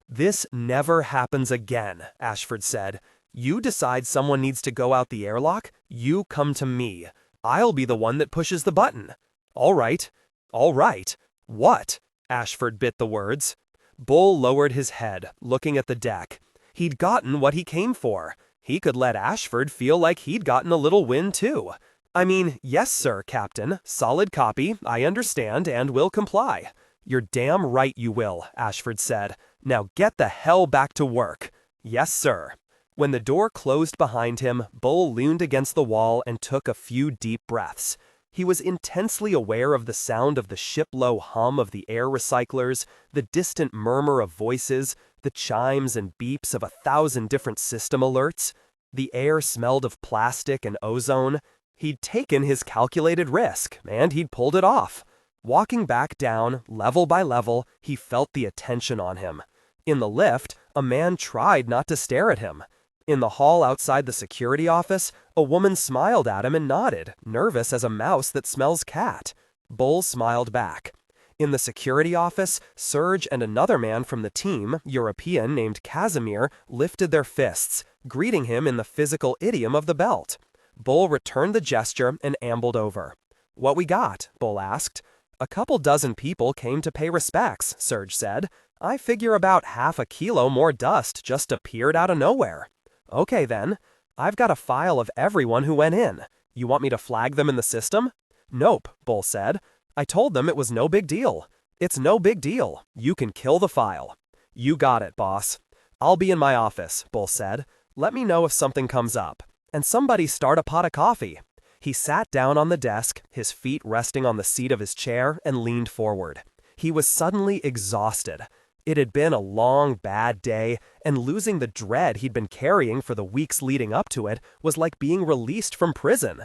[SPEAKER 1] This never happens again, Ashford said. You decide someone needs to go out the airlock, you come to me. I'll be the one that pushes the button. All right. All right. What? Ashford bit the words. Bull lowered his head, looking at the deck. He'd gotten what he came for. He could let Ashford feel like he'd gotten a little win too. I mean, yes sir, Captain. Solid copy, I understand, and will comply. You're damn right you will, Ashford said. Now get the hell back to work. Yes sir. When the door closed behind him, Bull leaned against the wall and took a few deep breaths. He was intensely aware of the sound of the ship-low hum of the air recyclers, the distant murmur of voices, the chimes and beeps of 1,000 different system alerts. The air smelled of plastic and ozone. He'd taken his calculated risk, and he'd pulled it off. Walking back down, level by level, he felt the attention on him. In the lift, a man tried not to stare at him. In the hall outside the security office, a woman smiled at him and nodded, nervous as a mouse that smells cat. Bull smiled back. In the security office, Serge and another man from the team, European named Casimir, lifted their fists, greeting him in the physical idiom of the belt. Bull returned the gesture and ambled over. What we got? Bull asked. A couple dozen people came to pay respects, Serge said. I figure about half a kilo more dust just appeared out of nowhere. Okay then. I've got a file of everyone who went in. You want me to flag them in the system? Nope, Bull said. I told them it was no big deal. It's no big deal. You can kill the file. You got it, boss. I'll be in my office, Bull said. Let me know if something comes up. And somebody start a pot of coffee. He sat down on the desk, his feet resting on the seat of his chair, and leaned forward. He was suddenly exhausted.
[SPEAKER 4] It had been a long, bad day, and losing the dread he'd been carrying for the weeks leading up to it was like being released from prison.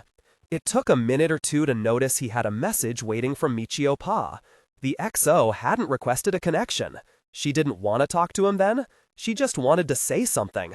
[SPEAKER 4] It took a minute or two to notice he had a message waiting from Michio Pa. The XO hadn't requested a connection. She didn't want to talk to him then. She just wanted to say something.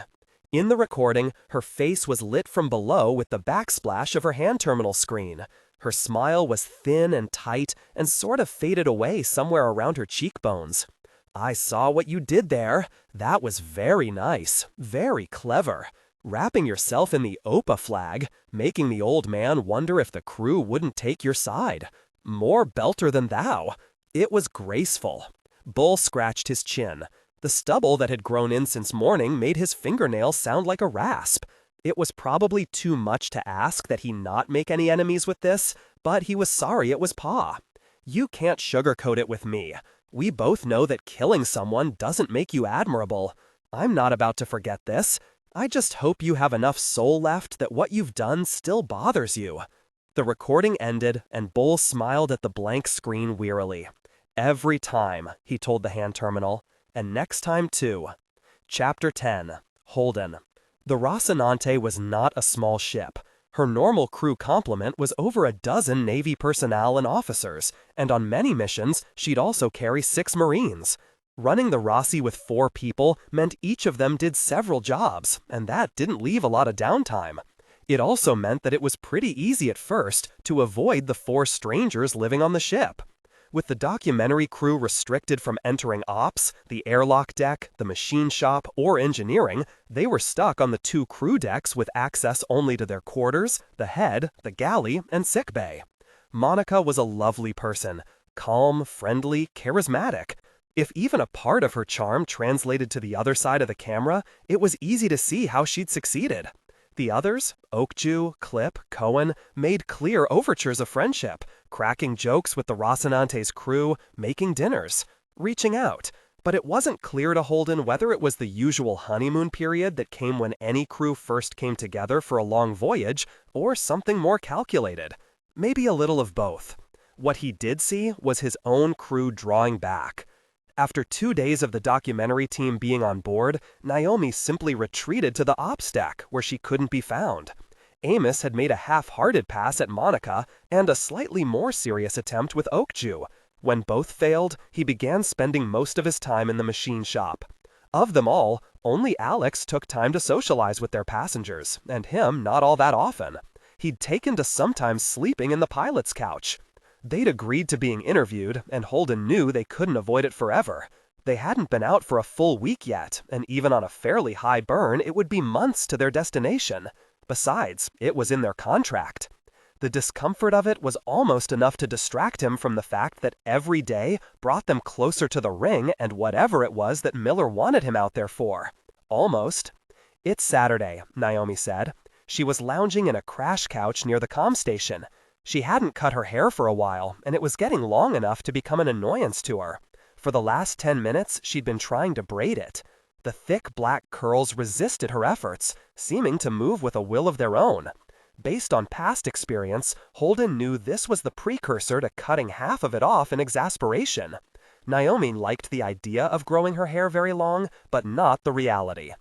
[SPEAKER 4] In the recording, her face was lit from below with the backsplash of her hand terminal screen. Her smile was thin and tight and sort of faded away somewhere around her cheekbones. "I saw what you did there. That was very nice, very clever. Wrapping yourself in the OPA flag, making the old man wonder if the crew wouldn't take your side. More belter than thou. It was graceful." Bull scratched his chin. The stubble that had grown in since morning made his fingernails sound like a rasp. It was probably too much to ask that he not make any enemies with this, but he was sorry it was Pa. "You can't sugarcoat it with me. We both know that killing someone doesn't make you admirable. I'm not about to forget this. I just hope you have enough soul left that what you've done still bothers you." The recording ended, and Bull smiled at the blank screen wearily. "Every time," he told the hand terminal. "And next time, too." Chapter 10. Holden. The Rocinante was not a small ship. Her normal crew complement was over a dozen Navy personnel and officers, and on many missions, she'd also carry 6 Marines. Running the Rossi with 4 people meant each of them did several jobs, and that didn't leave a lot of downtime. It also meant that it was pretty easy at first to avoid the 4 strangers living on the ship. With the documentary crew restricted from entering ops, the airlock deck, the machine shop, or engineering, they were stuck on the 2 crew decks with access only to their quarters, the head, the galley, and sickbay. Monica was a lovely person, calm, friendly, charismatic. If even a part of her charm translated to the other side of the camera, it was easy to see how she'd succeeded. The others, Oakju, Clip, Cohen, made clear overtures of friendship, cracking jokes with the Rocinante's crew, making dinners, reaching out. But it wasn't clear to Holden whether it was the usual honeymoon period that came when any crew first came together for a long voyage, or something more calculated. Maybe a little of both. What he did see was his own crew drawing back. After 2 days of the documentary team being on board, Naomi simply retreated to the ops deck, where she couldn't be found. Amos had made a half-hearted pass at Monica, and a slightly more serious attempt with Oakju. When both failed, he began spending most of his time in the machine shop. Of them all, only Alex took time to socialize with their passengers, and him not all that often. He'd taken to sometimes sleeping in the pilot's couch. They'd agreed to being interviewed, and Holden knew they couldn't avoid it forever. They hadn't been out for a full week yet, and even on a fairly high burn, it would be months to their destination. Besides, it was in their contract. The discomfort of it was almost enough to distract him from the fact that every day brought them closer to the ring and whatever it was that Miller wanted him out there for. Almost. "It's Saturday," Naomi said. She was lounging in a crash couch near the comm station. She hadn't cut her hair for a while, and it was getting long enough to become an annoyance to her. For the last 10 minutes, she'd been trying to braid it. The thick black curls resisted her efforts, seeming to move with a will of their own. Based on past experience, Holden knew this was the precursor to cutting half of it off in exasperation. Naomi liked the idea of growing her hair very long, but not the reality.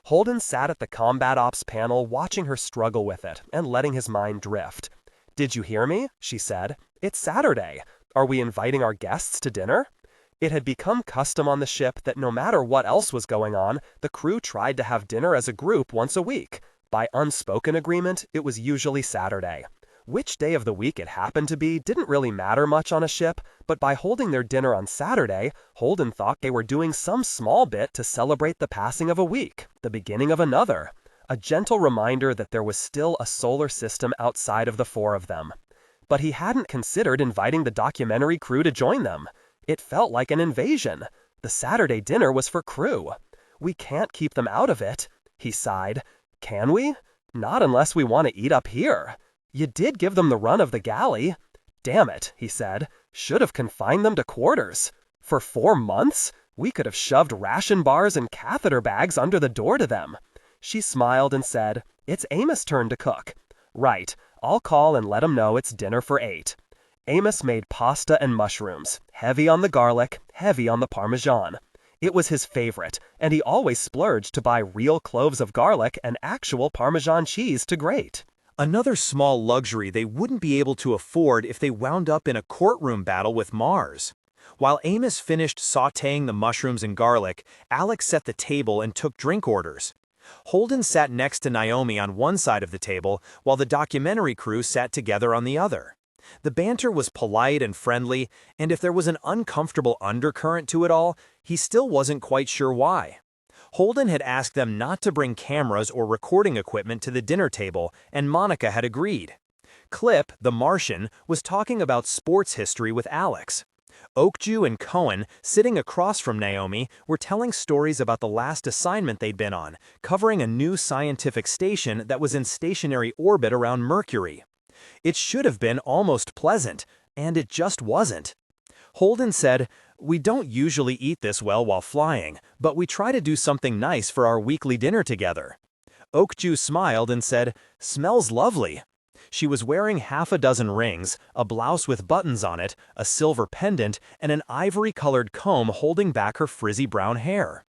[SPEAKER 4] Holden sat at the combat ops panel watching her struggle with it and letting his mind drift. "Did you hear me?" she said. "It's Saturday. Are we inviting our guests to dinner?" It had become custom on the ship that no matter what else was going on, the crew tried to have dinner as a group once a week. By unspoken agreement, it was usually Saturday. Which day of the week it happened to be didn't really matter much on a ship, but by holding their dinner on Saturday, Holden thought they were doing some small bit to celebrate the passing of a week, the beginning of another. A gentle reminder that there was still a solar system outside of the 4 of them. But he hadn't considered inviting the documentary crew to join them. It felt like an invasion. The Saturday dinner was for crew. "We can't keep them out of it," he sighed. "Can we? Not unless we want to eat up here. You did give them the run of the galley." "Damn it," he said. "Should have confined them to quarters. For 4 months? We could have shoved ration bars and catheter bags under the door to them." She smiled and said, "It's Amos' turn to cook." "Right. I'll call and let him know it's dinner for 8. Amos made pasta and mushrooms, heavy on the garlic, heavy on the parmesan. It was his favorite, and he always splurged to buy real cloves of garlic and actual Parmesan cheese to grate.
[SPEAKER 3] Another small luxury they wouldn't be able to afford if they wound up in a courtroom battle with Mars. While Amos finished sautéing the mushrooms and garlic, Alex set the table and took drink orders. Holden sat next to Naomi on one side of the table, while the documentary crew sat together on the other. The banter was polite and friendly, and if there was an uncomfortable undercurrent to it all, he still wasn't quite sure why. Holden had asked them not to bring cameras or recording equipment to the dinner table, and Monica had agreed. Clip, the Martian, was talking about sports history with Alex. Oakju and Cohen, sitting across from Naomi, were telling stories about the last assignment they'd been on, covering a new scientific station that was in stationary orbit around Mercury. It should have been almost pleasant, and it just wasn't. Holden said, "We don't usually eat this well while flying, but we try to do something nice for our weekly dinner together." Oakju smiled and said, "Smells lovely." She was wearing half a dozen rings, a blouse with buttons on it, a silver pendant, and an ivory-colored comb holding back her frizzy brown hair.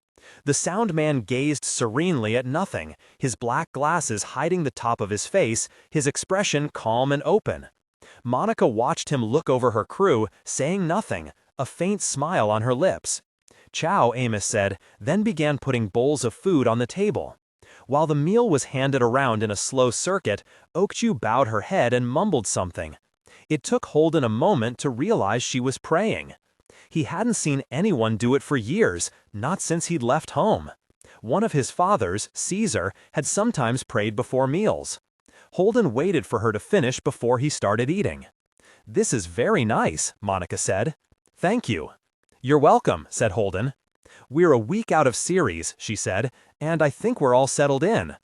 [SPEAKER 3] The sound man gazed serenely at nothing, his black glasses hiding the top of his face, his expression calm and open. Monica watched him look over her crew, saying nothing, a faint smile on her lips. "Chow," Amos said, then began putting bowls of food on the table. While the meal was handed around in a slow circuit, Oakju bowed her head and mumbled something. It took Holden a moment to realize she was praying. He hadn't seen anyone do it for years, not since he'd left home. One of his fathers, Caesar, had sometimes prayed before meals. Holden waited for her to finish before he started eating. "This is very nice," Monica said. "Thank you." "You're welcome," said Holden. "We're a week out of series," she said, "and I think we're all settled in.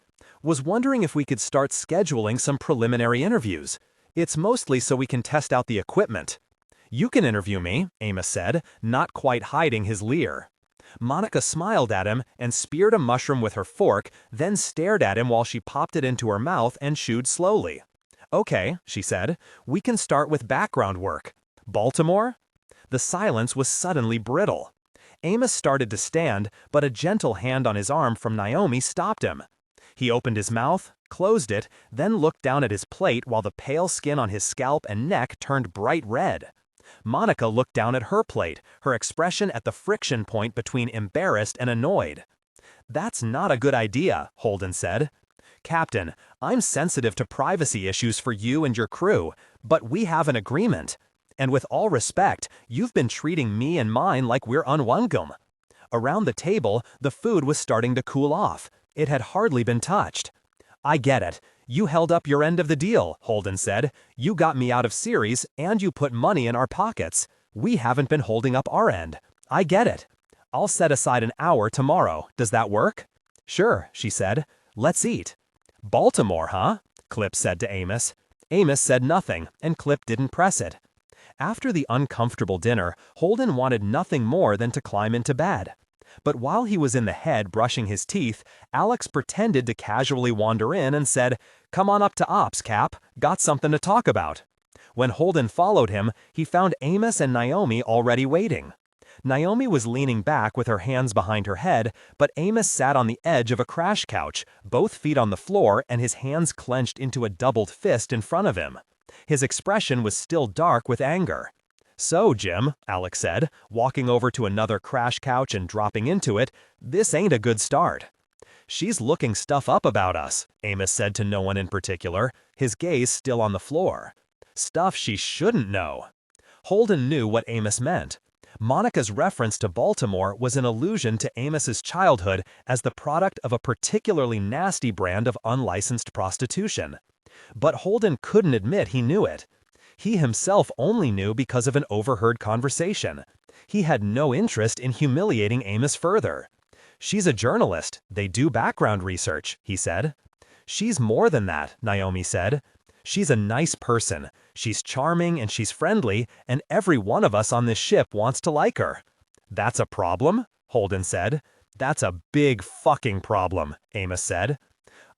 [SPEAKER 3] Was wondering if we could start scheduling some preliminary interviews. It's mostly so we can test out the equipment." "You can interview me," Amos said, not quite hiding his leer. Monica smiled at him and speared a mushroom with her fork, then stared at him while she popped it into her mouth and chewed slowly. "Okay," she said, "we can start with background work. Baltimore?" The silence was suddenly brittle. Amos started to stand, but a gentle hand on his arm from Naomi stopped him. He opened his mouth, closed it, then looked down at his plate while the pale skin on his scalp and neck turned bright red. Monica looked down at her plate, her expression at the friction point between embarrassed and annoyed. "That's not a good idea," Holden said. "Captain, I'm sensitive to privacy issues for you and your crew, but we have an agreement. And with all respect, you've been treating me and mine like we're unwelcome." Around the table, the food was starting to cool off. It had hardly been touched. "I get it. You held up your end of the deal," Holden said. "You got me out of series, and you put money in our pockets. We haven't been holding up our end. I get it. I'll set aside an hour tomorrow. Does that work?" "Sure," she said. "Let's eat." "Baltimore, huh?" Clip said to Amos. Amos said nothing, and Clip didn't press it. After the uncomfortable dinner, Holden wanted nothing more than to climb into bed. But while he was in the head brushing his teeth, Alex pretended to casually wander in and said, "Come on up to Ops, Cap. Got something to talk about." When Holden followed him, he found Amos and Naomi already waiting. Naomi was leaning back with her hands behind her head, but Amos sat on the edge of a crash couch, both feet on the floor and his hands clenched into a doubled fist in front of him. His expression was still dark with anger. "So, Jim," Alex said, walking over to another crash couch and dropping into it, "this ain't a good start." "She's looking stuff up about us," Amos said to no one in particular, his gaze still on the floor. "Stuff she shouldn't know." Holden knew what Amos meant. Monica's reference to Baltimore was an allusion to Amos's childhood as the product of a particularly nasty brand of unlicensed prostitution. But Holden couldn't admit he knew it. He himself only knew because of an overheard conversation. He had no interest in humiliating Amos further. "She's a journalist. They do background research," he said. "She's more than that," Naomi said. "She's a nice person. She's charming and she's friendly, and every one of us on this ship wants to like her." "That's a problem?" Holden said. "That's a big fucking problem," Amos said.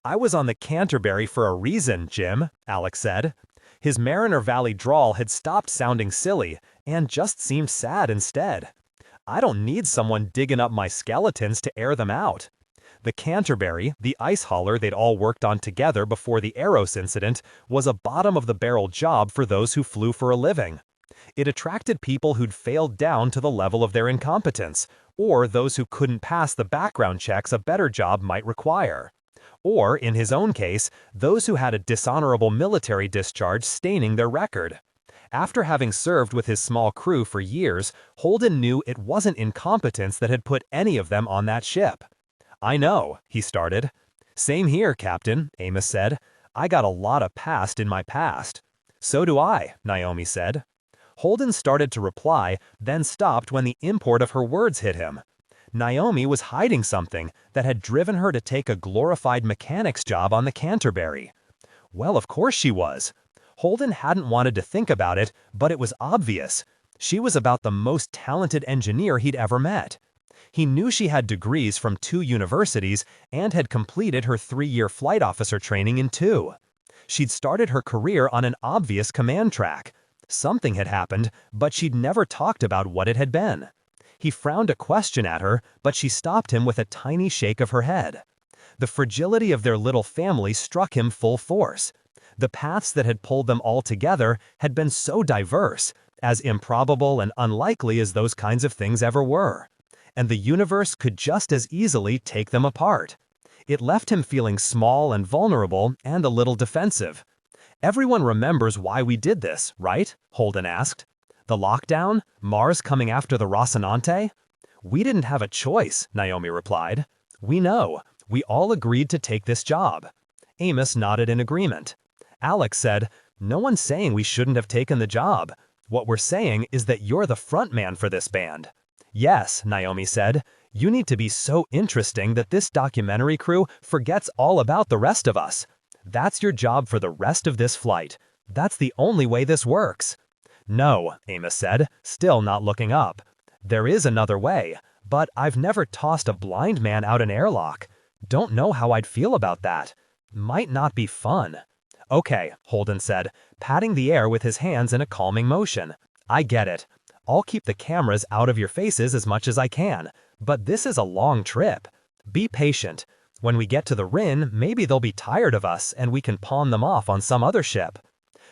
[SPEAKER 3] "I was on the Canterbury for a reason, Jim," Alex said. His Mariner Valley drawl had stopped sounding silly and just seemed sad instead.
[SPEAKER 1] I don't need someone digging up my skeletons to air them out. The Canterbury, the ice hauler they'd all worked on together before the Eros incident, was a bottom-of-the-barrel job for those who flew for a living. It attracted people who'd failed down to the level of their incompetence, or those who couldn't pass the background checks a better job might require. Or, in his own case, those who had a dishonorable military discharge staining their record. After having served with his small crew for years, Holden knew it wasn't incompetence that had put any of them on that ship. "I know," he started. "Same here, Captain," Amos said. "I got a lot of past in my past." "So do I," Naomi said. Holden started to reply, then stopped when the import of her words hit him. Naomi was hiding something that had driven her to take a glorified mechanic's job on the Canterbury. Well, of course she was. Holden hadn't wanted to think about it, but it was obvious. She was about the most talented engineer he'd ever met. He knew she had degrees from 2 universities and had completed her 3-year flight officer training in 2. She'd started her career on an obvious command track. Something had happened, but she'd never talked about what it had been. He frowned a question at her, but she stopped him with a tiny shake of her head. The fragility of their little family struck him full force. The paths that had pulled them all together had been so diverse, as improbable and unlikely as those kinds of things ever were. And the universe could just as easily take them apart. It left him feeling small and vulnerable and a little defensive. "Everyone remembers why we did this, right?" Holden asked. "The lockdown? Mars coming after the Rocinante?" "We didn't have a choice," Naomi replied. "We know. We all agreed to take this job." Amos nodded in agreement. Alex said, "No one's saying we shouldn't have taken the job. What we're saying is that you're the front man for this band." "Yes," Naomi said, "you need to be so interesting that this documentary crew forgets all about the rest of us. That's your job for the rest of this flight. That's the only way this works." "No," Amos said, still not looking up. "There is another way, but I've never tossed a blind man out an airlock. Don't know how I'd feel about that. Might not be fun." "Okay," Holden said, patting the air with his hands in a calming motion. "I get it. I'll keep the cameras out of your faces as much as I can, but this is a long trip. Be patient. When we get to the Rin, maybe they'll be tired of us and we can pawn them off on some other ship."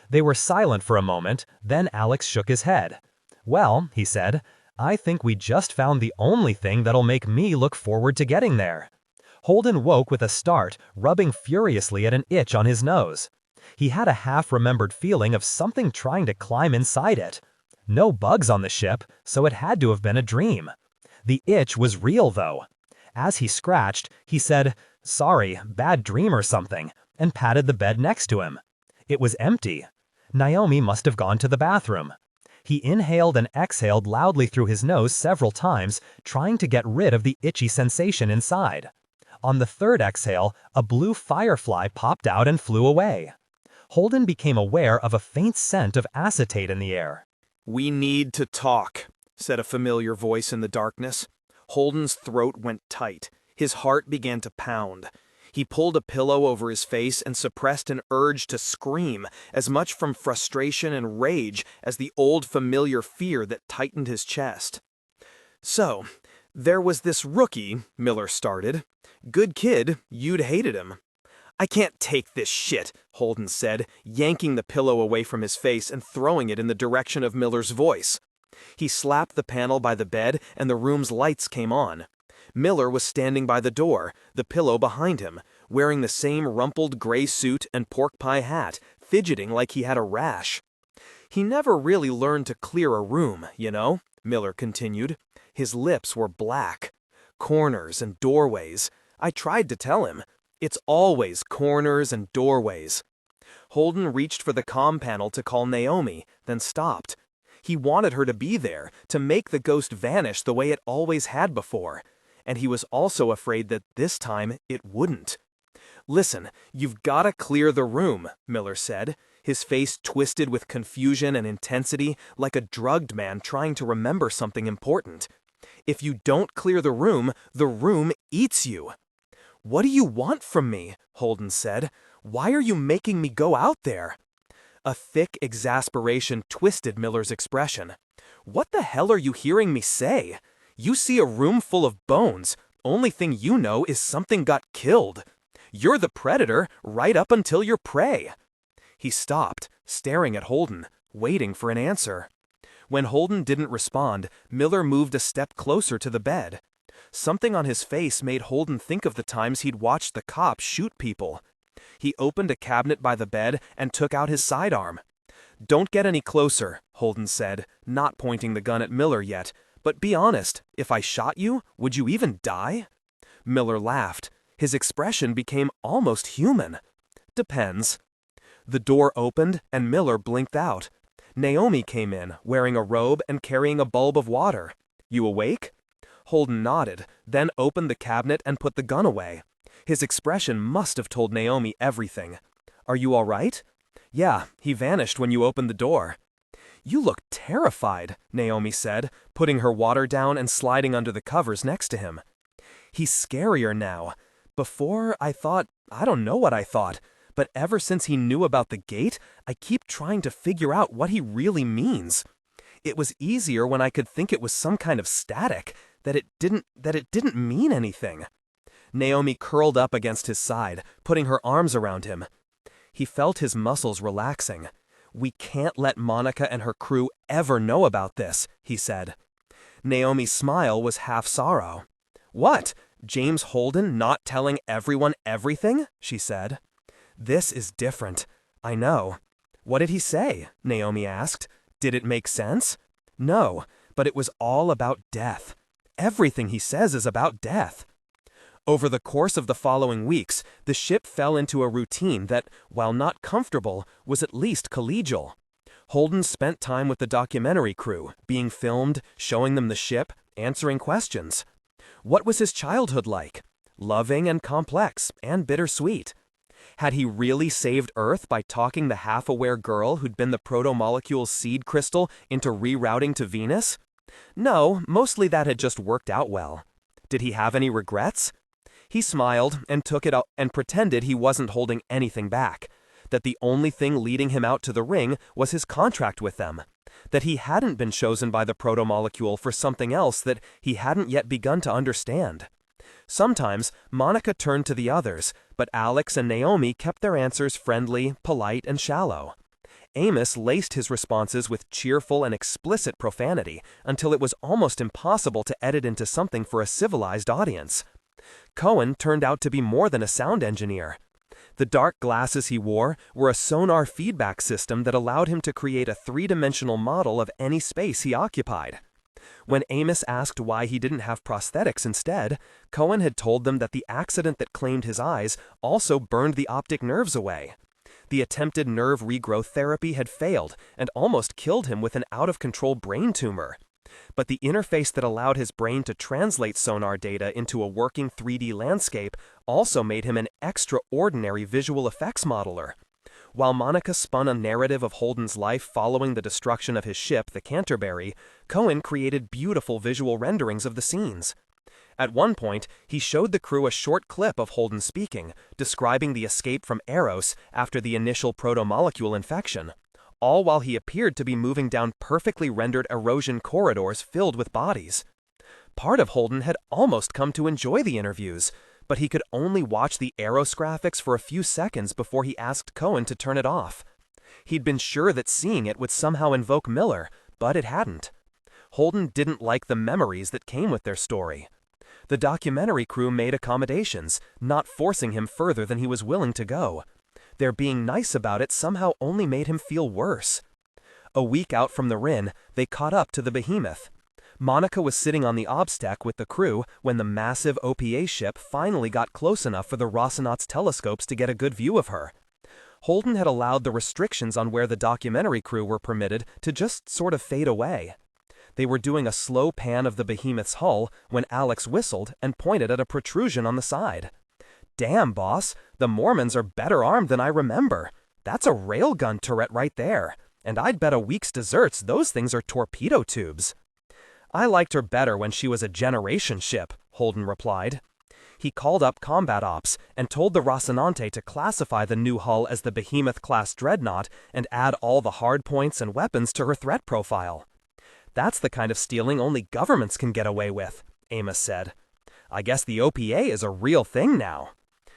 [SPEAKER 1] They were silent for a moment, then Alex shook his head. "Well," he said, "I think we just found the only thing that'll make me look forward to getting there." Holden woke with a start, rubbing furiously at an itch on his nose. He had a half-remembered feeling of something trying to climb inside it. No bugs on the ship, so it had to have been a dream. The itch was real, though. As he scratched, he said, "Sorry, bad dream or something," and patted the bed next to him. It was empty. Naomi must have gone to the bathroom. He inhaled and exhaled loudly through his nose several times, trying to get rid of the itchy sensation inside. On the third exhale, a blue firefly popped out and flew away. Holden became aware of a faint scent of acetate in the air.
[SPEAKER 3] "We need to talk," said a familiar voice in the darkness. Holden's throat went tight. His heart began to pound. He pulled a pillow over his face and suppressed an urge to scream, as much from frustration and rage as the old familiar fear that tightened his chest. "So, there was this rookie," Miller started. "Good kid, you'd hated him." "I can't take this shit," Holden said, yanking the pillow away from his face and throwing it in the direction of Miller's voice. He slapped the panel by the bed and the room's lights came on. Miller was standing by the door, the pillow behind him, wearing the same rumpled gray suit and pork pie hat, fidgeting like he had a rash. "He never really learned to clear a room, you know," Miller continued. His lips were black. "Corners and doorways. I tried to tell him. It's always corners and doorways." Holden reached for the comm panel to call Naomi, then stopped. He wanted her to be there, to make the ghost vanish the way it always had before. And he was also afraid that this time it wouldn't. "Listen, you've got to clear the room," Miller said, his face twisted with confusion and intensity like a drugged man trying to remember something important. "If you don't clear the room eats you." "What do you want from me?" Holden said. "Why are you making me go out there?" A thick exasperation twisted Miller's expression. "What the hell are you hearing me say?" You see a room full of bones. Only thing you know is something got killed. You're the predator right up until your prey." He stopped, staring at Holden, waiting for an answer. When Holden didn't respond, Miller moved a step closer to the bed. Something on his face made Holden think of the times he'd watched the cops shoot people. He opened a cabinet by the bed and took out his sidearm. "Don't get any closer," Holden said, not pointing the gun at Miller yet. "But be honest, if I shot you, would you even die?" Miller laughed. His expression became almost human. "Depends." The door opened and Miller blinked out. Naomi came in, wearing a robe and carrying a bulb of water. "You awake?" Holden nodded, then opened the cabinet and put the gun away. His expression must have told Naomi everything. "Are you all right?" "Yeah, he vanished when you opened the door." "You look terrified," Naomi said, putting her water down and sliding under the covers next to him. "He's scarier now. Before, I don't know what I thought, but ever since he knew about the gate, I keep trying to figure out what he really means. It was easier when I could think it was some kind of static, that it didn't mean anything." Naomi curled up against his side, putting her arms around him. He felt his muscles relaxing. "We can't let Monica and her crew ever know about this," he said. Naomi's smile was half sorrow. "What? James Holden not telling everyone everything?" she said. "This is different. I know." "What did he say?" Naomi asked. "Did it make sense?" "No, but it was all about death. Everything he says is about death." Over the course of the following weeks, the ship fell into a routine that, while not comfortable, was at least collegial. Holden spent time with the documentary crew, being filmed, showing them the ship, answering questions. What was his childhood like? Loving and complex, and bittersweet. Had he really saved Earth by talking the half-aware girl who'd been the proto-molecule's seed crystal into rerouting to Venus? No, mostly that had just worked out well. Did he have any regrets? He smiled and took it out and pretended he wasn't holding anything back, that the only thing leading him out to the ring was his contract with them, that he hadn't been chosen by the proto-molecule for something else that he hadn't yet begun to understand. Sometimes, Monica turned to the others, but Alex and Naomi kept their answers friendly, polite, and shallow. Amos laced his responses with cheerful and explicit profanity until it was almost impossible to edit into something for a civilized audience. Cohen turned out to be more than a sound engineer. The dark glasses he wore were a sonar feedback system that allowed him to create a three-dimensional model of any space he occupied. When Amos asked why he didn't have prosthetics instead, Cohen had told them that the accident that claimed his eyes also burned the optic nerves away. The attempted nerve regrowth therapy had failed and almost killed him with an out-of-control brain tumor. But the interface that allowed his brain to translate sonar data into a working 3D landscape also made him an extraordinary visual effects modeler. While Monica spun a narrative of Holden's life following the destruction of his ship, the Canterbury, Cohen created beautiful visual renderings of the scenes. At one point, he showed the crew a short clip of Holden speaking, describing the escape from Eros after the initial proto-molecule infection, all while he appeared to be moving down perfectly rendered erosion corridors filled with bodies. Part of Holden had almost come to enjoy the interviews, but he could only watch the Eros graphics for a few seconds before he asked Cohen to turn it off. He'd been sure that seeing it would somehow invoke Miller, but it hadn't. Holden didn't like the memories that came with their story. The documentary crew made accommodations, not forcing him further than he was willing to go. Their being nice about it somehow only made him feel worse. A week out from the Rin, they caught up to the Behemoth. Monica was sitting on the obstacle with the crew when the massive OPA ship finally got close enough for the Rocinante's telescopes to get a good view of her. Holden had allowed the restrictions on where the documentary crew were permitted to just sort of fade away. They were doing a slow pan of the Behemoth's hull when Alex whistled and pointed at a protrusion on the side. "Damn, boss, the Mormons are better armed than I remember. That's a railgun turret right there, and I'd bet a week's desserts those things are torpedo tubes." "I liked her better when she was a generation ship," Holden replied. He called up Combat Ops and told the Rocinante to classify the new hull as the Behemoth-class dreadnought and add all the hardpoints and weapons to her threat profile.
[SPEAKER 1] That's the kind of stealing only governments can get away with, Amos said. I guess the OPA is a real thing now.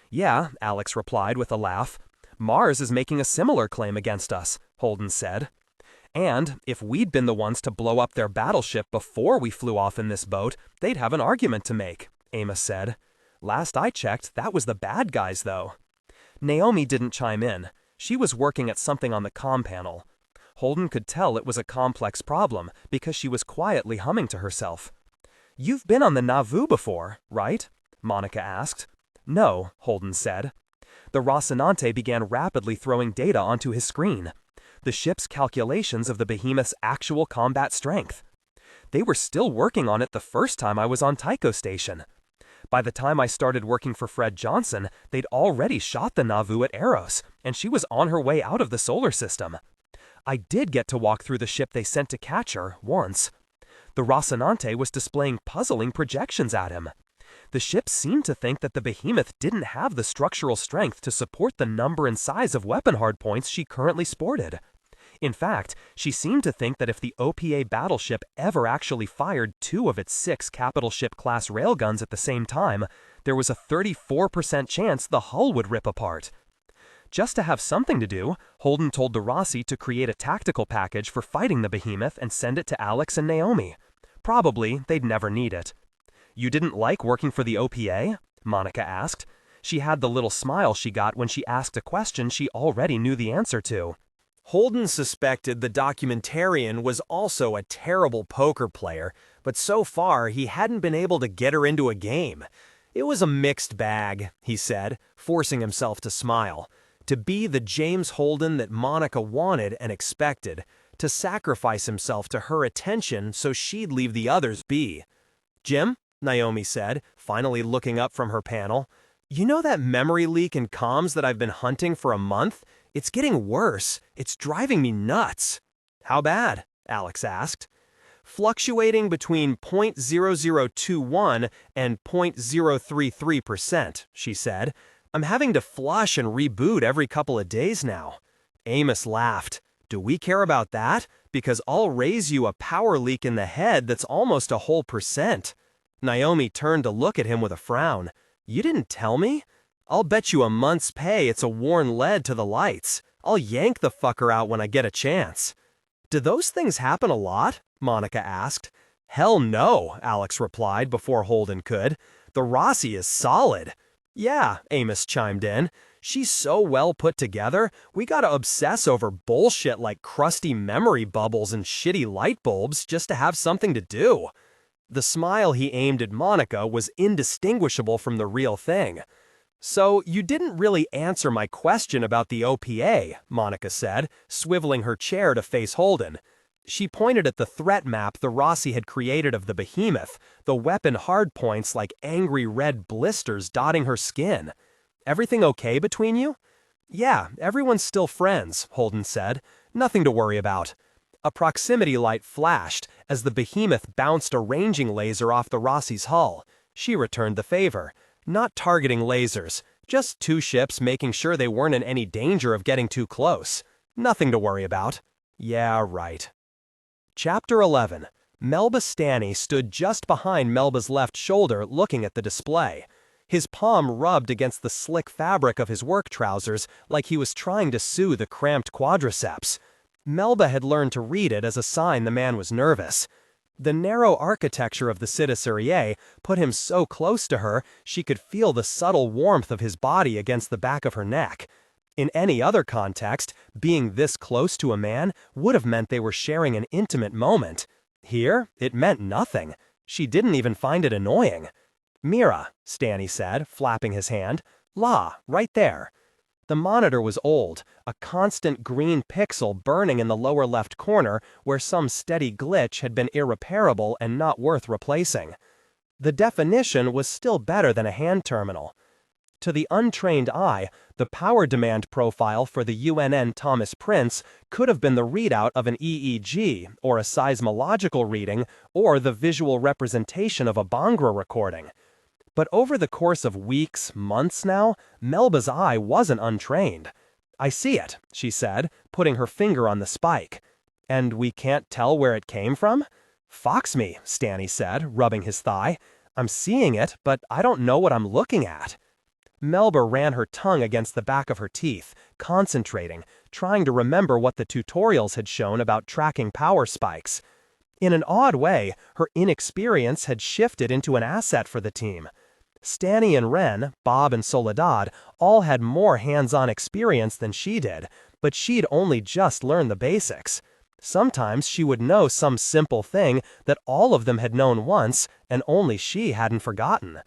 [SPEAKER 1] Yeah, Alex replied with a laugh. Mars is making a similar claim against us, Holden said. And if we'd been the ones to blow up their battleship before we flew off in this boat, they'd have an argument to make, Amos said. Last I checked, that was the bad guys, though. Naomi didn't chime in. She was working at something on the comm panel. Holden could tell it was a complex problem because she was quietly humming to herself. You've been on the Nauvoo before, right? Monica asked. No, Holden said. The Rocinante began rapidly throwing data onto his screen. The ship's calculations of the behemoth's actual combat strength. They were still working on it the first time I was on Tycho Station. By the time I started working for Fred Johnson, they'd already shot the Nauvoo at Eros, and she was on her way out of the solar system. I did get to walk through the ship they sent to catch her once. The Rocinante was displaying puzzling projections at him. The ship seemed to think that the behemoth didn't have the structural strength to support the number and size of weapon hardpoints she currently sported. In fact, she seemed to think that if the OPA battleship ever actually fired 2 of its 6 capital ship-class railguns at the same time, there was a 34% chance the hull would rip apart. Just to have something to do, Holden told the Rossi to create a tactical package for fighting the behemoth and send it to Alex and Naomi. Probably they'd never need it. You didn't like working for the OPA? Monica asked. She had the little smile she got when she asked a question she already knew the answer to.
[SPEAKER 3] Holden suspected the documentarian was also a terrible poker player, but so far he hadn't been able to get her into a game. It was a mixed bag, he said, forcing himself to smile. To be the James Holden that Monica wanted and expected, to sacrifice himself to her attention so she'd leave the others be. Jim, Naomi said, finally looking up from her panel, you know that memory leak in comms that I've been hunting for a month? It's getting worse. It's driving me nuts. How bad? Alex asked. Fluctuating between 0.0021 and 0.033%, she said. I'm having to flush and reboot every couple of days now. Amos laughed. Do we care about that? Because I'll raise you a power leak in the head that's almost a whole %. Naomi turned to look at him with a frown. You didn't tell me? I'll bet you a month's pay it's a worn lead to the lights. I'll yank the fucker out when I get a chance. Do those things happen a lot? Monica asked. Hell no, Alex replied before Holden could. The Rossi is solid. Yeah, Amos chimed in. She's so well put together, we gotta obsess over bullshit like crusty memory bubbles and shitty light bulbs just to have something to do. The smile he aimed at Monica was indistinguishable from the real thing. So you didn't really answer my question about the OPA, Monica said, swiveling her chair to face Holden. She pointed at the threat map the Rossi had created of the behemoth, the weapon hardpoints like angry red blisters dotting her skin. Everything okay between you? Yeah, everyone's still friends, Holden said. Nothing to worry about. A proximity light flashed as the behemoth bounced a ranging laser off the Rossi's hull. She returned the favor. Not targeting lasers, just 2 ships making sure they weren't in any danger of getting too close. Nothing to worry about. Yeah, right. Chapter 11. Melba Stanny stood just behind Melba's left shoulder looking at the display. His palm rubbed against the slick fabric of his work trousers like he was trying to soothe the cramped quadriceps. Melba had learned to read it as a sign the man was nervous. The narrow architecture of the Citiserie put him so close to her she could feel the subtle warmth of his body against the back of her neck. In any other context, being this close to a man would have meant they were sharing an intimate moment. Here, it meant nothing. She didn't even find it annoying. Mira, Stanny said, flapping his hand. La, right there. The monitor was old, a constant green pixel burning in the lower left corner where some steady glitch had been irreparable and not worth replacing. The definition was still better than a hand terminal. To the untrained eye, the power demand profile for the UNN Thomas Prince could have been the readout of an EEG, or a seismological reading, or the visual representation of a Bhangra recording. But over the course of weeks, months now, Melba's eye wasn't untrained. I see it, she said, putting her finger on the spike. And we can't tell where it came from?
[SPEAKER 4] "Fox me," Stanny said, rubbing his thigh. "I'm seeing it, but I don't know what I'm looking at." Melba ran her tongue against the back of her teeth, concentrating, trying to remember what the tutorials had shown about tracking power spikes. In an odd way, her inexperience had shifted into an asset for the team. Stanny and Ren, Bob and Soledad all had more hands-on experience than she did, but she'd only just learned the basics. Sometimes she would know some simple thing that all of them had known once and only she hadn't forgotten.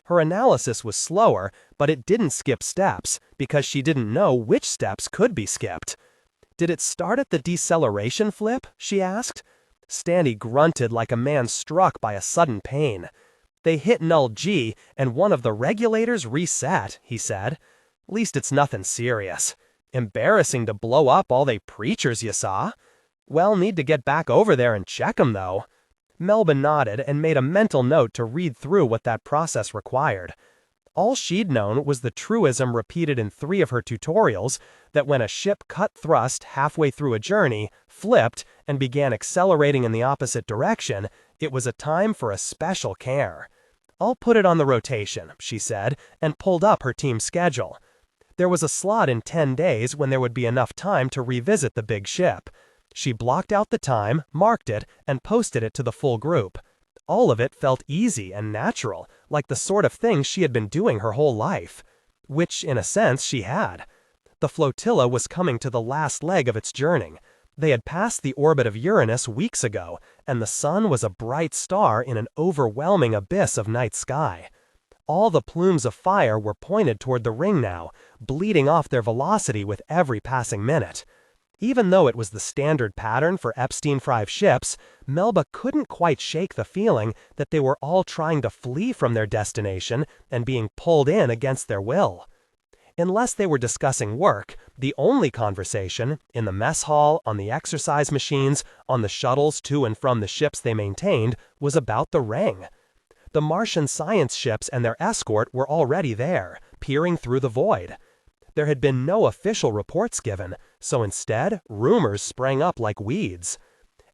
[SPEAKER 4] Her analysis was slower, but it didn't skip steps because she didn't know which steps could be skipped. "Did it start at the deceleration flip?" she asked. Stanny grunted like a man struck by a sudden pain. "They hit null G and one of the regulators reset," he said. "Least it's nothing serious. Embarrassing to blow up all they preachers you saw. Well, need to get back over there and check 'em though." Melba nodded and made a mental note to read through what that process required. All she'd known was the truism repeated in 3 of her tutorials that when a ship cut thrust halfway through a journey, flipped, and began accelerating in the opposite direction, it was a time for a special care. "I'll put it on the rotation," she said, and pulled up her team's schedule. There was a slot in 10 days when there would be enough time to revisit the big ship. She blocked out the time, marked it, and posted it to the full group. All of it felt easy and natural, like the sort of thing she had been doing her whole life. Which, in a sense, she had. The flotilla was coming to the last leg of its journey. They had passed the orbit of Uranus weeks ago, and the sun was a bright star in an overwhelming abyss of night sky. All the plumes of fire were pointed toward the ring now, bleeding off their velocity with every passing minute. Even though it was the standard pattern for Epstein-Fry ships, Melba couldn't quite shake the feeling that they were all trying to flee from their destination and being pulled in against their will. Unless they were discussing work, the only conversation, in the mess hall, on the exercise machines, on the shuttles to and from the ships they maintained, was about the ring. The Martian science ships and their escort were already there, peering through the void. There had been no official reports given, so instead, rumors sprang up like weeds.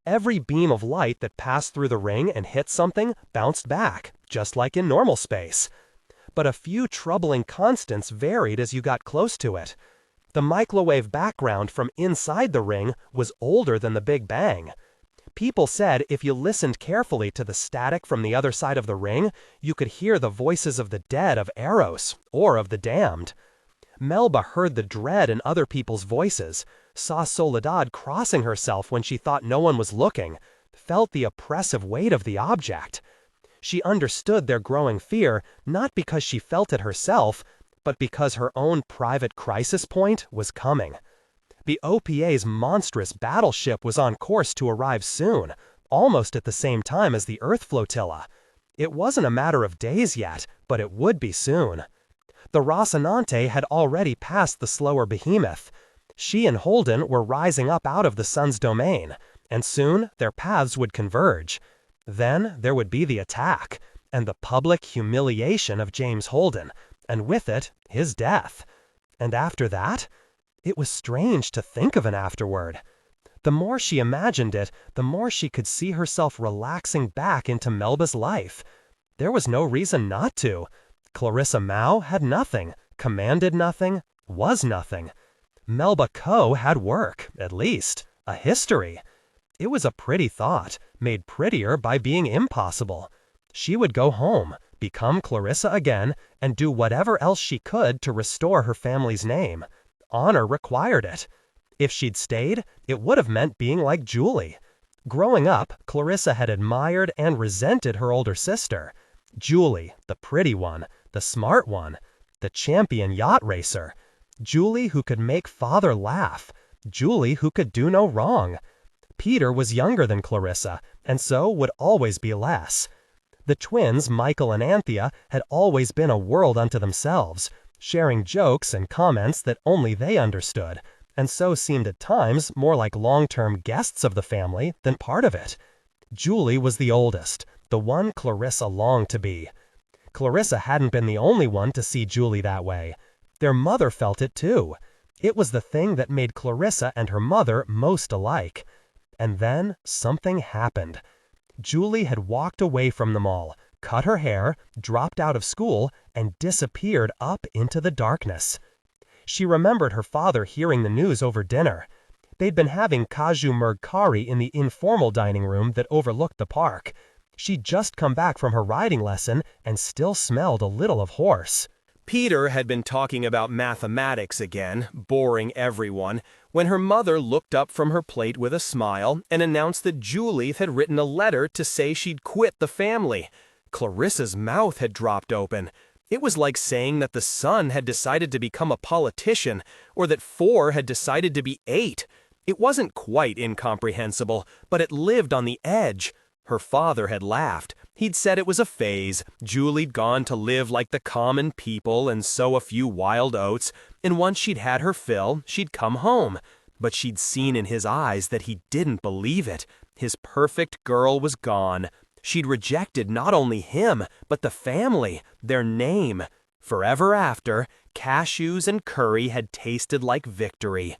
[SPEAKER 4] Every beam of light that passed through the ring and hit something bounced back, just like in normal space. But a few troubling constants varied as you got close to it. The microwave background from inside the ring was older than the Big Bang. People said if you listened carefully to the static from the other side of the ring, you could hear the voices of the dead of Eros, or of the damned. Melba heard the dread in other people's voices, saw Soledad crossing herself when she thought no one was looking, felt the oppressive weight of the object. She understood their growing fear not because she felt it herself, but because her own private crisis point was coming. The OPA's monstrous battleship was on course to arrive soon, almost at the same time as the Earth flotilla. It wasn't a matter of days yet, but it would be soon. The Rocinante had already passed the slower behemoth. She and Holden were rising up out of the sun's domain, and soon their paths would converge. Then there would be the attack, and the public humiliation of James Holden, and with it, his death. And after that? It was strange to think of an afterward. The more she imagined it, the more she could see herself relaxing back into Melba's life. There was no reason not to. Clarissa Mao had nothing, commanded nothing, was nothing. Melba Co. had work, at least, a history. It was a pretty thought, made prettier by being impossible. She would go home, become Clarissa again, and do whatever else she could to restore her family's name. Honor required it. If she'd stayed, it would have meant being like Julie. Growing up, Clarissa had admired and resented her older sister. Julie, the pretty one, the smart one, the champion yacht racer. Julie who could make father laugh. Julie who could do no wrong. Peter was younger than Clarissa, and so would always be less. The twins, Michael and Anthea, had always been a world unto themselves, sharing jokes and comments that only they understood, and so seemed at times more like long-term guests of the family than part of it. Julie was the oldest, the one Clarissa longed to be. Clarissa hadn't been the only one to see Julie that way. Their mother felt it too. It was the thing that made Clarissa and her mother most alike. And then something happened. Julie had walked away from them all, cut her hair, dropped out of school, and disappeared up into the darkness. She remembered her father hearing the news over dinner. They'd been having kaju murg curry in the informal dining room that overlooked the park. She'd just come back from her riding lesson and still smelled a little of horse.
[SPEAKER 3] Peter had been talking about mathematics again, boring everyone, when her mother looked up from her plate with a smile and announced that Julie had written a letter to say she'd quit the family. Clarissa's mouth had dropped open. It was like saying that the sun had decided to become a politician, or that 4 had decided to be 8. It wasn't quite incomprehensible, but it lived on the edge. Her father had laughed. He'd said it was a phase. Julie'd gone to live like the common people and sow a few wild oats, and once she'd had her fill, she'd come home. But she'd seen in his eyes that he didn't believe it. His perfect girl was gone. She'd rejected not only him, but the family, their name. Forever after, cashews and curry had tasted like victory.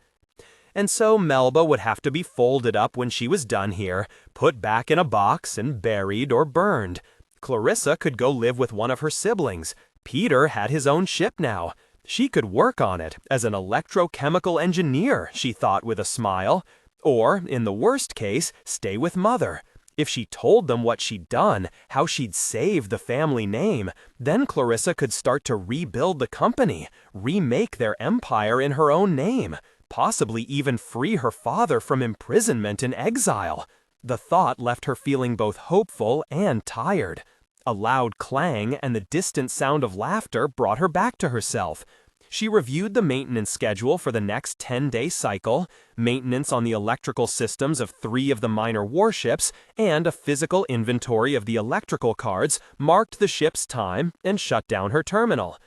[SPEAKER 3] And so Melba would have to be folded up when she was done here, put back in a box and buried or burned. Clarissa could go live with one of her siblings. Peter had his own ship now. She could work on it as an electrochemical engineer, she thought with a smile. Or, in the worst case, stay with Mother. If she told them what she'd done, how she'd saved the family name, then Clarissa could start to rebuild the company, remake their empire in her own name. Possibly even free her father from imprisonment and exile. The thought left her feeling both hopeful and tired. A loud clang and the distant sound of laughter brought her back to herself. She reviewed the maintenance schedule for the next 10-day cycle, maintenance on the electrical systems of 3 of the minor warships, and a physical inventory of the electrical cards marked the ship's time and shut down her terminal.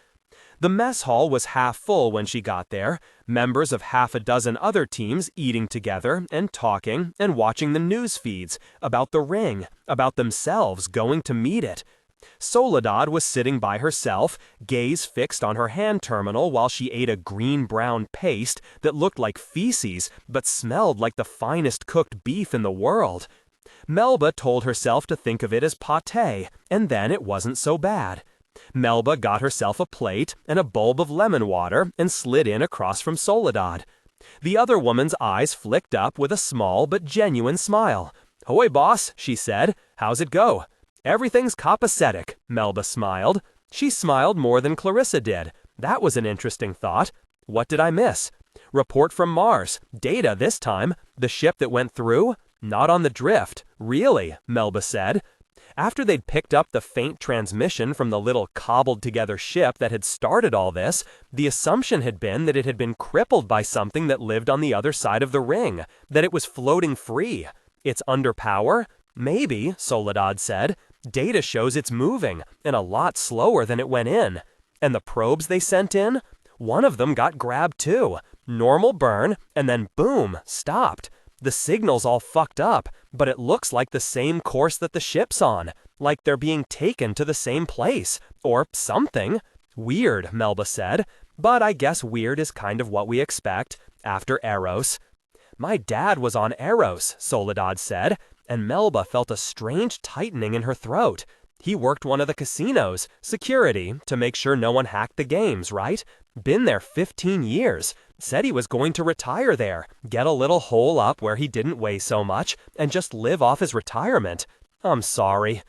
[SPEAKER 3] The mess hall was half full when she got there, members of half a dozen other teams eating together and talking and watching the news feeds about the ring, about themselves going to meet it. Soledad was sitting by herself, gaze fixed on her hand terminal while she ate a green-brown paste that looked like feces but smelled like the finest cooked beef in the world. Melba told herself to think of it as pâté, and then it wasn't so bad. Melba got herself a plate and a bulb of lemon water and slid in across from Soledad. The other woman's eyes flicked up with a small but genuine smile. "Hoy, boss," she said. "How's it go?" "Everything's copacetic," Melba smiled. She smiled more than Clarissa did. That was an interesting thought. What did I miss? Report from Mars. Data this time. The ship that went through? Not on the drift. Really, Melba said. After they'd picked up the faint transmission from the little cobbled-together ship that had started all this, the assumption had been that it had been crippled by something that lived on the other side of the ring, that it was floating free. It's under power? Maybe, Soledad said. Data shows it's moving, and a lot slower than it went in. And the probes they sent in? One of them got grabbed too. Normal burn, and then boom, stopped. The signal's all fucked up, but it looks like the same course that the ship's on, like they're being taken to the same place, or something. Weird, Melba said, but I guess weird is kind of what we expect after Eros. My dad was on Eros, Soledad said, and Melba felt a strange tightening in her throat. He worked one of the casinos, security, to make sure no one hacked the games, right? Been there 15 years. Said he was going to retire there, get a little hole up where he didn't weigh so much, and just live off his retirement. I'm sorry.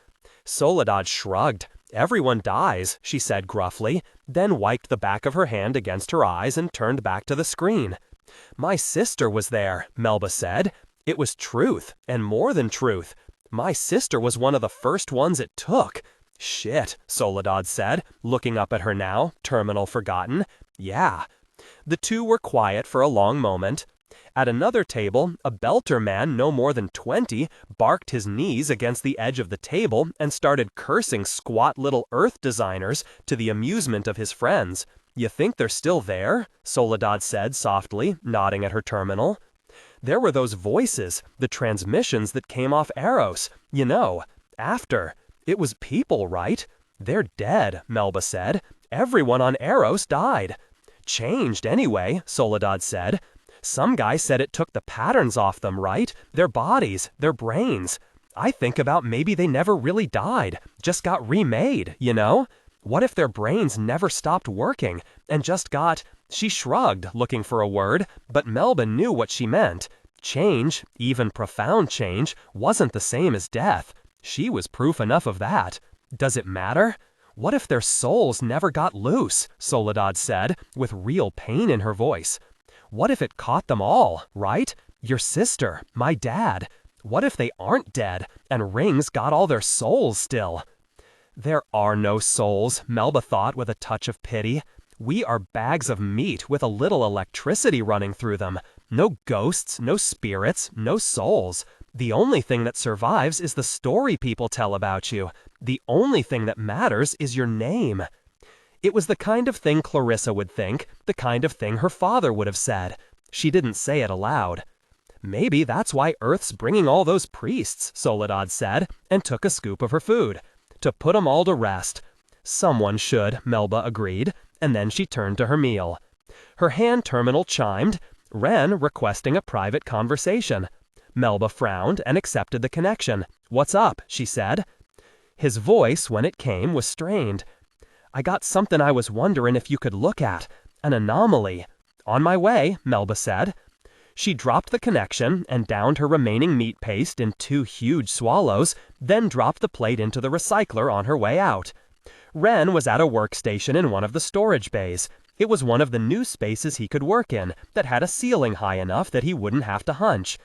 [SPEAKER 3] Soledad shrugged. Everyone dies, she said gruffly, then wiped the back of her hand against her eyes and turned back to the screen. My sister was there, Melba said. It was truth, and more than truth. My sister was one of the first ones it took. Shit, Soledad said, looking up at her now, terminal forgotten. Yeah. The two were quiet for a long moment. At another table, a belter man no more than 20 barked his knees against the edge of the table and started cursing squat little Earth designers to the amusement of his friends. You think they're still there? Soledad said softly, nodding at her terminal. There were those voices, the transmissions that came off Eros. You know, after. It was people, right? They're dead, Melba said. Everyone on Eros died. Changed anyway, Soledad said. Some guy said it took the patterns off them, right? Their bodies, their brains.
[SPEAKER 2] I think about maybe they never really died, just got remade, you know? What if their brains never stopped working and just got... She shrugged, looking for a word, but Melba knew what she meant. Change, even profound change, wasn't the same as death. She was proof enough of that. Does it matter? What if their souls never got loose? Soledad said, with real pain in her voice. What if it caught them all, right? Your sister, my dad. What if they aren't dead, and Rings got all their souls still? There are no souls, Melba thought with a touch of pity. We are bags of meat with a little electricity running through them. No ghosts, no spirits, no souls. The only thing that survives is the story people tell about you. The only thing that matters is your name. It was the kind of thing Clarissa would think, the kind of thing her father would have said. She didn't say it aloud. Maybe that's why Earth's bringing all those priests, Soledad said, and took a scoop of her food. To put 'em all to rest. Someone should, Melba agreed, and then she turned to her meal. Her hand terminal chimed, Ren requesting a private conversation. Melba frowned and accepted the connection. What's up? She said. His voice, when it came, was strained. I got something I was wondering if you could look at. An anomaly. On my way, Melba said. She dropped the connection and downed her remaining meat paste in 2 huge swallows, then dropped the plate into the recycler on her way out. Ren was at a workstation in one of the storage bays. It was one of the new spaces he could work in, that had a ceiling high enough that he wouldn't have to hunch.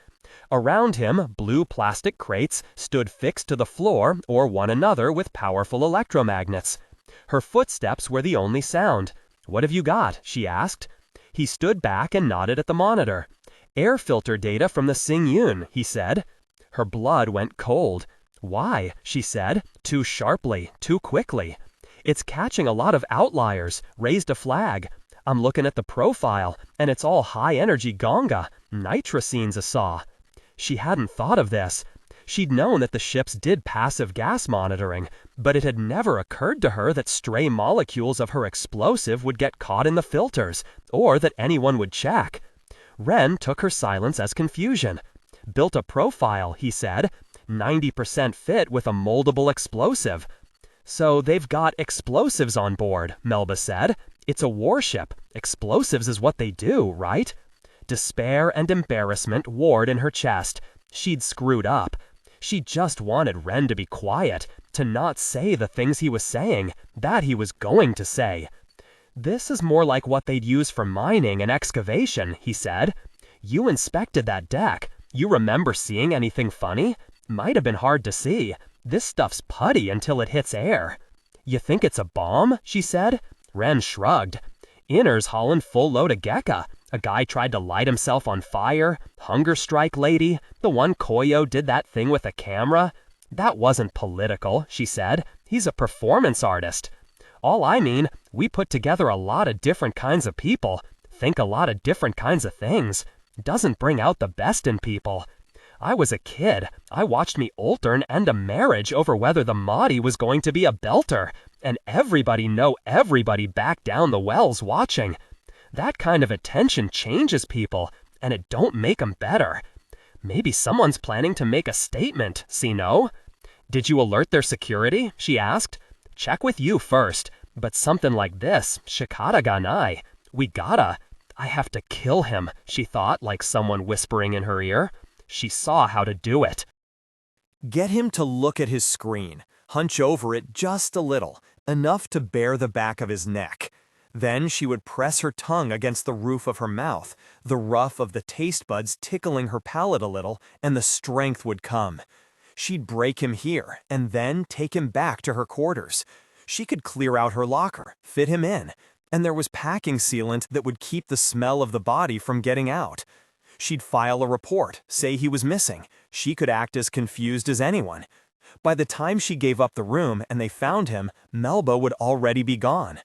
[SPEAKER 2] Around him, blue plastic crates stood fixed to the floor or one another with powerful electromagnets. Her footsteps were the only sound. What have you got? She asked. He stood back and nodded at the monitor. Air filter data from the Sing Yun, he said. Her blood went cold. Why? She said, too sharply, too quickly. It's catching a lot of outliers, raised a flag. I'm looking at the profile, and it's all high-energy gonga, nitrocene's a saw. She hadn't thought of this. She'd known that the ships did passive gas monitoring, but it had never occurred to her that stray molecules of her explosive would get caught in the filters, or that anyone would check. Ren took her silence as confusion. Built a profile, he said, 90% fit with a moldable explosive. So they've got explosives on board, Melba said. It's a warship. Explosives is what they do, right? Despair and embarrassment warred in her chest. She'd screwed up. She just wanted Ren to be quiet, to not say the things he was saying, that he was going to say. This is more like what they'd use for mining and excavation, he said. You inspected that deck. You remember seeing anything funny? Might have been hard to see. This stuff's putty until it hits air. You think it's a bomb? She said. Ren shrugged. Inner's hauling full load of Gekka. A guy tried to light himself on fire. Hunger strike lady. The one Koyo did that thing with a camera. That wasn't political, she said. He's a performance artist. All I mean, we put together a lot of different kinds of people. Think a lot of different kinds of things. Doesn't bring out the best in people. I was a kid. I watched me Oltern end a marriage over whether the Mahdi was going to be a belter. And everybody know everybody back down the wells watching. That kind of attention changes people, and it don't make 'em better. Maybe someone's planning to make a statement, see no? Did you alert their security? She asked. Check with you first. But something like this, shikata ga nai. We gotta. I have to kill him, she thought, like someone whispering in her ear. She saw how to do it.
[SPEAKER 3] Get him to look at his screen. Hunch over it just a little, enough to bare the back of his neck. Then she would press her tongue against the roof of her mouth, the rough of the taste buds tickling her palate a little, and the strength would come. She'd break him here, and then take him back to her quarters. She could clear out her locker, fit him in, and there was packing sealant that would keep the smell of the body from getting out. She'd file a report, say he was missing. She could act as confused as anyone. By the time she gave up the room and they found him, Melba would already be gone.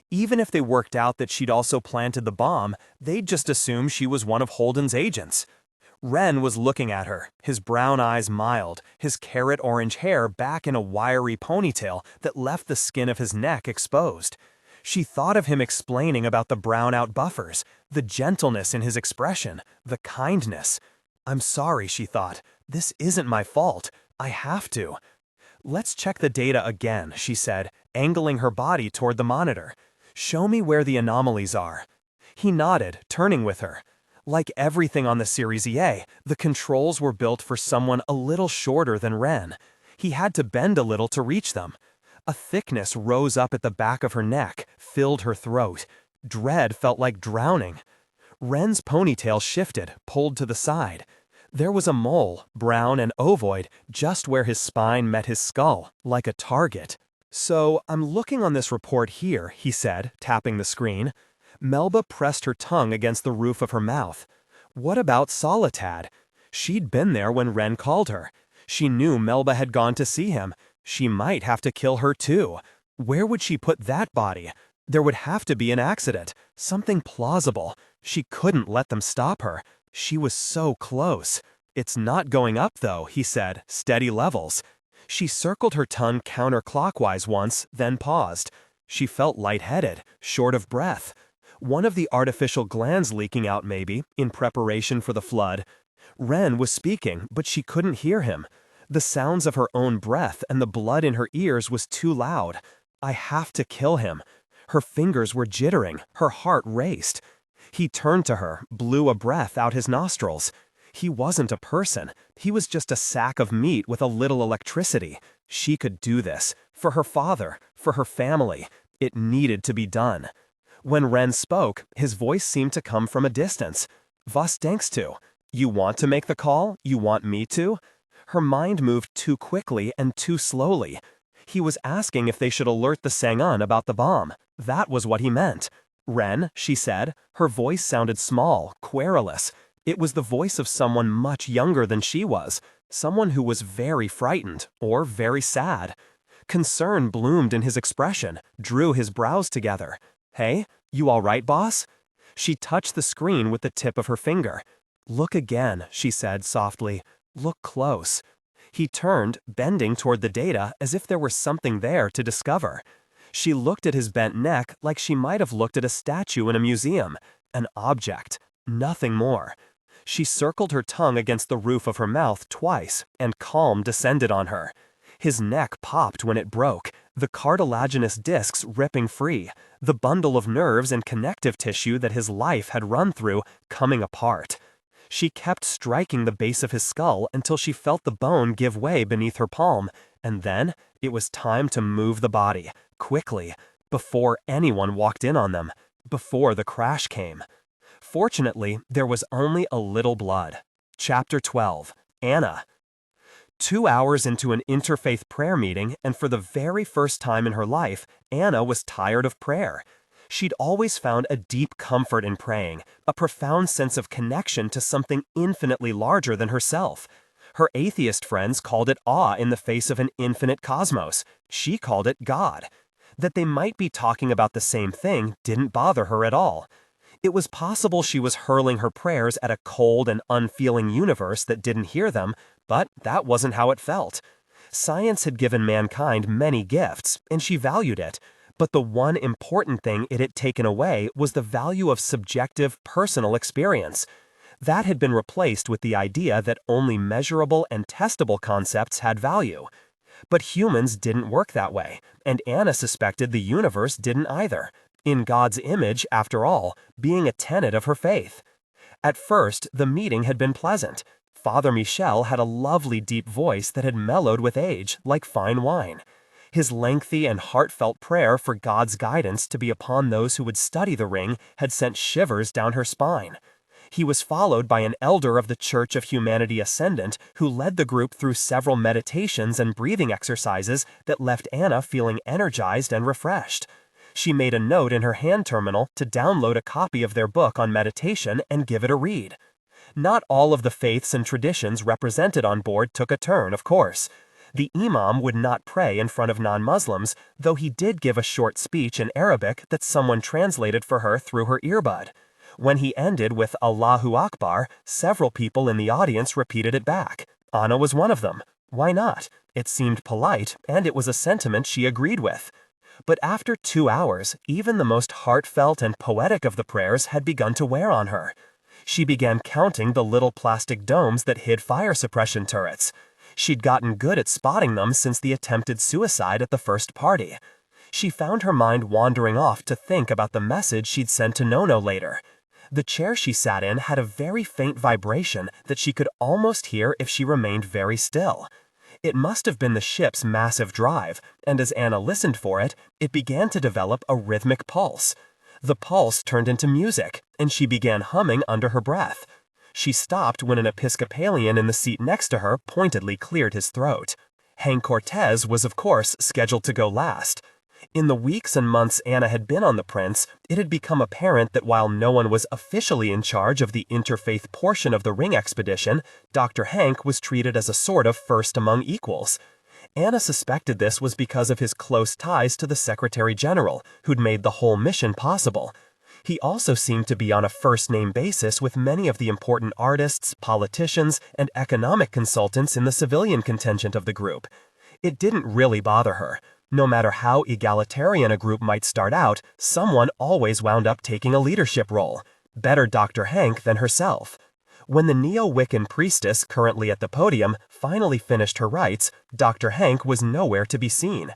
[SPEAKER 3] Even if they worked out that she'd also planted the bomb, they'd just assume she was one of Holden's agents. Ren was looking at her, his brown eyes mild, his carrot-orange hair back in a wiry ponytail that left the skin of his neck exposed. She thought of him explaining about the brownout buffers, the gentleness in his expression, the kindness. I'm sorry, she thought. This isn't my fault.
[SPEAKER 1] I have to. Let's check the data again, she said, angling her body toward the monitor. Show me where the anomalies are. He nodded, turning with her. Like everything on the Series EA, the controls were built for someone a little shorter than Ren. He had to bend a little to reach them. A thickness rose up at the back of her neck, filled her throat. Dread felt like drowning. Ren's ponytail shifted, pulled to the side. There was a mole, brown and ovoid, just where his spine met his skull, like a target. So, I'm looking on this report here, he said, tapping the screen. Melba pressed her tongue against the roof of her mouth. What about Solitad? She'd been there when Ren called her. She knew Melba had gone to see him. She might have to kill her too. Where would she put that body? There would have to be an accident, something plausible. She couldn't let them stop her. She was so close. It's not going up though, he said, steady levels. She circled her tongue counterclockwise once, then paused. She felt lightheaded, short of breath. One of the artificial glands leaking out maybe, in preparation for the flood. Ren was speaking, but she couldn't hear him. The sounds of her own breath and the blood in her ears was too loud. I have to kill him. Her fingers were jittering, her heart raced. He turned to her, blew a breath out his nostrils. He wasn't a person. He was just a sack of meat with a little electricity. She could do this. For her father, for her family. It needed to be done. When Ren spoke, his voice seemed to come from a distance. Was denkst du? You want to make the call? You want me to? Her mind moved too quickly and too slowly. He was asking if they should alert the Sang'un about the bomb. That was what he meant. Ren, she said. Her voice sounded small, querulous. It was the voice of someone much younger than she was. Someone who was very frightened, or very sad. Concern bloomed in his expression, drew his brows together. Hey, you all right, boss? She touched the screen with the tip of her finger. Look again, she said softly. Look close. He turned, bending toward the data as if there were something there to discover. She looked at his bent neck like she might have looked at a statue in a museum. An object. Nothing more. She circled her tongue against the roof of her mouth twice, and calm descended on her. His neck popped when it broke, the cartilaginous discs ripping free, the bundle of nerves and connective tissue that his life had run through coming apart. She kept striking the base of his skull until she felt the bone give way beneath her palm, and then it was time to move the body, quickly, before anyone walked in on them, before the crash came. Fortunately, there was only a little blood. Chapter 12. Anna. 2 hours into an interfaith prayer meeting, and for the very first time in her life, Anna was tired of prayer. She'd always found a deep comfort in praying, a profound sense of connection to something infinitely larger than herself. Her atheist friends called it awe in the face of an infinite cosmos. She called it God. That they might be talking about the same thing didn't bother her at all. It was possible she was hurling her prayers at a cold and unfeeling universe that didn't hear them, but that wasn't how it felt. Science had given mankind many gifts, and she valued it. But the one important thing it had taken away was the value of subjective, personal experience. That had been replaced with the idea that only measurable and testable concepts had value. But humans didn't work that way, and Anna suspected the universe didn't either. In God's image, after all, being a tenet of her faith. At first, the meeting had been pleasant. Father Michel had a lovely deep voice that had mellowed with age, like fine wine. His lengthy and heartfelt prayer for God's guidance to be upon those who would study the ring had sent shivers down her spine. He was followed by an elder of the Church of Humanity Ascendant who led the group through several meditations and breathing exercises that left Anna feeling energized and refreshed. She made a note in her hand terminal to download a copy of their book on meditation and give it a read. Not all of the faiths and traditions represented on board took a turn, of course. The imam would not pray in front of non-Muslims, though he did give a short speech in Arabic that someone translated for her through her earbud. When he ended with Allahu Akbar, several people in the audience repeated it back. Anna was one of them. Why not? It seemed polite, and it was a sentiment she agreed with. But after 2 hours, even the most heartfelt and poetic of the prayers had begun to wear on her. She began counting the little plastic domes that hid fire suppression turrets.
[SPEAKER 2] She'd gotten good at spotting them since the attempted suicide at the first party. She found her mind wandering off to think about the message she'd sent to Nono later. The chair she sat in had a very faint vibration that she could almost hear if she remained very still. It must have been the ship's massive drive, and as Anna listened for it, it began to develop a rhythmic pulse. The pulse turned into music, and she began humming under her breath. She stopped when an Episcopalian in the seat next to her pointedly cleared his throat. Hank Cortez was, of course, scheduled to go last. In the weeks and months Anna had been on the Prince, it had become apparent that while no one was officially in charge of the interfaith portion of the ring expedition, Dr. Hank was treated as a sort of first among equals. Anna suspected this was because of his close ties to the Secretary General, who'd made the whole mission possible. He also seemed to be on a first-name basis with many of the important artists, politicians, and economic consultants in the civilian contingent of the group. It didn't really bother her. No matter how egalitarian a group might start out, someone always wound up taking a leadership role. Better Dr. Hank than herself. When the Neo-Wiccan priestess currently at the podium finally finished her rites, Dr. Hank was nowhere to be seen.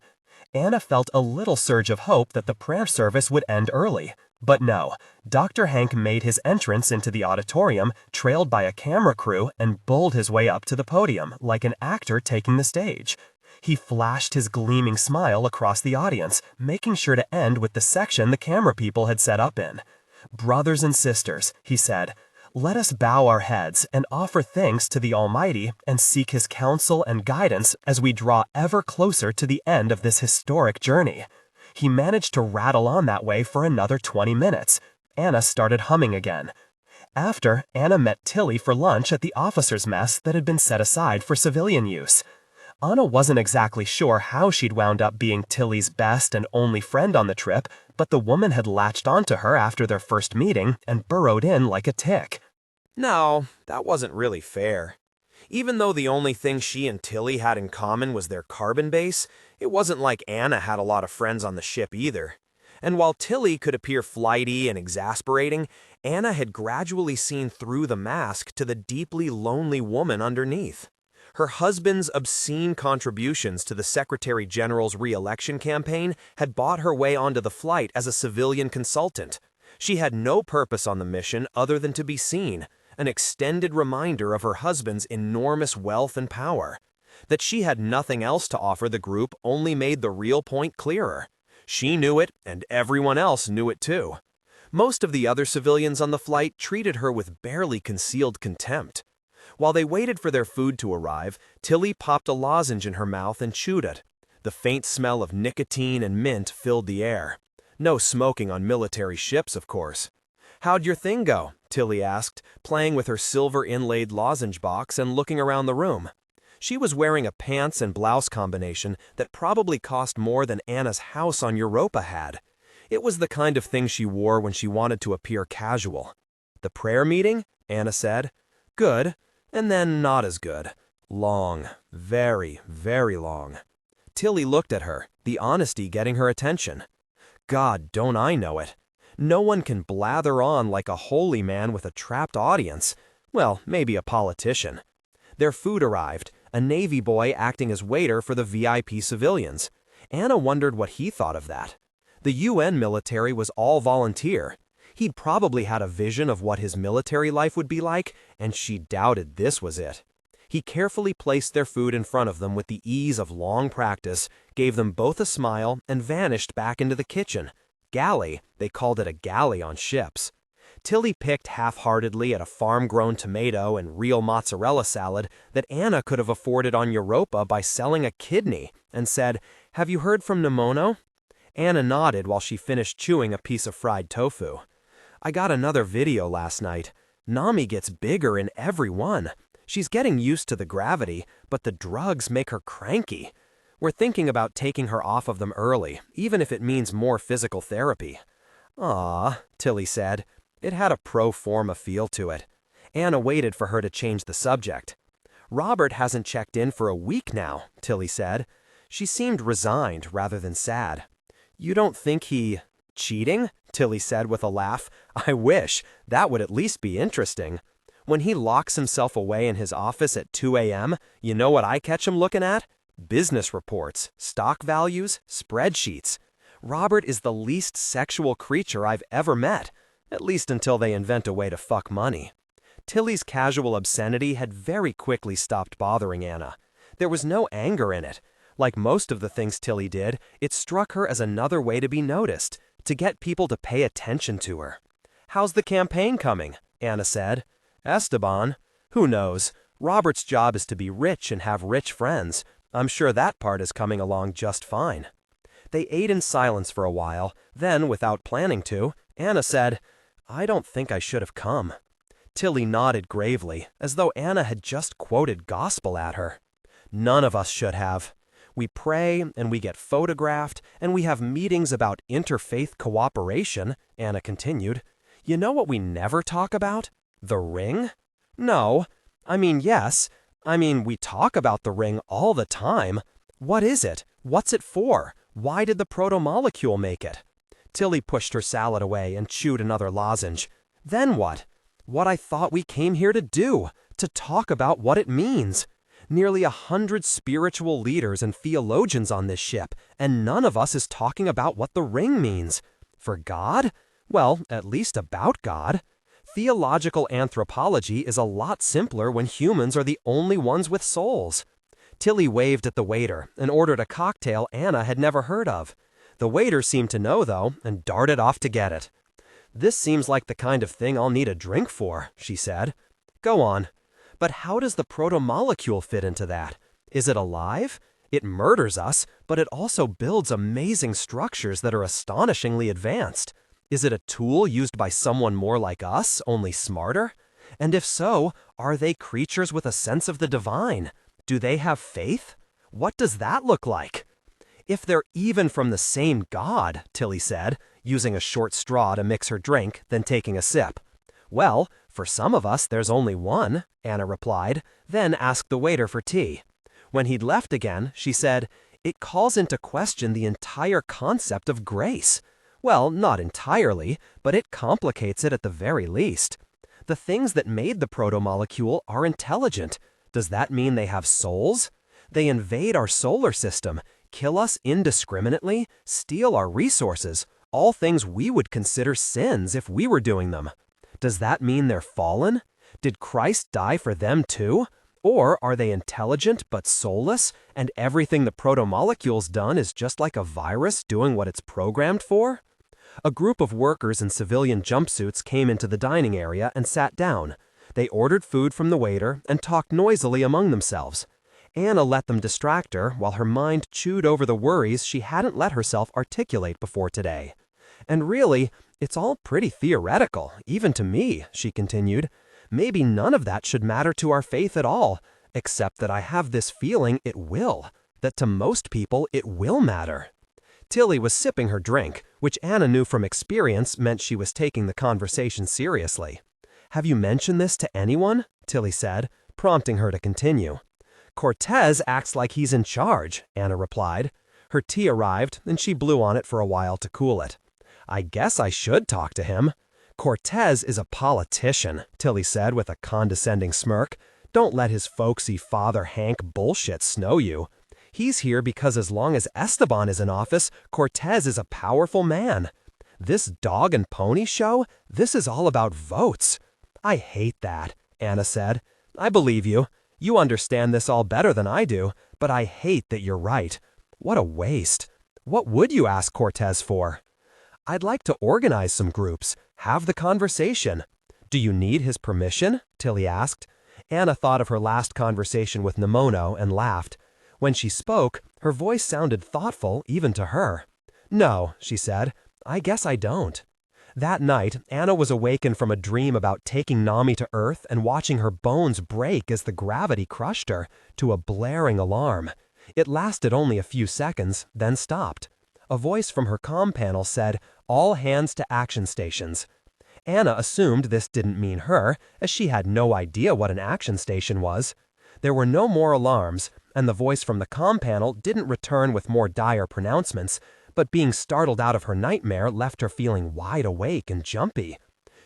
[SPEAKER 2] Anna felt a little surge of hope that the prayer service would end early. But no, Dr. Hank made his entrance into the auditorium, trailed by a camera crew, and bowled his way up to the podium, like an actor taking the stage. He flashed his gleaming smile across the audience, making sure to end with the section the camera people had set up in. "Brothers and sisters," he said, "let us bow our heads and offer thanks to the Almighty and seek His counsel and guidance as we draw ever closer to the end of this historic journey." He managed to rattle on that way for another 20 minutes. Anna started humming again. After, Anna met Tilly for lunch at the officers' mess that had been set aside for civilian use. Anna wasn't exactly sure how she'd wound up being Tilly's best and only friend on the trip, but the woman had latched onto her after their first meeting and burrowed in like a tick.
[SPEAKER 3] No, that wasn't really fair. Even though the only thing she and Tilly had in common was their carbon base, it wasn't like Anna had a lot of friends on the ship either. And while Tilly could appear flighty and exasperating, Anna had gradually seen through the mask to the deeply lonely woman underneath. Her husband's obscene contributions to the Secretary General's re-election campaign had bought her way onto the flight as a civilian consultant. She had no purpose on the mission other than to be seen, an extended reminder of her husband's enormous wealth and power. That she had nothing else to offer the group only made the real point clearer. She knew it, and everyone else knew it too. Most of the other civilians on the flight treated her with barely concealed contempt. While they waited for their food to arrive, Tilly popped a lozenge in her mouth and chewed it. The faint smell of nicotine and mint filled the air. No smoking on military ships, of course. "How'd your thing go?" Tilly asked, playing with her silver-inlaid lozenge box and looking around the room. She was wearing a pants and blouse combination that probably cost more than Anna's house on Europa had. It was the kind of thing she wore when she wanted to appear casual. "The prayer meeting?" Anna said. "Good. And then not as good. Long. Very, very long." Tilly looked at her, the honesty getting her attention. God, don't I know it. No one can blather on like a holy man with a trapped audience. Well, maybe a politician. Their food arrived, a Navy boy acting as waiter for the VIP civilians. Anna wondered what he thought of that. The UN military was all volunteer. He'd probably had a vision of what his military life would be like, and she doubted this was it. He carefully placed their food in front of them with the ease of long practice, gave them both a smile, and vanished back into the kitchen. Galley, they called it a galley on ships. Tilly picked half-heartedly at a farm-grown tomato and real mozzarella salad that Anna could have afforded on Europa by selling a kidney, and said, "Have you heard from Nemono?" Anna nodded while she finished chewing a piece of fried tofu. "I got another video last night. Nami gets bigger in every one. She's getting used to the gravity, but the drugs make her cranky. We're thinking about taking her off of them early, even if it means more physical therapy." "Aw," Tilly said. It had a pro forma feel to it. Anna waited for her to change the subject. "Robert hasn't checked in for a week now," Tilly said. She seemed resigned rather than sad. "You don't think he... cheating?" Tilly said with a laugh. "I wish. That would at least be interesting." When he locks himself away in his office at 2 a.m., you know what I catch him looking at? Business reports, stock values, spreadsheets. Robert is the least sexual creature I've ever met, at least until they invent a way to fuck money. Tilly's casual obscenity had very quickly stopped bothering Anna. There was no anger in it. Like most of the things Tilly did, it struck her as another way to be noticed, to get people to pay attention to her. "How's the campaign coming?" Anna said. "Esteban? Who knows? Robert's job is to be rich and have rich friends. I'm sure that part is coming along just fine." They ate in silence for a while. Then, without planning to, Anna said, "I don't think I should have come." Tilly nodded gravely, as though Anna had just quoted gospel at her. "None of us should have. We pray, and we get photographed, and we have meetings about interfaith cooperation," Anna continued. "You know what we never talk about? The ring? No. Yes. We talk about the ring all the time. What is it? What's it for? Why did the proto-molecule make it?" Tilly pushed her salad away and chewed another lozenge. "Then what? What I thought we came here to do, to talk about what it means. Nearly 100 spiritual leaders and theologians on this ship, and none of us is talking about what the ring means. For God? Well, at least about God. Theological anthropology is a lot simpler when humans are the only ones with souls." Tilly waved at the waiter and ordered a cocktail Anna had never heard of. The waiter seemed to know, though, and darted off to get it. "This seems like the kind of thing I'll need a drink for," she said. "Go on. But how does the proto-molecule fit into that? Is it alive? It murders us, but it also builds amazing structures that are astonishingly advanced. Is it a tool used by someone more like us, only smarter? And if so, are they creatures with a sense of the divine? Do they have faith? What does that look like?" "If they're even from the same God," Tilly said, using a short straw to mix her drink, then taking a sip. "Well, for some of us there's only one," Anna replied, then asked the waiter for tea. When he'd left again, she said, "It calls into question the entire concept of grace. Well, not entirely, but it complicates it at the very least. The things that made the proto-molecule are intelligent. Does that mean they have souls? They invade our solar system, kill us indiscriminately, steal our resources, all things we would consider sins if we were doing them. Does that mean they're fallen? Did Christ die for them too? Or are they intelligent but soulless, and everything the proto-molecule's done is just like a virus doing what it's programmed for?" A group of workers in civilian jumpsuits came into the dining area and sat down. They ordered food from the waiter and talked noisily among themselves. Anna let them distract her while her mind chewed over the worries she hadn't let herself articulate before today. "And really, it's all pretty theoretical, even to me," she continued. "Maybe none of that should matter to our faith at all, except that I have this feeling it will, that to most people it will matter." Tilly was sipping her drink, which Anna knew from experience meant she was taking the conversation seriously. "Have you mentioned this to anyone?" Tilly said, prompting her to continue. "Cortez acts like he's in charge," Anna replied. Her tea arrived, and she blew on it for a while to cool it. "I guess I should talk to him." "Cortez is a politician," Tilly said with a condescending smirk. "Don't let his folksy Father Hank bullshit snow you. He's here because as long as Esteban is in office, Cortez is a powerful man. This dog and pony show, this is all about votes." "I hate that," Anna said. "I believe you. You understand this all better than I do, but I hate that you're right. What a waste. What would you ask Cortez for?" "I'd like to organize some groups, have the conversation." "Do you need his permission?" Tilly asked. Anna thought of her last conversation with Nemono and laughed. When she spoke, her voice sounded thoughtful even to her. "No," she said, "I guess I don't." That night, Anna was awakened from a dream about taking Nami to Earth and watching her bones break as the gravity crushed her, to a blaring alarm. It lasted only a few seconds, then stopped. A voice from her comm panel said, "All hands to action stations." Anna assumed this didn't mean her, as she had no idea what an action station was. There were no more alarms, and the voice from the comm panel didn't return with more dire pronouncements, but being startled out of her nightmare left her feeling wide awake and jumpy.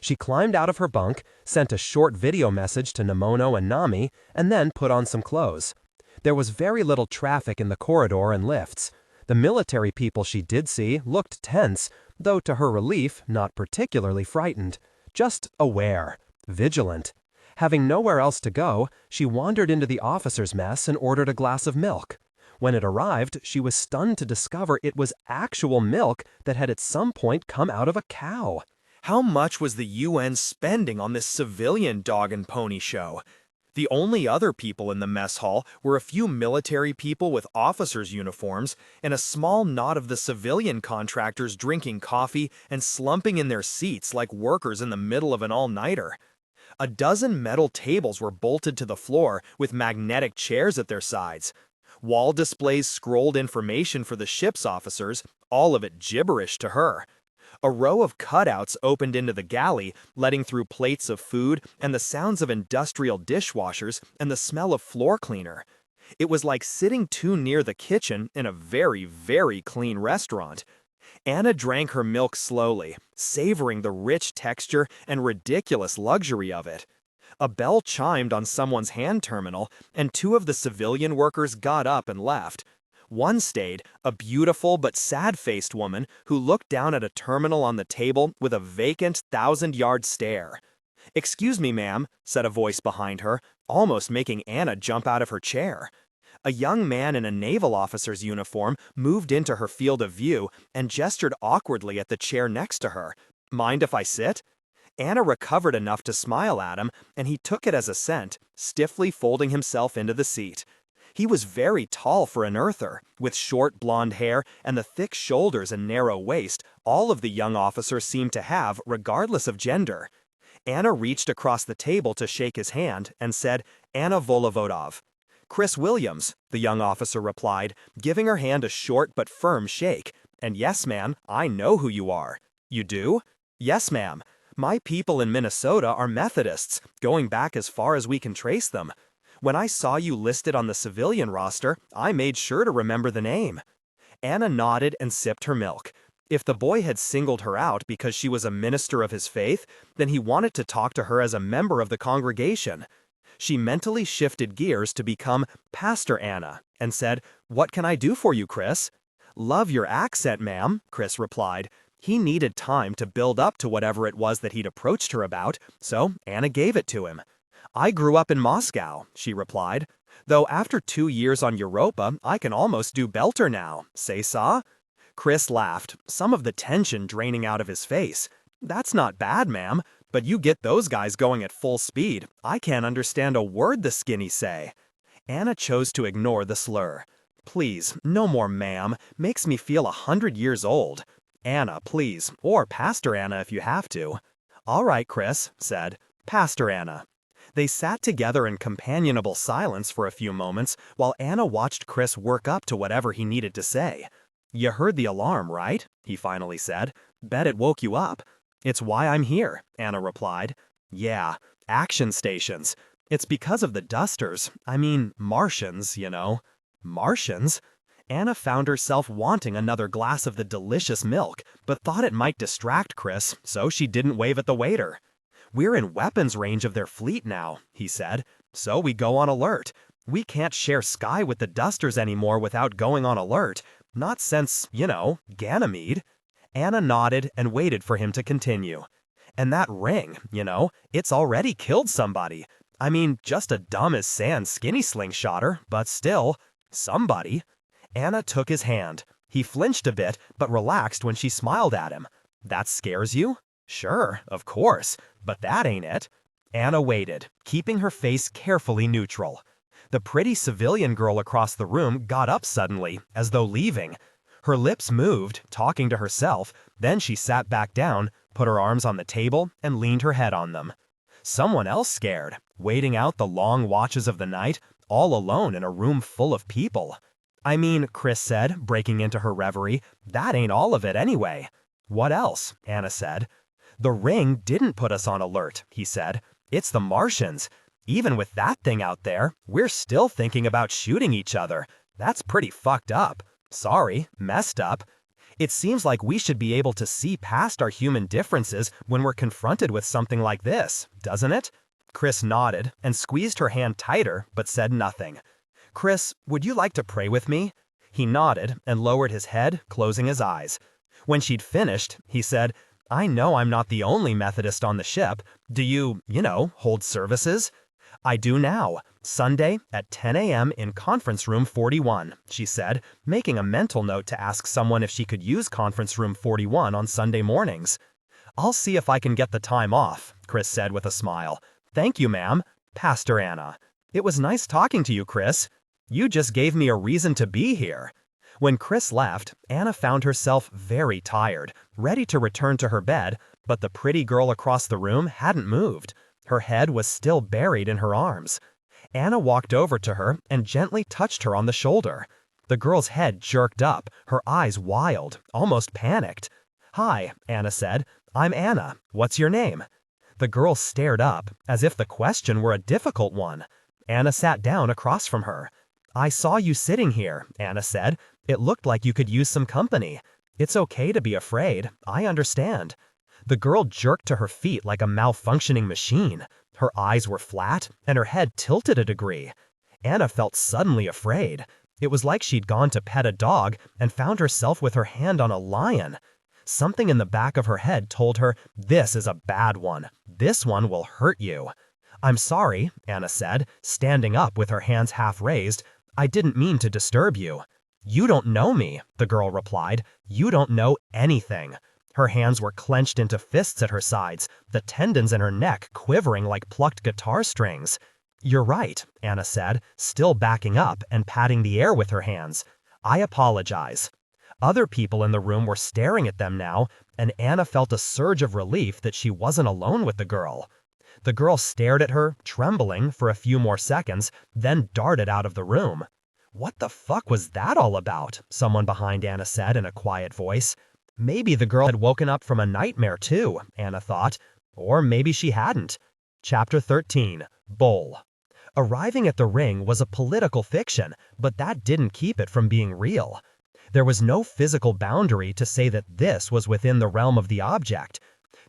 [SPEAKER 4] She climbed out of her bunk, sent a short video message to Nemono and Nami, and then put on some clothes. There was very little traffic in the corridor and lifts. The military people she did see looked tense, though to her relief, not particularly frightened. Just aware, vigilant. Having nowhere else to go, she wandered into the officers' mess and ordered a glass of milk. When it arrived, she was stunned to discover it was actual milk that had at some point come out of a cow.
[SPEAKER 3] How much was the UN spending on this civilian dog and pony show? The only other people in the mess hall were a few military people with officers' uniforms and a small knot of the civilian contractors drinking coffee and slumping in their seats like workers in the middle of an all-nighter. A dozen metal tables were bolted to the floor with magnetic chairs at their sides. Wall displays scrolled information for the ship's officers, all of it gibberish to her. A row of cutouts opened into the galley, letting through plates of food and the sounds of industrial dishwashers and the smell of floor cleaner. It was like sitting too near the kitchen in a very, very clean restaurant. Anna drank her milk slowly, savoring the rich texture and ridiculous luxury of it. A bell chimed on someone's hand terminal, and two of the civilian workers got up and left. One stayed, a beautiful but sad-faced woman who looked down at a terminal on the table with a vacant 1,000-yard stare. "Excuse me, ma'am," said a voice behind her, almost making Anna jump out of her chair. A young man in a naval officer's uniform moved into her field of view and gestured awkwardly at the chair next to her. "Mind if I sit?" Anna recovered enough to smile at him, and he took it as assent, stiffly folding himself into the seat. He was very tall for an Earther, with short blonde hair and the thick shoulders and narrow waist all of the young officers seemed to have, regardless of gender. Anna reached across the table to shake his hand and said, "Anna Volovodov." "Chris Williams," the young officer replied, giving her hand a short but firm shake. "And yes, ma'am, I know who you are." "You do?" "Yes, ma'am. My people in Minnesota are Methodists, going back as far as we can trace them. When I saw you listed on the civilian roster, I made sure to remember the name." Anna nodded and sipped her milk. If the boy had singled her out because she was a minister of his faith, then he wanted to talk to her as a member of the congregation. She mentally shifted gears to become Pastor Anna and said, "What can I do for you, Chris?" "Love your accent, ma'am," Chris replied. He needed time to build up to whatever it was that he'd approached her about, so Anna gave it to him. "I grew up in Moscow," she replied. "Though after 2 years on Europa, I can almost do Belter now. Say ça?" Chris laughed, some of the tension draining out of his face. "That's not bad, ma'am, but you get those guys going at full speed. I can't understand a word the skinnies say." Anna chose to ignore the slur. "Please, no more ma'am. Makes me feel 100 years old. Anna, please, or Pastor Anna if you have to." "All right, Chris," said Pastor Anna. They sat together in companionable silence for a few moments while Anna watched Chris work up to whatever he needed to say. "You heard the alarm, right?" he finally said. "Bet it woke you up." "It's why I'm here," Anna replied. "Yeah, action stations. It's because of the dusters. I mean, Martians, you know." "Martians?" Anna found herself wanting another glass of the delicious milk, but thought it might distract Chris, so she didn't wave at the waiter. "We're in weapons range of their fleet now," he said, "so we go on alert. We can't share sky with the dusters anymore without going on alert. Not since, Ganymede." Anna nodded and waited for him to continue. "And that ring, it's already killed somebody. I mean, just a dumb as sand skinny slingshotter, but still, somebody." Anna took his hand. He flinched a bit, but relaxed when she smiled at him. "That scares you?" "Sure, of course, but that ain't it." Anna waited, keeping her face carefully neutral. The pretty civilian girl across the room got up suddenly, as though leaving. Her lips moved, talking to herself, then she sat back down, put her arms on the table, and leaned her head on them. Someone else scared, waiting out the long watches of the night, all alone in a room full of people. "I mean," Chris said, breaking into her reverie, "that ain't all of it anyway." "What else?" Anna said. "The ring didn't put us on alert," he said. "It's the Martians. Even with that thing out there, we're still thinking about shooting each other. That's pretty fucked up. Sorry, messed up."
[SPEAKER 4] It seems like we should be able to see past our human differences when we're confronted with something like this, doesn't it? Chris nodded and squeezed her hand tighter, but said nothing. Chris, would you like to pray with me? He nodded and lowered his head, closing his eyes. When she'd finished, he said, I know I'm not the only Methodist on the ship. Do you, hold services? I do now. Sunday at 10 a.m. in conference room 41, she said, making a mental note to ask someone if she could use conference room 41 on Sunday mornings. I'll see if I can get the time off, Chris said with a smile. Thank you, ma'am. Pastor Anna. It was nice talking to you, Chris. You just gave me a reason to be here. When Chris left, Anna found herself very tired, ready to return to her bed, but the pretty girl across the room hadn't moved. Her head was still buried in her arms. Anna walked over to her and gently touched her on the shoulder. The girl's head jerked up, her eyes wild, almost panicked. Hi, Anna said. I'm Anna. What's your name? The girl stared up, as if the question were a difficult one. Anna sat down across from her. I saw you sitting here, Anna said. It looked like you could use some company. It's okay to be afraid. I understand. The girl jerked to her feet like a malfunctioning machine. Her eyes were flat, and her head tilted a degree. Anna felt suddenly afraid. It was like she'd gone to pet a dog and found herself with her hand on a lion. Something in the back of her head told her, this is a bad one. This one will hurt you. I'm sorry, Anna said, standing up with her hands half raised. I didn't mean to disturb you. You don't know me, the girl replied. You don't know anything. Her hands were clenched into fists at her sides, the tendons in her neck quivering like plucked guitar strings. You're right, Anna said, still backing up and patting the air with her hands. I apologize. Other people in the room were staring at them now, and Anna felt a surge of relief that she wasn't alone with the girl. The girl stared at her, trembling, for a few more seconds, then darted out of the room. What the fuck was that all about? Someone behind Anna said in a quiet voice. Maybe the girl had woken up from a nightmare too, Anna thought. Or maybe she hadn't. Chapter 13. Bull. Arriving at the ring was a political fiction, but that didn't keep it from being real. There was no physical boundary to say that this was within the realm of the object.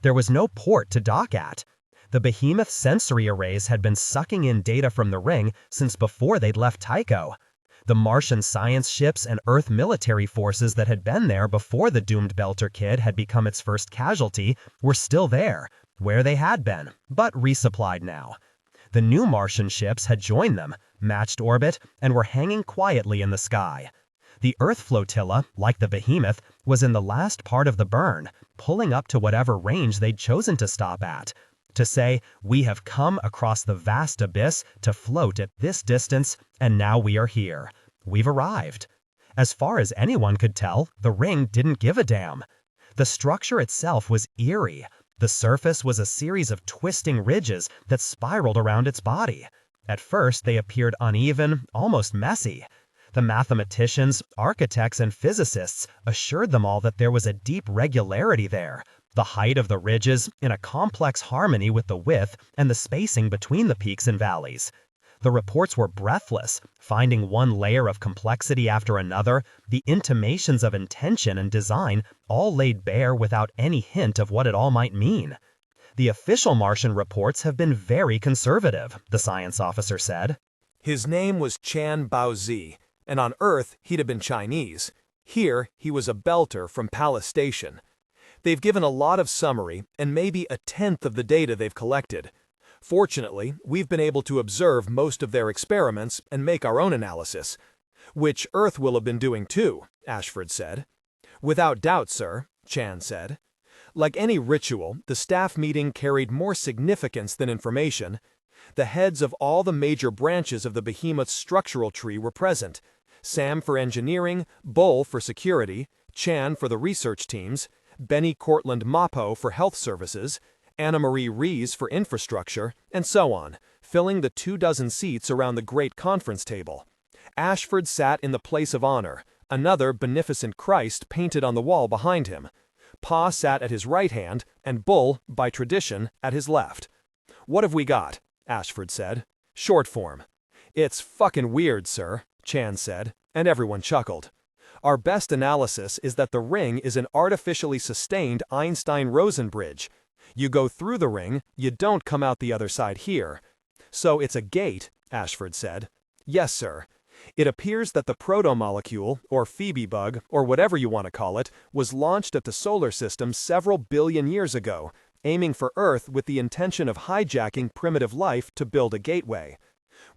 [SPEAKER 4] There was no port to dock at. The behemoth sensory arrays had been sucking in data from the ring since before they'd left Tycho. The Martian science ships and Earth military forces that had been there before the doomed Belter Kid had become its first casualty were still there, where they had been, but resupplied now. The new Martian ships had joined them, matched orbit, and were hanging quietly in the sky. The Earth flotilla, like the behemoth, was in the last part of the burn, pulling up to whatever range they'd chosen to stop at. To say, we have come across the vast abyss to float at this distance, and now we are here. We've arrived. As far as anyone could tell, the ring didn't give a damn. The structure itself was eerie. The surface was a series of twisting ridges that spiraled around its body. At first, they appeared uneven, almost messy. The mathematicians, architects, and physicists assured them all that there was a deep regularity there. The height of the ridges in a complex harmony with the width and the spacing between the peaks and valleys. The reports were breathless, finding one layer of complexity after another, the intimations of intention and design all laid bare without any hint of what it all might mean. The official Martian reports have been very conservative, the science officer said.
[SPEAKER 3] His name was Chan Baozi, and on Earth he'd have been Chinese. Here he was a Belter from Palace Station. They've given a lot of summary and maybe a tenth of the data they've collected. Fortunately, we've been able to observe most of their experiments and make our own analysis. Which Earth will have been doing too, Ashford said. Without doubt, sir, Chan said. Like any ritual, the staff meeting carried more significance than information. The heads of all the major branches of the behemoth's structural tree were present. Sam for engineering, Bull for security, Chan for the research teams, Benny Cortland Mappo for health services, Anna Marie Rees for infrastructure, and so on, filling the 24 seats around the great conference table. Ashford sat in the place of honor, another beneficent Christ painted on the wall behind him. Pa sat at his right hand, and Bull, by tradition, at his left. What have we got? Ashford said. Short form. It's fucking weird, sir, Chan said, and everyone chuckled. Our best analysis is that the ring is an artificially sustained Einstein-Rosen bridge. You go through the ring, you don't come out the other side here. So it's a gate, Ashford said. Yes, sir. It appears that the proto-molecule, or Phoebe bug, or whatever you want to call it, was launched at the solar system several billion years ago, aiming for Earth with the intention of hijacking primitive life to build a gateway.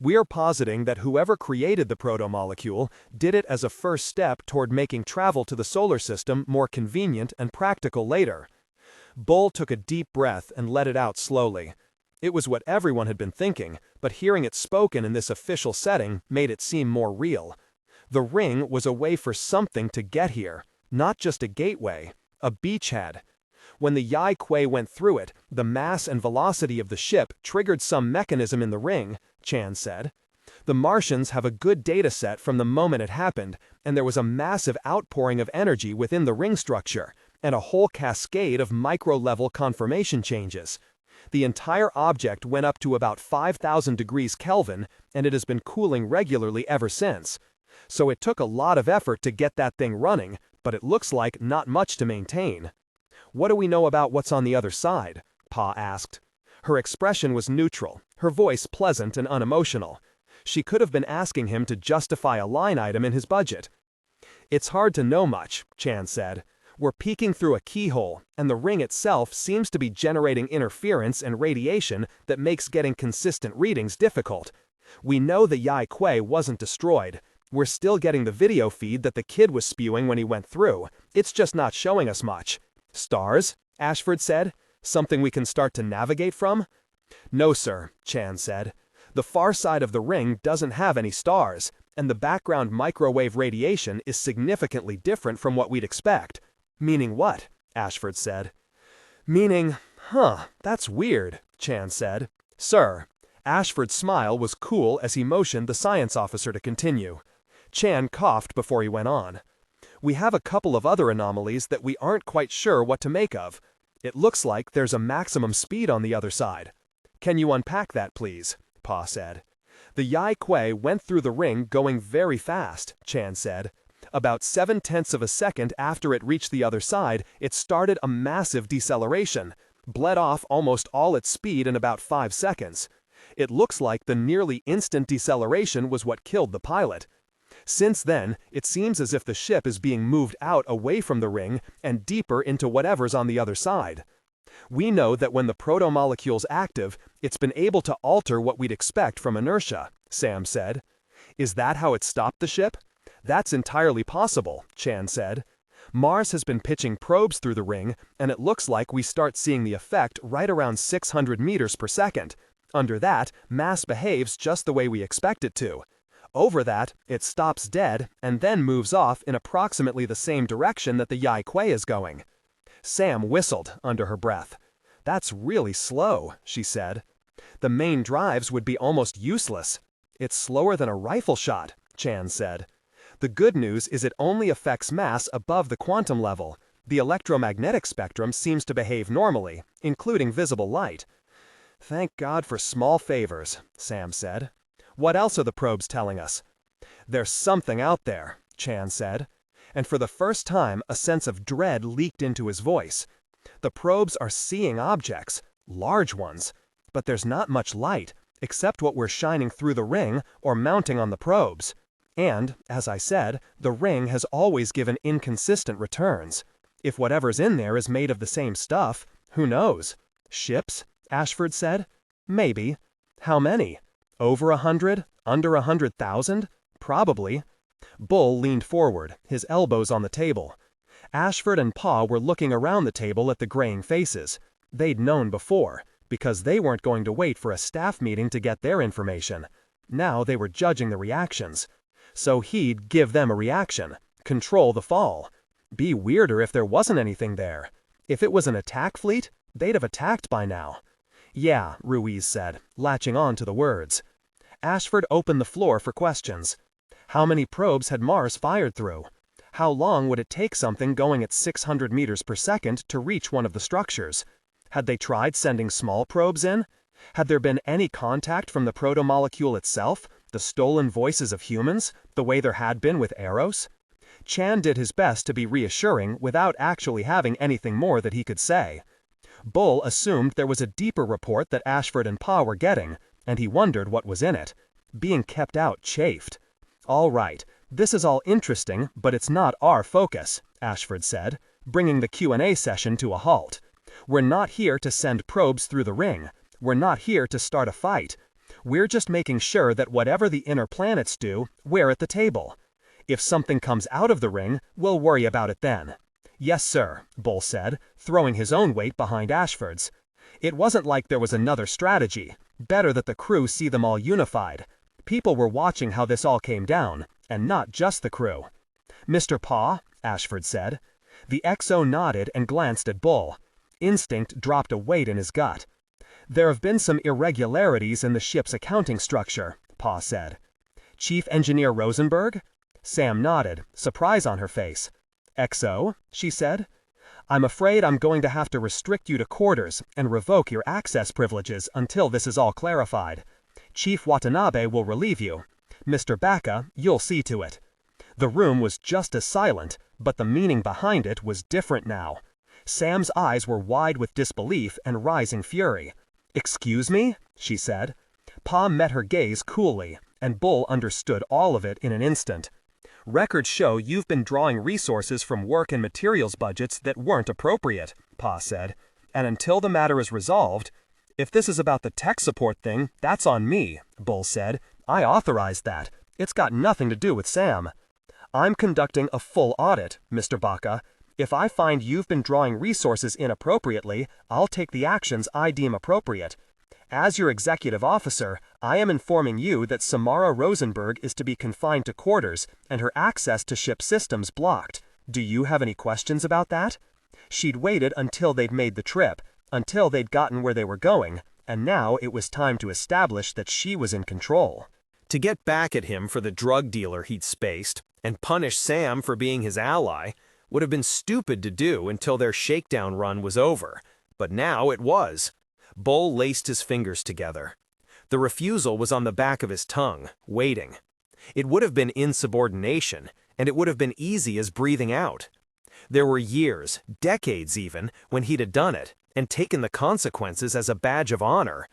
[SPEAKER 3] We are positing that whoever created the proto-molecule did it as a first step toward making travel to the solar system more convenient and practical later. Bull took a deep breath and let it out slowly. It was what everyone had been thinking, but hearing it spoken in this official setting made it seem more real. The ring was a way for something to get here, not just a gateway, a beachhead. When the Yi Kuei went through it, the mass and velocity of the ship triggered some mechanism in the ring, Chan said. The Martians have a good data set from the moment it happened, and there was a massive outpouring of energy within the ring structure, and a whole cascade of micro-level conformation changes. The entire object went up to about 5,000 degrees Kelvin, and it has been cooling regularly ever since. So it took a lot of effort to get that thing running, but it looks like not much to maintain. What do we know about what's on the other side? Pa asked. Her expression was neutral, her voice pleasant and unemotional. She could have been asking him to justify a line item in his budget. It's hard to know much, Chan said. We're peeking through a keyhole, and the ring itself seems to be generating interference and radiation that makes getting consistent readings difficult. We know the Yi Kuei wasn't destroyed. We're still getting the video feed that the kid was spewing when he went through. It's just not showing us much. Stars? Ashford said. Something we can start to navigate from? No, sir, Chan said. The far side of the ring doesn't have any stars, and the background microwave radiation is significantly different from what we'd expect. Meaning what? Ashford said. Meaning, that's weird, Chan said. Sir. Ashford's smile was cool as he motioned the science officer to continue. Chan coughed before he went on. We have a couple of other anomalies that we aren't quite sure what to make of. It looks like there's a maximum speed on the other side. Can you unpack that, please? Pa said. The Yi Kuei went through the ring going very fast, Chan said. About 0.7 of a second after it reached the other side, it started a massive deceleration, bled off almost all its speed in about 5 seconds. It looks like the nearly instant deceleration was what killed the pilot. Since then, it seems as if the ship is being moved out away from the ring and deeper into whatever's on the other side. We know that when the proto-molecule's active, it's been able to alter what we'd expect from inertia, Sam said. Is that how it stopped the ship? That's entirely possible, Chan said. Mars has been pitching probes through the ring, and it looks like we start seeing the effect right around 600 meters per second. Under that, mass behaves just the way we expect it to. Over that, it stops dead and then moves off in approximately the same direction that the Yi Kuei is going. Sam whistled under her breath. That's really slow, she said. The main drives would be almost useless. It's slower than a rifle shot, Chan said. The good news is it only affects mass above the quantum level. The electromagnetic spectrum seems to behave normally, including visible light. Thank God for small favors, Sam said. What else are the probes telling us? There's something out there, Chan said. And for the first time, a sense of dread leaked into his voice. The probes are seeing objects, large ones, but there's not much light, except what we're shining through the ring or mounting on the probes. And, as I said, the ring has always given inconsistent returns. If whatever's in there is made of the same stuff, who knows? Ships? Ashford said. Maybe. How many? Over 100? Under 100,000? Probably. Bull leaned forward, his elbows on the table. Ashford and Pa were looking around the table at the graying faces. They'd known before, because they weren't going to wait for a staff meeting to get their information. Now they were judging the reactions. So he'd give them a reaction, control the fall. Be weirder if there wasn't anything there. If it was an attack fleet, they'd have attacked by now. Yeah, Ruiz said, latching on to the words. Ashford opened the floor for questions. How many probes had Mars fired through? How long would it take something going at 600 meters per second to reach one of the structures? Had they tried sending small probes in? Had there been any contact from the proto-molecule itself, the stolen voices of humans, the way there had been with Eros?
[SPEAKER 4] Chan did his best to be reassuring without actually having anything more that he could say. Bull assumed there was a deeper report that Ashford and Pa were getting, and he wondered what was in it. Being kept out chafed. "All right, this is all interesting, but it's not our focus," Ashford said, bringing the Q&A session to a halt. "We're not here to send probes through the ring. We're not here to start a fight. We're just making sure that whatever the inner planets do, we're at the table. If something comes out of the ring, we'll worry about it then." "Yes, sir," Bull said, throwing his own weight behind Ashford's. It wasn't like there was another strategy. Better that the crew see them all unified. People were watching how this all came down, and not just the crew. "Mr. Pa," Ashford said. The XO nodded and glanced at Bull. Instinct dropped a weight in his gut. "There have been some irregularities in the ship's accounting structure," Pa said. "Chief Engineer Rosenberg?" Sam nodded, surprise on her face. "XO?" she said. "I'm afraid I'm going to have to restrict you to quarters and revoke your access privileges until this is all clarified. Chief Watanabe will relieve you. Mr. Baka, you'll see to it." The room was just as silent, but the meaning behind it was different now. Sam's eyes were wide with disbelief and rising fury. "Excuse me?" she said. Pa met her gaze coolly, and Bull understood all of it in an instant. "Records show you've been drawing resources from work and materials budgets that weren't appropriate," Pa said. "And until the matter is resolved—" "If this is about the tech support thing, that's on me," Bull said. "I authorized that. It's got nothing to do with Sam. I'm conducting a full audit, Mr. Baka. If I find you've been drawing resources inappropriately, I'll take the actions I deem appropriate. As your executive officer, I am informing you that Samara Rosenberg is to be confined to quarters and her access to ship systems blocked. Do you have any questions about that?" She'd waited until they'd made the trip, until they'd gotten where they were going, and now it was time to establish that she was in control.
[SPEAKER 3] To get back at him for the drug dealer he'd spaced, and punish Sam for being his ally, would have been stupid to do until their shakedown run was over, but now it was. Bull laced his fingers together. The refusal was on the back of his tongue, waiting. It would have been insubordination, and it would have been easy as breathing out. There were years, decades even, when he'd have done it, and taken the consequences as a badge of honor.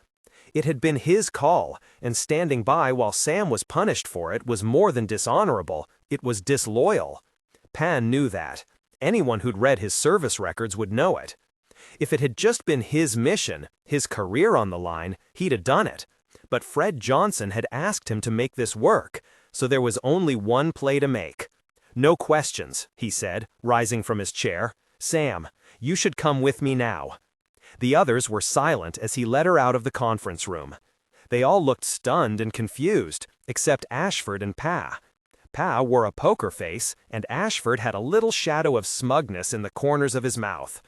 [SPEAKER 3] It had been his call, and standing by while Sam was punished for it was more than dishonorable, it was disloyal. Pan knew that. Anyone who'd read his service records would know it. If it had just been his mission, his career on the line, he'd have done it. But Fred Johnson had asked him to make this work, so there was only one play to make. "No questions," he said, rising from his chair. "Sam, you should come with me now." The others were silent as he led her out of the conference room. They all looked stunned and confused, except Ashford and Pa. Pa wore a poker face, and Ashford had a little shadow of smugness in the corners of his mouth.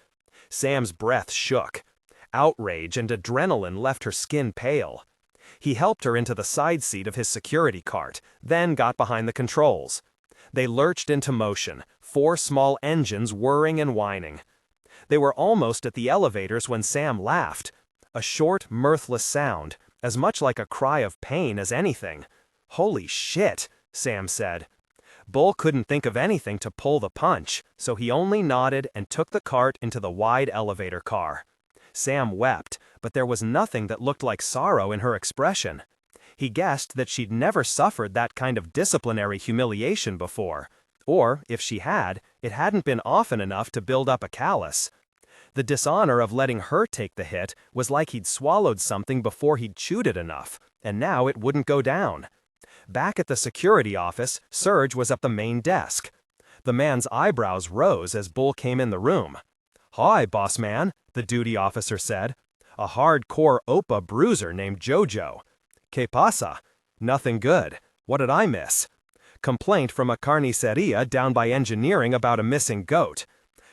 [SPEAKER 3] Sam's breath shook. Outrage and adrenaline left her skin pale. He helped her into the side seat of his security cart, then got behind the controls. They lurched into motion, 4 small engines whirring and whining. They were almost at the elevators when Sam laughed. A short, mirthless sound, as much like a cry of pain as anything. "Holy shit," Sam said. Bull couldn't think of anything to pull the punch, so he only nodded and took the cart into the wide elevator car. Sam wept, but there was nothing that looked like sorrow in her expression. He guessed that she'd never suffered that kind of disciplinary humiliation before, or, if she had, it hadn't been often enough to build up a callus. The dishonor of letting her take the hit was like he'd swallowed something before he'd chewed it enough, and now it wouldn't go down. Back at the security office, Serge was at the main desk. The man's eyebrows rose as Bull came in the room. "Hi, boss man," the duty officer said. "A hardcore Opa bruiser named Jojo." "Que pasa?" "Nothing good. What did I miss?" "Complaint from a carniceria down by engineering about a missing goat.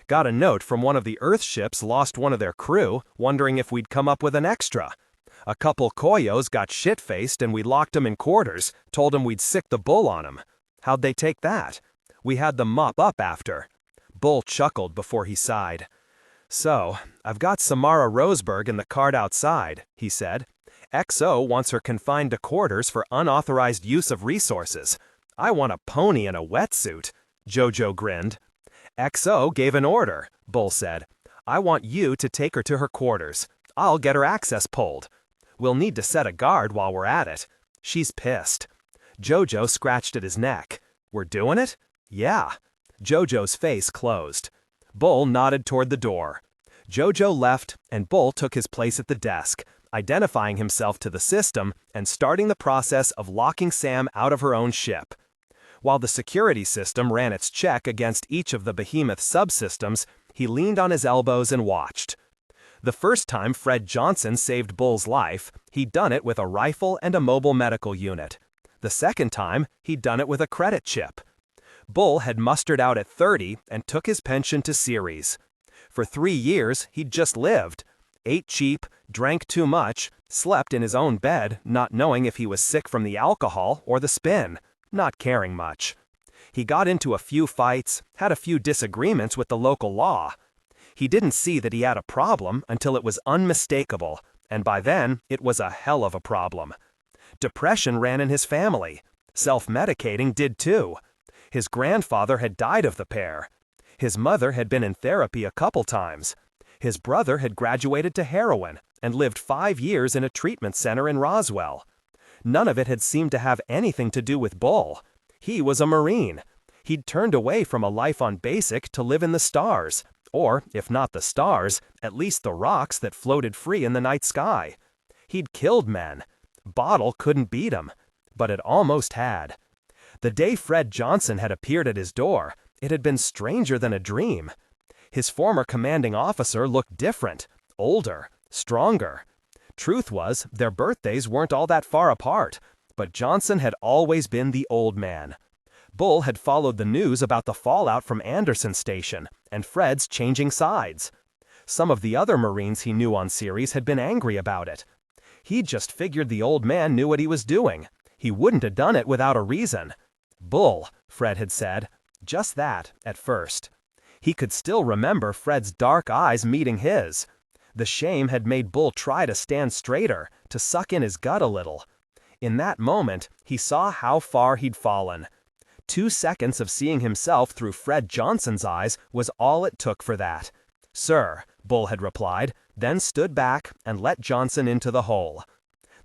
[SPEAKER 3] Got a note from one of the Earth ships lost one of their crew, wondering if we'd come up with an extra. A couple coyos got shit-faced and we locked 'em in quarters, told 'em we'd sick the bull on 'em. How'd they take that? We had them mop up after." Bull chuckled before he sighed. "So, I've got Samara Roseberg in the cart outside," he said. "XO wants her confined to quarters for unauthorized use of resources. I want a pony and a wetsuit.
[SPEAKER 1] Jojo grinned. XO gave an order, Bull said. I want you to take her to her quarters. I'll get her access pulled. We'll need to set a guard while we're at it. She's pissed. Jojo scratched at his neck. We're doing it? Yeah. Jojo's face closed. Bull nodded toward the door. Jojo left, and Bull took his place at the desk, identifying himself to the system and starting the process of locking Sam out of her own ship. While the security system ran its check against each of the behemoth subsystems, he leaned on his elbows and watched. The first time Fred Johnson saved Bull's life, he'd done it with a rifle and a mobile medical unit. The second time, he'd done it with a credit chip. Bull had mustered out at 30 and took his pension to Ceres. For 3 years, he'd just lived. Ate cheap, drank too much, slept in his own bed, not knowing if he was sick from the alcohol or the spin, not caring much. He got into a few fights, had a few disagreements with the local law. He didn't see that he had a problem until it was unmistakable, and by then, it was a hell of a problem. Depression ran in his family. Self-medicating did too. His grandfather had died of the pair. His mother had been in therapy a couple times. His brother had graduated to heroin and lived 5 years in a treatment center in Roswell. None of it had seemed to have anything to do with Bull. He was a Marine. He'd turned away from a life on basic to live in the stars, or, if not the stars, at least the rocks that floated free in the night sky. He'd killed men. Bottle couldn't beat him, but it almost had. The day Fred Johnson had appeared at his door, it had been stranger than a dream. His former commanding officer looked different, older, stronger. Truth was, their birthdays weren't all that far apart, but Johnson had always been the old man. Bull had followed the news about the fallout from Anderson Station, and Fred's changing sides. Some of the other Marines he knew on Ceres had been angry about it. He'd just figured the old man knew what he was doing. He wouldn't have done it without a reason. Bull, Fred had said. Just that, at first. He could still remember Fred's dark eyes meeting his. The shame had made Bull try to stand straighter, to suck in his gut a little. In that moment, he saw how far he'd fallen. 2 seconds of seeing himself through Fred Johnson's eyes was all it took for that. Sir, Bull had replied, then stood back and let Johnson into the hole.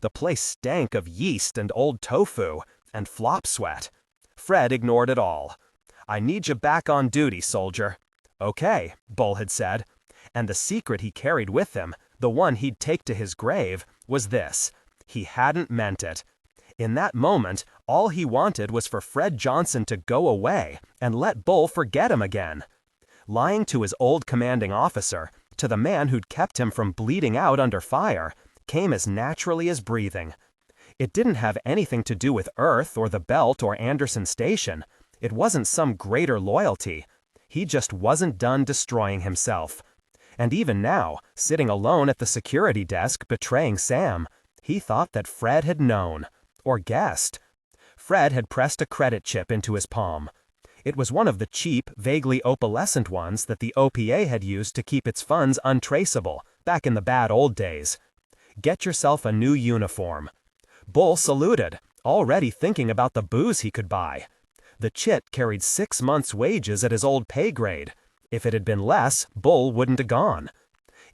[SPEAKER 1] The place stank of yeast and old tofu, and flop sweat. Fred ignored it all. I need you back on duty, soldier. Okay, Bull had said. And the secret he carried with him, the one he'd take to his grave, was this. He hadn't meant it. In that moment, all he wanted was for Fred Johnson to go away and let Bull forget him again. Lying to his old commanding officer, to the man who'd kept him from bleeding out under fire, came as naturally as breathing. It didn't have anything to do with Earth or the Belt or Anderson Station. It wasn't some greater loyalty. He just wasn't done destroying himself. And even now, sitting alone at the security desk betraying Sam, he thought that Fred had known, or guessed. Fred had pressed a credit chip into his palm. It was one of the cheap, vaguely opalescent ones that the OPA had used to keep its funds untraceable, back in the bad old days. Get yourself a new uniform. Bull saluted, already thinking about the booze he could buy. The chit carried 6 months' wages at his old pay grade. If it had been less, Bull wouldn't have gone.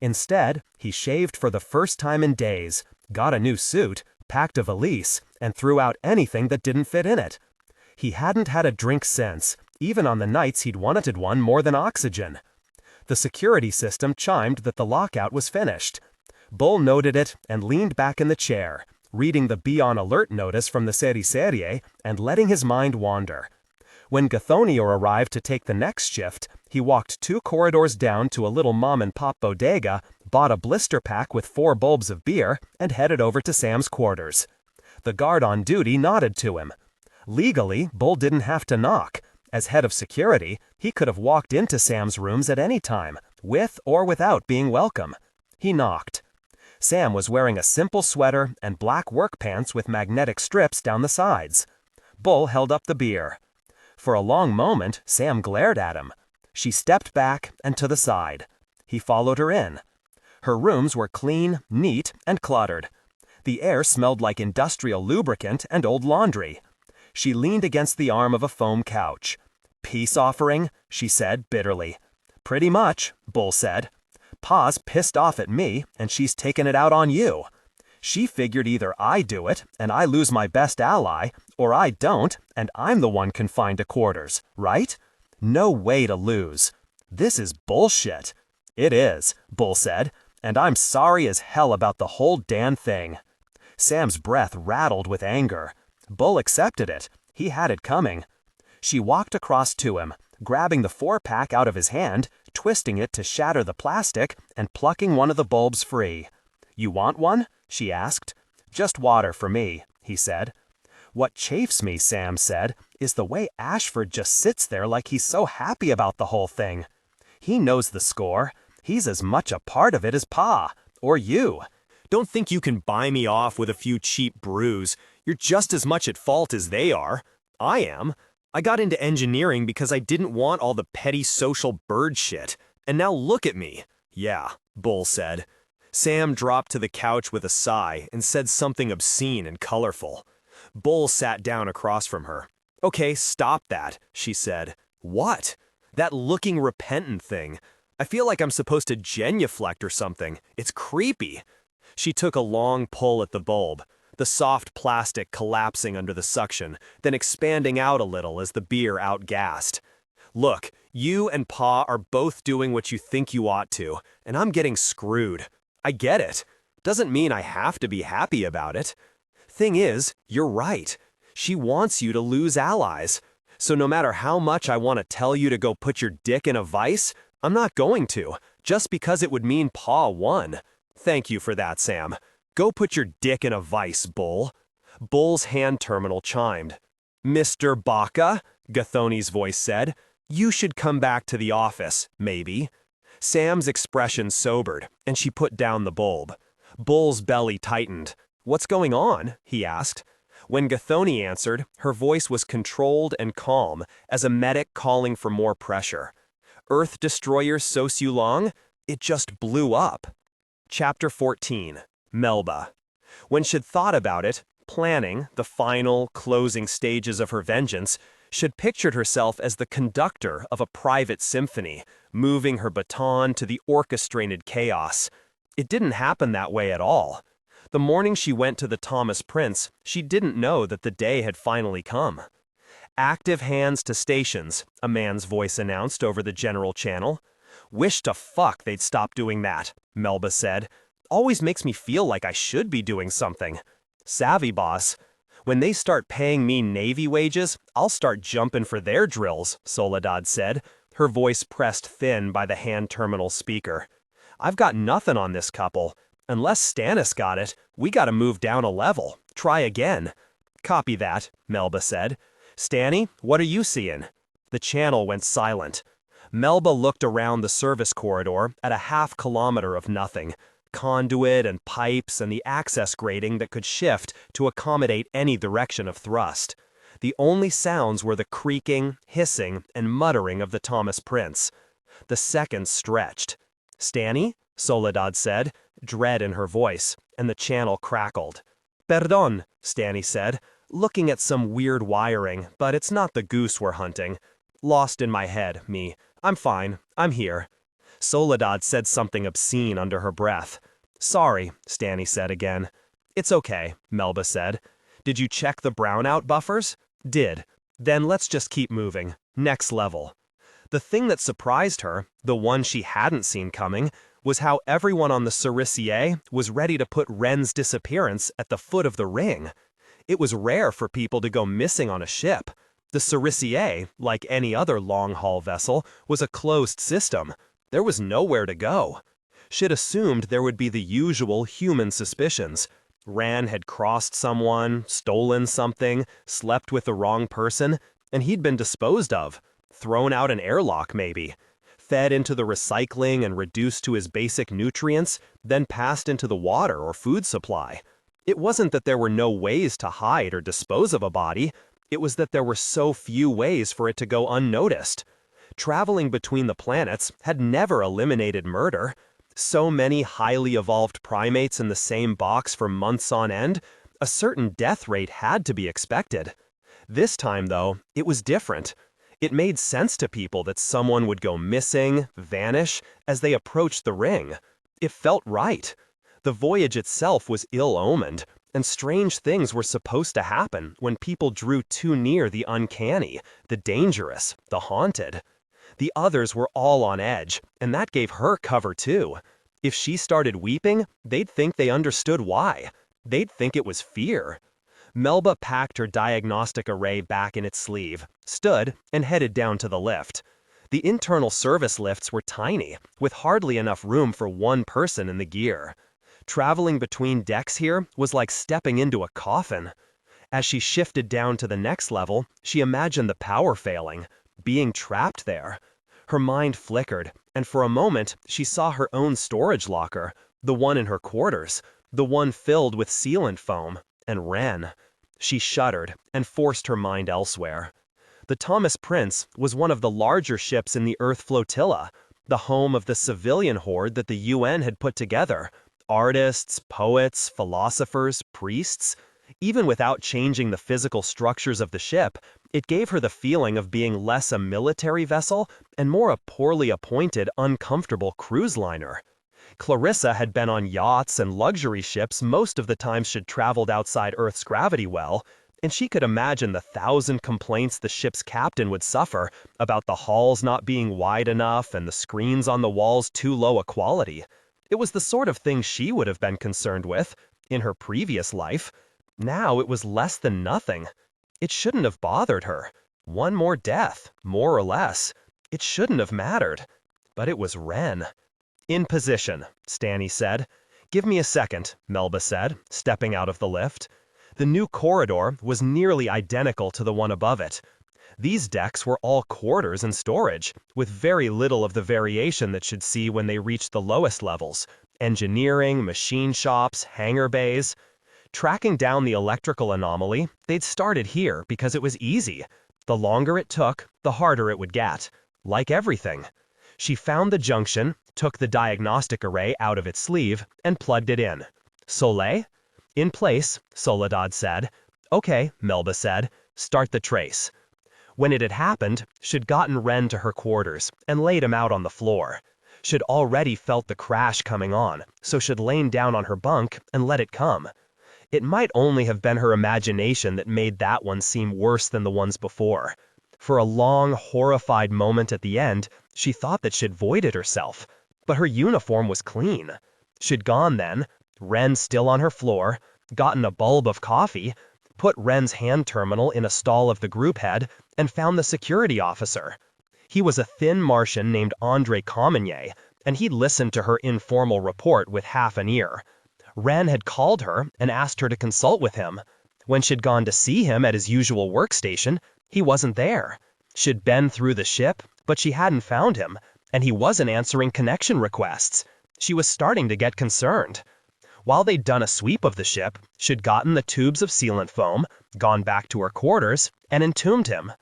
[SPEAKER 1] Instead, he shaved for the first time in days, got a new suit, packed a valise, and threw out anything that didn't fit in it. He hadn't had a drink since, even on the nights he'd wanted one more than oxygen. The security system chimed that the lockout was finished. Bull noted it and leaned back in the chair, reading the Be On Alert notice from the Serie and letting his mind wander. When Gathonio arrived to take the next shift, he walked 2 corridors down to a little mom-and-pop bodega, bought a blister pack with 4 bulbs of beer, and headed over to Sam's quarters. The guard on duty nodded to him. Legally, Bull didn't have to knock. As head of security, he could have walked into Sam's rooms at any time, with or without being welcome. He knocked. Sam was wearing a simple sweater and black work pants with magnetic strips down the sides. Bull held up the beer. For a long moment, Sam glared at him. She stepped back and to the side. He followed her in. Her rooms were clean, neat, and cluttered. The air smelled like industrial lubricant and old laundry. She leaned against the arm of a foam couch. peace offering?" she said bitterly. "Pretty much," Bull said. "Pa's pissed off at me, and she's taken it out on you. She figured either I do it, and I lose my best ally, or I don't, and I'm the one confined to quarters, right? No way to lose. This is bullshit." "It is," Bull said, "and I'm sorry as hell about the whole damn thing." Sam's breath rattled with anger. Bull accepted it. He had it coming. She walked across to him, grabbing the 4-pack out of his hand, twisting it to shatter the plastic, and plucking one of the bulbs free. "You want one?" she asked. "Just water for me," he said. "What chafes me," Sam said, "is the way Ashford just sits there like he's so happy about the whole thing. He knows the score. He's as much a part of it as Pa, or you.
[SPEAKER 3] Don't think you can buy me off with a few cheap brews. You're just as much at fault as they are. I am. I got into engineering because I didn't want all the petty social bird shit. And now look at me." "Yeah," Bull said. Sam dropped to the couch with a sigh and said something obscene and colorful. Bull sat down across from her. "Okay, stop that," she said. "What?" "That looking repentant thing. I feel like I'm supposed to genuflect or something. It's creepy." She took a long pull at the bulb, the soft plastic collapsing under the suction, then expanding out a little as the beer outgassed. "Look, you and Pa are both doing what you think you ought to, and I'm getting screwed. I get it. Doesn't mean I have to be happy about it. Thing is, you're right. She wants you to lose allies. So no matter how much I want to tell you to go put your dick in a vice, I'm not going to, just because it would mean Pa won. Thank you for that, Sam. Go put your dick in a vice, Bull." Bull's hand terminal chimed. "Mr. Baca," Gathoni's voice said, "you should come back to the office, maybe." Sam's expression sobered, and she put down the bulb. Bull's belly tightened. "What's going on?" he asked. When Gathoni answered, her voice was controlled and calm, as a medic calling for more pressure. "Earth Destroyer Sosulong? It just blew up." Chapter 14. Melba. When she'd thought about it, planning the final, closing stages of her vengeance, she'd pictured herself as the conductor of a private symphony, moving her baton to the orchestrated chaos. It didn't happen that way at all. The morning she went to the Thomas Prince, she didn't know that the day had finally come. "Active hands to stations," a man's voice announced over the general channel. "Wish to fuck they'd stop doing that," Melba said. "Always makes me feel like I should be doing something." "Savvy, boss. When they start paying me Navy wages, I'll start jumping for their drills," Soledad said, her voice pressed thin by the hand terminal speaker. "I've got nothing on this couple. Unless Stannis got it, we gotta move down a level. Try again." "Copy that," Melba said. "Stanny, what are you seeing?" The channel went silent. Melba looked around the service corridor at a half-kilometer of nothing. Conduit and pipes and the access grating that could shift to accommodate any direction of thrust. The only sounds were the creaking, hissing, and muttering of the Thomas Prince. The seconds stretched. "Stanny?" Soledad said, dread in her voice, and the channel crackled. "Perdón," Stanny said, looking at some weird wiring, but it's not the goose we're hunting. "Lost in my head, me. I'm fine. I'm here." Soledad said something obscene under her breath. "Sorry," Stanny said again. "It's okay," Melba said. "Did you check the brownout buffers?" "Did. Then let's just keep moving. Next level." The thing that surprised her, the one she hadn't seen coming, was how everyone on the Cerisier was ready to put Ren's disappearance at the foot of the ring. It was rare for people to go missing on a ship. The Cerisier, like any other long-haul vessel, was a closed system. There was nowhere to go. She'd assumed there would be the usual human suspicions. Ran had crossed someone, stolen something, slept with the wrong person, and he'd been disposed of. Thrown out an airlock, maybe. Fed into the recycling and reduced to his basic nutrients, then passed into the water or food supply. It wasn't that there were no ways to hide or dispose of a body. It was that there were so few ways for it to go unnoticed. Traveling between the planets had never eliminated murder. So many highly evolved primates in the same box for months on end, a certain death rate had to be expected. This time, though, it was different.
[SPEAKER 4] It made sense to people that someone would go missing, vanish, as they approached the ring. It felt right. The voyage itself was ill-omened, and strange things were supposed to happen when people drew too near the uncanny, the dangerous, the haunted. The others were all on edge, and that gave her cover too. If she started weeping, they'd think they understood why. They'd think it was fear. Melba packed her diagnostic array back in its sleeve, stood, and headed down to the lift. The internal service lifts were tiny, with hardly enough room for one person in the gear. Traveling between decks here was like stepping into a coffin. As she shifted down to the next level, she imagined the power failing, being trapped there. Her mind flickered, and for a moment she saw her own storage locker, the one in her quarters, the one filled with sealant foam, and Wren. She shuddered and forced her mind elsewhere. The Thomas Prince was one of the larger ships in the Earth flotilla, the home of the civilian horde that the UN had put together. Artists, poets, philosophers, priests. Even without changing the physical structures of the ship, it gave her the feeling of being less a military vessel and more a poorly appointed, uncomfortable cruise liner. Clarissa had been on yachts and luxury ships most of the time she'd traveled outside Earth's gravity well, and she could imagine the 1,000 complaints the ship's captain would suffer about the halls not being wide enough and the screens on the walls too low a quality. It was the sort of thing she would have been concerned with in her previous life. Now it was less than nothing. It shouldn't have bothered her. One more death, more or less. It shouldn't have mattered. But it was Wren. "In position," Stanny said. "Give me a second," Melba said, stepping out of the lift. The new corridor was nearly identical to the one above it. These decks were all quarters and storage, with very little of the variation that she'd see when they reached the lowest levels. Engineering, machine shops, hangar bays. Tracking down the electrical anomaly, they'd started here because it was easy. The longer it took, the harder it would get. Like everything. She found the junction, took the diagnostic array out of its sleeve, and plugged it in. "Soleil?" "In place," Soledad said. "Okay," Melba said. "Start the trace." When it had happened, she'd gotten Wren to her quarters and laid him out on the floor. She'd already felt the crash coming on, so she'd lain down on her bunk and let it come. It might only have been her imagination that made that one seem worse than the ones before. For a long, horrified moment at the end, she thought that she'd voided herself. But her uniform was clean. She'd gone then, Wren still on her floor, gotten a bulb of coffee, put Wren's hand terminal in a stall of the group head, and found the security officer. He was a thin Martian named Andre Comenier, and he'd listened to her informal report with half an ear. Wren had called her and asked her to consult with him. When she'd gone to see him at his usual workstation, he wasn't there. She'd been through the ship, but she hadn't found him, and he wasn't answering connection requests. She was starting to get concerned. While they'd done a sweep of the ship, she'd gotten the tubes of sealant foam, gone back to her quarters, and entombed him.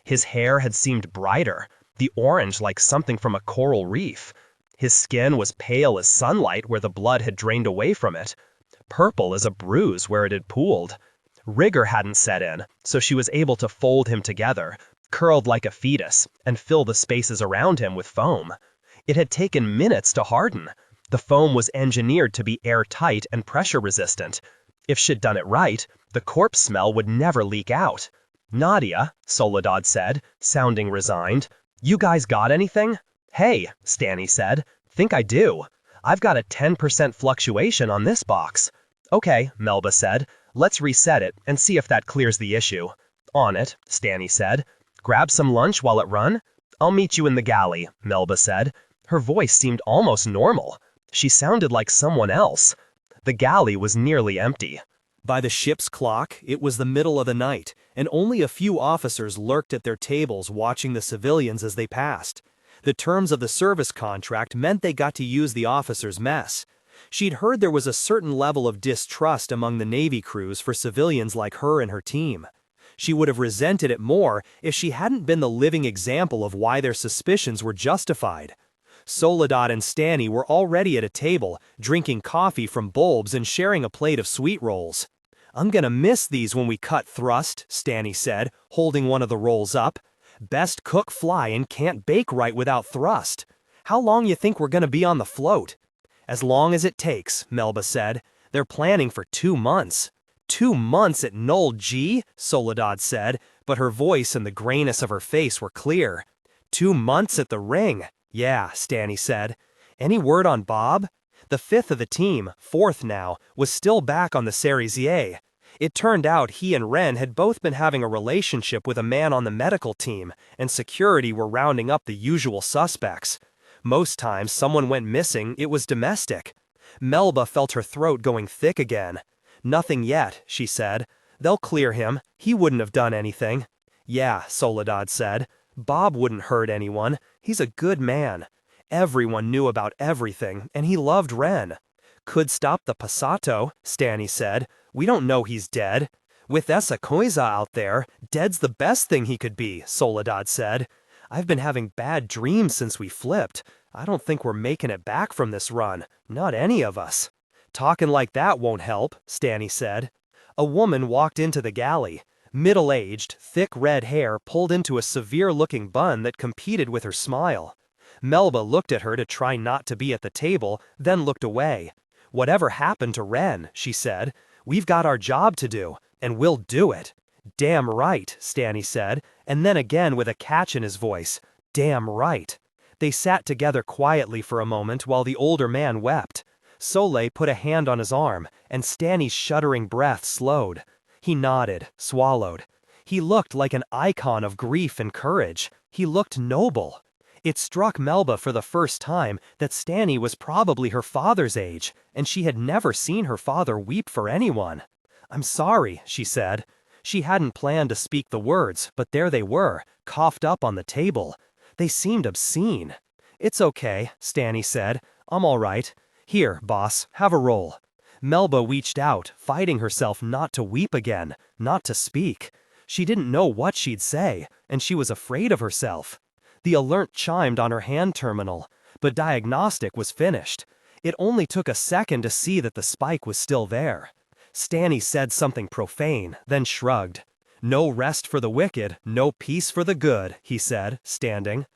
[SPEAKER 4] His hair had seemed brighter, the orange like something from a coral reef. His skin was pale as sunlight where the blood had drained away from it, purple as a bruise where it had pooled. Rigor hadn't set in, so she was able to fold him together, curled like a fetus, and fill the spaces around him with foam. It had taken minutes to harden. The foam was engineered to be airtight and pressure-resistant. If she'd done it right, the corpse smell would never leak out. "Nadia," Soledad said, sounding resigned, "you guys got anything?" "Hey," Stanny said, "think I do. I've got a 10% fluctuation on this box." "Okay," Melba said, "let's reset it and see if that clears the issue." "On it," Stanny said. "Grab some lunch while it run?" "I'll meet you in the galley," Melba said. Her voice seemed almost normal. She sounded like someone else. The galley was nearly empty.
[SPEAKER 3] By the ship's clock, it was the middle of the night, and only a few officers lurked at their tables watching the civilians as they passed. The terms of the service contract meant they got to use the officers' mess. She'd heard there was a certain level of distrust among the Navy crews for civilians like her and her team. She would have resented it more if she hadn't been the living example of why their suspicions were justified. Soledad and Stanny were already at a table, drinking coffee from bulbs and sharing a plate of sweet rolls. "I'm gonna miss these when we cut thrust," Stanny said, holding one of the rolls up. Best cook fly and can't bake right without thrust. How long you think we're gonna be on the float? As long as it takes, Melba said. They're planning for 2 months. 2 months at Null G? Soledad said, but her voice and the grayness of her face were clear. 2 months at the ring. Yeah, Stanny said. Any word on Bob? The 5th of the team, 4th now, was still back on the Cerisier. It turned out he and Ren had both been having a relationship with a man on the medical team, and security were rounding up the usual suspects. Most times someone went missing, it was domestic. Melba felt her throat going thick again. Nothing yet, she said. They'll clear him. He wouldn't have done anything. Yeah, Soledad said. Bob wouldn't hurt anyone. He's a good man. Everyone knew about everything, and he loved Ren. Could stop the Passato, Stanny said. We don't know he's dead. With essa coisa out there, dead's the best thing he could be, Soledad said. I've been having bad dreams since we flipped. I don't think we're making it back from this run. Not any of us. Talking like that won't help, Stanny said. A woman walked into the galley. Middle-aged, thick red hair pulled into a severe-looking bun that competed with her smile. Melba looked at her to try not to be at the table, then looked away. Whatever happened to Ren, she said. We've got our job to do, and we'll do it. Damn right, Stanny said, and then again with a catch in his voice. Damn right. They sat together quietly for a moment while the older man wept. Soleil put a hand on his arm, and Stanny's shuddering breath slowed. He nodded, swallowed. He looked like an icon of grief and courage. He looked noble. It struck Melba for the first time that Stanny was probably her father's age, and she had never seen her father weep for anyone. I'm sorry, she said. She hadn't planned to speak the words, but there they were, coughed up on the table. They seemed obscene. It's okay, Stanny said. I'm all right. Here, boss, have a roll. Melba reached out, fighting herself not to weep again, not to speak. She didn't know what she'd say, and she was afraid of herself. The alert chimed on her hand terminal, but diagnostic was finished. It only took a second to see that the spike was still there. Stanny said something profane, then shrugged. No rest for the wicked, no peace for the good, he said, standing.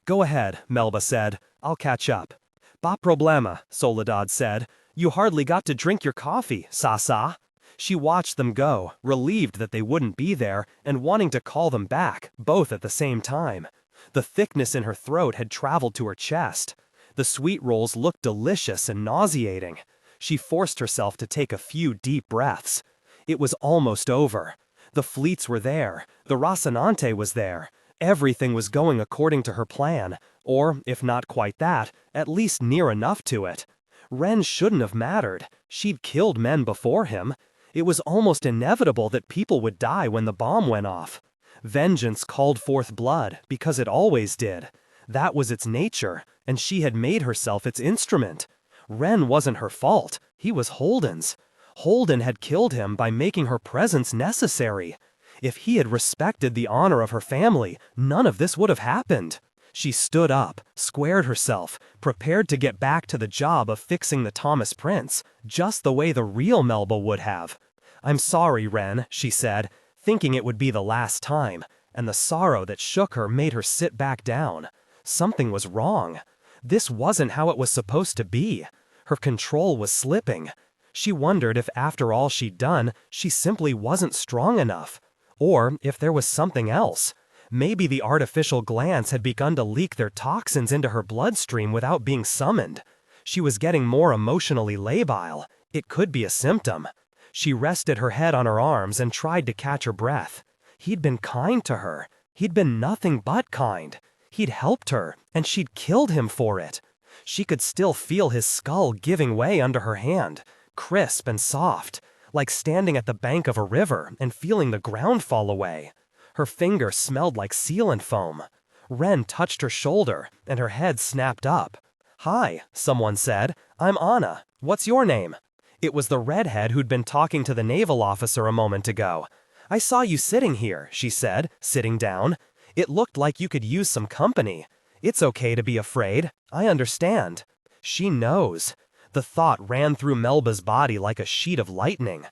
[SPEAKER 3] Go ahead, Melba said. I'll catch up. Ba problema, Soledad said. You hardly got to drink your coffee, Sasa. She watched them go, relieved that they wouldn't be there, and wanting to call them back, both at the same time. The thickness in her throat had traveled to her chest. The sweet rolls looked delicious and nauseating. She forced herself to take a few deep breaths. It was almost over. The fleets were there. The Rocinante was there. Everything was going according to her plan, or, if not quite that, at least near enough to it. Ren shouldn't have mattered. She'd killed men before him. It was almost inevitable that people would die when the bomb went off. Vengeance called forth blood, because it always did. That was its nature, and she had made herself its instrument. Ren wasn't her fault. He was Holden's. Holden had killed him by making her presence necessary. If he had respected the honor of her family, none of this would have happened. She stood up, squared herself, prepared to get back to the job of fixing the Thomas Prince, just the way the real Melba would have. I'm sorry, Ren, she said, thinking it would be the last time, and the sorrow that shook her made her sit back down. Something was wrong. This wasn't how it was supposed to be. Her control was slipping. She wondered if after all she'd done, she simply wasn't strong enough. Or if there was something else. Maybe the artificial glands had begun to leak their toxins into her bloodstream without being summoned. She was getting more emotionally labile. It could be a symptom. She rested her head on her arms and tried to catch her breath. He'd been kind to her. He'd been nothing but kind. He'd helped her, and she'd killed him for it. She could still feel his skull giving way under her hand, crisp and soft, like standing at the bank of a river and feeling the ground fall away. Her finger smelled like sealant foam. Ren touched her shoulder, and her head snapped up. Hi, someone said. I'm Anna. What's your name? It was the redhead who'd been talking to the naval officer a moment ago. I saw you sitting here, she said, sitting down. It looked like you could use some company. It's okay to be afraid. I understand. She knows. The thought ran through Melba's body like a sheet of lightning.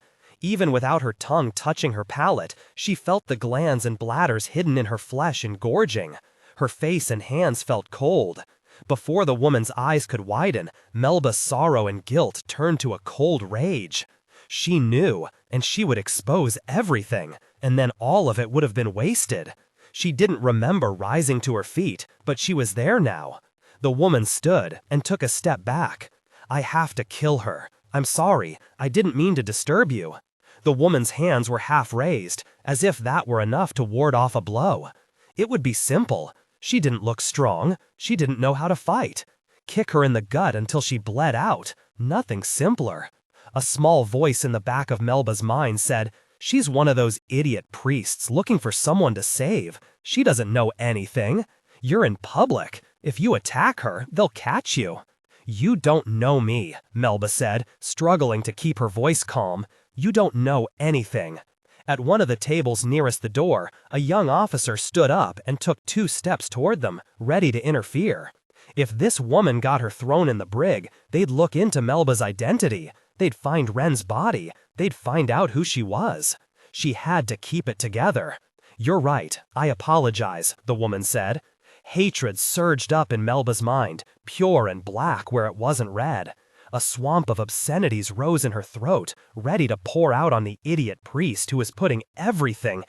[SPEAKER 4] Even without her tongue touching her palate, she felt the glands and bladders hidden in her flesh engorging. Her face and hands felt cold. Before the woman's eyes could widen, Melba's sorrow and guilt turned to a cold rage. She knew, and she would expose everything, and then all of it would have been wasted. She didn't remember rising to her feet, but she was there now. The woman stood and took a step back. "I have to kill her. I'm sorry, I didn't mean to disturb you." The woman's hands were half raised, as if that were enough to ward off a blow. It would be simple. She didn't look strong. She didn't know how to fight. Kick her in the gut until she bled out. Nothing simpler. A small voice in the back of Melba's mind said, "She's one of those idiot priests looking for someone to save. She doesn't know anything. You're in public. If you attack her, they'll catch you." "You don't know me," Melba said, struggling to keep her voice calm. "You don't know anything." At one of the tables nearest the door, a young officer stood up and took 2 steps toward them, ready to interfere. If this woman got her thrown in the brig, they'd look into Melba's identity. They'd find Ren's body. They'd find out who she was. She had to keep it together. "You're right. I apologize," the woman said. Hatred surged up in Melba's mind, pure and black where it wasn't red. A swamp of obscenities rose in her throat, ready to pour out on the idiot priest who was putting everything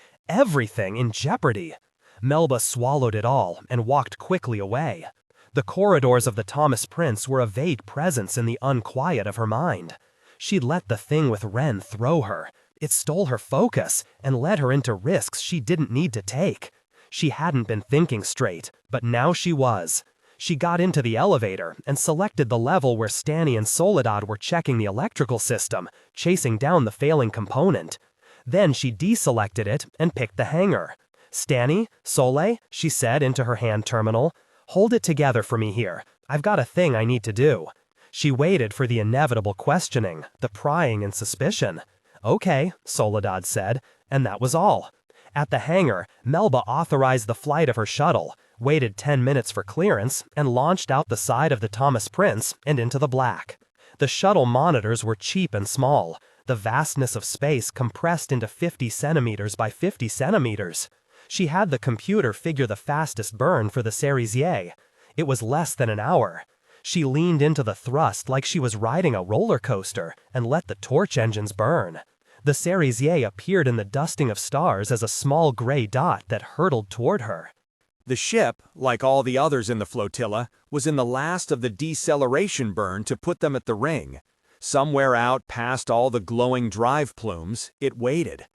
[SPEAKER 4] in jeopardy. Melba swallowed it all and walked quickly away. The corridors of the Thomas Prince were a vague presence in the unquiet of her mind. She'd let the thing with Ren throw her. It stole her focus and led her into risks she didn't need to take. She hadn't been thinking straight, but now she was. She got into the elevator and selected the level where Stanny and Soledad were checking the electrical system, chasing down the failing component. Then she deselected it and picked the hangar. "Stanny, Sole," she said into her hand terminal, "hold it together for me here. I've got a thing I need to do." She waited for the inevitable questioning, the prying and suspicion. "Okay," Soledad said, and that was all. At the hangar, Melba authorized the flight of her shuttle, waited 10 minutes for clearance, and launched out the side of the Thomas Prince and into the black. The shuttle monitors were cheap and small, the vastness of space compressed into 50 centimeters by 50 centimeters. She had the computer figure the fastest burn for the Cerisier. It was less than an hour. She leaned into the thrust like she was riding a roller coaster and let the torch engines burn. The Cerisier appeared in the dusting of stars as a small gray dot that hurtled toward her.
[SPEAKER 3] The ship, like all the others in the flotilla, was in the last of the deceleration burn to put them at the ring. Somewhere out past all the glowing drive plumes, it waited.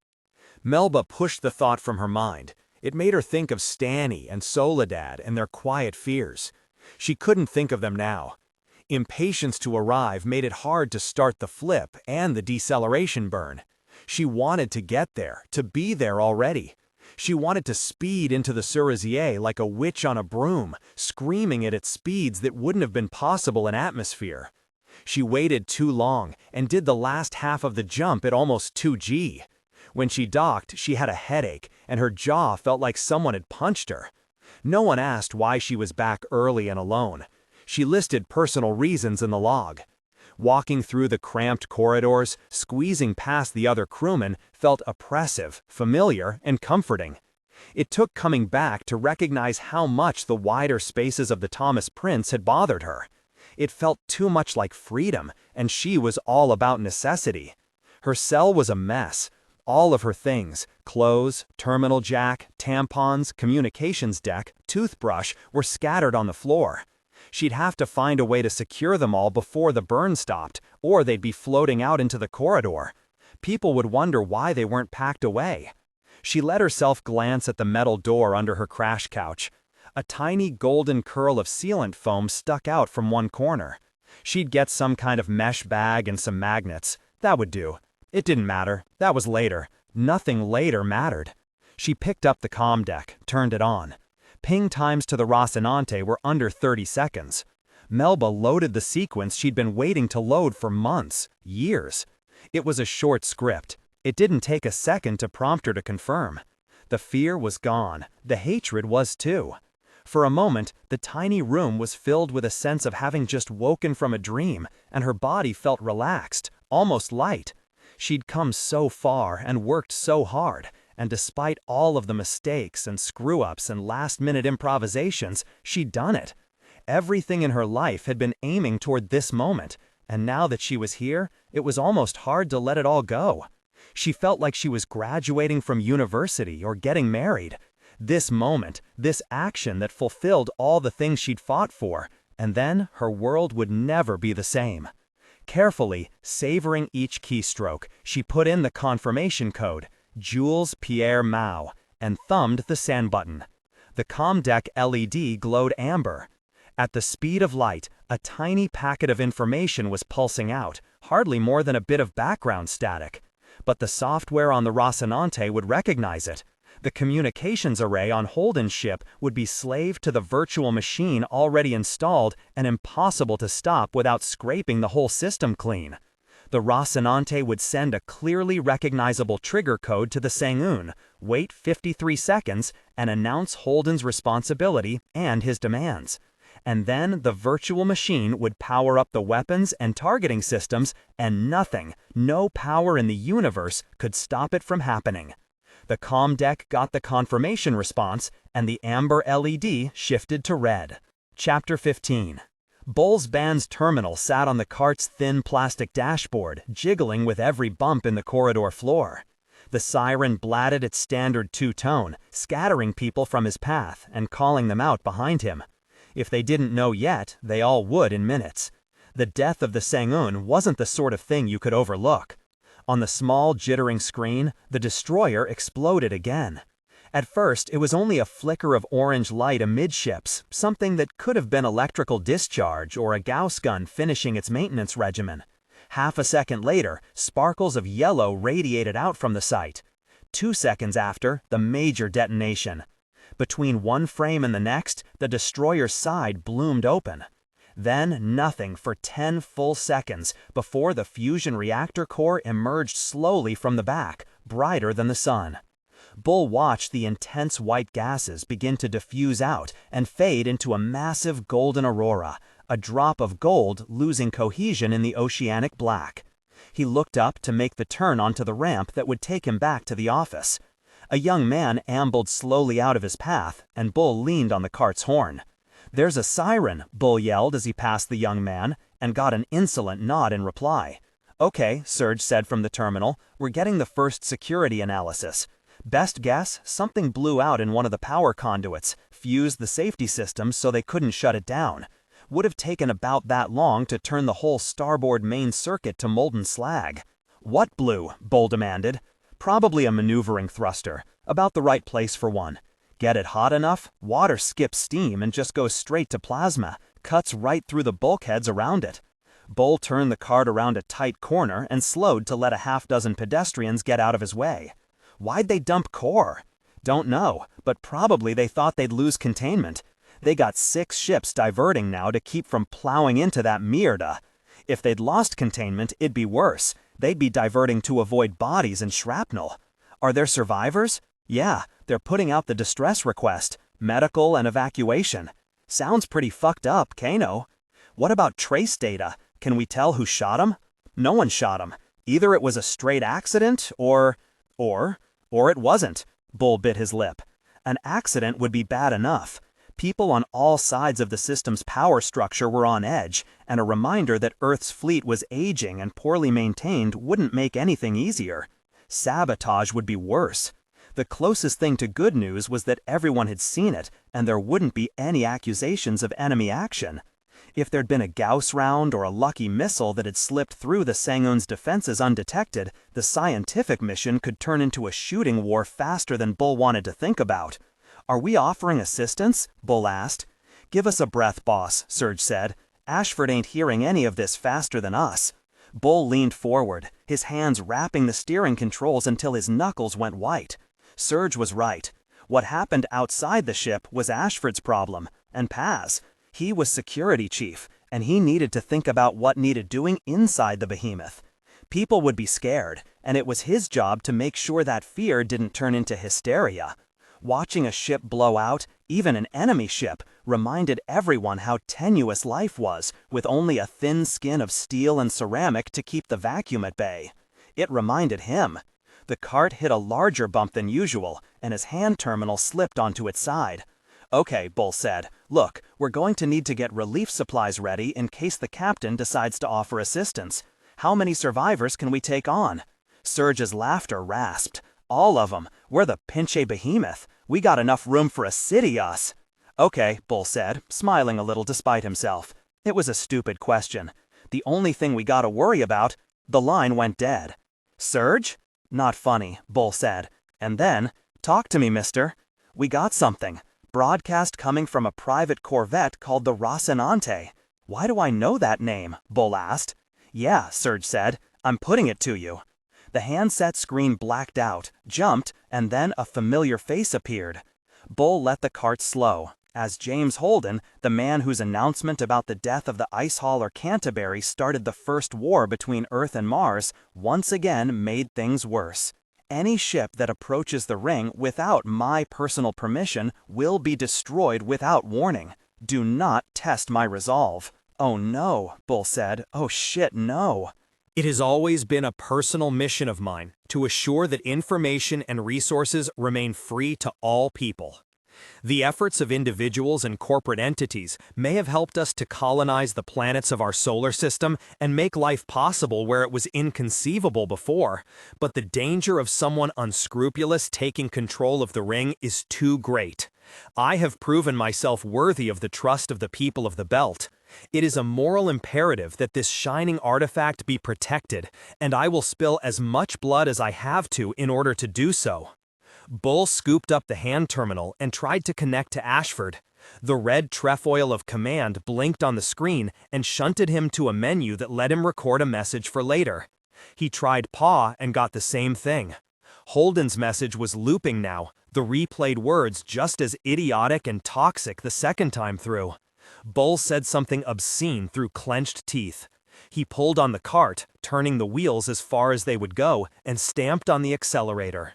[SPEAKER 3] Melba pushed the thought from her mind. It made her think of Stanny and Soledad and their quiet fears. She couldn't think of them now. Impatience to arrive made it hard to start the flip and the deceleration burn. She wanted to get there, to be there already. She wanted to speed into the Cerisier like a witch on a broom, screaming at speeds that wouldn't have been possible in atmosphere. She waited too long and did the last half of the jump at almost 2G. When she docked, she had a headache, and her jaw felt like someone had punched her. No one asked why she was back early and alone. She listed personal reasons in the log. Walking through the cramped corridors, squeezing past the other crewmen, felt oppressive, familiar, and comforting. It took coming back to recognize how much the wider spaces of the Thomas Prince had bothered her. It felt too much like freedom, and she was all about necessity. Her cell was a mess. All of her things, clothes, terminal jack, tampons, communications deck, toothbrush, were scattered on the floor. She'd have to find a way to secure them all before the burn stopped, or they'd be floating out into the corridor. People would wonder why they weren't packed away. She let herself glance at the metal door under her crash couch. A tiny golden curl of sealant foam stuck out from one corner. She'd get some kind of mesh bag and some magnets. That would do. It didn't matter. That was later. Nothing later mattered. She picked up the comm deck, turned it on. Ping times to the Rocinante were under 30 seconds. Melba loaded the sequence she'd been waiting to load for months, years. It was a short script. It didn't take a second to prompt her to confirm. The fear was gone. The hatred was too. For a moment, the tiny room was filled with a sense of having just woken from a dream, and her body felt relaxed, almost light.
[SPEAKER 1] She'd come so far and worked so hard, and despite all of the mistakes and screw-ups and last-minute improvisations, she'd done it. Everything in her life had been aiming toward this moment, and now that she was here, it was almost hard to let it all go. She felt like she was graduating from university or getting married. This moment, this action that fulfilled all the things she'd fought for, and then her world would never be the same. Carefully, savoring each keystroke, she put in the confirmation code, Jules Pierre Mao, and thumbed the send button. The COM deck LED glowed amber. At the speed of light, a tiny packet of information was pulsing out, hardly more than a bit of background static. But the software on the Rocinante would recognize it. The communications array on Holden's ship would be slave to the virtual machine already installed and impossible to stop without scraping the whole system clean. The Rocinante would send a clearly recognizable trigger code to the Sangoon, wait 53 seconds, and announce Holden's responsibility and his demands. And then the virtual machine would power up the weapons and targeting systems, and nothing, no power in the universe, could stop it from happening. The COM deck got the confirmation response, and the amber LED shifted to red. Chapter 15. Bull's band's terminal sat on the cart's thin plastic dashboard, jiggling with every bump in the corridor floor. The siren blatted its standard two-tone, scattering people from his path and calling them out behind him. If they didn't know yet, they all would in minutes. The death of the Sangoon wasn't the sort of thing you could overlook. On the small, jittering screen, the destroyer exploded again. At first, it was only a flicker of orange light amidships, something that could have been electrical discharge or a Gauss gun finishing its maintenance regimen. Half a second later, sparkles of yellow radiated out from the site. 2 seconds after, the major detonation. Between one frame and the next, the destroyer's side bloomed open. Then nothing for 10 full seconds before the fusion reactor core emerged slowly from the back, brighter than the sun. Bull watched the intense white gases begin to diffuse out and fade into a massive golden aurora, a drop of gold losing cohesion in the oceanic black. He looked up to make the turn onto the ramp that would take him back to the office. A young man ambled slowly out of his path, and Bull leaned on the cart's horn. "There's a siren," Bull yelled as he passed the young man, and got an insolent nod in reply. "Okay," Serge said from the terminal, "we're getting the first security analysis. Best guess, something blew out in one of the power conduits, fused the safety systems so they couldn't shut it down. Would have taken about that long to turn the whole starboard main circuit to molten slag." "What blew?" Bull demanded. "Probably a maneuvering thruster, about the right place for one. Get it hot enough, water skips steam and just goes straight to plasma, cuts right through the bulkheads around it." Bull turned the cart around a tight corner and slowed to let a half-dozen pedestrians get out of his way. "Why'd they dump core?" "Don't know, but probably they thought they'd lose containment. They got 6 ships diverting now to keep from plowing into that mierda. If they'd lost containment, it'd be worse. They'd be diverting to avoid bodies and shrapnel. Are there survivors? Yeah, they're putting out the distress request, medical and evacuation. Sounds pretty fucked up, Kano. What about trace data? Can we tell who shot him? No one shot him. Either it was a straight accident or it wasn't." Bull bit his lip. An accident would be bad enough. People on all sides of the system's power structure were on edge, and a reminder that Earth's fleet was aging and poorly maintained wouldn't make anything easier. Sabotage would be worse. The closest thing to good news was that everyone had seen it, and there wouldn't be any accusations of enemy action. If there'd been a Gauss round or a lucky missile that had slipped through the Sangoon's defenses undetected, the scientific mission could turn into a shooting war faster than Bull wanted to think about. "Are we offering assistance?" Bull asked. "Give us a breath, boss," Serge said. "Ashford ain't hearing any of this faster than us." Bull leaned forward, his hands wrapping the steering controls until his knuckles went white. Serge was right. What happened outside the ship was Ashford's problem, and Paz. He was security chief, and he needed to think about what needed doing inside the behemoth. People would be scared, and it was his job to make sure that fear didn't turn into hysteria. Watching a ship blow out, even an enemy ship, reminded everyone how tenuous life was, with only a thin skin of steel and ceramic to keep the vacuum at bay.
[SPEAKER 5] It reminded him. The cart hit a larger bump than usual, and his hand terminal slipped onto its side. "Okay," Bull said. "Look, we're going to need to get relief supplies ready in case the captain decides to offer assistance. How many survivors can we take on?" Surge's laughter rasped. "All of them. We're the Pinche Behemoth. We got enough room for a city, us." "Okay," Bull said, smiling a little despite himself. It was a stupid question. "The only thing we gotta worry about—" The line went dead. "Surge?" "Not funny," Bull said. And then, "Talk to me, mister. We got something. Broadcast coming from a private corvette called the Rocinante." "Why do I know that name?" Bull asked. "Yeah," Surge said. "I'm putting it to you." The handset screen blacked out, jumped, and then a familiar face appeared. Bull let the cart slow, as James Holden, the man whose announcement about the death of the ice hauler Canterbury started the first war between Earth and Mars, once again made things worse. "Any ship that approaches the ring without my personal permission will be destroyed without warning. Do not test my resolve." "Oh no," Bull said. "Oh shit, no."
[SPEAKER 3] It has always been a personal mission of mine to assure that information and resources remain free to all people. The efforts of individuals and corporate entities may have helped us to colonize the planets of our solar system and make life possible where it was inconceivable before, but the danger of someone unscrupulous taking control of the ring is too great. I have proven myself worthy of the trust of the people of the Belt. It is a moral imperative that this shining artifact be protected, and I will spill as much blood as I have to in order to do so." Bull scooped up the hand terminal and tried to connect to Ashford. The red trefoil of command blinked on the screen and shunted him to a menu that let him record a message for later. He tried paw and got the same thing. Holden's message was looping now, the replayed words just as idiotic and toxic the second time through. Bull said something obscene through clenched teeth. He pulled on the cart, turning the wheels as far as they would go, and stamped on the accelerator.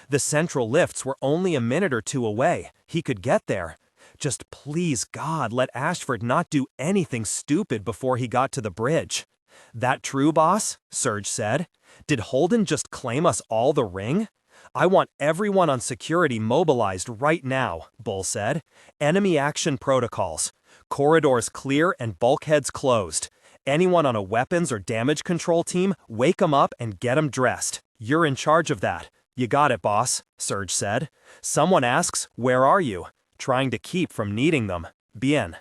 [SPEAKER 3] The central lifts were only a minute or two away. He could get there. Just please God, let Ashford not do anything stupid before he got to the bridge. "That true, boss?" Surge said. "Did Holden just claim us all the ring?" "I want everyone on security mobilized right now," Bull said. "Enemy action protocols. Corridors clear and bulkheads closed. Anyone on a weapons or damage control team, wake 'em up and get 'em dressed. You're in charge of that." "You got it, boss," Surge said. Someone asks, "Where are you?" Trying to keep from needing them. Bien.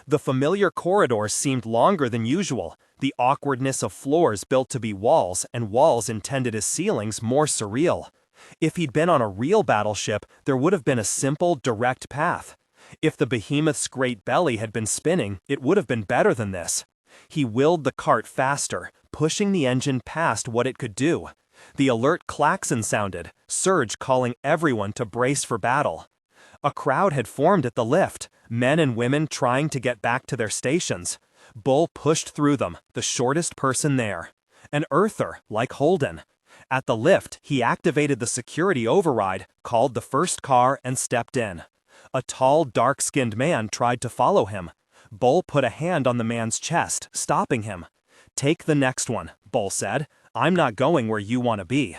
[SPEAKER 3] The familiar corridors seemed longer than usual, the awkwardness of floors built to be walls and walls intended as ceilings more surreal. If he'd been on a real battleship, there would have been a simple, direct path. If the behemoth's great belly had been spinning, it would have been better than this. He willed the cart faster, pushing the engine past what it could do. The alert klaxon sounded, Surge calling everyone to brace for battle. A crowd had formed at the lift, men and women trying to get back to their stations. Bull pushed through them, the shortest person there. An Earther, like Holden. At the lift, he activated the security override, called the first car, and stepped in. A tall, dark-skinned man tried to follow him. Bull put a hand on the man's chest, stopping him. "Take the next one," Bull said. "I'm not going where you want to be."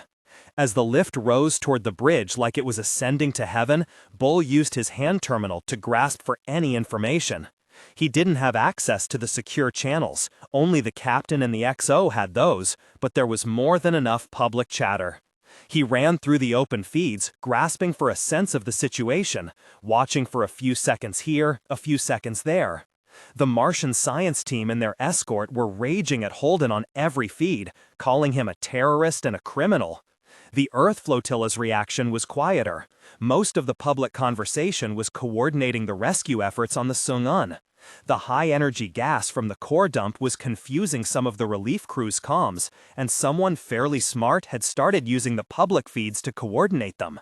[SPEAKER 3] As the lift rose toward the bridge like it was ascending to heaven, Bull used his hand terminal to grasp for any information. He didn't have access to the secure channels, only the captain and the XO had those, but there was more than enough public chatter. He ran through the open feeds, grasping for a sense of the situation, watching for a few seconds here, a few seconds there. The Martian science team and their escort were raging at Holden on every feed, calling him a terrorist and a criminal. The Earth flotilla's reaction was quieter. Most of the public conversation was coordinating the rescue efforts on the Sung-Un. The high-energy gas from the core dump was confusing some of the relief crew's comms, and someone fairly smart had started using the public feeds to coordinate them.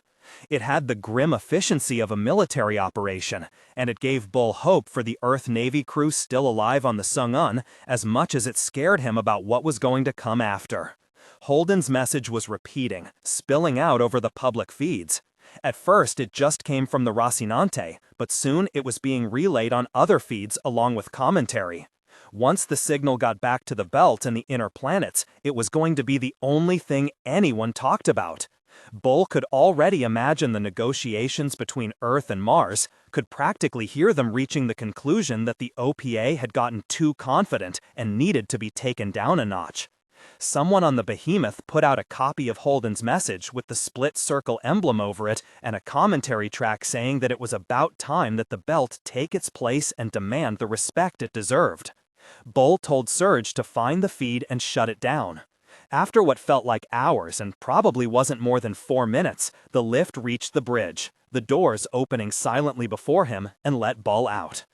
[SPEAKER 3] It had the grim efficiency of a military operation, and it gave Bull hope for the Earth-Navy crew still alive on the Sung-Un as much as it scared him about what was going to come after. Holden's message was repeating, spilling out over the public feeds. At first, it just came from the Rocinante, but soon it was being relayed on other feeds along with commentary.
[SPEAKER 5] Once the signal got back to the belt and the inner planets, it was going to be the only thing anyone talked about. Bull could already imagine the negotiations between Earth and Mars, could practically hear them reaching the conclusion that the OPA had gotten too confident and needed to be taken down a notch. Someone on the behemoth put out a copy of Holden's message with the split circle emblem over it and a commentary track saying that it was about time that the belt take its place and demand the respect it deserved. Bull told Surge to find the feed and shut it down. After what felt like hours and probably wasn't more than 4 minutes, the lift reached the bridge, the doors opening silently before him and let Bull out.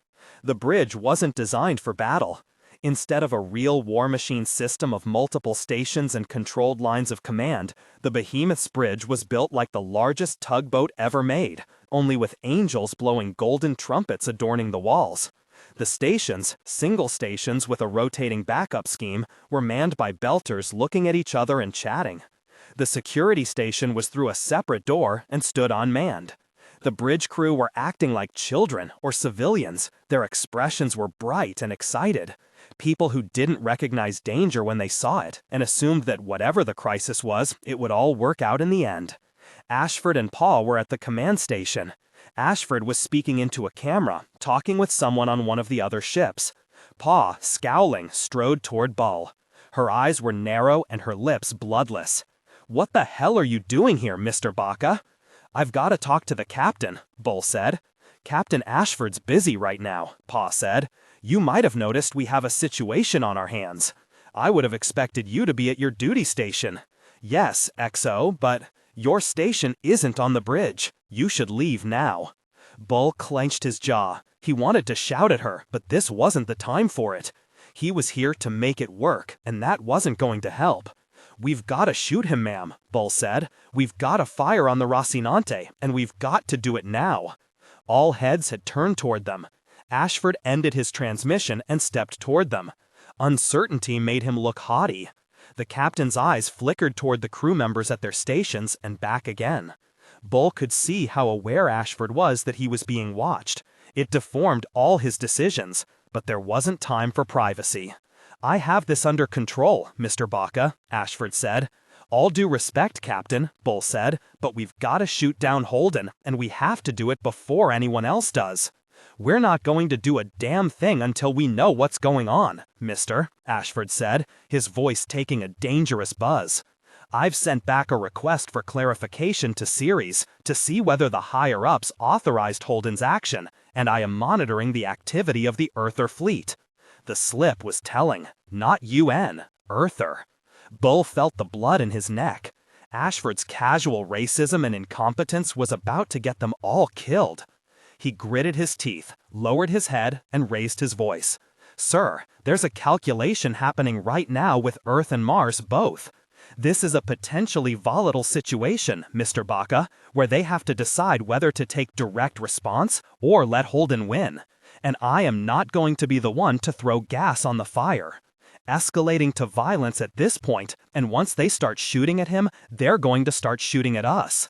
[SPEAKER 5] The bridge wasn't designed for battle. Instead of a real war machine system of multiple stations and controlled lines of command, the behemoth's bridge was built like the largest tugboat ever made, only with angels blowing golden trumpets adorning the walls. The stations, single stations with a rotating backup scheme, were manned by belters looking at each other and chatting. The security station was through a separate door and stood unmanned. The bridge crew were acting like children or civilians. Their expressions were bright and excited. People who didn't recognize danger when they saw it and assumed that whatever the crisis was, it would all work out in the end. Ashford and Paul were at the command station. Ashford was speaking into a camera, talking with someone on one of the other ships. Pa, scowling, strode toward Bull. Her eyes were narrow and her lips bloodless. "What the hell are you doing here, Mr. Baca?" "I've got to talk to the captain," Bull said. "Captain Ashford's busy right now," Pa said. "You might have noticed we have a situation on our hands. I would have expected you to be at your duty station." "Yes, XO, but your station isn't on the bridge. You should leave now." Bull clenched his jaw. He wanted to shout at her, but this wasn't the time for it. He was here to make it work, and that wasn't going to help. "We've got to shoot him, ma'am," Bull said. "We've got to fire on the Rocinante, and we've got to do it now." All heads had turned toward them. Ashford ended his transmission and stepped toward them. Uncertainty made him look haughty. The captain's eyes flickered toward the crew members at their stations and back again. Bull could see how aware Ashford was that he was being watched. It deformed all his decisions, but there wasn't time for privacy. "I have this under control, Mr. Baca," Ashford said. "All due respect, Captain," Bull said, "but we've got to shoot down Holden, and we have to do it before anyone else does." "We're not going to do a damn thing until we know what's going on, mister," Ashford said, his voice taking a dangerous buzz. "I've sent back a request for clarification to Ceres to see whether the higher-ups authorized Holden's action, and I am monitoring the activity of the Earther fleet." The slip was telling. Not UN, Earther. Bull felt the blood in his neck. Ashford's casual racism and incompetence was about to get them all killed. He gritted his teeth, lowered his head, and raised his voice. "Sir, there's a calculation happening right now with Earth and Mars both. This is a potentially volatile situation, Mr. Baca, where they have to decide whether to take direct response or let Holden win. And I am not going to be the one to throw gas on the fire. Escalating to violence at this point, and once they start shooting at him, they're going to start shooting at us."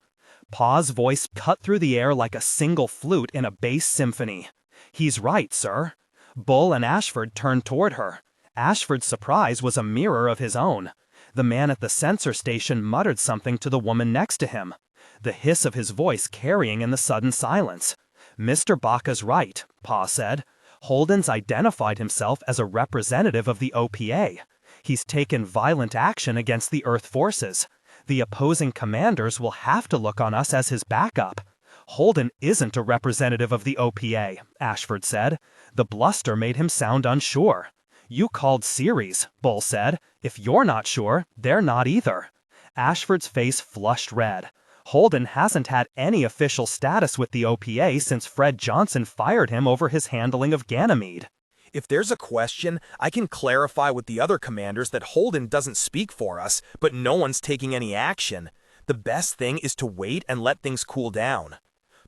[SPEAKER 5] Pa's voice cut through the air like a single flute in a bass symphony. "He's right, sir." Bull and Ashford turned toward her. Ashford's surprise was a mirror of his own. The man at the sensor station muttered something to the woman next to him, the hiss of his voice carrying in the sudden silence. "Mr. Baca's right," Pa said. "Holden's identified himself as a representative of the OPA. He's taken violent action against the Earth forces. The opposing commanders will have to look on us as his backup." "Holden isn't a representative of the OPA," Ashford said. The bluster made him sound unsure. "You called Ceres," Bull said. "If you're not sure, they're not either." Ashford's face flushed red. "Holden hasn't had any official status with the OPA since Fred Johnson fired him over his handling of Ganymede."
[SPEAKER 3] If there's a question, I can clarify with the other commanders that Holden doesn't speak for us, but no one's taking any action. The best thing is to wait and let things cool down."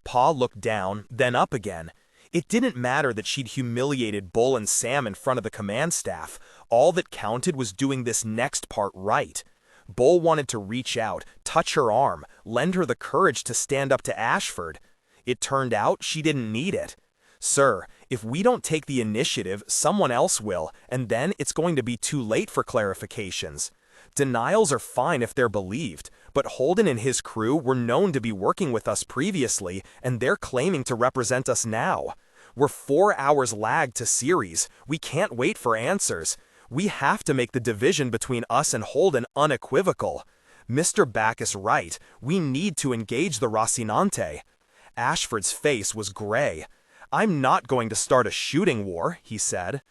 [SPEAKER 3] Pa looked down, then up again. It didn't matter that she'd humiliated Bull and Sam in front of the command staff. All that counted was doing this next part right. Bull wanted to reach out, touch her arm, lend her the courage to stand up to Ashford. It turned out she didn't need it. "Sir, If we don't take the initiative, someone else will, and then it's going to be too late for clarifications. Denials are fine if they're believed, but Holden and his crew were known to be working with us previously, and they're claiming to represent us now. We're 4 hours lagged to Ceres. We can't wait for answers. We have to make the division between us and Holden unequivocal. Mr. Back is right. We need to engage the Rocinante. Ashford's face was gray. I'm not going to start a shooting war, he said.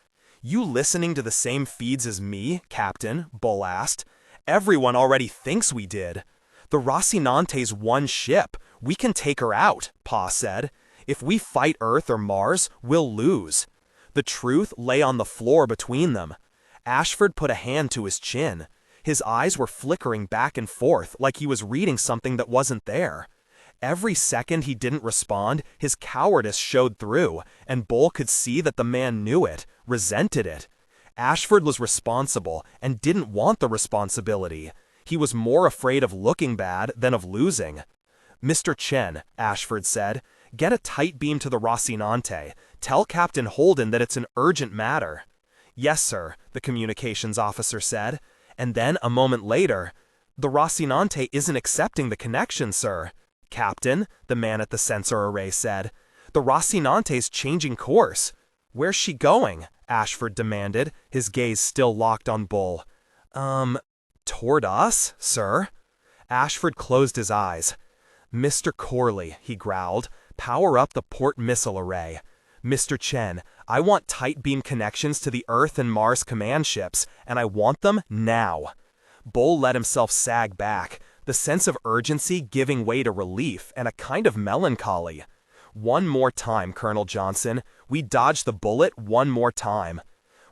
[SPEAKER 3] You listening to the same feeds as me, Captain? Bull asked. Everyone already thinks we did. The Rocinante's one ship. We can take her out, Pa said. If we fight Earth or Mars, we'll lose. The truth lay on the floor between them. Ashford put a hand to his chin. His eyes were flickering back and forth like he was reading something that wasn't there. Every second he didn't respond, his cowardice showed through, and Bull could see that the man knew it, resented it. Ashford was responsible and didn't want the responsibility. He was more afraid of looking bad than of losing. Mr. Chen, Ashford said, get a tight beam to the Rocinante. Tell Captain Holden that it's an urgent matter. Yes, sir, the communications officer said. And then, a moment later, the Rocinante isn't accepting the connection, sir. Captain, the man at the sensor array said, the Rocinante's changing course. Where's she going? Ashford demanded, his gaze still locked on Bull. Toward us, sir? Ashford closed his eyes. Mr. Corley, he growled, power up the port missile array. Mr. Chen, I want tight beam connections to the Earth and Mars command ships, and I want them now. Bull let himself sag back, the sense of urgency giving way to relief and a kind of melancholy. One more time, Colonel Johnson. We dodged the bullet one more time.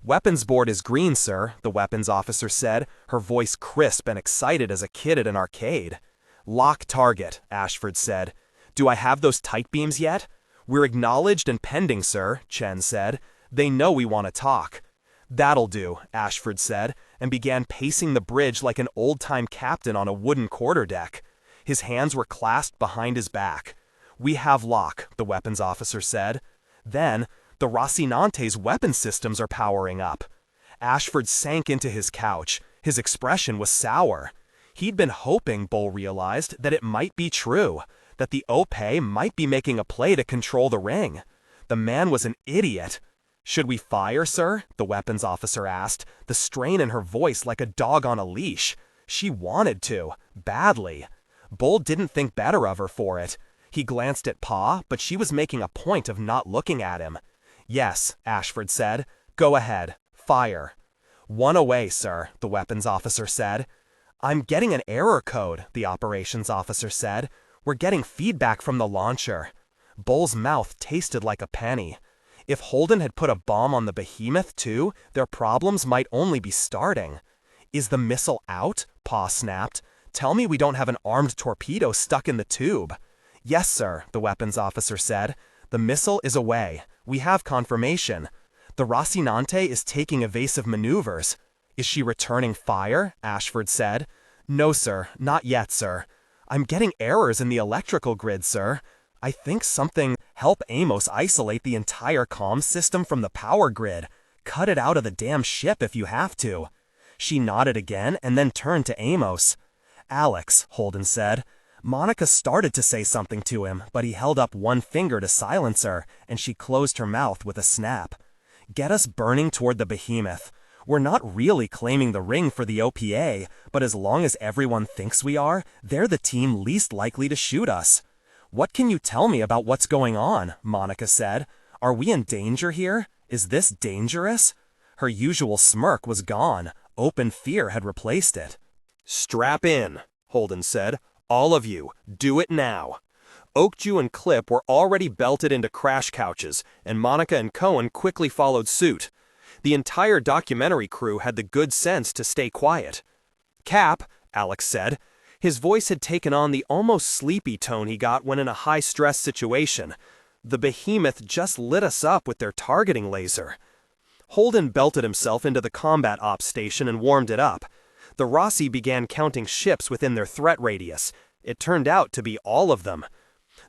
[SPEAKER 3] Weapons board is green, sir, the weapons officer said, her voice crisp and excited as a kid at an arcade. Lock target, Ashford said. Do I have those tight beams yet? We're acknowledged and pending, sir, Chen said. They know we want to talk. That'll do, Ashford said, and began pacing the bridge like an old-time captain on a wooden quarterdeck. His hands were clasped behind his back. We have lock, the weapons officer said. Then, the Rocinante's weapon systems are powering up. Ashford sank into his couch. His expression was sour. He'd been hoping, Bull realized, that it might be true, that the OP might be making a play to control the ring. The man was an idiot. Should we fire, sir? The weapons officer asked, the strain in her voice like a dog on a leash. She wanted to, badly. Bull didn't think better of her for it. He glanced at Pa, but she was making a point of not looking at him. Yes, Ashford said. Go ahead. Fire. One away, sir, the weapons officer said. I'm getting an error code, the operations officer said. We're getting feedback from the launcher. Bull's mouth tasted like a penny. If Holden had put a bomb on the behemoth too, their problems might only be starting. Is the missile out? Pa snapped. Tell me we don't have an armed torpedo stuck in the tube. Yes, sir, the weapons officer said. The missile is away. We have confirmation. The Rocinante is taking evasive maneuvers. Is she returning fire? Ashford said. No, sir, not yet, sir. I'm getting errors in the electrical grid, sir. I think something. Help Amos isolate the entire comm system from the power grid. Cut it out of the damn ship if you have to. She nodded again and then turned to Amos. Alex, Holden said. Monica started to say something to him, but he held up one finger to silence her, and she closed her mouth with a snap. Get us burning toward the behemoth. We're not really claiming the ring for the OPA, but as long as everyone thinks we are, they're the team least likely to shoot us. What can you tell me about what's going on? Monica said. Are we in danger here? Is this dangerous? Her usual smirk was gone. Open fear had replaced it. Strap in, Holden said. All of you, do it now. Oakju and Clip were already belted into crash couches, and Monica and Cohen quickly followed suit. The entire documentary crew had the good sense to stay quiet. Cap, Alex said. His voice had taken on the almost sleepy tone he got when in a high-stress situation. The behemoth just lit us up with their targeting laser. Holden belted himself into the combat ops station and warmed it up. The Rossi began counting ships within their threat radius. It turned out to be all of them.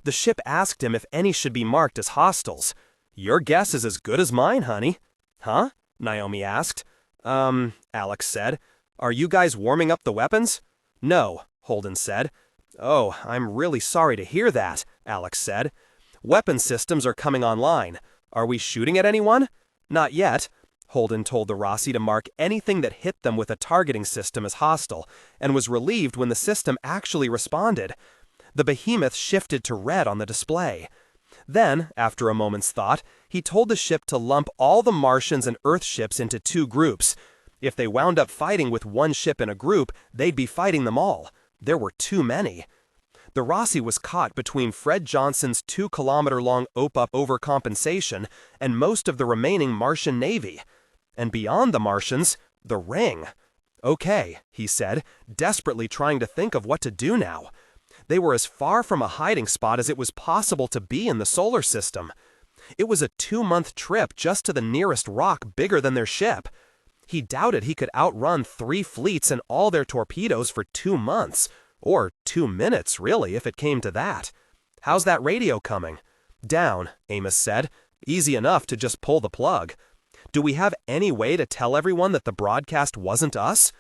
[SPEAKER 3] The ship asked him if any should be marked as hostiles. Your guess is as good as mine, honey. Huh? Naomi asked. Alex said. Are you guys warming up the weapons? No, Holden said. Oh, I'm really sorry to hear that, Alex said. Weapon systems are coming online. Are we shooting at anyone? Not yet. Holden told the Rossi to mark anything that hit them with a targeting system as hostile, and was relieved when the system actually responded. The behemoth shifted to red on the display. Then, after a moment's thought, he told the ship to lump all the Martians and Earth ships into 2 groups. If they wound up fighting with one ship in a group, they'd be fighting them all. There were too many. The Rossi was caught between Fred Johnson's 2-kilometer-long OPA overcompensation and most of the remaining Martian Navy. And beyond the Martians, the Ring. Okay, he said, desperately trying to think of what to do now. They were as far from a hiding spot as it was possible to be in the solar system. It was a 2-month trip just to the nearest rock bigger than their ship. He doubted he could outrun 3 fleets and all their torpedoes for 2 months. Or 2 minutes, really, if it came to that. How's that radio coming? Down, Amos said. Easy enough to just pull the plug. Do we have any way to tell everyone that the broadcast wasn't us?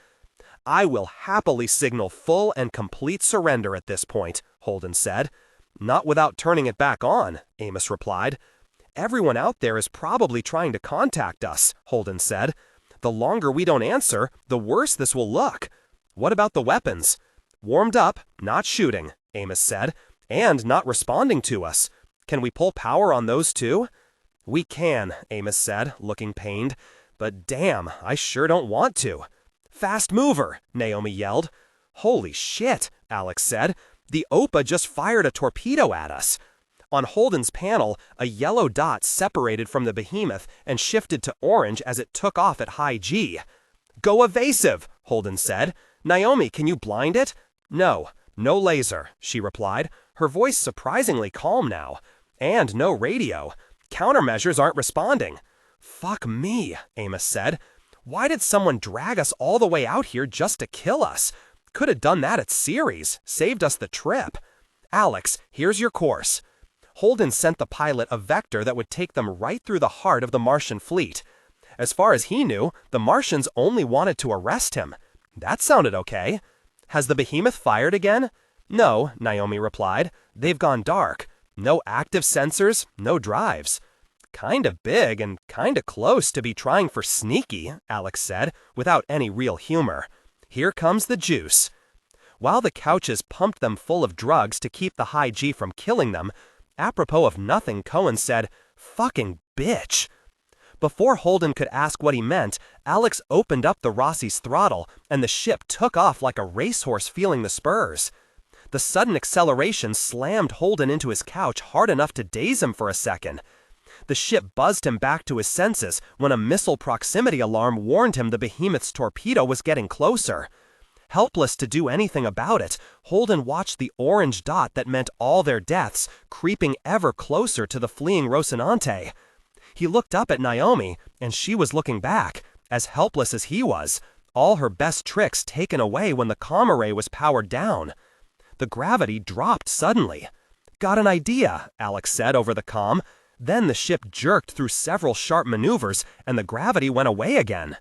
[SPEAKER 3] I will happily signal full and complete surrender at this point, Holden said. Not without turning it back on, Amos replied. Everyone out there is probably trying to contact us, Holden said. The longer we don't answer, the worse this will look. What about the weapons? Warmed up, not shooting, Amos said, and not responding to us. Can we pull power on those too? We can, Amos said, looking pained. But damn, I sure don't want to. Fast mover, Naomi yelled. Holy shit, Alex said. The OPA just fired a torpedo at us. On Holden's panel, a yellow dot separated from the behemoth and shifted to orange as it took off at high G. Go evasive, Holden said. Naomi, can you blind it? No laser, she replied, her voice surprisingly calm now. And no radio. Countermeasures aren't responding. Fuck me, Amos said. Why did someone drag us all the way out here just to kill us? Could have done that at Ceres, saved us the trip. Alex, here's your course. Holden sent the pilot a vector that would take them right through the heart of the Martian fleet. As far as he knew, the Martians only wanted to arrest him. That sounded okay. Has the behemoth fired again? No, Naomi replied. They've gone dark. No active sensors, no drives. Kind of big and kind of close to be trying for sneaky, Alex said, without any real humor. Here comes the juice. While the couches pumped them full of drugs to keep the high G from killing them, apropos of nothing, Cohen said, "Fucking bitch." Before Holden could ask what he meant, Alex opened up the Rossi's throttle, and the ship took off like a racehorse feeling the spurs. The sudden acceleration slammed Holden into his couch hard enough to daze him for a second. The ship buzzed him back to his senses when a missile proximity alarm warned him the behemoth's torpedo was getting closer. Helpless to do anything about it, Holden watched the orange dot that meant all their deaths creeping ever closer to the fleeing Rocinante. He looked up at Naomi, and she was looking back, as helpless as he was, all her best tricks taken away when the comm array was powered down. The gravity dropped suddenly. Got an idea, Alex said over the comm. Then the ship jerked through several sharp maneuvers, and the gravity went away again.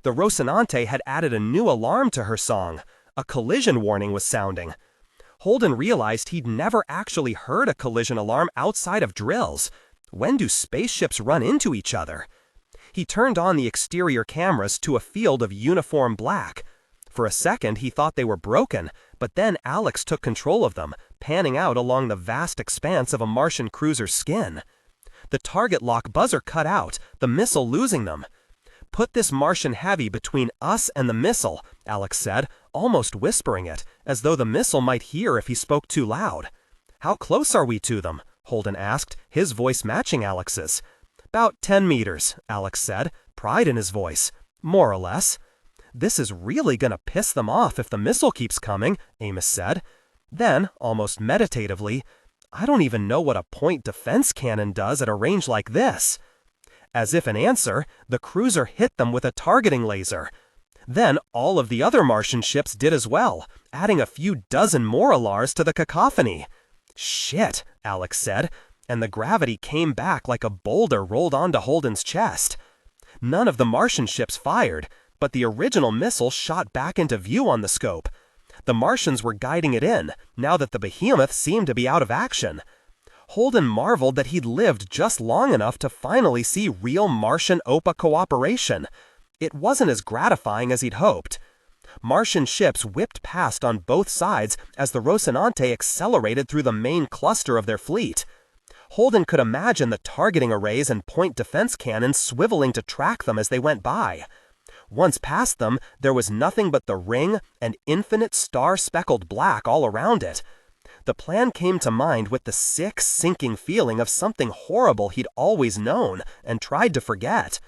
[SPEAKER 3] The Rocinante had added a new alarm to her song. A collision warning was sounding. Holden realized he'd never actually heard a collision alarm outside of drills. When do spaceships run into each other? He turned on the exterior cameras to a field of uniform black. For a second, he thought they were broken, but then Alex took control of them, panning out along the vast expanse of a Martian cruiser's skin. The target lock buzzer cut out, the missile losing them. Put this Martian heavy between us and the missile, Alex said, almost whispering it, as though the missile might hear if he spoke too loud. How close are we to them? Holden asked, his voice matching Alex's. About 10 meters, Alex said, pride in his voice. More or less. This is really gonna piss them off if the missile keeps coming, Amos said. Then, almost meditatively, I don't even know what a point defense cannon does at a range like this. As if in answer, the cruiser hit them with a targeting laser. Then all of the other Martian ships did as well, adding a few dozen more alars to the cacophony. Shit, Alex said.
[SPEAKER 4] and the gravity came back like a boulder rolled onto Holden's chest. None of the Martian ships fired, but the original missile shot back into view on the scope. The Martians were guiding it in, now that the behemoth seemed to be out of action. Holden marveled that he'd lived just long enough to finally see real Martian-OPA cooperation. It wasn't as gratifying as he'd hoped. Martian ships whipped past on both sides as the Rocinante accelerated through the main cluster of their fleet. Holden could imagine the targeting arrays and point defense cannons swiveling to track them as they went by. Once past them, there was nothing but the ring and infinite star-speckled black all around it. The plan came to mind with the sick, sinking feeling of something horrible he'd always known and tried to forget.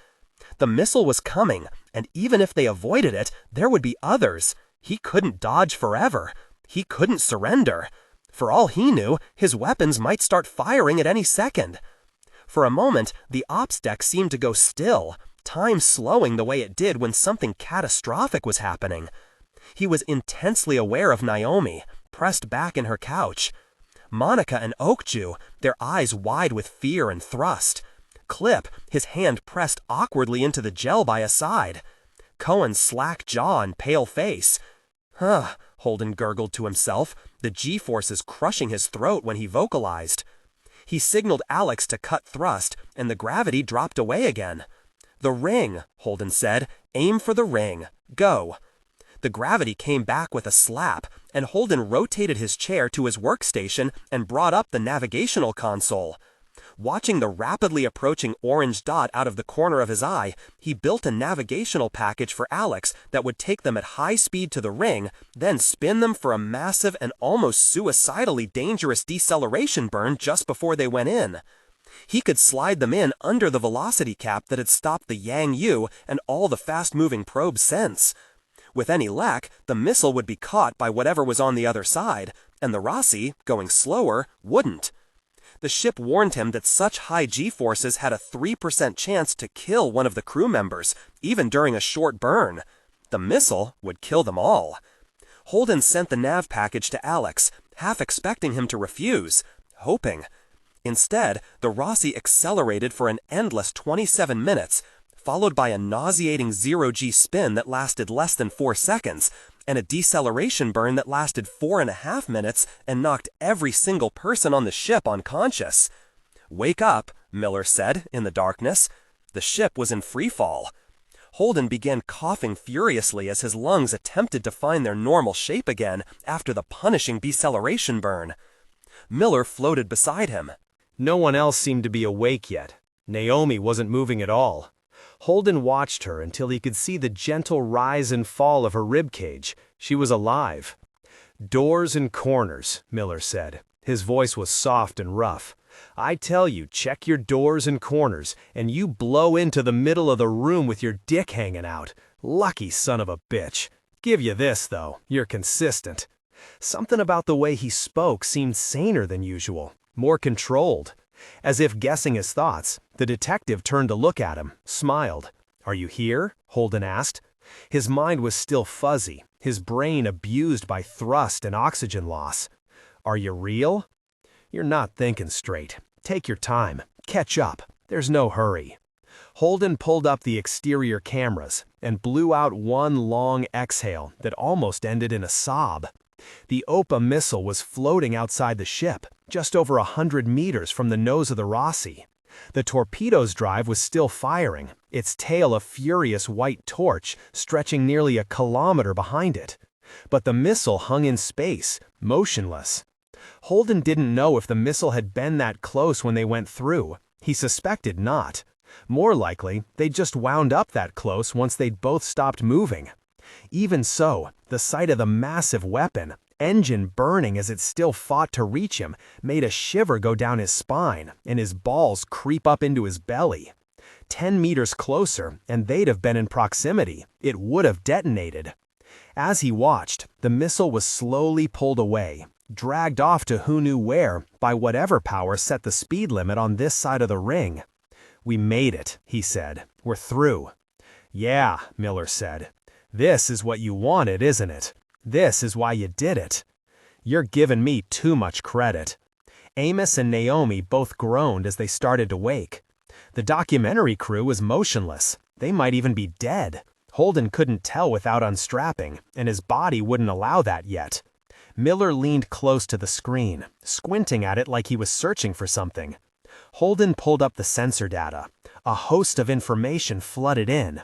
[SPEAKER 4] The missile was coming, and even if they avoided it, there would be others. He couldn't dodge forever. He couldn't surrender. For all he knew, his weapons might start firing at any second. For a moment, the ops deck seemed to go still, time slowing the way it did when something catastrophic was happening. He was intensely aware of Naomi, pressed back in her couch. Monica and Oakju, their eyes wide with fear and thrust. Clip, his hand pressed awkwardly into the gel by his side. Cohen's slack jaw and pale face. Huh, Holden gurgled to himself, the G-forces crushing his throat when he vocalized. He signaled Alex to cut thrust, and the gravity dropped away again. "The ring," Holden said. "Aim for the ring. Go." The gravity came back with a slap, and Holden rotated his chair to his workstation and brought up the navigational console. Watching the rapidly approaching orange dot out of the corner of his eye, he built a navigational package for Alex that would take them at high speed to the ring, then spin them for a massive and almost suicidally dangerous deceleration burn just before they went in. He could slide them in under the velocity cap that had stopped the Yang Yu and all the fast-moving probes since. With any luck, the missile would be caught by whatever was on the other side, and the Rossi, going slower, wouldn't. The ship warned him that such high G-forces had a 3% chance to kill one of the crew members, even during a short burn. The missile would kill them all. Holden sent the nav package to Alex, half expecting him to refuse, hoping. Instead, the Rossi accelerated for an endless 27 minutes, followed by a nauseating zero-G spin that lasted less than 4 seconds, and a deceleration burn that lasted 4.5 minutes and knocked every single person on the ship unconscious. "Wake up," Miller said in the darkness. The ship was in freefall. Holden began coughing furiously as his lungs attempted to find their normal shape again after the punishing deceleration burn. Miller floated beside him.
[SPEAKER 3] No one else seemed to be awake yet. Naomi wasn't moving at all. Holden watched her until he could see the gentle rise and fall of her ribcage. She was alive. "Doors and corners," Miller said. His voice was soft and rough. "I tell you, check your doors and corners, and you blow into the middle of the room with your dick hanging out. Lucky son of a bitch. Give you this, though, you're consistent." Something about the way he spoke seemed saner than usual, more controlled. As if guessing his thoughts, the detective turned to look at him, smiled. "Are you here?" Holden asked. His mind was still fuzzy, his brain abused by thrust and oxygen loss. "Are you real?" "You're not thinking straight. Take your time. Catch up. There's no hurry." Holden pulled up the exterior cameras and blew out one long exhale that almost ended in a sob. The OPA missile was floating outside the ship, just over 100 meters from the nose of the Rossi. The torpedo's drive was still firing, its tail a furious white torch stretching nearly a kilometer behind it. But the missile hung in space, motionless. Holden didn't know if the missile had been that close when they went through. He suspected not. More likely, they'd just wound up that close once they'd both stopped moving. Even so, the sight of the massive weapon, engine burning as it still fought to reach him, made a shiver go down his spine and his balls creep up into his belly. 10 meters closer, and they'd have been in proximity. It would have detonated. As he watched, the missile was slowly pulled away, dragged off to who knew where by whatever power set the speed limit on this side of the ring. "We made it," he said. "We're through." "Yeah," Miller said. "This is what you wanted, isn't it? This is why you did it." "You're giving me too much credit."
[SPEAKER 1] Amos and Naomi both groaned as they started to wake. The documentary crew was motionless. They might even be dead. Holden couldn't tell without unstrapping, and his body wouldn't allow that yet. Miller leaned close to the screen, squinting at it like he was searching for something. Holden pulled up the sensor data. A host of information flooded in.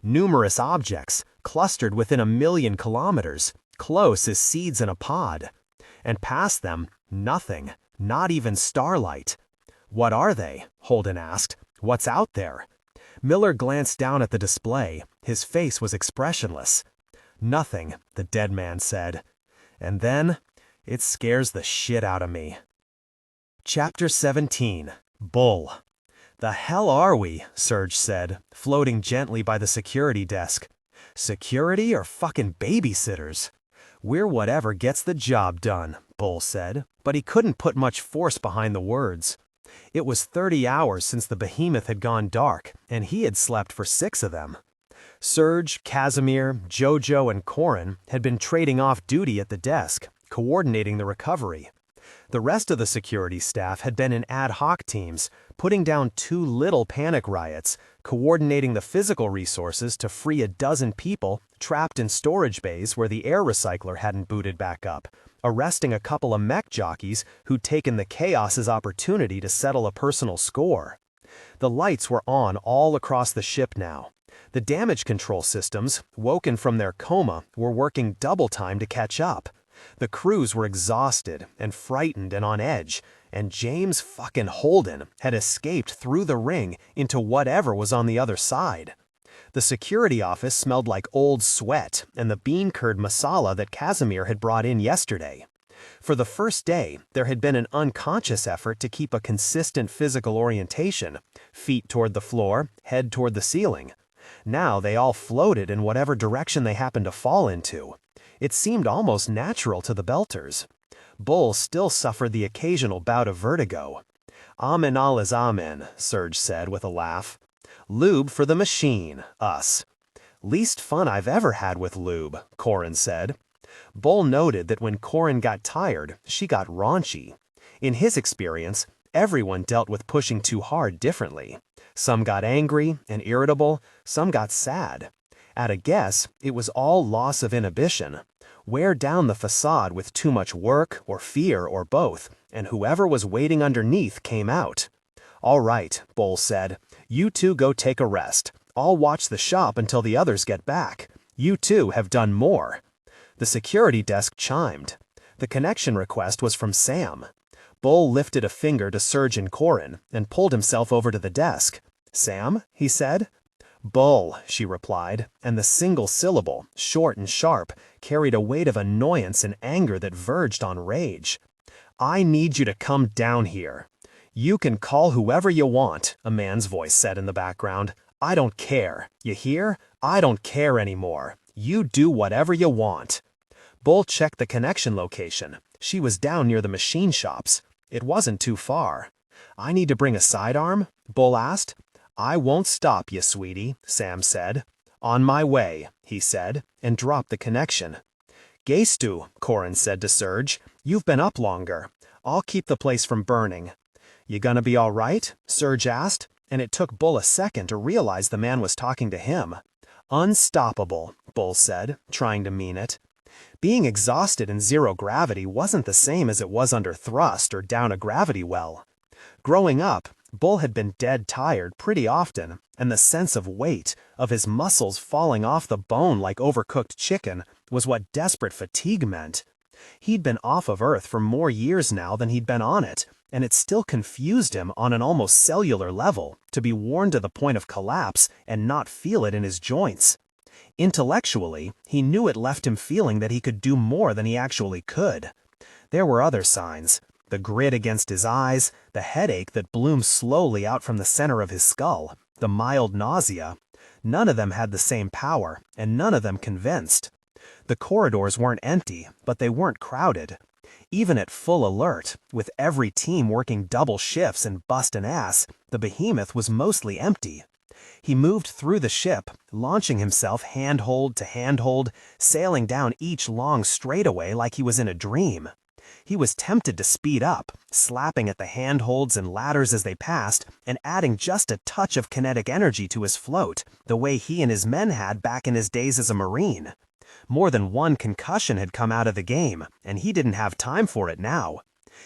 [SPEAKER 1] Numerous objects, clustered within 1,000,000 kilometers, close as seeds in a pod. And past them, nothing, not even starlight. "What are they?" Holden asked. "What's out there?" Miller glanced down at the display. His face was expressionless. "Nothing," the dead man said. "And then, it scares the shit out of me." Chapter 17. Bull. "The hell are we?" Serge said, floating gently by the security desk. "Security or fucking babysitters?" "We're whatever gets the job done," Bull said, but he couldn't put much force behind the words. It was 30 hours since the behemoth had gone dark, and he had slept for 6 of them. Serge, Casimir, Jojo, and Corin had been trading off duty at the desk, coordinating the recovery. The rest of the security staff had been in ad hoc teams, putting down 2 little panic riots, coordinating the physical resources to free 12 people trapped in storage bays where the air recycler hadn't booted back up, arresting a couple of mech jockeys who'd taken the chaos as opportunity to settle a personal score. The lights were on all across the ship now. The damage control systems, woken from their coma, were working double time to catch up. The crews were exhausted and frightened and on edge, and James fucking Holden had escaped through the ring into whatever was on the other side. The security office smelled like old sweat and the bean curd masala that Casimir had brought in yesterday. For the first day, there had been an unconscious effort to keep a consistent physical orientation, feet toward the floor, head toward the ceiling. Now they all floated in whatever direction they happened to fall into. It seemed almost natural to the Belters. Bull still suffered the occasional bout of vertigo. "Amen al is amen," Serge said with a laugh. "Lube for the machine, us." "Least fun I've ever had with lube," Corin said. Bull noted that when Corin got tired, she got raunchy. In his experience, everyone dealt with pushing too hard differently. Some got angry and irritable, some got sad. At a guess, it was all loss of inhibition. Wear down the facade with too much work or fear or both, and whoever was waiting underneath came out. "All right," Bull said. "You two go take a rest. I'll watch the shop until the others get back. You two have done more." The security desk chimed. The connection request was from Sam. Bull lifted a finger to Serge and Corin and pulled himself over to the desk. "Sam?" he said. "Bull," she replied, and the single syllable, short and sharp, carried a weight of annoyance and anger that verged on rage. "I need you to come down here." "You can call whoever you want," a man's voice said in the background. "I don't care. You hear? I don't care anymore. You do whatever you want." Bull checked the connection location. She was down near the machine shops. It wasn't too far. "I need to bring a sidearm?" Bull asked. "I won't stop you, sweetie," Sam said. "On my way," he said, and dropped the connection. "Geistu," Corin said to Serge. "You've been up longer. I'll keep the place from burning." "You gonna be all right?" Serge asked, and it took Bull a second to realize the man was talking to him. "Unstoppable," Bull said, trying to mean it. Being exhausted in zero gravity wasn't the same as it was under thrust or down a gravity well. Growing up, Bull had been dead tired pretty often, and the sense of weight, of his muscles falling off the bone like overcooked chicken, was what desperate fatigue meant. He'd been off of Earth for more years now than he'd been on it, and it still confused him on an almost cellular level to be worn to the point of collapse and not feel it in his joints. Intellectually, he knew it left him feeling that he could do more than he actually could. There were other signs. The grid against his eyes, the headache that bloomed slowly out from the center of his skull, the mild nausea. None of them had the same power, and none of them convinced. The corridors weren't empty, but they weren't crowded. Even at full alert, with every team working double shifts and bustin' ass, the behemoth was mostly empty. He moved through the ship, launching himself handhold to handhold, sailing down each long straightaway like he was in a dream.
[SPEAKER 5] He was tempted to speed up, slapping at the handholds and ladders as they passed, and adding just a touch of kinetic energy to his float, the way he and his men had back in his days as a Marine. More than one concussion had come out of the game, and he didn't have time for it now.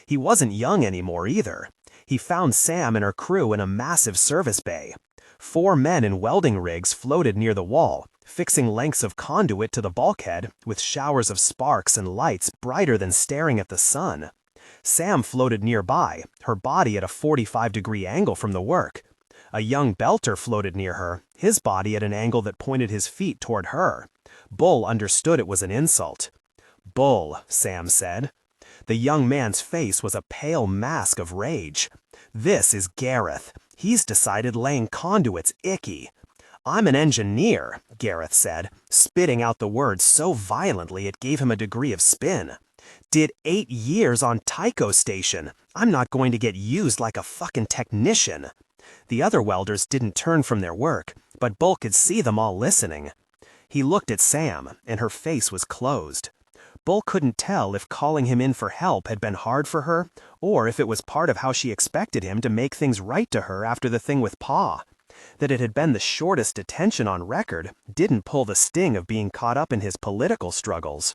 [SPEAKER 5] He wasn't young anymore either. He found Sam and her crew in a massive service bay. 4 men in welding rigs floated near the wall, fixing lengths of conduit to the bulkhead with showers of sparks and lights brighter than staring at the sun. Sam floated nearby, her body at a 45-degree angle from the work. A young belter floated near her, his body at an angle that pointed his feet toward her. Bull understood it was an insult. "Bull," Sam said. The young man's face was a pale mask of rage. "This is Gareth. He's decided laying conduit's icky." "I'm an engineer," Gareth said, spitting out the words so violently it gave him a degree of spin. "Did 8 years on Tycho Station. I'm not going to get used like a fucking technician." The other welders didn't turn from their work, but Bull could see them all listening. He looked at Sam, and her face was closed. Bull couldn't tell if calling him in for help had been hard for her, or if it was part of how she expected him to make things right to her after the thing with Pa. That it had been the shortest detention on record didn't pull the sting of being caught up in his political struggles.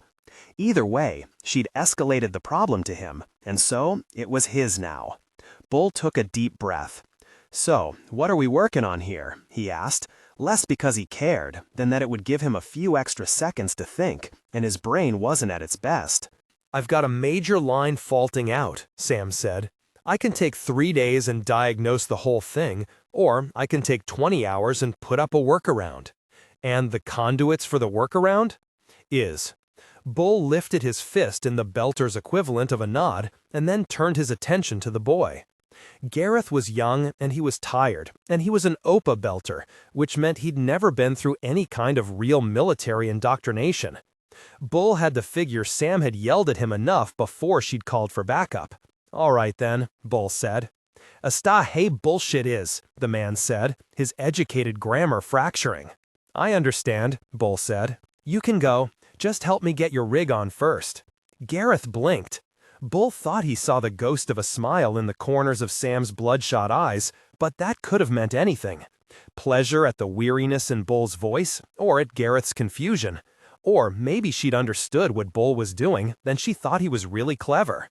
[SPEAKER 5] Either way, she'd escalated the problem to him, and so it was his now. Bull took a deep breath. "So, what are we working on here?" he asked, less because he cared than that it would give him a few extra seconds to think, and his brain wasn't at its best.
[SPEAKER 1] "I've got a major line faulting out," Sam said. "I can take 3 days and diagnose the whole thing, or I can take 20 hours and put up a workaround. And the conduits for the workaround? Is." Bull lifted his fist in the belter's equivalent of a nod, and then turned his attention to the boy. Gareth was young, and he was tired, and he was an OPA belter, which meant he'd never been through any kind of real military indoctrination. Bull had to figure Sam had yelled at him enough before she'd called for backup. "All right then," Bull said. "Asta hey bullshit is," the man said, his educated grammar fracturing. "I understand," Bull said. "You can go. Just help me get your rig on first." Gareth blinked. Bull thought he saw the ghost of a smile in the corners of Sam's bloodshot eyes, but that could have meant anything. Pleasure at the weariness in Bull's voice, or at Gareth's confusion. Or maybe she'd understood what Bull was doing, then she thought he was really clever.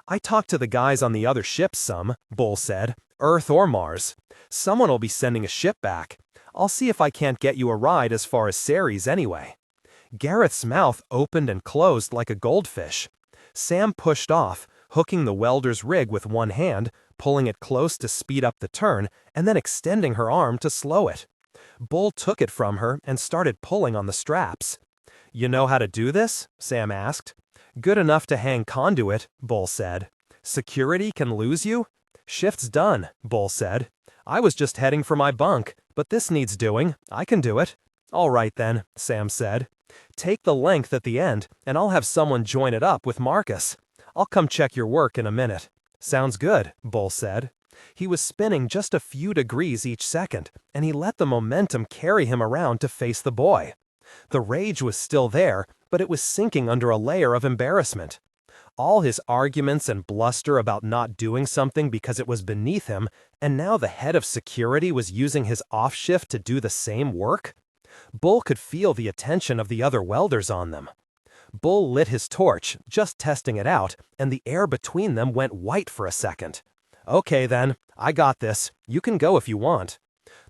[SPEAKER 1] "I talked to the guys on the other ships some," Bull said. "Earth or Mars. Someone will be sending a ship back. I'll see if I can't get you a ride as far as Ceres anyway." Gareth's mouth opened and closed like a goldfish. Sam pushed off, hooking the welder's rig with one hand, pulling it close to speed up the turn, and then extending her arm to slow it. Bull took it from her and started pulling on the straps. "You know how to do this?" Sam asked. "Good enough to hang conduit," Bull said. "Security can lose you?" "Shift's done," Bull said. "I was just heading for my bunk, but this needs doing. I can do it." "All right then," Sam said. "Take the length at the end, and I'll have someone join it up with Marcus. I'll come check your work in a minute." "Sounds good," Bull said. He was spinning just a few degrees each second, and he let the momentum carry him around to face the boy. The rage was still there, but it was sinking under a layer of embarrassment. All his arguments and bluster about not doing something because it was beneath him, and now the head of security was using his off shift to do the same work? Bull could feel the attention of the other welders on them. Bull lit his torch, just testing it out, and the air between them went white for a second. "Okay then, I got this. You can go if you want."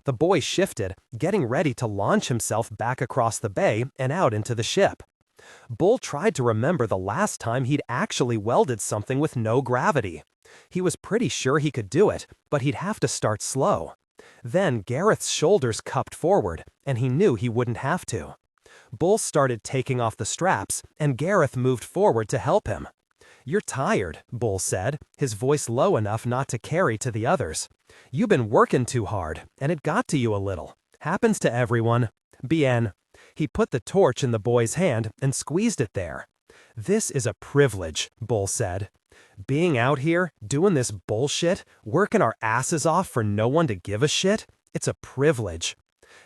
[SPEAKER 1] The boy shifted, getting ready to launch himself back across the bay and out into the ship. Bull tried to remember the last time he'd actually welded something with no gravity. He was pretty sure he could do it, but he'd have to start slow. Then Gareth's shoulders cupped forward, and he knew he wouldn't have to. Bull started taking off the straps, and Gareth moved forward to help him. "You're tired," Bull said, his voice low enough not to carry to the others. "You've been working too hard, and it got to you a little. Happens to everyone. Bien." He put the torch in the boy's hand and squeezed it there. "This is a privilege," Bull said. "Being out here, doing this bullshit, working our asses off for no one to give a shit, it's a privilege."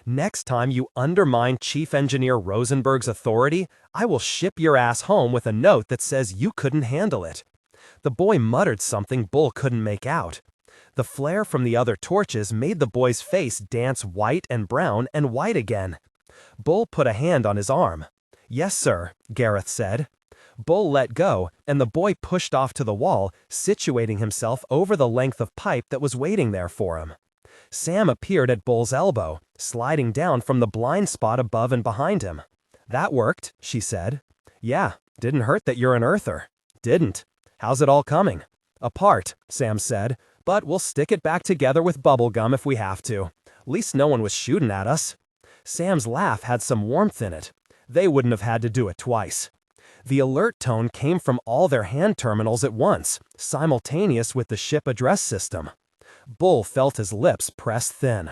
[SPEAKER 1] Next time you undermine Chief Engineer Rosenberg's authority, I will ship your ass home with a note that says you couldn't handle it." The boy muttered something Bull couldn't make out. The flare from the other torches made the boy's face dance white and brown and white again. Bull put a hand on his arm. "Yes, sir," Gareth said. Bull let go, and the boy pushed off to the wall, situating himself over the length of pipe that was waiting there for him. Sam appeared at Bull's elbow, sliding down from the blind spot above and behind him. "That worked," she said. "Yeah, didn't hurt that you're an earther." "Didn't. How's it all coming?" "Apart," Sam said, "but we'll stick it back together with bubblegum if we have to. Least no one was shooting at us." Sam's laugh had some warmth in it. They wouldn't have had to do it twice. The alert tone came from all their hand terminals at once, simultaneous with the ship address system. Bull felt his lips press thin.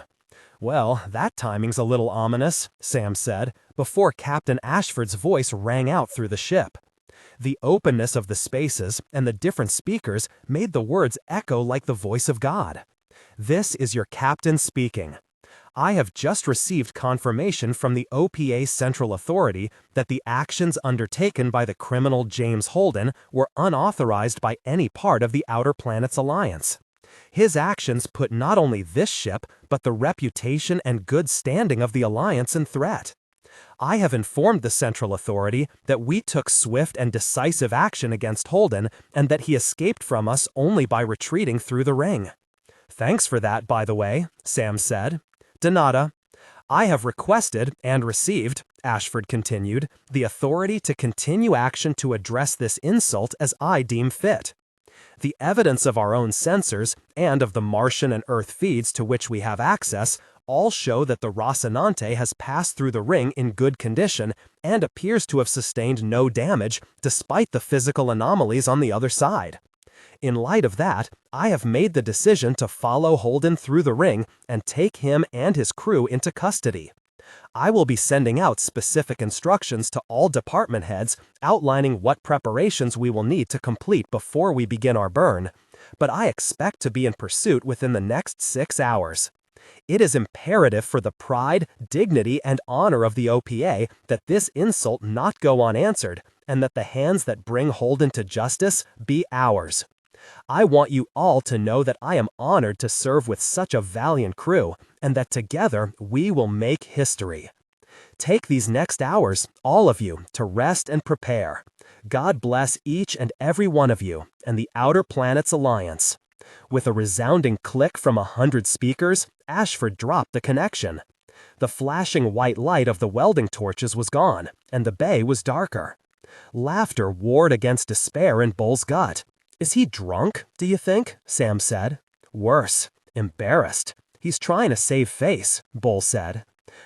[SPEAKER 1] "Well, that timing's a little ominous," Sam said, before Captain Ashford's voice rang out through the ship. The openness of the spaces and the different speakers made the words echo like the voice of God. "This is your captain speaking. I have just received confirmation from the OPA Central Authority that the actions undertaken by the criminal James Holden were unauthorized by any part of the Outer Planets Alliance. His actions put not only this ship, but the reputation and good standing of the Alliance in threat. I have informed the Central Authority that we took swift and decisive action against Holden and that he escaped from us only by retreating through the ring." "Thanks for that, by the way," Sam said. "De nada. I have requested and received," Ashford continued, "the authority to continue action to address this insult as I deem fit. The evidence of our own sensors and of the Martian and Earth feeds to which we have access all show that the Rocinante has passed through the ring in good condition and appears to have sustained no damage despite the physical anomalies on the other side. In light of that, I have made the decision to follow Holden through the ring and take him and his crew into custody. I will be sending out specific instructions to all department heads outlining what preparations we will need to complete before we begin our burn, but I expect to be in pursuit within the next 6 hours. It is imperative for the pride, dignity, and honor of the OPA that this insult not go unanswered, and that the hands that bring Holden to justice be ours. I want you all to know that I am honored to serve with such a valiant crew, and that together we will make history. Take these next hours, all of you, to rest and prepare. God bless each and every one of you, and the Outer Planets Alliance." With a resounding click from 100 speakers, Ashford dropped the connection. The flashing white light of the welding torches was gone, and the bay was darker. Laughter warred against despair in Bull's gut. "Is he drunk, do you think?" Sam said. "Worse. Embarrassed. He's trying to save face," Bull said.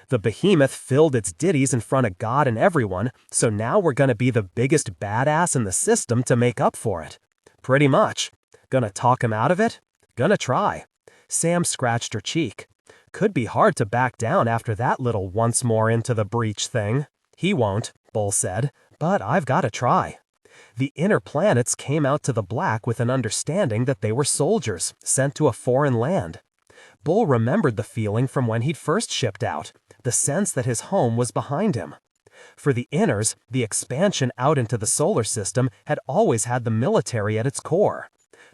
[SPEAKER 1] "The behemoth filled its ditties in front of God and everyone, so now we're gonna be the biggest badass in the system to make up for it." "Pretty much. Gonna talk him out of it?" "Gonna try." Sam scratched her cheek. "Could be hard to back down after that little once more into the breach thing." "He won't," Bull said, "but I've gotta try." The inner planets came out to the black with an understanding that they were soldiers, sent to a foreign land. Bull remembered the feeling from when he'd first shipped out, the sense that his home was behind him. For the inners, the expansion out into the solar system had always had the military at its core.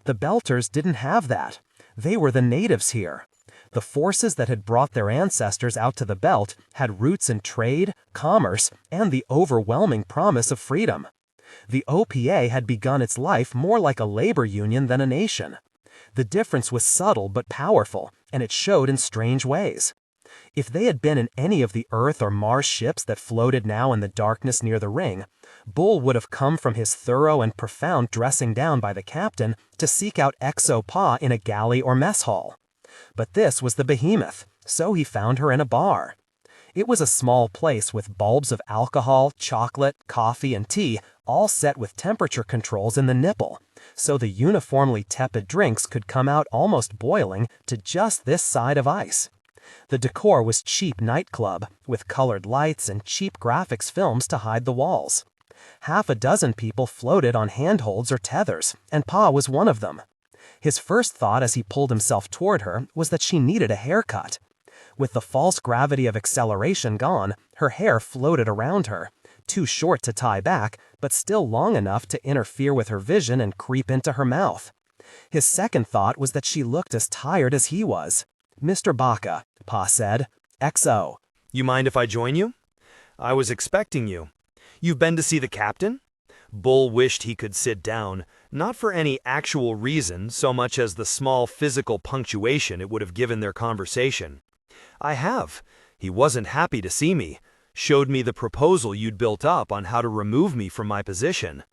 [SPEAKER 1] The Belters didn't have that. They were the natives here. The forces that had brought their ancestors out to the belt had roots in trade, commerce, and the overwhelming promise of freedom. The OPA had begun its life more like a labor union than a nation. The difference was subtle but powerful, and it showed in strange ways. If they had been in any of the Earth or Mars ships that floated now in the darkness near the ring, Bull would have come from his thorough and profound dressing down by the captain to seek out Exo-Pa in a galley or mess hall. But this was the behemoth, so he found her in a bar. It was a small place with bulbs of alcohol, chocolate, coffee, and tea, all set with temperature controls in the nipple, so the uniformly tepid drinks could come out almost boiling to just this side of ice. The decor was cheap nightclub, with colored lights and cheap graphics films to hide the walls. Half a dozen people floated on handholds or tethers, and Pa was one of them. His first thought as he pulled himself toward her was that she needed a haircut.
[SPEAKER 5] With the false gravity of acceleration gone, her hair floated around her, too short to tie back, but still long enough to interfere with her vision and creep into her mouth. His second thought was that she looked as tired as he was. "Mr. Baca," Pa said. "XO."
[SPEAKER 3] You mind if I join you? I was expecting you. You've been to see the captain? Bull wished he could sit down, not for any actual reason so much as the small physical punctuation it would have given their conversation. I have. He wasn't happy to see me. Showed me the proposal you'd built up on how to remove me from my position.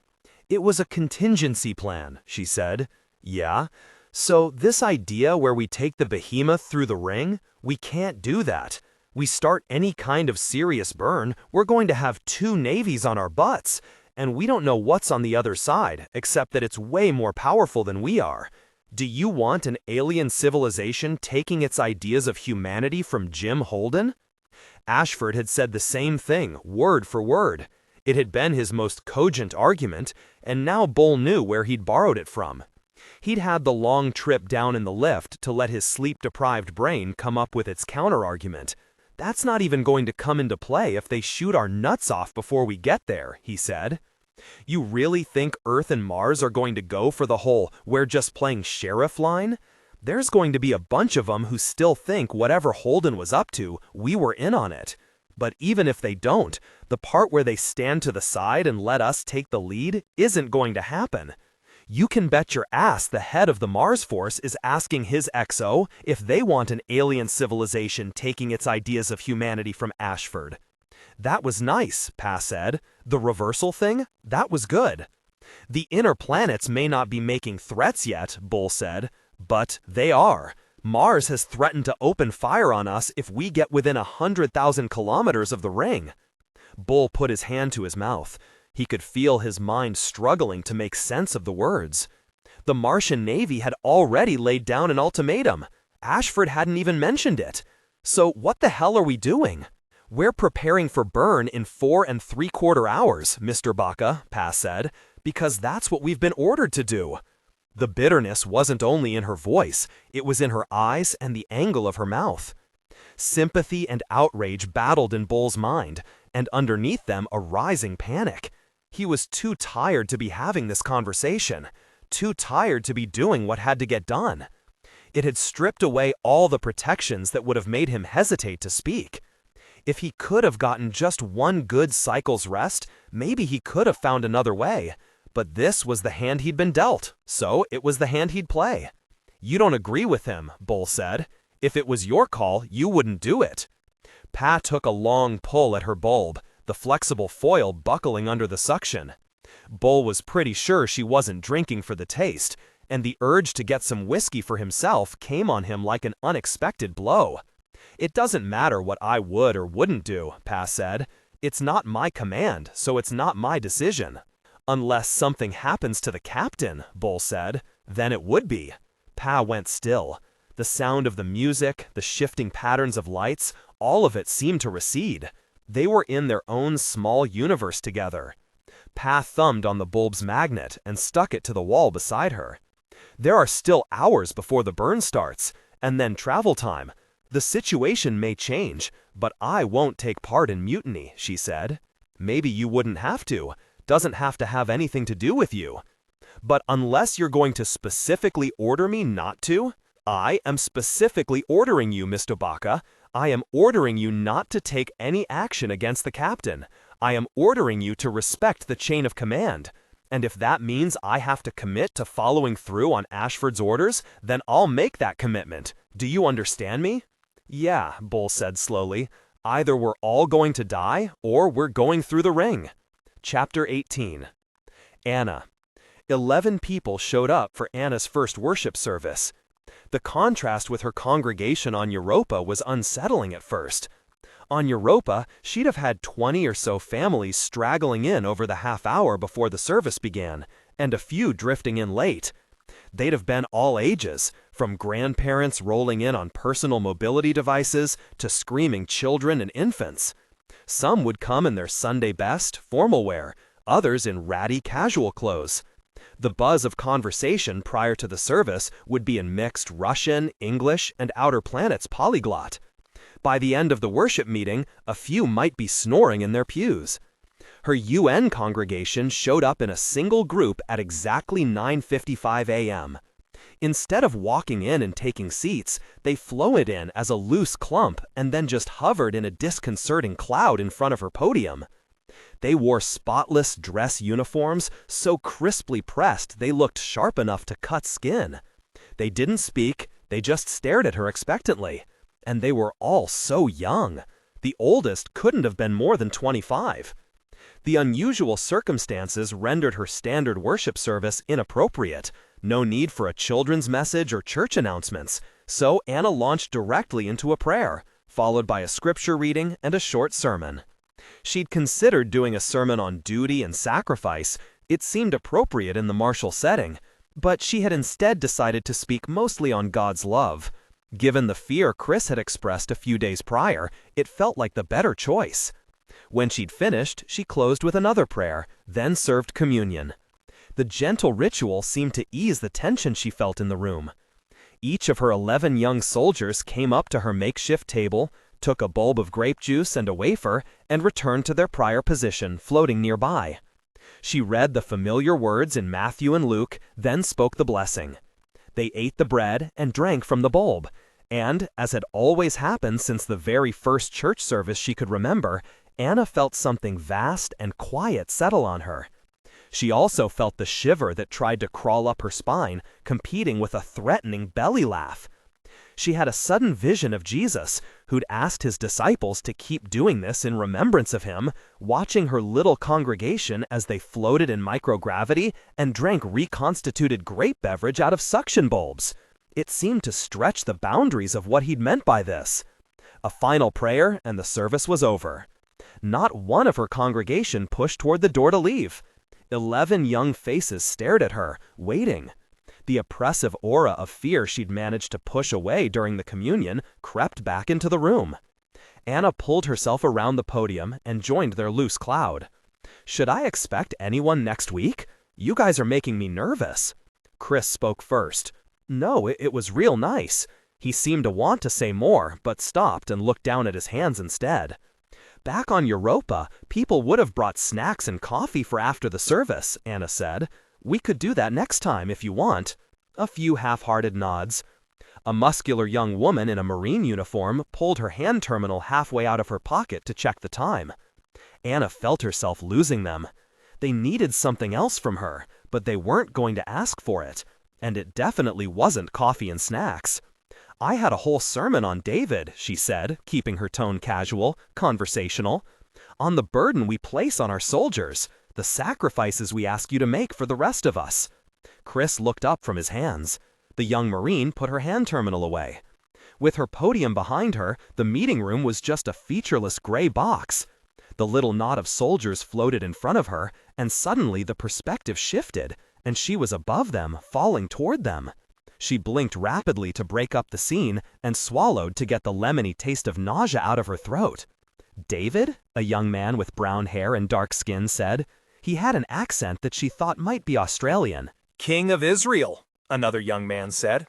[SPEAKER 3] It was a contingency plan, she said. Yeah? So this idea where we take the behemoth through the ring, we can't do that. We start any kind of serious burn, we're going to have 2 navies on our butts, and we don't know what's on the other side, except that it's way more powerful than we are. Do you want an alien civilization taking its ideas of humanity from Jim Holden? Ashford had said the same thing, word for word. It had been his most cogent argument, and now Bull knew where he'd borrowed it from. He'd had the long trip down in the lift to let his sleep-deprived brain come up with its counter-argument. That's not even going to come into play if they shoot our nuts off before we get there, he said. You really think Earth and Mars are going to go for the whole "we're just playing sheriff" line? There's going to be a bunch of them who still think whatever Holden was up to, we were in on it. But even if they don't, the part where they stand to the side and let us take the lead isn't going to happen. You can bet your ass the head of the Mars Force is asking his XO if they want an alien civilization taking its ideas of humanity from Ashford. That was nice, Pa said. The reversal thing? That was good. The inner planets may not be making threats yet, Bull said, but they are. Mars has threatened to open fire on us if we get within 100,000 kilometers of the ring. Bull put his hand to his mouth. He could feel his mind struggling to make sense of the words. The Martian Navy had already laid down an ultimatum. Ashford hadn't even mentioned it. So what the hell are we doing? We're preparing for burn in 4 3/4 hours, Mr. Baca, Pa said, because that's what we've been ordered to do. The bitterness wasn't only in her voice, it was in her eyes and the angle of her mouth. Sympathy and outrage battled in Bull's mind, and underneath them a rising panic. He was too tired to be having this conversation, too tired to be doing what had to get done. It had stripped away all the protections that would have made him hesitate to speak. If he could have gotten just one good cycle's rest, maybe he could have found another way. But this was the hand he'd been dealt, so it was the hand he'd play. You don't agree with him, Bull said. If it was your call, you wouldn't do it. Pa took a long pull at her bulb, the flexible foil buckling under the suction. Bull was pretty sure she wasn't drinking for the taste, and the urge to get some whiskey for himself came on him like an unexpected blow. It doesn't matter what I would or wouldn't do, Pa said. It's not my command, so it's not my decision. Unless something happens to the captain, Bull said, then it would be. Pa went still. The sound of the music, the shifting patterns of lights, all of it seemed to recede. They were in their own small universe together. Pa thumbed on the bulb's magnet and stuck it to the wall beside her. There are still hours before the burn starts, and then travel time. The situation may change, but I won't take part in mutiny, she said. Maybe you wouldn't have to. Doesn't have to have anything to do with you. But unless you're going to specifically order me not to, I am specifically ordering you, Mr. Baca. I am ordering you not to take any action against the captain. I am ordering you to respect the chain of command. And if that means I have to commit to following through on Ashford's orders, then I'll make that commitment. Do you understand me? Yeah, Bull said slowly. Either we're all going to die, or we're going through the ring. Chapter 18. Anna. 11 people showed up for Anna's first worship service. The contrast with her congregation on Europa was unsettling at first. On Europa, she'd have had 20 or so families straggling in over the half hour before the service began, and a few drifting in late. They'd have been all ages, from grandparents rolling in on personal mobility devices to screaming children and infants. Some would come in their Sunday best, formal wear, others in ratty casual clothes. The buzz of conversation prior to the service would be in mixed Russian, English, and Outer Planets polyglot. By the end of the worship meeting, a few might be snoring in their pews. Her UN congregation showed up in a single group at exactly 9:55 a.m. Instead of walking in and taking seats, they floated in as a loose clump and then just hovered in a disconcerting cloud in front of her podium. They wore spotless dress uniforms so crisply pressed they looked sharp enough to cut skin. They didn't speak, they just stared at her expectantly. And they were all so young. The oldest couldn't have been more than 25. The unusual circumstances rendered her standard worship service inappropriate. No need for a children's message or church announcements, so Anna launched directly into a prayer, followed by a scripture reading and a short sermon. She'd considered doing a sermon on duty and sacrifice. It seemed appropriate in the martial setting, but she had instead decided to speak mostly on God's love. Given the fear Chris had expressed a few days prior, it felt like the better choice. When she'd finished, she closed with another prayer, then served communion. The gentle ritual seemed to ease the tension she felt in the room. Each of her 11 young soldiers came up to her makeshift table, took a bulb of grape juice and a wafer, and returned to their prior position, floating nearby. She read the familiar words in Matthew and Luke, then spoke the blessing. They ate the bread and drank from the bulb, and, as had always happened since the very first church service she could remember, Anna felt something vast and quiet settle on her. She also felt the shiver that tried to crawl up her spine, competing with a threatening belly laugh. She had a sudden vision of Jesus, who'd asked his disciples to keep doing this in remembrance of him, watching her little congregation as they floated in microgravity and drank reconstituted grape beverage out of suction bulbs. It seemed to stretch the boundaries of what he'd meant by this. A final prayer, and the service was over. Not one of her congregation pushed toward the door to leave. 11 young faces stared at her, waiting. The oppressive aura of fear she'd managed to push away during the communion crept back into the room. Anna pulled herself around the podium and joined their loose cloud. "Should I expect anyone next week? You guys are making me nervous." Chris spoke first. "No, it was real nice." He seemed to want to say more, but stopped and looked down at his hands instead. "Back on Europa, people would have brought snacks and coffee for after the service," Anna said. "We could do that next time if you want." A few half-hearted nods. A muscular young woman in a Marine uniform pulled her hand terminal halfway out of her pocket to check the time. Anna felt herself losing them. They needed something else from her, but they weren't going to ask for it. And it definitely wasn't coffee and snacks. "I had a whole sermon on David," she said, keeping her tone casual, conversational. "On the burden we place on our soldiers, the sacrifices we ask you to make for the rest of us." Chris looked up from his hands. The young Marine put her hand terminal away. With her podium behind her, the meeting room was just a featureless gray box. The little knot of soldiers floated in front of her, and suddenly the perspective shifted, and she was above them, falling toward them. She blinked rapidly to break up the scene and swallowed to get the lemony taste of nausea out of her throat. "David?" a young man with brown hair and dark skin said. He had an accent that she thought might be Australian.
[SPEAKER 1] "King of Israel," another young man said.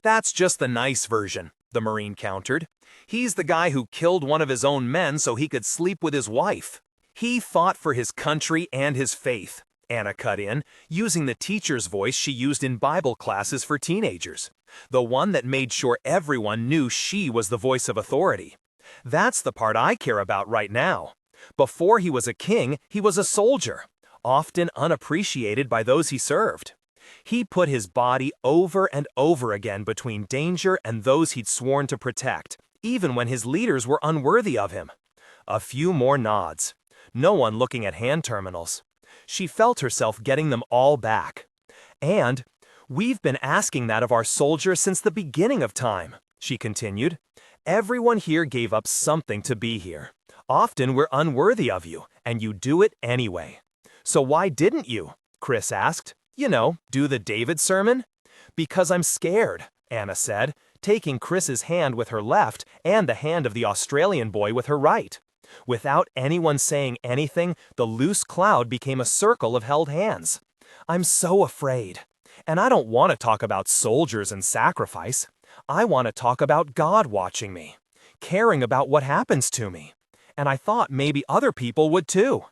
[SPEAKER 1] "That's just the nice version," the Marine countered. "He's the guy who killed one of his own men so he could sleep with his wife. He fought for his country and his faith," Anna cut in, using the teacher's voice she used in Bible classes for teenagers, the one that made sure everyone knew she was the voice of authority. "That's the part I care about right now. Before he was a king, he was a soldier, often unappreciated by those he served. He put his body over and over again between danger and those he'd sworn to protect, even when his leaders were unworthy of him." A few more nods. No one looking at hand terminals. She felt herself getting them all back. "And we've been asking that of our soldiers since the beginning of time," she continued. "Everyone here gave up something to be here. Often we're unworthy of you, and you do it anyway." "So why didn't you?" Chris asked. "You know, do the David sermon?" "Because I'm scared," Anna said, taking Chris's hand with her left and the hand of the Australian boy with her right. Without anyone saying anything, the loose cloud became a circle of held hands. "I'm so afraid. And I don't want to talk about soldiers and sacrifice. I want to talk about God watching me.
[SPEAKER 3] caring about what happens to me. And I thought maybe other people would too.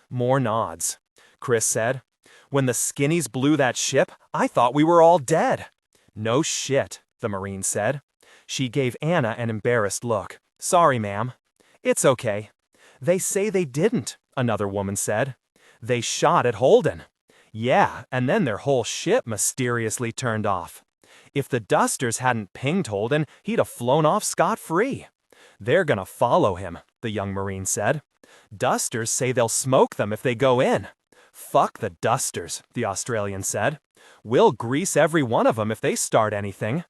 [SPEAKER 3] More nods. Chris said, when the skinnies blew that ship, I thought we were all dead. No shit, the Marine said. She gave Anna an embarrassed look. Sorry, ma'am. It's okay. They say they didn't, another woman said. They shot at Holden. Yeah, and then their whole ship mysteriously turned off. If the dusters hadn't pinged Holden, he'd have flown off scot-free. They're gonna follow him, the young Marine said. Dusters say they'll smoke them if they go in. Fuck the dusters, the Australian said. We'll grease every one of them if they start anything.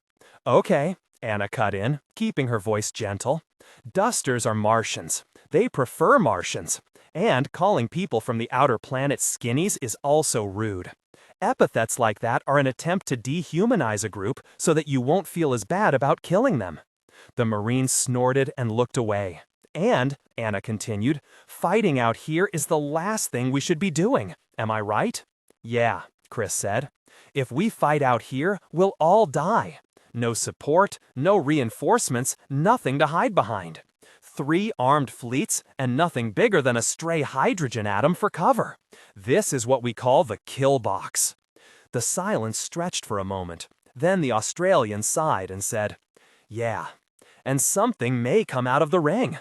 [SPEAKER 3] Okay, Anna cut in, keeping her voice gentle. Dusters are Martians. They prefer Martians. And calling people from the outer planet skinnies is also rude. Epithets like that are an attempt to dehumanize a group so that you won't feel as bad about killing them. The Marine snorted and looked away. And, Anna continued, fighting out here is the last thing we should be doing. Am I right? Yeah, Chris said. If we fight out here, we'll all die. No support, no reinforcements, nothing to hide behind. 3 armed fleets and nothing bigger than a stray hydrogen atom for cover. This is what we call the kill box. The silence stretched for a moment. Then the Australian sighed and said, yeah, and something may come out of the ring.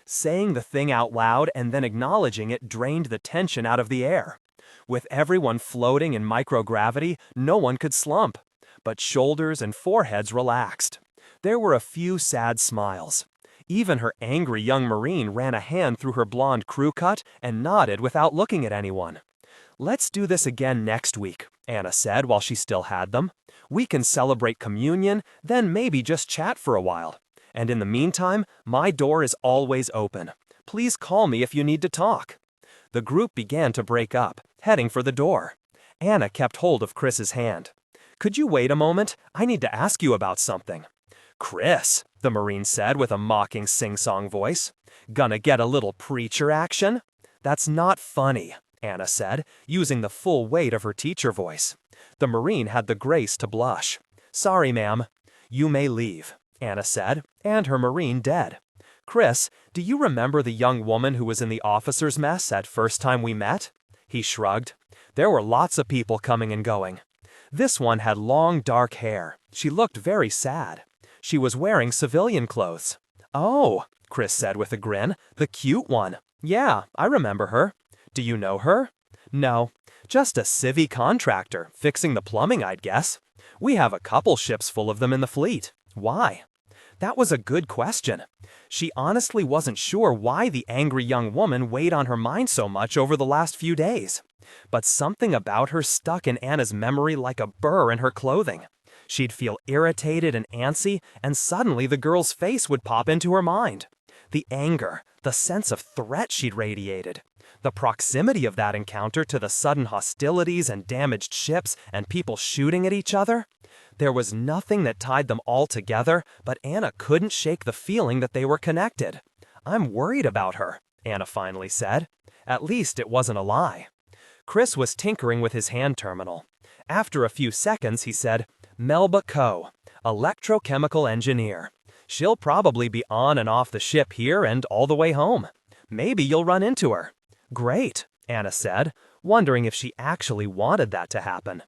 [SPEAKER 3] Saying the thing out loud and then acknowledging it drained the tension out of the air. With everyone floating in microgravity, no one could slump. But shoulders and foreheads relaxed. There were a few sad smiles. Even her angry young Marine ran a hand through her blonde crew cut and nodded without looking at anyone. Let's do this again next week, Anna said while she still had them. We can celebrate communion, then maybe just chat for a while. And in the meantime, my door is always open. Please call me if you need to talk. The group began to break up, heading for the door. Anna kept hold of Chris's hand. Could you wait a moment? I need to ask you about something. Chris, the Marine said with a mocking sing-song voice. Gonna get a little preacher action? That's not funny, Anna said, using the full weight of her teacher voice. The Marine had the grace to blush. Sorry, ma'am. You may leave, Anna said, and her Marine dead. Chris, do you remember the young woman who was in the officers' mess that first time we met? He shrugged. There were lots of people coming and going. This one had long dark hair. She looked very sad. She was wearing civilian clothes. Oh, Chris said with a grin, the cute one. Yeah, I remember her. Do you know her? No, just a civvy contractor, fixing the plumbing, I'd guess. We have a couple ships full of them in the fleet. Why? That was a good question. She honestly wasn't sure why the angry young woman weighed on her mind so much over the last few days. But something about her stuck in Anna's memory like a burr in her clothing. She'd feel irritated and antsy, and suddenly the girl's face would pop into her mind. The anger, the sense of threat she'd radiated. The proximity of that encounter to the sudden hostilities and damaged ships and people shooting at each other. There was nothing that tied them all together, but Anna couldn't shake the feeling that they were connected. I'm worried about her, Anna finally said. At least it wasn't a lie. Chris was tinkering with his hand terminal. After a few seconds, he said, Melba Coe, electrochemical engineer. She'll probably be on and off the ship here and all the way home. Maybe you'll run into her. Great, Anna said, wondering if she actually wanted that to happen.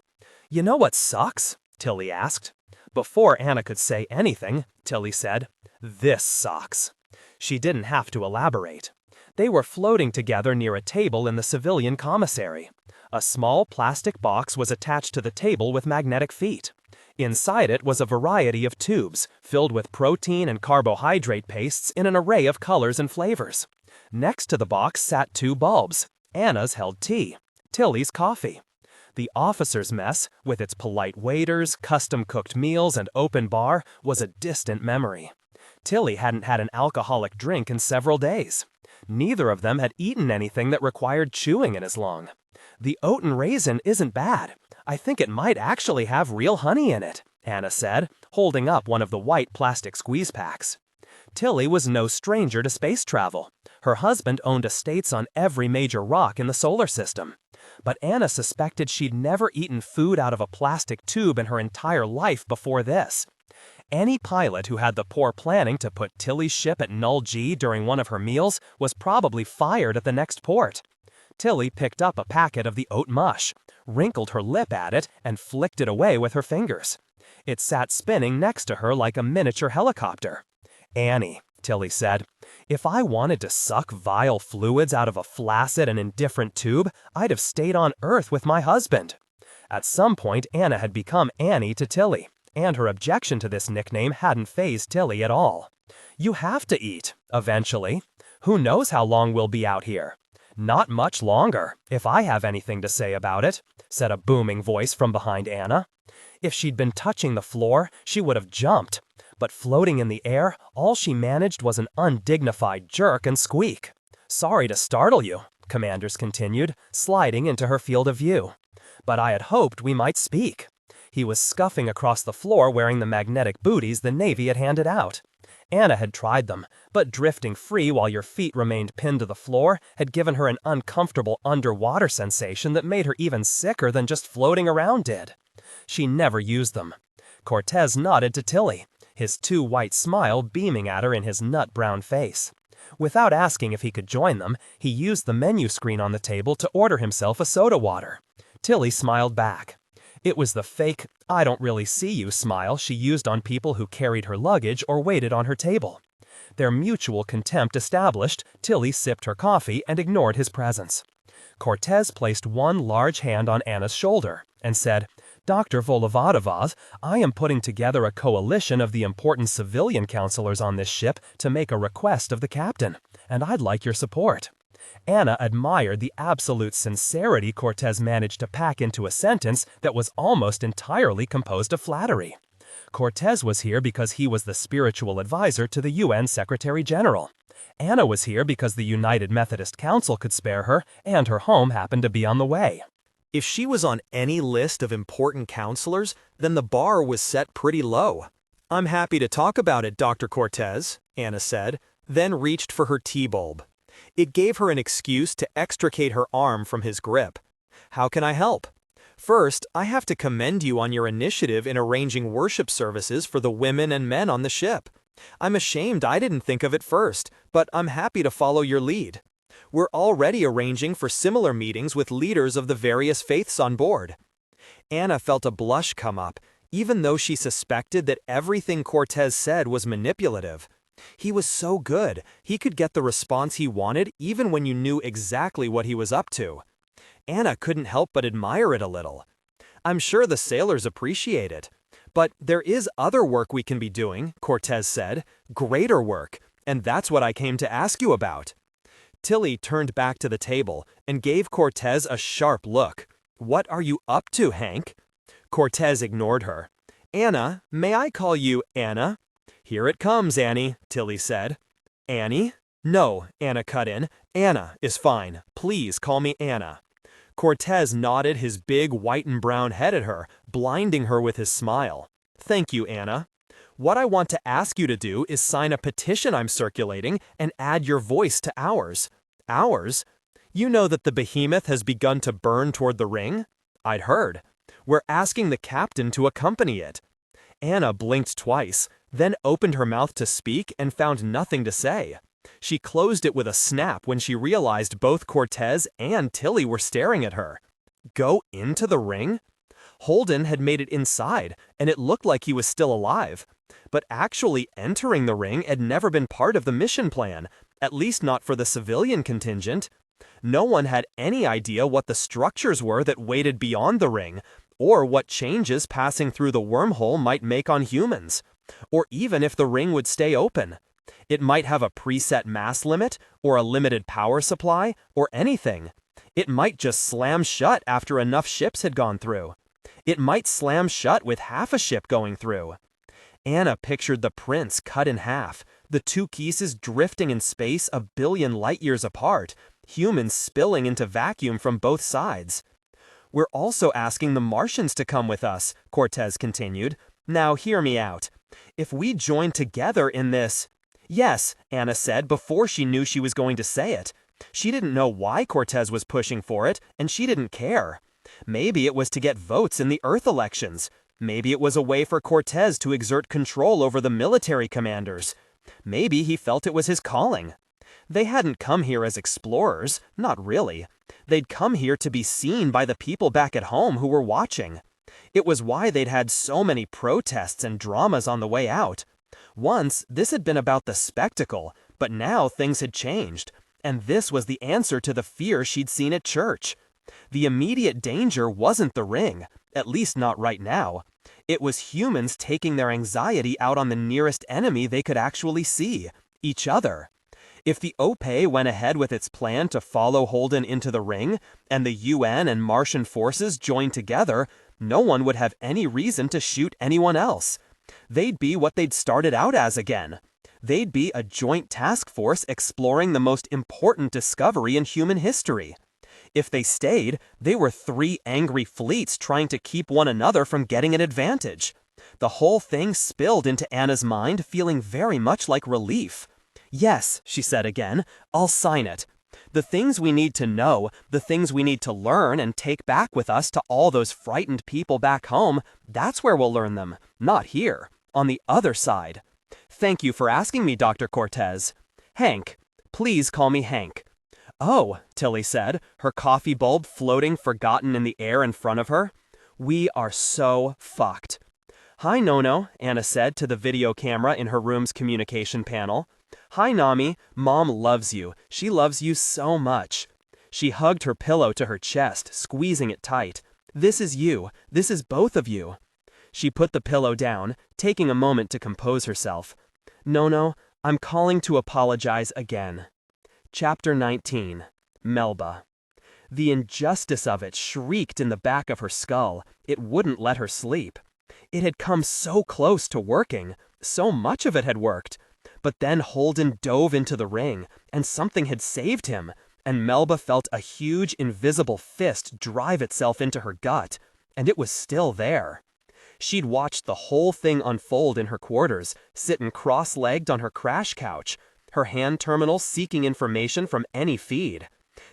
[SPEAKER 3] You know what sucks? Tilly asked. Before Anna could say anything, Tilly said, This sucks. She didn't have to elaborate. They were floating together near a table in the civilian commissary. A small plastic box was attached to the table with magnetic feet. Inside it was a variety of tubes, filled with protein and carbohydrate pastes in an array of colors and flavors. Next to the box sat 2 bulbs. Anna's held tea, Tilly's coffee. The officers' mess, with its polite waiters, custom-cooked meals, and open bar, was a distant memory. Tilly hadn't had an alcoholic drink in several days. Neither of them had eaten anything that required chewing in as long. The oat and raisin isn't bad. I think it might actually have real honey in it, Anna said, holding up one of the white plastic squeeze packs. Tilly was no stranger to space travel. Her husband owned estates on every major rock in the solar system. But Anna suspected she'd never eaten food out of a plastic tube in her entire life before this.
[SPEAKER 1] Any pilot who had the poor planning to put Tilly's ship at null G during one of her meals was probably fired at the next port. Tilly picked up a packet of the oat mush, wrinkled her lip at it, and flicked it away with her fingers. It sat spinning next to her like a miniature helicopter. "Annie," Tilly said, "if I wanted to suck vile fluids out of a flaccid and indifferent tube, I'd have stayed on Earth with my husband." At some point, Anna had become Annie to Tilly, and her objection to this nickname hadn't fazed Tilly at all. "You have to eat, eventually. Who knows how long we'll be out here?" "Not much longer, if I have anything to say about it," said a booming voice from behind Anna. If she'd been touching the floor, she would have jumped, but floating in the air, all she managed was an undignified jerk and squeak. "Sorry to startle you," Commanders continued, sliding into her field of view. "But I had hoped we might speak." He was scuffing across the floor wearing the magnetic booties the Navy had handed out. Anna had tried them, but drifting free while your feet remained pinned to the floor had given her an uncomfortable underwater sensation that made her even sicker than just floating around did. She never used them. Cortez nodded to Tilly, his too white smile beaming at her in his nut-brown face. Without asking if he could join them, he used the menu screen on the table to order himself a soda water. Tilly smiled back. It was the fake, "I don't really see you" smile she used on people who carried her luggage or waited on her table. Their mutual contempt established, Tilly sipped her coffee and ignored his presence. Cortez placed one large hand on Anna's shoulder and said, "Dr. Volovadovaz, I am putting together a coalition of the important civilian counselors on this ship to make a request of the captain, and I'd like your support." Anna admired the absolute sincerity Cortez managed to pack into a sentence that was almost entirely composed of flattery. Cortez was here because he was the spiritual advisor to the UN Secretary General. Anna was here because the United Methodist Council could spare her, and her home happened to be on the way.
[SPEAKER 3] If she was on any list of important counselors, then the bar was set pretty low. "I'm happy to talk about it, Dr. Cortez," Anna said, then reached for her tea bulb. It gave her an excuse to extricate her arm from his grip. "How can I help?" "First, I have to commend you on your initiative in arranging worship services for the women and men on the ship. I'm ashamed I didn't think of it first, but I'm happy to follow your lead. We're already arranging for similar meetings with leaders of the various faiths on board." Anna felt a blush come up, even though she suspected that everything Cortez said was manipulative. He was so good, he could get the response he wanted even when you knew exactly what he was up to. Anna couldn't help but admire it a little. "I'm sure the sailors appreciate it. But there is other work we can be doing," Cortez said. "Greater work, and that's what I came to ask you about." Tilly turned back to the table and gave Cortez a sharp look. "What are you up to, Hank?" Cortez ignored her. "Anna, may I call you Anna?" "Here it comes, Annie," Tilly said. "Annie?" "No," Anna cut in. "Anna is fine. Please call me Anna." Cortez nodded his big white and brown head at her, blinding her with his smile. "Thank you, Anna. What I want to ask you to do is sign a petition I'm circulating and add your voice to ours." "Ours? You know that the behemoth has begun to burn toward the ring?" "I'd heard. We're asking the captain to accompany it." Anna blinked twice, then opened her mouth to speak and found nothing to say. She closed it with a snap when she realized both Cortez and Tilly were staring at her. Go into the ring? Holden had made it inside, and it looked like he was still alive. But actually entering the ring had never been part of the mission plan, at least not for the civilian contingent. No one had any idea what the structures were that waited beyond the ring, or what changes passing through the wormhole might make on humans, or even if the ring would stay open. It might have a preset mass limit, or a limited power supply, or anything. It might just slam shut after enough ships had gone through. It might slam shut with half a ship going through. Anna pictured the prince cut in half, the two pieces drifting in space a billion light-years apart, humans spilling into vacuum from both sides. "We're also asking the Martians to come with us," Cortez continued. "Now hear me out. If we join together in this—" "Yes," Anna said before she knew she was going to say it. She didn't know why Cortez was pushing for it, and she didn't care. Maybe it was to get votes in the Earth elections.
[SPEAKER 5] Maybe it was a way for Cortez to exert control over the military commanders. Maybe he felt it was his calling. They hadn't come here as explorers, not really. They'd come here to be seen by the people back at home who were watching. It was why they'd had so many protests and dramas on the way out. Once, this had been about the spectacle, but now things had changed, and this was the answer to the fear she'd seen at church. The immediate danger wasn't the ring, at least not right now. It was humans taking their anxiety out on the nearest enemy they could actually see, each other. If the OPE went ahead with its plan to follow Holden into the ring, and the UN and Martian forces joined together, no one would have any reason to shoot anyone else. They'd be what they'd started out as again. They'd be a joint task force exploring the most important discovery in human history. If they stayed, they were 3 angry fleets trying to keep one another from getting an advantage. The whole thing spilled into Anna's mind, feeling very much like relief. "Yes," she said again, "I'll sign it. The things we need to know, the things we need to learn and take back with us to all those frightened people back home, that's where we'll learn them, not here, on the other side. Thank you for asking me, Dr. Cortez. Hank. Please call me Hank." "Oh," Tilly said, her coffee bulb floating forgotten in the air in front of her. "We are so fucked." "Hi, Nono," Anna said to the video camera in her room's communication panel. "Hi, Nami. Mom loves you. She loves you so much." She hugged her pillow to her chest, squeezing it tight. "This is you. This is both of you." She put the pillow down, taking a moment to compose herself. "Nono, I'm calling to apologize again." Chapter 19. Melba. The injustice of it shrieked in the back of her skull. It wouldn't let her sleep. It had come so close to working. So much of it had worked. But then Holden dove into the ring, and something had saved him, and Melba felt a huge invisible fist drive itself into her gut, and it was still there. She'd watched the whole thing unfold in her quarters, sitting cross-legged on her crash couch, her hand terminal seeking information from any feed.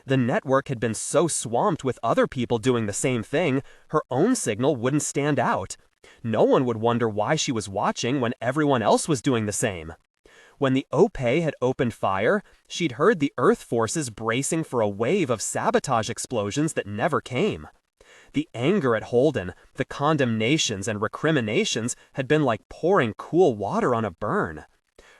[SPEAKER 5] The network had been so swamped with other people doing the same thing, her own signal wouldn't stand out. No one would wonder why she was watching when everyone else was doing the same. When the OPE had opened fire, she'd heard the Earth forces bracing for a wave of sabotage explosions that never came. The anger at Holden, the condemnations and recriminations had been like pouring cool water on a burn.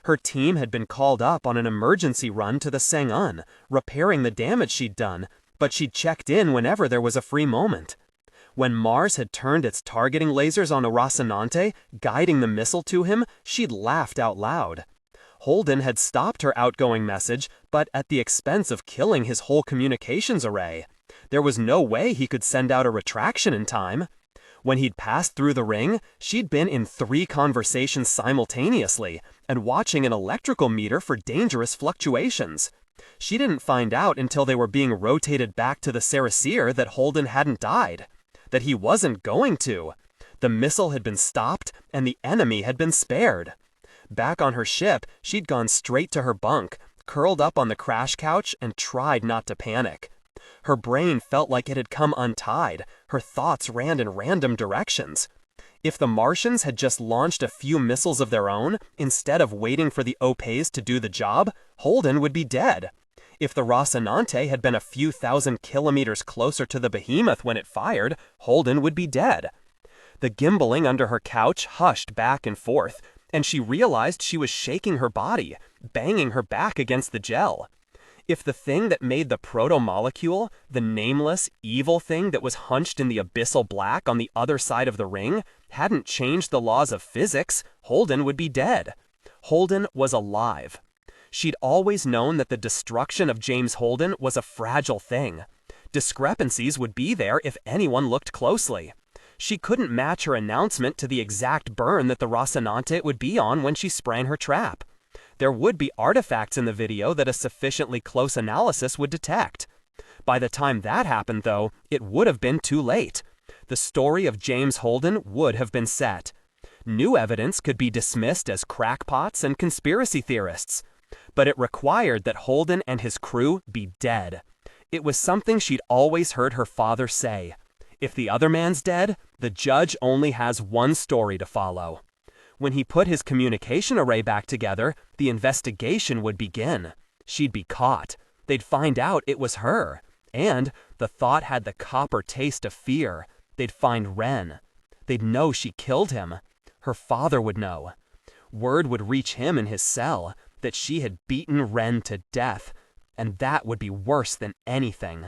[SPEAKER 5] Her team had been called up on an emergency run to the Sang-un, repairing the damage she'd done, but she'd checked in whenever there was a free moment. When Mars had turned its targeting lasers on Rocinante, guiding the missile to him, she'd laughed out loud. Holden had stopped her outgoing message, but at the expense of killing his whole communications array. There was no way he could send out a retraction in time. When he'd passed through the ring, she'd been in 3 conversations simultaneously, and watching an electrical meter for dangerous fluctuations. She didn't find out until they were being rotated back to the Sarasir that Holden hadn't died. That he wasn't going to. The missile had been stopped, and the enemy had been spared. Back on her ship, she'd gone straight to her bunk, curled up on the crash couch, and tried not to panic. Her brain felt like it had come untied. Her thoughts ran in random directions. If the Martians had just launched a few missiles of their own, instead of waiting for the OPEs to do the job, Holden would be dead. If the Rocinante had been a few thousand kilometers closer to the behemoth when it fired, Holden would be dead. The gimbaling under her couch hushed back and forth, and she realized she was shaking her body, banging her back against the gel. If the thing that made the proto-molecule, the nameless, evil thing that was hunched in the abyssal black on the other side of the ring, hadn't changed the laws of physics, Holden would be dead. Holden was alive. She'd always known that the destruction of James Holden was a fragile thing. Discrepancies would be there if anyone looked closely. She couldn't match her announcement to the exact burn that the Rocinante would be on when she sprang her trap. There would be artifacts in the video that a sufficiently close analysis would detect. By the time that happened, though, it would have been too late. The story of James Holden would have been set. New evidence could be dismissed as crackpots and conspiracy theorists. But it required that Holden and his crew be dead. It was something she'd always heard her father say. If the other man's dead, the judge only has one story to follow. When he put his communication array back together, the investigation would begin. She'd be caught. They'd find out it was her. And the thought had the copper taste of fear. They'd find Ren. They'd know she killed him. Her father would know. Word would reach him in his cell that she had beaten Ren to death, and that would be worse than anything.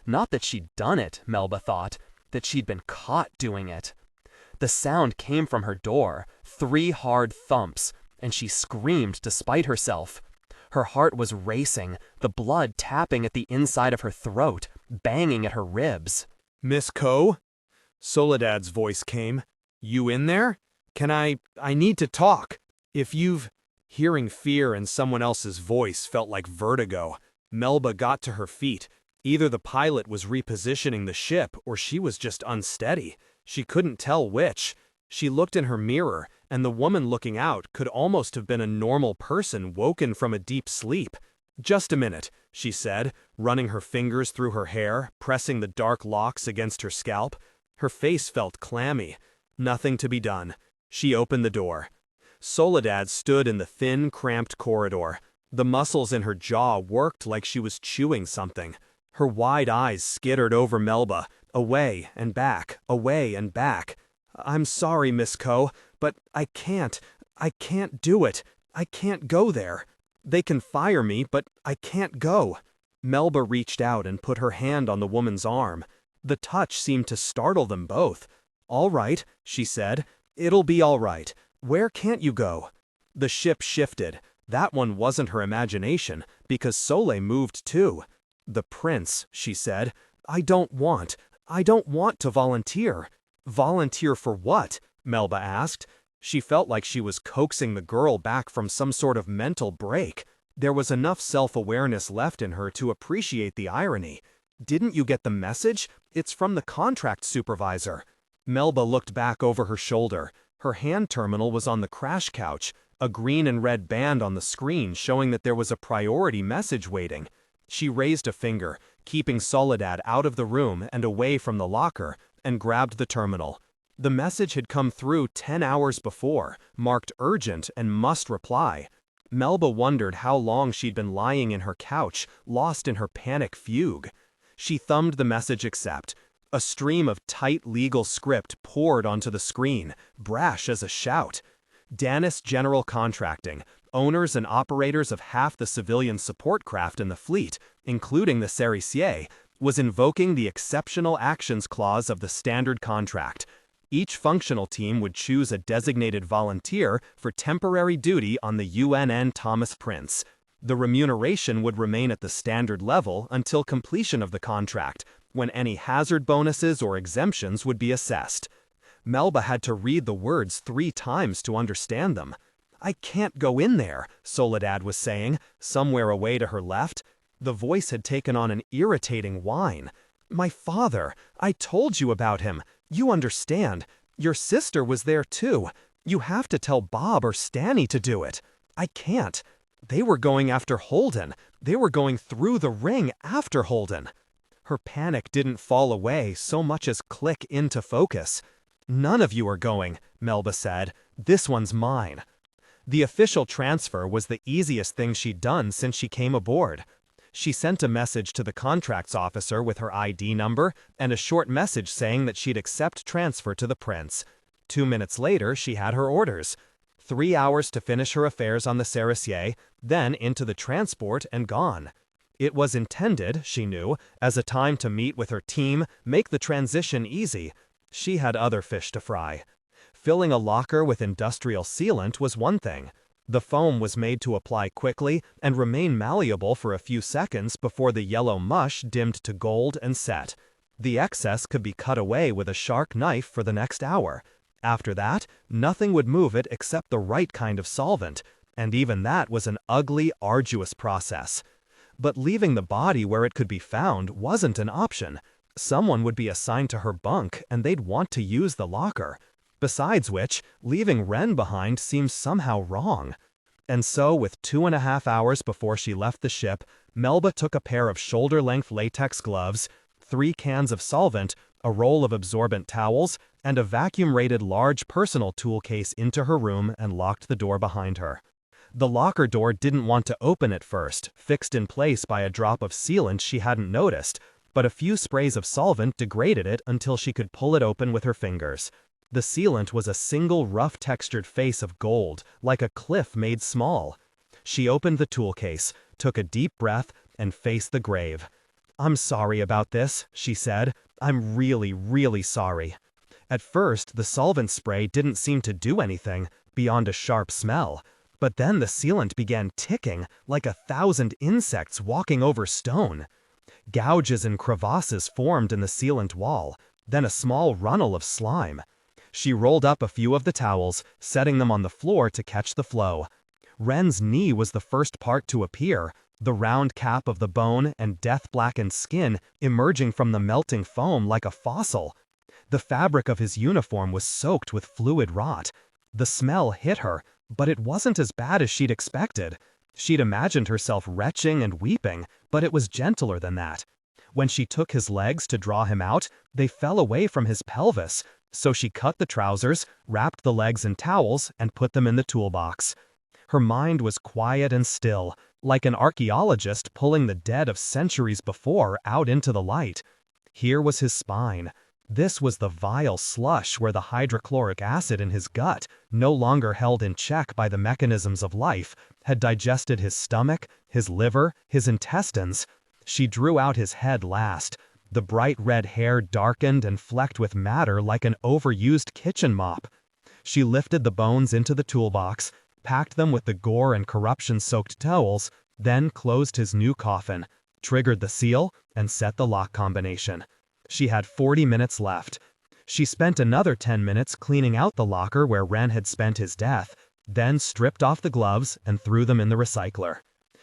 [SPEAKER 5] Not that she'd done it, Melba thought, that she'd been caught doing it. The sound came from her door, 3 hard thumps, and she screamed to spite herself. Her heart was racing, the blood tapping at the inside of her throat, banging at her ribs.
[SPEAKER 3] "Miss Ko?" Soledad's voice came. "You in there? I need to talk. If you've—" Hearing fear in someone else's voice felt like vertigo. Melba got to her feet. Either the pilot was repositioning the ship or she was just unsteady. She couldn't tell which. She looked in her mirror, and the woman looking out could almost have been a normal person woken from a deep sleep. "Just a minute," she said, running her fingers through her hair, pressing the dark locks against her scalp. Her face felt clammy. Nothing to be done. She opened the door. Soledad stood in the thin, cramped corridor. The muscles in her jaw worked like she was chewing something. Her wide eyes skittered over Melba, away and back, away and back. "I'm sorry, Miss Ko, but I can't do it. I can't go there. They can fire me, but I can't go." Melba reached out and put her hand on the woman's arm. The touch seemed to startle them both. "All right," she said. "It'll be all right. Where can't you go?" The ship shifted. That one wasn't her imagination, because Soleil moved too. "The prince," she said. I don't want to volunteer." "Volunteer for what?" Melba asked. She felt like she was coaxing the girl back from some sort of mental break. There was enough self-awareness left in her to appreciate the irony. "Didn't you get the message? It's from the contract supervisor." Melba looked back over her shoulder. Her hand terminal was on the crash couch, a green and red band on the screen showing that there was a priority message waiting. She raised a finger, keeping Soledad out of the room and away from the locker, and grabbed the terminal. The message had come through 10 hours before, marked urgent and must reply. Melba wondered how long she'd been lying in her couch, lost in her panic fugue. She thumbed the message accept. A stream of tight legal script poured onto the screen, brash as a shout. Danis General Contracting, owners and operators of half the civilian support craft in the fleet, including the Cerisier, was invoking the Exceptional Actions Clause of the Standard Contract. Each functional team would choose a designated volunteer for temporary duty on the UNN Thomas Prince. The remuneration would remain at the standard level until completion of the contract, when any hazard bonuses or exemptions would be assessed. Melba had to read the words 3 times to understand them. "I can't go in there," Soledad was saying, somewhere away to her left. The voice had taken on an irritating whine. "My father, I told you about him. You understand. Your sister was there too. You have to tell Bob or Stanny to do it. I can't. They were going after Holden. They were going through the ring after Holden." Her panic didn't fall away so much as click into focus. "None of you are going," Melba said. "This one's mine." The official transfer was the easiest thing she'd done since she came aboard. She sent a message to the contracts officer with her ID number and a short message saying that she'd accept transfer to the Prince. 2 minutes later, she had her orders. 3 hours to finish her affairs on the Cerisier, then into the transport and gone. It was intended, she knew, as a time to meet with her team, make the transition easy. She had other fish to fry. Filling a locker with industrial sealant was one thing. The foam was made to apply quickly and remain malleable for a few seconds before the yellow mush dimmed to gold and set. The excess could be cut away with a sharp knife for the next hour. After that, nothing would move it except the right kind of solvent, and even that was an ugly, arduous process. But leaving the body where it could be found wasn't an option. Someone would be assigned to her bunk, and they'd want to use the locker. Besides which, leaving Ren behind seems somehow wrong. And so, with 2.5 hours before she left the ship, Melba took a pair of shoulder-length latex gloves, 3 cans of solvent,
[SPEAKER 4] a roll of absorbent towels, and a vacuum-rated large personal tool case into her room and locked the door behind her. The locker door didn't want to open at first, fixed in place by a drop of sealant she hadn't noticed, but a few sprays of solvent degraded it until she could pull it open with her fingers. The sealant was a single rough-textured face of gold, like a cliff made small. She opened the tool case, took a deep breath, and faced the grave. "I'm sorry about this," she said. "I'm really, really sorry." At first, the solvent spray didn't seem to do anything, beyond a sharp smell. But then the sealant began ticking, like 1,000 insects walking over stone. Gouges and crevasses formed in the sealant wall, then a small runnel of slime. She rolled up a few of the towels, setting them on the floor to catch the flow. Ren's knee was the first part to appear, the round cap of the bone and death-blackened skin emerging from the melting foam like a fossil. The fabric of his uniform was soaked with fluid rot. The smell hit her, but it wasn't as bad as she'd expected. She'd imagined herself retching and weeping, but it was gentler than that. When she took his legs to draw him out, they fell away from his pelvis, so she cut the trousers, wrapped the legs in towels, and put them in the toolbox. Her mind was quiet and still, like an archaeologist pulling the dead of centuries before out into the light. Here was his spine. This was the vile slush where the hydrochloric acid in his gut, no longer held in check by the mechanisms of life, had digested his stomach, his liver, his intestines. She drew out his head last. The bright red hair darkened and flecked with matter like an overused kitchen mop. She lifted the bones into the toolbox, packed them with the gore and corruption-soaked towels, then closed his new coffin, triggered the seal, and set the lock combination. She had 40 minutes left. She spent another 10 minutes cleaning out the locker where Ren had spent his death, then stripped off the gloves and threw them in the recycler.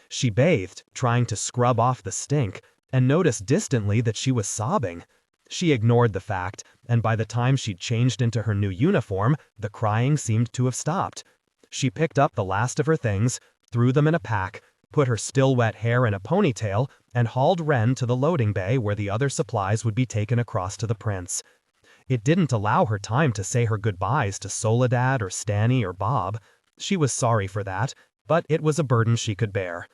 [SPEAKER 4] She bathed, trying to scrub off the stink, and noticed distantly that she was sobbing. She ignored the fact, and by the time she'd changed into her new uniform, the crying seemed to have stopped. She picked up the last of her things, threw them in a pack, put her still wet hair in a ponytail, and hauled Ren to the loading bay where the other supplies would be taken across to the prince. It didn't allow her time to say her goodbyes to Soledad or Stanny or Bob. She was sorry for that, but it was a burden she could bear.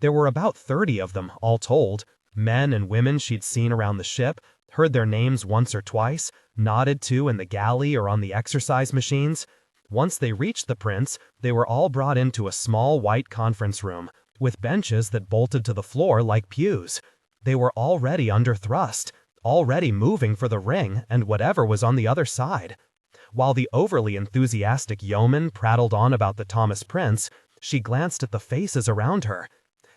[SPEAKER 4] There were about 30 of them, all told, men and women she'd seen around the ship, heard their names once or twice, nodded to in the galley or on the exercise machines. Once they reached the prince, they were all brought into a small white conference room, with benches that bolted to the floor like pews. They were already under thrust, already moving for the ring and whatever was on the other side. While the overly enthusiastic yeoman prattled on about the Thomas Prince, she glanced at the faces around her.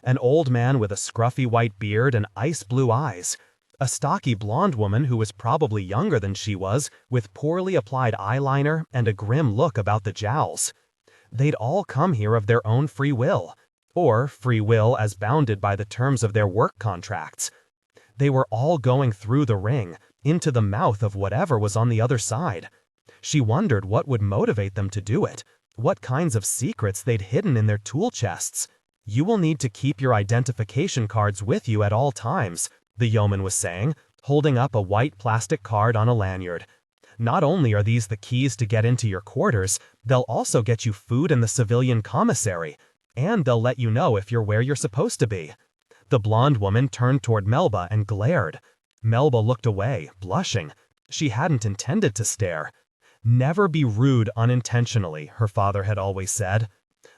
[SPEAKER 4] An old man with a scruffy white beard and ice-blue eyes. A stocky blonde woman who was probably younger than she was, with poorly applied eyeliner and a grim look about the jowls. They'd all come here of their own free will, or free will as bounded by the terms of their work contracts. They were all going through the ring, into the mouth of whatever was on the other side. She wondered what would motivate them to do it, what kinds of secrets they'd hidden in their tool chests. "You will need to keep your identification cards with you at all times," the yeoman was saying, holding up a white plastic card on a lanyard. "Not only are these the keys to get into your quarters, they'll also get you food in the civilian commissary, and they'll let you know if you're where you're supposed to be." The blonde woman turned toward Melba and glared. Melba looked away, blushing. She hadn't intended to stare. "Never be rude unintentionally," her father had always said.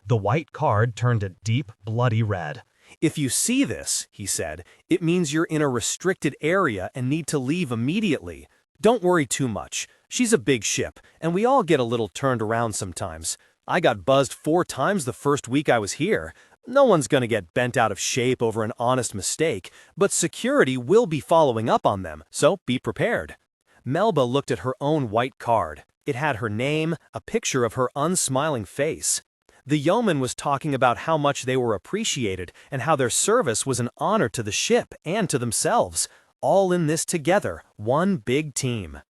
[SPEAKER 4] The white card turned a deep, bloody red.
[SPEAKER 3] "If you see this," he said, "it means you're in a restricted area and need to leave immediately. Don't worry too much. She's a big ship, and we all get a little turned around sometimes. I got buzzed 4 times the first week I was here. No one's gonna get bent out of shape over an honest mistake, but security will be following up on them, so be prepared." Melba looked at her own white card. It had her name, a picture of her unsmiling face. The yeoman was talking about how much they were appreciated and how their service was an honor to the ship and to themselves, all in this together, one big team.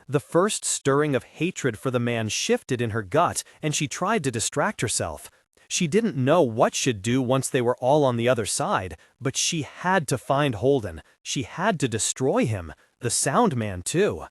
[SPEAKER 3] The first stirring of hatred for the man shifted in her gut, and she tried to distract herself. She didn't know what she'd do once they were all on the other side, but she had to find Holden. She had to destroy him. The sound man, too.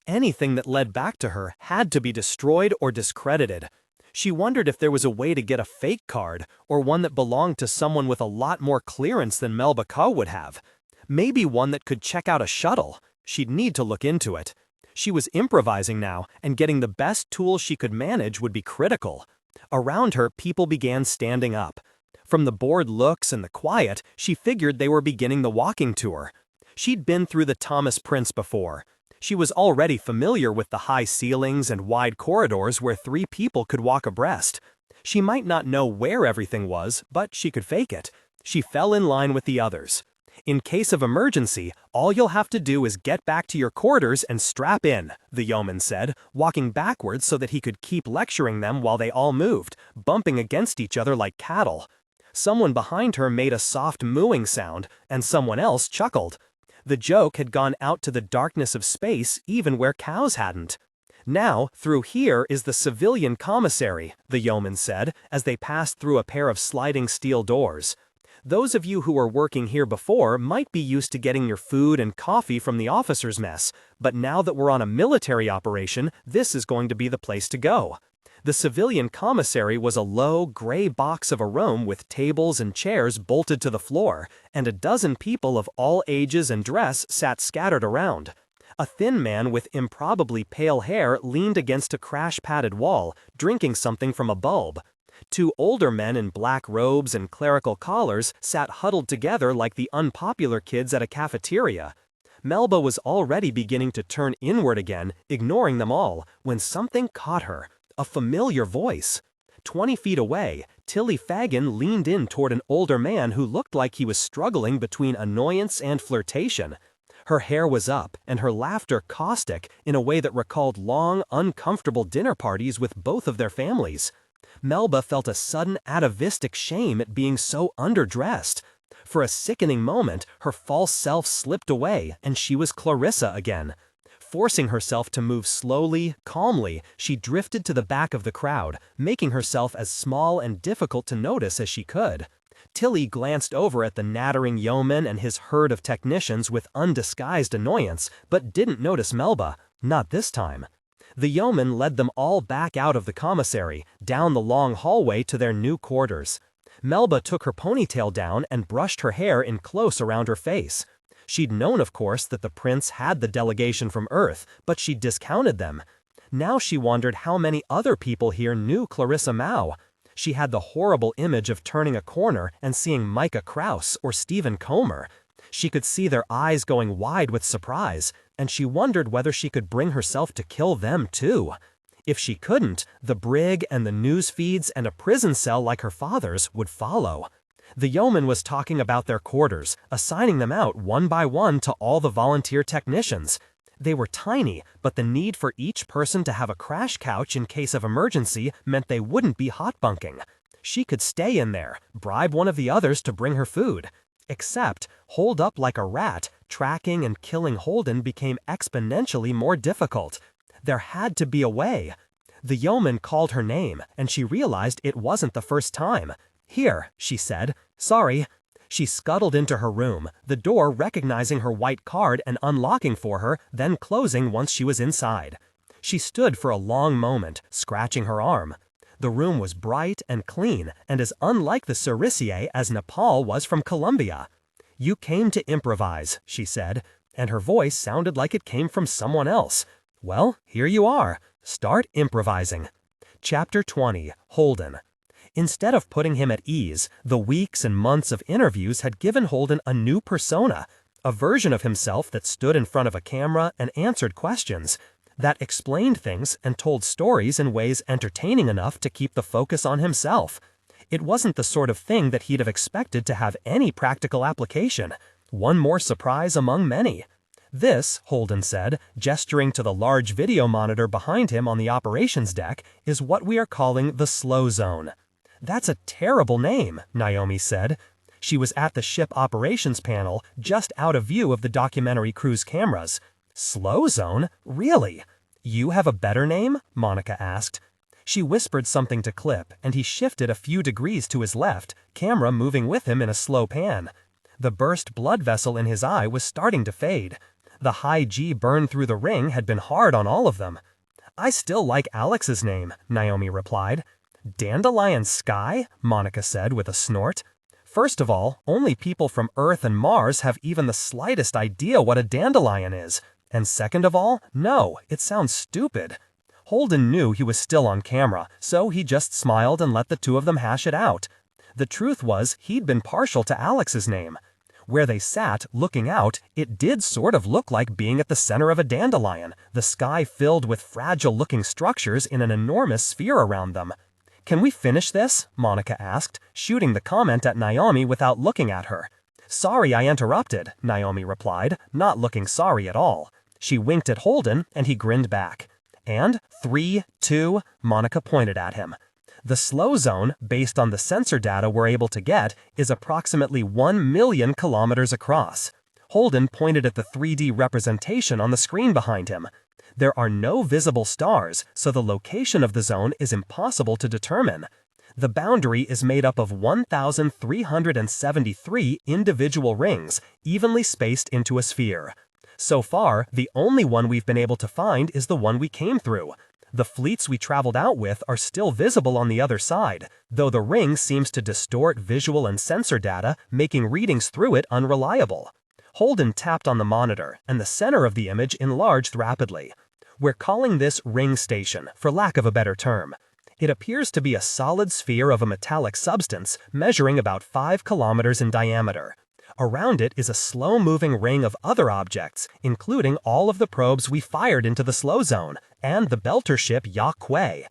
[SPEAKER 3] Anything that led back to her had to be destroyed or discredited. She wondered if there was a way to get a fake card, or one that belonged to someone with a lot more clearance than Melba Ko would have. Maybe one that could check out a shuttle. She'd need to look into it. She was improvising now, and getting the best tools she could manage would be critical. Around her, people began standing up. From the bored looks and the quiet, she figured they were beginning the walking tour. She'd been through the Thomas Prince before. She was already familiar with the high ceilings and wide corridors where 3 people could walk abreast. She might not know where everything was, but she could fake it. She fell in line with the others. In case of emergency, all you'll have to do is get back to your quarters and strap in, the yeoman said, walking backwards so that he could keep lecturing them while they all moved, bumping against each other like cattle. Someone behind her made a soft mooing sound, and someone else chuckled. The joke had gone out to the darkness of space even where cows hadn't. Now, through here is the civilian commissary, the yeoman said, as they passed through a pair of sliding steel doors. Those of you who were working here before might be used to getting your food and coffee from the officers' mess, but now that we're on a military operation, this is going to be the place to go. The civilian commissary was a low, gray box of a room with tables and chairs bolted to the floor, and a dozen people of all ages and dress sat scattered around. A thin man with improbably pale hair leaned against a crash-padded wall, drinking something from a bulb. 2 older men in black robes and clerical collars sat huddled together like the unpopular kids at a cafeteria. Melba was already beginning to turn inward again, ignoring them all, when something caught her. A familiar voice. 20 feet away, Tilly Fagin leaned in toward an older man who looked like he was struggling between annoyance and flirtation. Her hair was up, and her laughter caustic in a way that recalled long, uncomfortable dinner parties with both of their families. Melba felt a sudden atavistic shame at being so underdressed. For a sickening moment, her false self slipped away, and she was Clarissa again. Forcing herself to move slowly, calmly, she drifted to the back of the crowd, making herself as small and difficult to notice as she could. Tilly glanced over at the nattering yeoman and his herd of technicians with undisguised annoyance, but didn't notice Melba, not this time. The yeoman led them all back out of the commissary, down the long hallway to their new quarters. Melba took her ponytail down and brushed her hair in close around her face. She'd known, of course, that the prince had the delegation from Earth, but she'd discounted them. Now she wondered how many other people here knew Clarissa Mao. She had the horrible image of turning a corner and seeing Micah Krause or Stephen Comer. She could see their eyes going wide with surprise, and she wondered whether she could bring herself to kill them too. If she couldn't, the brig and the news feeds and a prison cell like her father's would follow. The yeoman was talking about their quarters, assigning them out one by one to all the volunteer technicians. They were tiny, but the need for each person to have a crash couch in case of emergency meant they wouldn't be hot bunking. She could stay in there, bribe one of the others to bring her food. Except, holed up like a rat, tracking and killing Holden became exponentially more difficult. There had to be a way. The yeoman called her name, and she realized it wasn't the first time. "Here," she said. "Sorry." She scuttled into her room, the door recognizing her white card and unlocking for her, then closing once she was inside. She stood for a long moment, scratching her arm. The room was bright and clean, and as unlike the Cerisier as Nepal was from Colombia. "You came to improvise," she said, and her voice sounded like it came from someone else. "Well, here you are. Start improvising." Chapter 20, Holden. Instead of putting him at ease, the weeks and months of interviews had given Holden a new persona, a version of himself that stood in front of a camera and answered questions, that explained things and told stories in ways entertaining enough to keep the focus on himself. It wasn't the sort of thing that he'd have expected to have any practical application. One more surprise among many. "This," Holden said, gesturing to the large video monitor behind him on the operations deck, "is what we are calling the slow zone." "That's a terrible name," Naomi said. She was at the ship operations panel, just out of view of the documentary crew's cameras. "Slow zone? Really? You have a better name?" Monica asked. She whispered something to Clip, and he shifted a few degrees to his left, camera moving with him in a slow pan. The burst blood vessel in his eye was starting to fade.
[SPEAKER 4] The high G burn through the ring had been hard on all of them. I still like Alex's name, Naomi replied. Dandelion Sky? Monica said with a snort. First of all, only people from Earth and Mars have even the slightest idea what a dandelion is. And second of all, no, it sounds stupid. Holden knew he was still on camera, so he just smiled and let the two of them hash it out. The truth was, he'd been partial to Alex's name. Where they sat, looking out, it did sort of look like being at the center of a dandelion, the sky filled with fragile-looking structures in an enormous sphere around them. Can we finish this? Monica asked, shooting the comment at Naomi without looking at her. Sorry I interrupted, Naomi replied, not looking sorry at all. She winked at Holden, and he grinned back. And 3, 2, Monica pointed at him. The slow zone, based on the sensor data we're able to get, is approximately 1 million kilometers across. Holden pointed at the 3D representation on the screen behind him. There are no visible stars, so the location of the zone is impossible to determine. The boundary is made up of 1,373 individual rings, evenly spaced into a sphere. So far, the only one we've been able to find is the one we came through. The fleets we traveled out with are still visible on the other side, though the ring seems to distort visual and sensor data, making readings through it unreliable. Holden tapped on the monitor, and the center of the image enlarged rapidly. We're calling this ring station, for lack of a better term. It appears to be a solid sphere of a metallic substance, measuring about 5 kilometers in diameter. Around it is a slow-moving ring of other objects, including all of the probes we fired into the slow zone, and the belter ship Yaqui.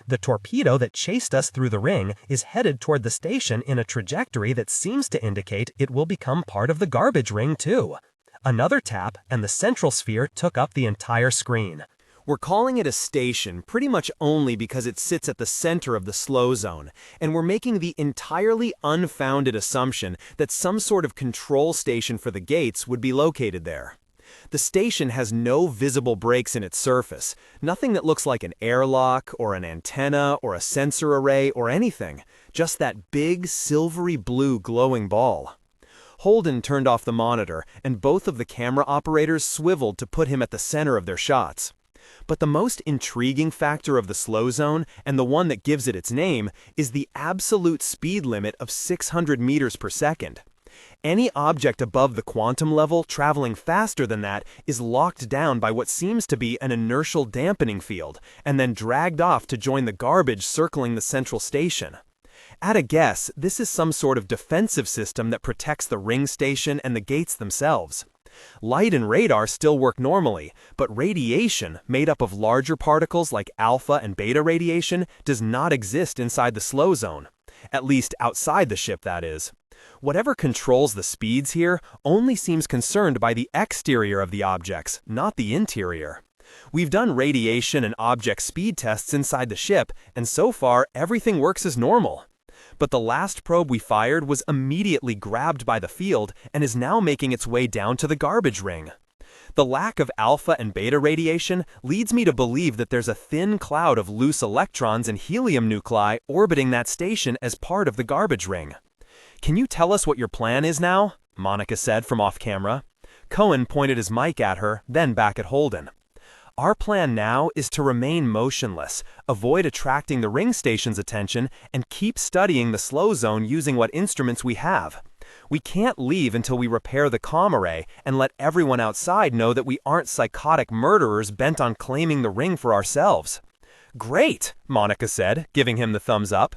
[SPEAKER 4] The torpedo that chased us through the ring is headed toward the station in a trajectory that seems to indicate it will become part of the garbage ring too. Another tap, and the central sphere took up the entire screen.
[SPEAKER 3] We're calling it a station pretty much only because it sits at the center of the slow zone, and we're making the entirely unfounded assumption that some sort of control station for the gates would be located there. The station has no visible breaks in its surface, nothing that looks like an airlock or an antenna or a sensor array or anything, just that big silvery blue glowing ball. Holden turned off the monitor, and both of the camera operators swiveled to put him at the center of their shots. But the most intriguing factor of the slow zone, and the one that gives it its name, is the absolute speed limit of 600 meters per second. Any object above the quantum level traveling faster than that is locked down by what seems to be an inertial dampening field, and then dragged off to join the garbage circling the central station. At a guess, this is some sort of defensive system that protects the ring station and the gates themselves. Light and radar still work normally, but radiation, made up of larger particles like alpha and beta radiation, does not exist inside the slow zone. At least outside the ship, that is. Whatever controls the speeds here only seems concerned by the exterior of the objects, not the interior. We've done radiation and object speed tests inside the ship, and so far everything works as normal. But the last probe we fired was immediately grabbed by the field and is now making its way down to the garbage ring. The lack of alpha and beta radiation leads me to believe that there's a thin cloud of loose electrons and helium nuclei orbiting that station as part of the garbage ring. "Can you tell us what your plan is now?" Monica said from off-camera. Cohen pointed his mic at her, then back at Holden. "Our plan now is to remain motionless, avoid attracting the ring station's attention, and keep studying the slow zone using what instruments we have. We can't leave until we repair the comm array and let everyone outside know that we aren't psychotic murderers bent on claiming the ring for ourselves." "Great," Monica said, giving him the thumbs up.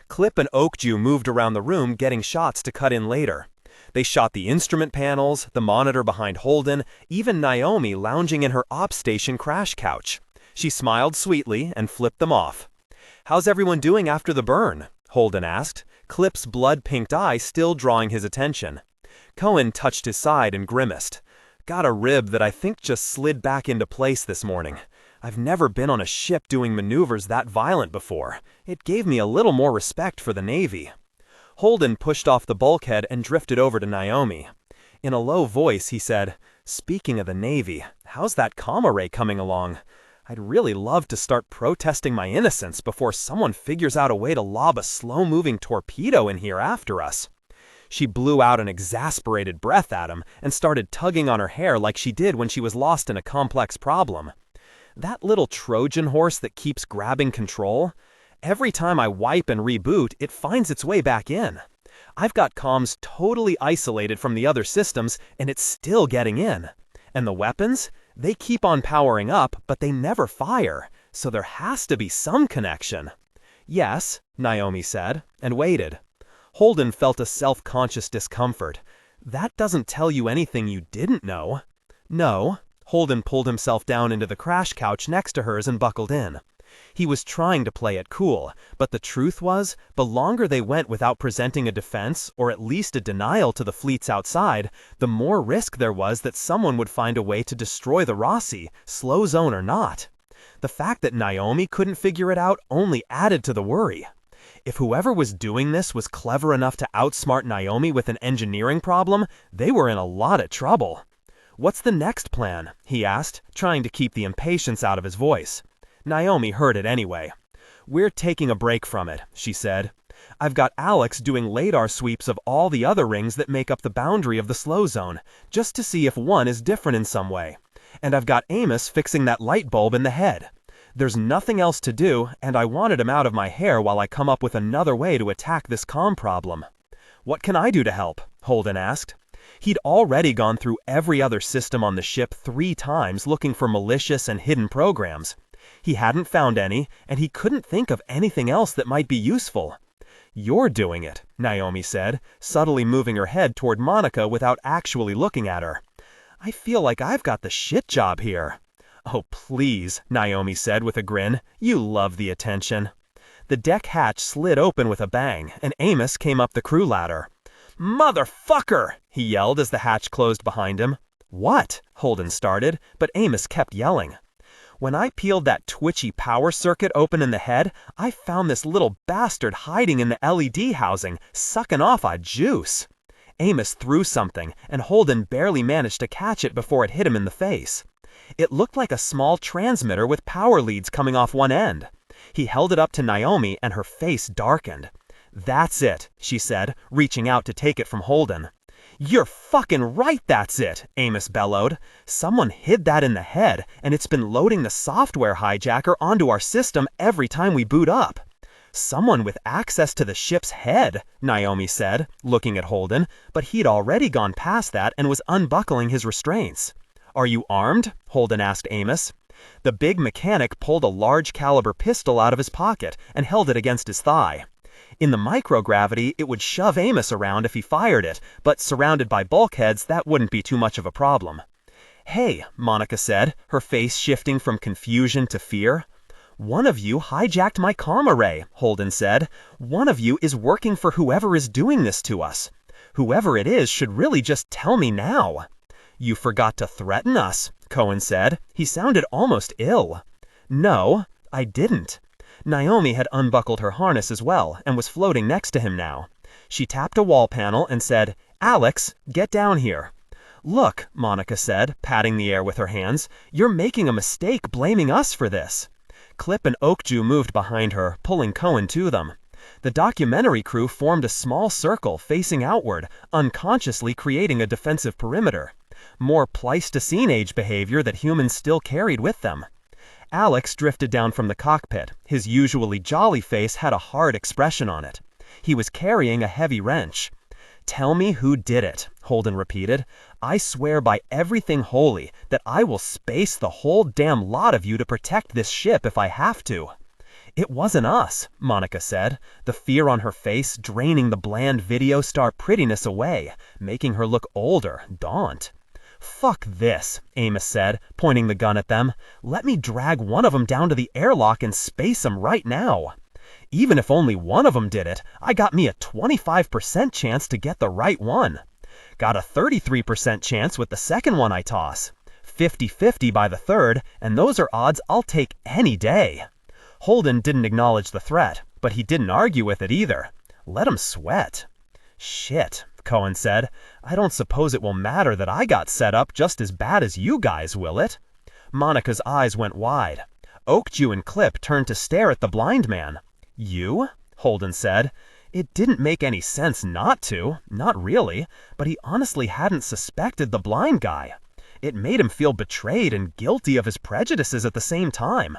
[SPEAKER 3] Clip and Oakdew moved around the room getting shots to cut in later. They shot the instrument panels, the monitor behind Holden, even Naomi lounging in her ops station crash couch. She smiled sweetly and flipped them off. "How's everyone doing after the burn?" Holden asked, Clip's blood-pinked eye still drawing his attention. Cohen touched his side and grimaced. "Got a rib that I think just slid back into place this morning. I've never been on a ship doing maneuvers that violent before. It gave me a little more respect for the Navy." Holden pushed off the bulkhead and drifted over to Naomi. In a low voice, he said, "Speaking of the Navy, how's that comm array coming along? I'd really love to start protesting my innocence before someone figures out a way to lob a slow-moving torpedo in here after us." She blew out an exasperated breath at him and started tugging on her hair like she did when she was lost in a complex problem. That little Trojan horse that keeps grabbing control? Every time I wipe and reboot, it finds its way back in. I've got comms totally isolated from the other systems, and it's still getting in. And the weapons? They keep on powering up, but they never fire, so there has to be some connection. Yes, Naomi said, and waited. Holden felt a self-conscious discomfort. That doesn't tell you anything you didn't know. No. Holden pulled himself down into the crash couch next to hers and buckled in. He was trying to play it cool, but the truth was, the longer they went without presenting a defense, or at least a denial to the fleets outside, the more risk there was that someone would find a way to destroy the Rossi, slow zone or not. The fact that Naomi couldn't figure it out only added to the worry. If whoever was doing this was clever enough to outsmart Naomi with an engineering problem, they were in a lot of trouble. "What's the next plan?" he asked, trying to keep the impatience out of his voice. Naomi heard it anyway. "We're taking a break from it," she said. "I've got Alex doing radar sweeps of all the other rings that make up the boundary of the slow zone, just to see if one is different in some way. And I've got Amos fixing that light bulb in the head. There's nothing else to do, and I wanted him out of my hair while I come up with another way to attack this comm problem." "What can I do to help?" Holden asked. He'd already gone through every other system on the ship 3 times looking for malicious and hidden programs. He hadn't found any, and he couldn't think of anything else that might be useful. "You're doing it," Naomi said, subtly moving her head toward Monica without actually looking at her. "I feel like I've got the shit job here." "Oh, please," Naomi said with a grin. "You love the attention." The deck hatch slid open with a bang, and Amos came up the crew ladder. "Motherfucker!" he yelled as the hatch closed behind him. "What?" Holden started, but Amos kept yelling. "When I peeled that twitchy power circuit open in the head, I found this little bastard hiding in the LED housing, sucking off a juice." Amos threw something, and Holden barely managed to catch it before it hit him in the face. It looked like a small transmitter with power leads coming off one end. He held it up to Naomi, and her face darkened. "That's it," she said, reaching out to take it from Holden. "You're fucking right, that's it," Amos bellowed. "Someone hid that in the head, and it's been loading the software hijacker onto our system every time we boot up." "Someone with access to the ship's head," Naomi said, looking at Holden, but he'd already gone past that and was unbuckling his restraints. "Are you armed?" Holden asked Amos. The big mechanic pulled a large caliber pistol out of his pocket and held it against his thigh. In the microgravity, it would shove Amos around if he fired it, but surrounded by bulkheads, that wouldn't be too much of a problem. "Hey," Monica said, her face shifting from confusion to fear. "One of you hijacked my comm array," Holden said. "One of you is working for whoever is doing this to us. Whoever it is should really just tell me now." "You forgot to threaten us," Cohen said. He sounded almost ill. "No, I didn't." Naomi had unbuckled her harness as well, and was floating next to him now. She tapped a wall panel and said, "Alex, get down here." "Look," Monica said, patting the air with her hands, "you're making a mistake blaming us for this." Clip and Oakju moved behind her, pulling Cohen to them. The documentary crew formed a small circle facing outward, unconsciously creating a defensive perimeter. More Pleistocene-age behavior that humans still carried with them. Alex drifted down from the cockpit. His usually jolly face had a hard expression on it. He was carrying a heavy wrench. "Tell me who did it," Holden repeated. "I swear by everything holy that I will space the whole damn lot of you to protect this ship if I have to." "It wasn't us," Monica said, the fear on her face draining the bland video star prettiness away, making her look older, gaunt. "Fuck this," Amos said, pointing the gun at them. "Let me drag one of them down to the airlock and space them right now. Even if only one of them did it, I got me a 25% chance to get the right one. Got a 33% chance with the second one I toss. 50-50 by the third, and those are odds I'll take any day." Holden didn't acknowledge the threat, but he didn't argue with it either. Let him sweat. "Shit," Cohen said. "I don't suppose it will matter that I got set up just as bad as you guys, will it?" Monica's eyes went wide. Oakju and Clip turned to stare at the blind man. "You?" Holden said.
[SPEAKER 5] It didn't make any sense not to, not really, but he honestly hadn't suspected the blind guy. It made him feel betrayed and guilty of his prejudices at the same time.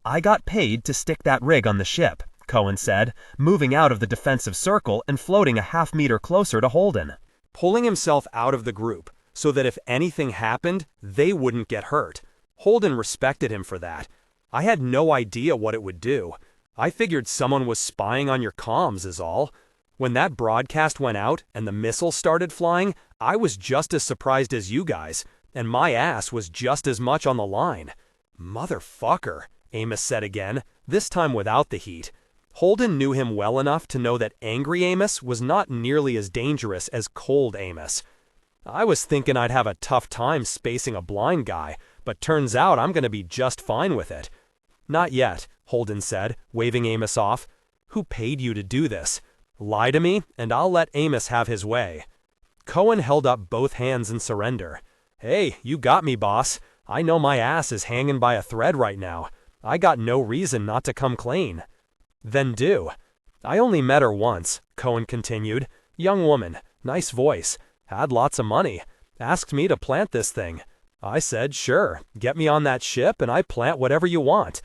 [SPEAKER 5] "I got paid to stick that rig on the ship," Cohen said, moving out of the defensive circle and floating a half-meter closer to Holden.
[SPEAKER 3] Pulling himself out of the group so that if anything happened, they wouldn't get hurt. Holden respected him for that. I had no idea what it would do. I figured someone was spying on your comms is all. When that broadcast went out and the missiles started flying, I was just as surprised as you guys, and my ass was just as much on the line. Motherfucker, Amos said again, this time without the heat. Holden knew him well enough to know that angry Amos was not nearly as dangerous as cold Amos. I was thinking I'd have a tough time spacing a blind guy, but turns out I'm going to be just fine with it. Not yet, Holden said, waving Amos off. Who paid you to do this? Lie to me, and I'll let Amos have his way. Cohen held up both hands in surrender. Hey, you got me, boss. I know my ass is hanging by a thread right now. I got no reason not to come clean. Then do. I only met her once, Cohen continued. Young woman, nice voice, had lots of money, asked me to plant this thing. I said, sure, get me on that ship and I plant whatever you want.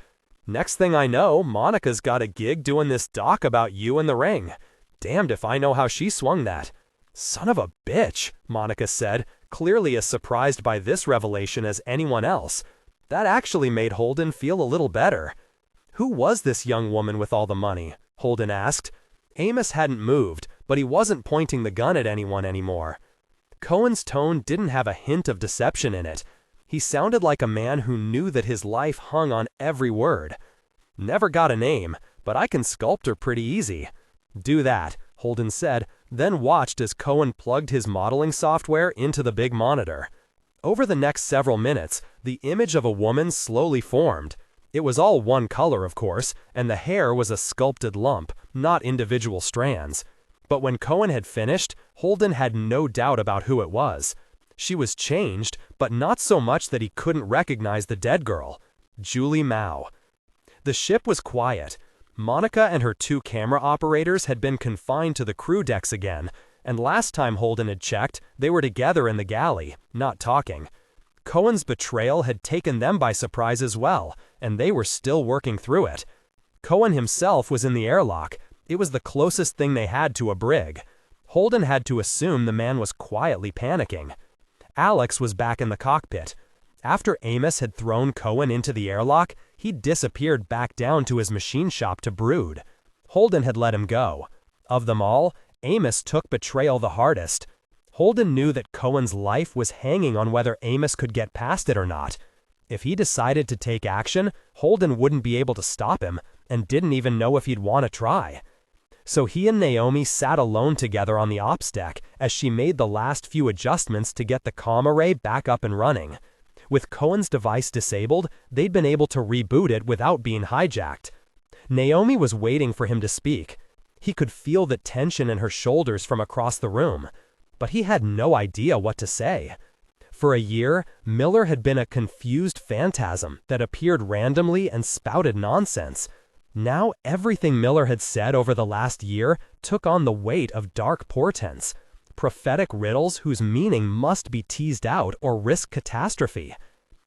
[SPEAKER 3] Next thing I know, Monica's got a gig doing this doc about you in the ring. Damned if I know how she swung that. Son of a bitch, Monica said, clearly as surprised by this revelation as anyone else. That actually made Holden feel a little better. Who was this young woman with all the money? Holden asked. Amos hadn't moved, but he wasn't pointing the gun at anyone anymore. Cohen's tone didn't have a hint of deception in it. He sounded like a man who knew that his life hung on every word. Never got a name, but I can sculpt her pretty easy. Do that, Holden said, then watched as Cohen plugged his modeling software into the big monitor. Over the next several minutes, the image of a woman slowly formed. It was all one color, of course, and the hair was a sculpted lump, not individual strands. But when Cohen had finished, Holden had no doubt about who it was. She was changed, but not so much that he couldn't recognize the dead girl, Julie Mao. The ship was quiet. Monica and her 2 camera operators had been confined to the crew decks again, and last time Holden had checked, they were together in the galley, not talking. Cohen's betrayal had taken them by surprise as well, and they were still working through it. Cohen himself was in the airlock. It was the closest thing they had to a brig. Holden had to assume the man was quietly panicking. Alex was back in the cockpit. After Amos had thrown Cohen into the airlock, he disappeared back down to his machine shop to brood. Holden had let him go. Of them all, Amos took betrayal the hardest. Holden knew that Cohen's life was hanging on whether Amos could get past it or not. If he decided to take action, Holden wouldn't be able to stop him, and didn't even know if he'd want to try. So he and Naomi sat alone together on the ops deck as she made the last few adjustments to get the comm array back up and running. With Cohen's device disabled, they'd been able to reboot it without being hijacked. Naomi was waiting for him to speak. He could feel the tension in her shoulders from across the room. But he had no idea what to say. For a year, Miller had been a confused phantasm that appeared randomly and spouted nonsense. Now everything Miller had said over the last year took on the weight of dark portents, prophetic riddles whose meaning must be teased out or risk catastrophe.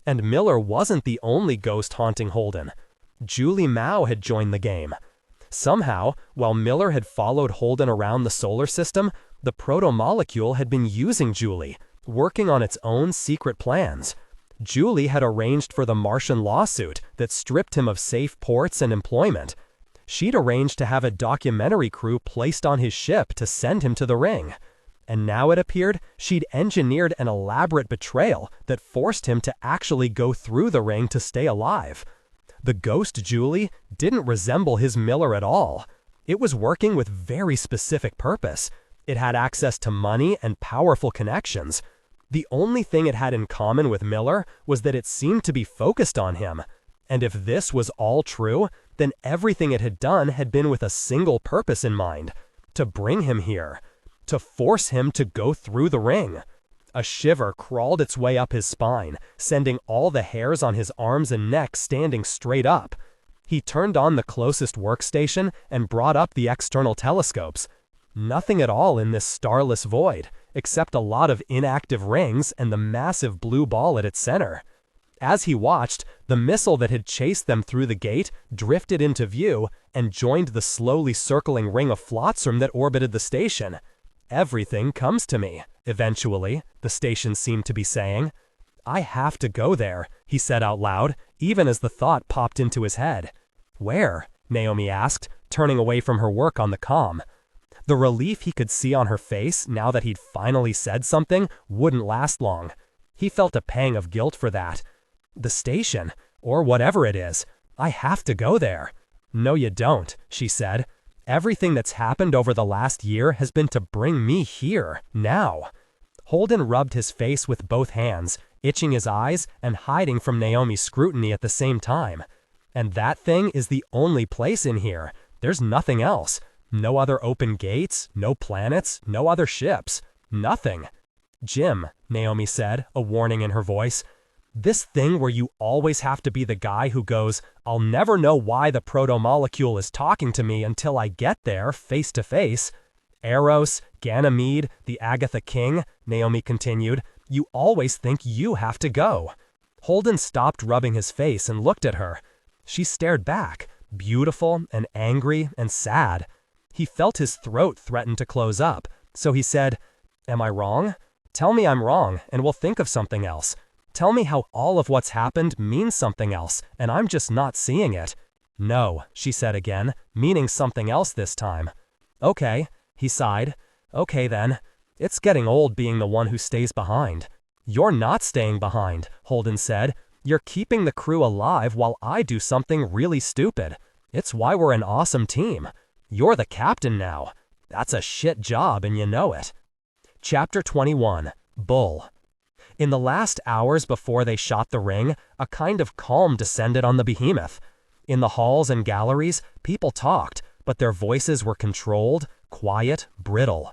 [SPEAKER 3] And Miller wasn't the only ghost haunting Holden. Julie Mao had joined the game. Somehow, while Miller had followed Holden around the solar system, the proto-molecule had been using Julie, working on its own secret plans. Julie had arranged for the Martian lawsuit that stripped him of safe ports and employment. She'd arranged to have a documentary crew placed on his ship to send him to the ring. And now it appeared she'd engineered an elaborate betrayal that forced him to actually go through the ring to stay alive. The ghost Julie didn't resemble his Miller at all. It was working with very specific purpose. It had access to money and powerful connections. The only thing it had in common with Miller was that it seemed to be focused on him. And if this was all true, then everything it had done had been with a single purpose in mind: to bring him here, to force him to go through the ring. A shiver crawled its way up his spine, sending all the hairs on his arms and neck standing straight up.
[SPEAKER 4] He turned on the closest workstation and brought up the external telescopes. Nothing at all in this starless void, except a lot of inactive rings and the massive blue ball at its center. As he watched, the missile that had chased them through the gate drifted into view and joined the slowly circling ring of flotsam that orbited the station. "Everything comes to me, eventually," the station seemed to be saying. "I have to go there," he said out loud, even as the thought popped into his head. "Where?" Naomi asked, turning away from her work on the comm. The relief he could see on her face now that he'd finally said something wouldn't last long. He felt a pang of guilt for that. "The station, or whatever it is. I have to go there." "No, you don't," she said. "Everything that's happened over the last year has been to bring me here, now." Holden rubbed his face with both hands, itching his eyes and hiding from Naomi's scrutiny at the same time. "And that thing is the only place in here. There's nothing else. No other open gates, no planets, no other ships. Nothing." "Jim," Naomi said, a warning in her voice, "this thing where you always have to be the guy who goes, 'I'll never know why the proto-molecule is talking to me until I get there, face to face.' Eros, Ganymede, the Agatha King," Naomi continued, "you always think you have to go." Holden stopped rubbing his face and looked at her. She stared back, beautiful and angry and sad. He felt his throat threaten to close up, so he said, "Am I wrong? Tell me I'm wrong, and we'll think of something else. Tell me how all of what's happened means something else, and I'm just not seeing it." "No," she said again, meaning something else this time. "Okay," he sighed. "Okay then. It's getting old being the one who stays behind." "You're not staying behind," Holden said. "You're keeping the crew alive while I do something really stupid. It's why we're an awesome team. You're the captain now. That's a shit job and you know it." Chapter 21. Bull. In the last hours before they shot the ring, a kind of calm descended on the behemoth. In the halls and galleries, people talked, but their voices were controlled, quiet, brittle.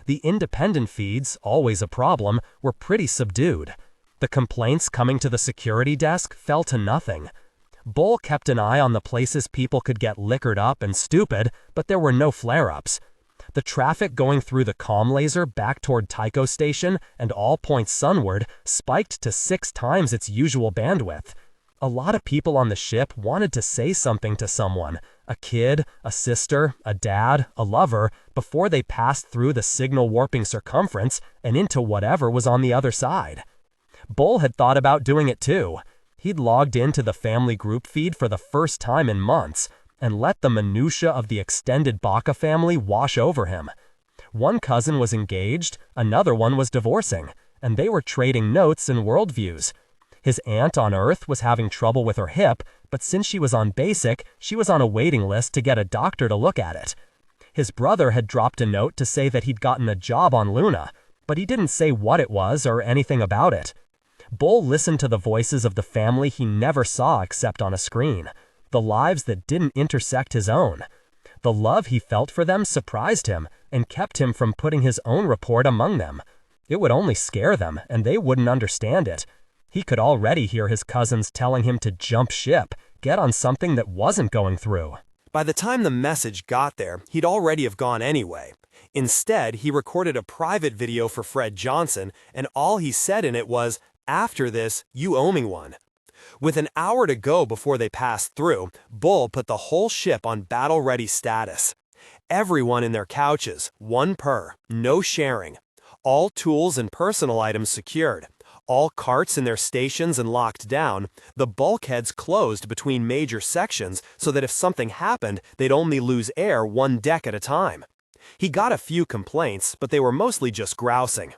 [SPEAKER 4] The independent feeds, always a problem, were pretty subdued. The complaints coming to the security desk fell to nothing. Bull kept an eye on the places people could get liquored up and stupid, but there were no flare-ups. The traffic going through the comm laser back toward Tycho Station and all points sunward spiked to 6 times its usual bandwidth. A lot of people on the ship wanted to say something to someone, a kid, a sister, a dad, a lover, before they passed through the signal warping circumference and into whatever was on the other side. Bull had thought about doing it too. He'd logged into the family group feed for the first time in months and let the minutia of the extended Baca family wash over him. One cousin was engaged, another one was divorcing, and they were trading notes and worldviews. His aunt on Earth was having trouble with her hip, but since she was on basic, she was on a waiting list to get a doctor to look at it. His brother had dropped a note to say that he'd gotten a job on Luna, but he didn't say what it was or anything about it. Bull listened to the voices of the family he never saw except on a screen, the lives that didn't intersect his own. The love he felt for them surprised him and kept him from putting his own report among them. It would only scare them, and they wouldn't understand it. He could already hear his cousins telling him to jump ship, get on something that wasn't going through.
[SPEAKER 3] By the time the message got there, he'd already have gone anyway. Instead, he recorded a private video for Fred Johnson, and all he said in it was, "After this, you owe me one." With an hour to go before they passed through, Bull put the whole ship on battle-ready status. Everyone in their couches, one per, no sharing. All tools and personal items secured. All carts in their stations and locked down, the bulkheads closed between major sections so that if something happened, they'd only lose air one deck at a time. He got a few complaints, but they were mostly just grousing.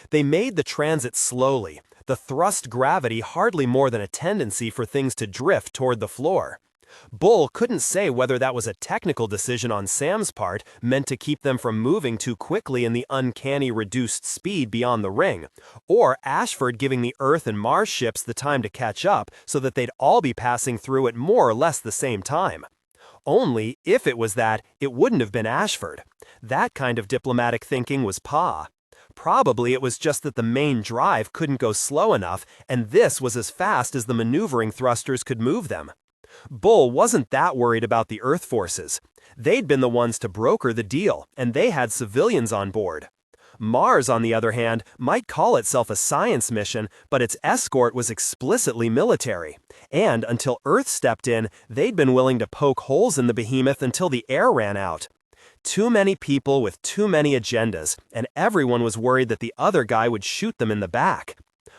[SPEAKER 3] They made the transit slowly, the thrust gravity hardly more than a tendency for things to drift toward the floor. Bull couldn't say whether that was a technical decision on Sam's part meant to keep them from moving too quickly in the uncanny reduced speed beyond the ring, or Ashford giving the Earth and Mars ships the time to catch up so that they'd all be passing through at more or less the same time. Only, if it was that, it wouldn't have been Ashford. That kind of diplomatic thinking was Pa. Probably it was just that the main drive couldn't go slow enough, and this was as fast as the maneuvering thrusters could move them. Bull wasn't that worried about the Earth forces. They'd been the ones to broker the deal, and they had civilians on board. Mars, on the other hand, might call itself a science mission, but its escort was explicitly military. And until Earth stepped in, they'd been willing to poke holes in the behemoth until the air ran out. Too many people with too many agendas, and everyone was worried that the other guy would shoot them in the back.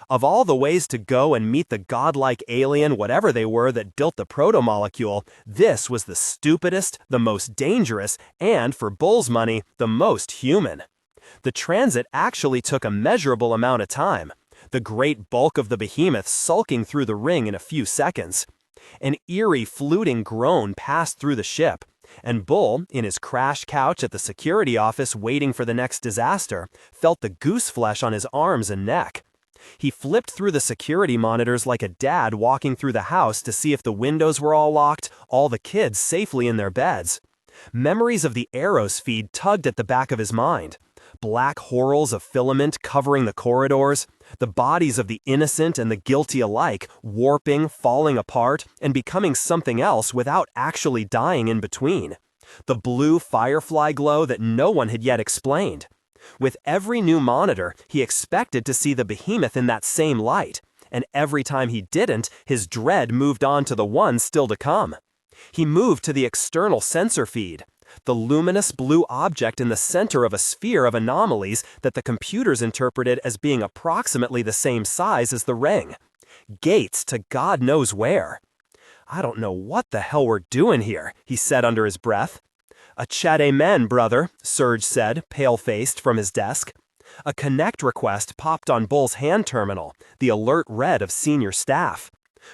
[SPEAKER 3] Of all the ways to go and meet the godlike alien, whatever they were, that built the protomolecule, this was the stupidest, the most dangerous, and, for Bull's money, the most human. The transit actually took a measurable amount of time, the great bulk of the behemoth sulking through the ring in a few seconds. An eerie, fluting groan passed through the ship, and Bull, in his crash couch at the security office waiting for the next disaster, felt the goose flesh on his arms and neck. He flipped through the security monitors like a dad walking through the house to see if the windows were all locked, all the kids safely in their beds. Memories of the Arrows feed tugged at the back of his mind. Black whorls of filament covering the corridors, the bodies of the innocent and the guilty alike warping, falling apart, and becoming something else without actually dying in between. The blue firefly glow that no one had yet explained. With every new monitor, he expected to see the behemoth in that same light, and every time he didn't, his dread moved on to the one still to come. He moved to the external sensor feed, the luminous blue object in the center of a sphere of anomalies that the computers interpreted as being approximately the same size as the ring. Gates to God knows where. "I don't know what the hell we're doing here," he said under his breath. "A chat amen, brother," Serge said, pale-faced, from his desk. A connect request popped on Bull's hand terminal, the alert red of senior staff.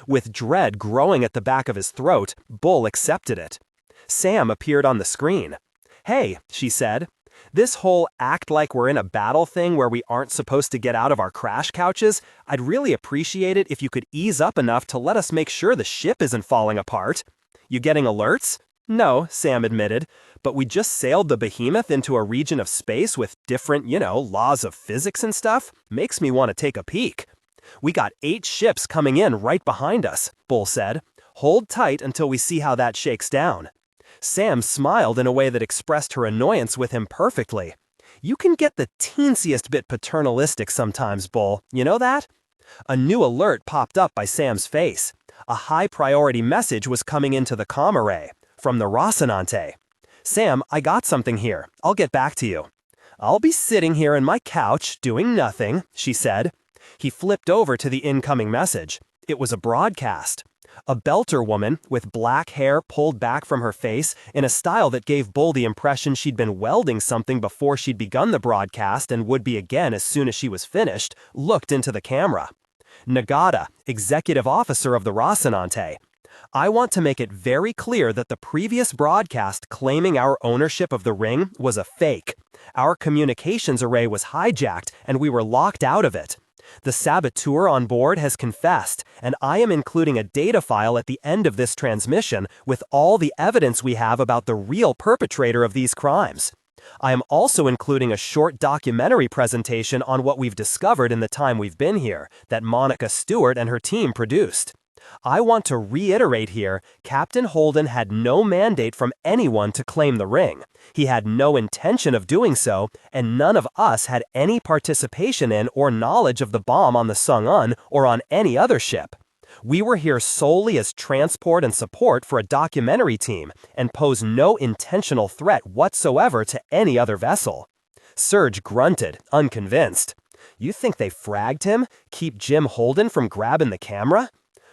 [SPEAKER 3] With dread growing at the back of his throat, Bull accepted it. Sam appeared on the screen. "Hey," she said, "this whole act like we're in a battle thing where we aren't supposed to get out of our crash couches, I'd really appreciate it if you could ease up enough to let us make sure the ship isn't falling apart." "You getting alerts?" "No," Sam admitted, "but we just sailed the behemoth into a region of space with different, laws of physics and stuff. Makes me want to take a peek." "We got 8 ships coming in right behind us," Bull said. "Hold tight until we see how that shakes down." Sam smiled in a way that expressed her annoyance with him perfectly. "You can get the teensiest bit paternalistic sometimes, Bull. You know that?" A new alert popped up by Sam's face. A high-priority message was coming into the comm array. From the Rocinante. "Sam, I got something here. I'll get back to you." "I'll be sitting here in my couch, doing nothing," she said. He flipped over to the incoming message. It was a broadcast. A belter woman, with black hair pulled back from her face in a style that gave Bull the impression she'd been welding something before she'd begun the broadcast and would be again as soon as she was finished, looked into the camera. "Nagata, executive officer of the Rocinante. I want to make it very clear that the previous broadcast claiming our ownership of the ring was a fake. Our communications array was hijacked and we were locked out of it. The saboteur on board has confessed, and I am including a data file at the end of this transmission with all the evidence we have about the real perpetrator of these crimes. I am also including a short documentary presentation on what we've discovered in the time we've been here, that Monica Stewart and her team produced. I want to reiterate here, Captain Holden had no mandate from anyone to claim the ring. He had no intention of doing so, and none of us had any participation in or knowledge of the bomb on the Sung-Un or on any other ship. We were here solely as transport and support for a documentary team and pose no intentional threat whatsoever to any other vessel." Serge grunted, unconvinced. "You think they fragged him? Keep Jim Holden from grabbing the camera?"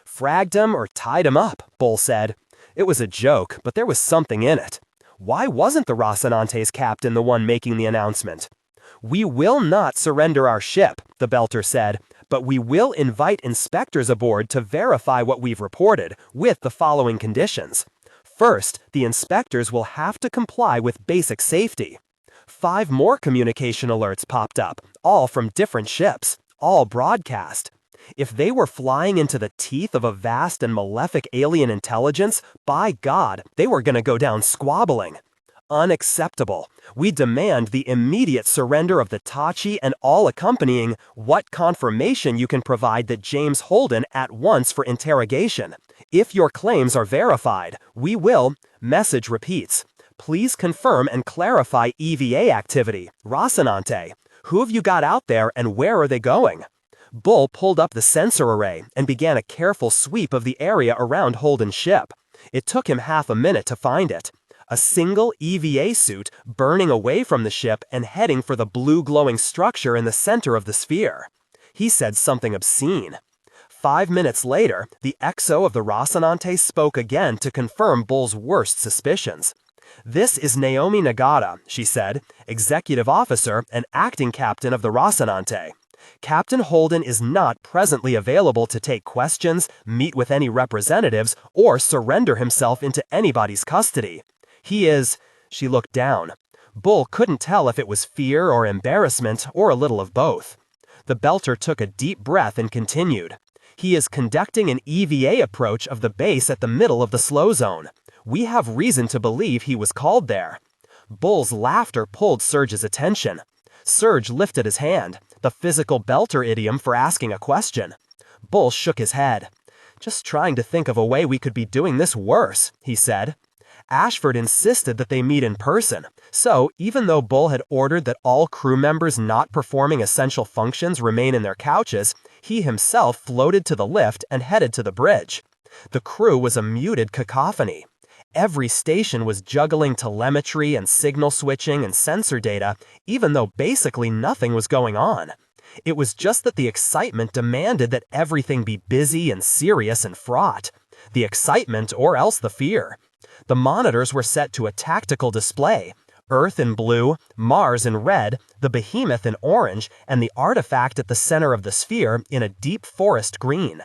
[SPEAKER 3] "Fragged him or tied him up," Bull said. It was a joke, but there was something in it. Why wasn't the Rocinante's captain the one making the announcement? "We will not surrender our ship," the belter said, "but we will invite inspectors aboard to verify what we've reported, with the following conditions. First, the inspectors will have to comply with basic safety." 5 more communication alerts popped up, all from different ships, all broadcast. If they were flying into the teeth of a vast and malefic alien intelligence, by God, they were going to go down squabbling.
[SPEAKER 4] Unacceptable. We demand the immediate surrender of the Tachi and all accompanying. What confirmation you can provide that James Holden at once for interrogation. If your claims are verified, we will. Message repeats. Please confirm and clarify EVA activity. Rocinante. Who have you got out there and where are they going? Bull pulled up the sensor array and began a careful sweep of the area around Holden's ship. It took him half a minute to find it. A single EVA suit burning away from the ship and heading for the blue glowing structure in the center of the sphere. He said something obscene. 5 minutes later, the XO of the Rocinante spoke again to confirm Bull's worst suspicions. This is Naomi Nagata, she said, executive officer and acting captain of the Rocinante. Captain Holden is not presently available to take questions, meet with any representatives, or surrender himself into anybody's custody. He is. She looked down. Bull couldn't tell if it was fear or embarrassment or a little of both. The Belter took a deep breath and continued. He is conducting an EVA approach of the base at the middle of the slow zone. We have reason to believe he was called there. Bull's laughter pulled Serge's attention. Serge lifted his hand, the physical Belter idiom for asking a question. Bull shook his head. Just trying to think of a way we could be doing this worse, he said. Ashford insisted that they meet in person, so even though Bull had ordered that all crew members not performing essential functions remain in their couches, he himself floated to the lift and headed to the bridge. The crew was a muted cacophony. Every station was juggling telemetry and signal switching and sensor data, even though basically nothing was going on. It was just that the excitement demanded that everything be busy and serious and fraught. The excitement or else the fear. The monitors were set to a tactical display. Earth in blue, Mars in red, the behemoth in orange, and the artifact at the center of the sphere in a deep forest green.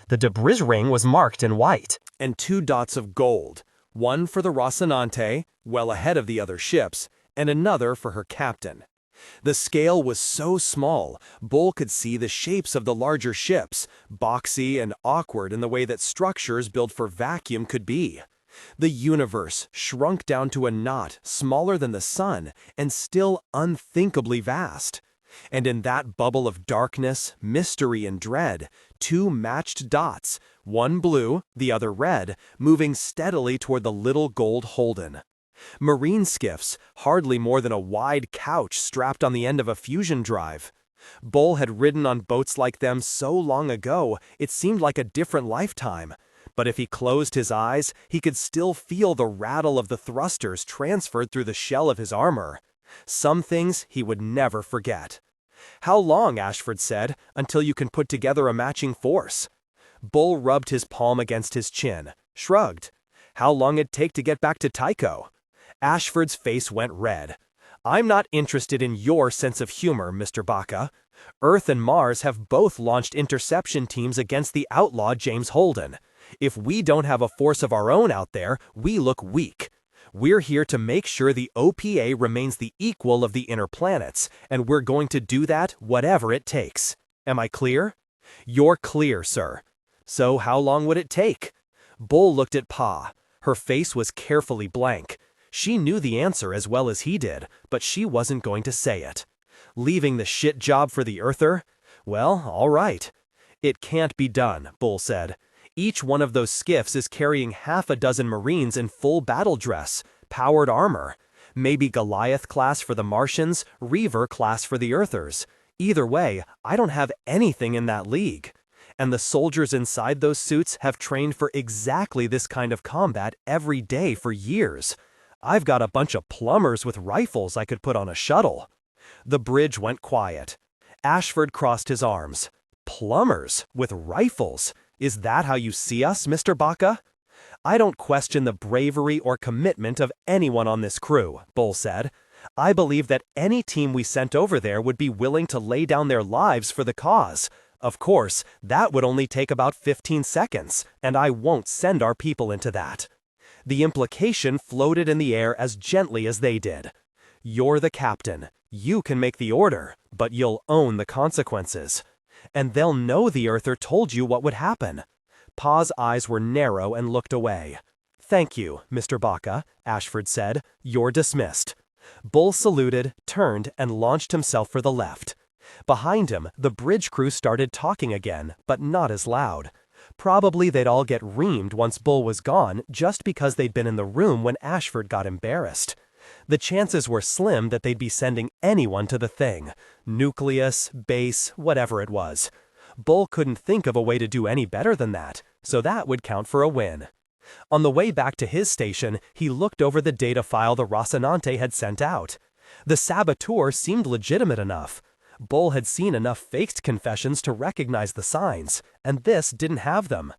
[SPEAKER 4] The debris ring was marked in white.
[SPEAKER 3] And 2 dots of gold. One for the Rocinante, well ahead of the other ships, and another for her captain. The scale was so small, Bull could see the shapes of the larger ships, boxy and awkward in the way that structures built for vacuum could be. The universe shrunk down to a knot smaller than the sun and still unthinkably vast. And in that bubble of darkness, mystery, and dread, 2 matched dots, one blue, the other red, moving steadily toward the little gold Holden. Marine skiffs, hardly more than a wide couch strapped on the end of a fusion drive. Bull had ridden on boats like them so long ago, it seemed like a different lifetime. But if he closed his eyes, he could still feel the rattle of the thrusters transferred through the shell of his armor. Some things he would never forget. How long, Ashford said, until you can put together a matching force? Bull rubbed his palm against his chin, shrugged. How long it'd take to get back to Tycho? Ashford's face went red. I'm not interested in your sense of humor, Mr. Baca. Earth and Mars have both launched interception teams against the outlaw James Holden. If we don't have a force of our own out there, we look weak. We're here to make sure the OPA remains the equal of the inner planets, and we're going to do that whatever it takes. Am I clear? You're clear, sir. So how long would it take? Bull looked at Pa. Her face was carefully blank. She knew the answer as well as he did, but she wasn't going to say it. Leaving the shit job for the Earther? Well, all right. It can't be done, Bull said. Each one of those skiffs is carrying half a dozen Marines in full battle dress, powered armor. Maybe Goliath class for the Martians, Reaver class for the Earthers. Either way, I don't have anything in that league. And the soldiers inside those suits have trained for exactly this kind of combat every day for years. I've got a bunch of plumbers with rifles I could put on a shuttle. The bridge went quiet. Ashford crossed his arms. Plumbers with rifles? Is that how you see us, Mr. Baca? I don't question the bravery or commitment of anyone on this crew, Bull said. I believe that any team we sent over there would be willing to lay down their lives for the cause. Of course, that would only take about 15 seconds, and I won't send our people into that. The implication floated in the air as gently as they did. You're the captain. You can make the order, but you'll own the consequences. And they'll know the Earther told you what would happen. Pa's eyes were narrow and looked away.
[SPEAKER 1] Thank you, Mr. Baca, Ashford said. You're dismissed. Bull saluted, turned, and launched himself for the left. Behind him, the bridge crew started talking again, but not as loud. Probably they'd all get reamed once Bull was gone just because they'd been in the room when Ashford got embarrassed. The chances were slim that they'd be sending anyone to the thing. Nucleus, base, whatever it was. Bull couldn't think of a way to do any better than that, so that would count for a win. On the way back to his station, he looked over the data file the Rocinante had sent out. The saboteur seemed legitimate enough. Bull had seen enough faked confessions to recognize the signs, and this didn't have them.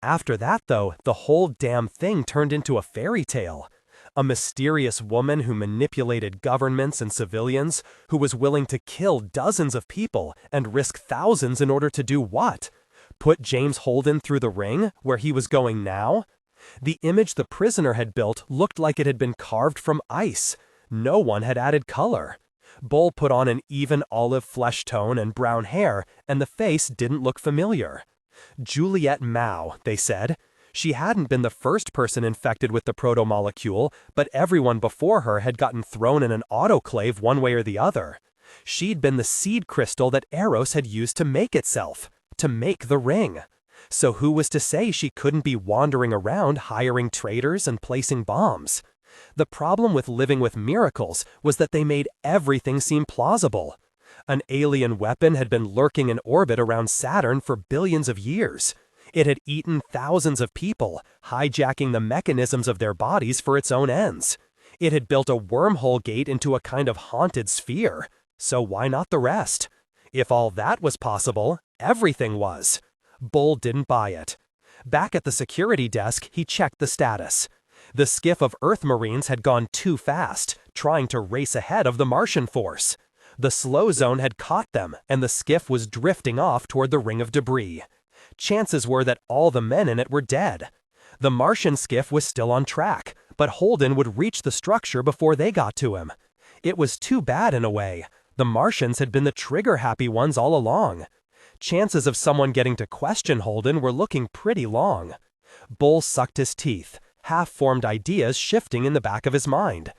[SPEAKER 1] After that, though, the whole damn thing turned into a fairy tale. A mysterious woman who manipulated governments and civilians, who was willing to kill dozens of people and risk thousands in order to do what? Put James Holden through the ring, where he was going now? The image the prisoner had built looked like it had been carved from ice. No one had added color. Bull put on an even olive flesh tone and brown hair, and the face didn't look familiar. Juliette Mao, they said. She hadn't been the first person infected with the protomolecule, but everyone before her had gotten thrown in an autoclave one way or the other. She'd been the seed crystal that Eros had used to make itself, to make the ring. So who was to say she couldn't be wandering around hiring traitors and placing bombs? The problem with living with miracles was that they made everything seem plausible. An alien weapon had been lurking in orbit around Saturn for billions of years. It had eaten thousands of people, hijacking the mechanisms of their bodies for its own ends. It had built a wormhole gate into a kind of haunted sphere. So why not the rest? If all that was possible, everything was. Bull didn't buy it. Back at the security desk, he checked the status. The skiff of Earth Marines had gone too fast, trying to race ahead of the Martian force. The slow zone had caught them, and the skiff was drifting off toward the ring of debris. Chances were that all the men in it were dead. The Martian skiff was still on track, but Holden would reach the structure before they got to him. It was too bad in a way. The Martians had been the trigger-happy ones all along. Chances of someone getting to question Holden were looking pretty long. Bull sucked his teeth, half-formed ideas shifting in the back of his mind.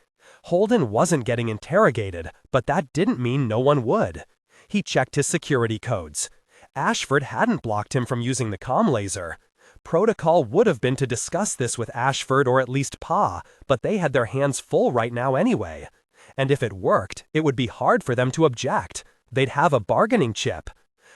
[SPEAKER 1] Holden wasn't getting interrogated, but that didn't mean no one would. He checked his security codes. Ashford hadn't blocked him from using the comm laser. Protocol would have been to discuss this with Ashford or at least Pa, but they had their hands full right now anyway. And if it worked, it would be hard for them to object. They'd have a bargaining chip.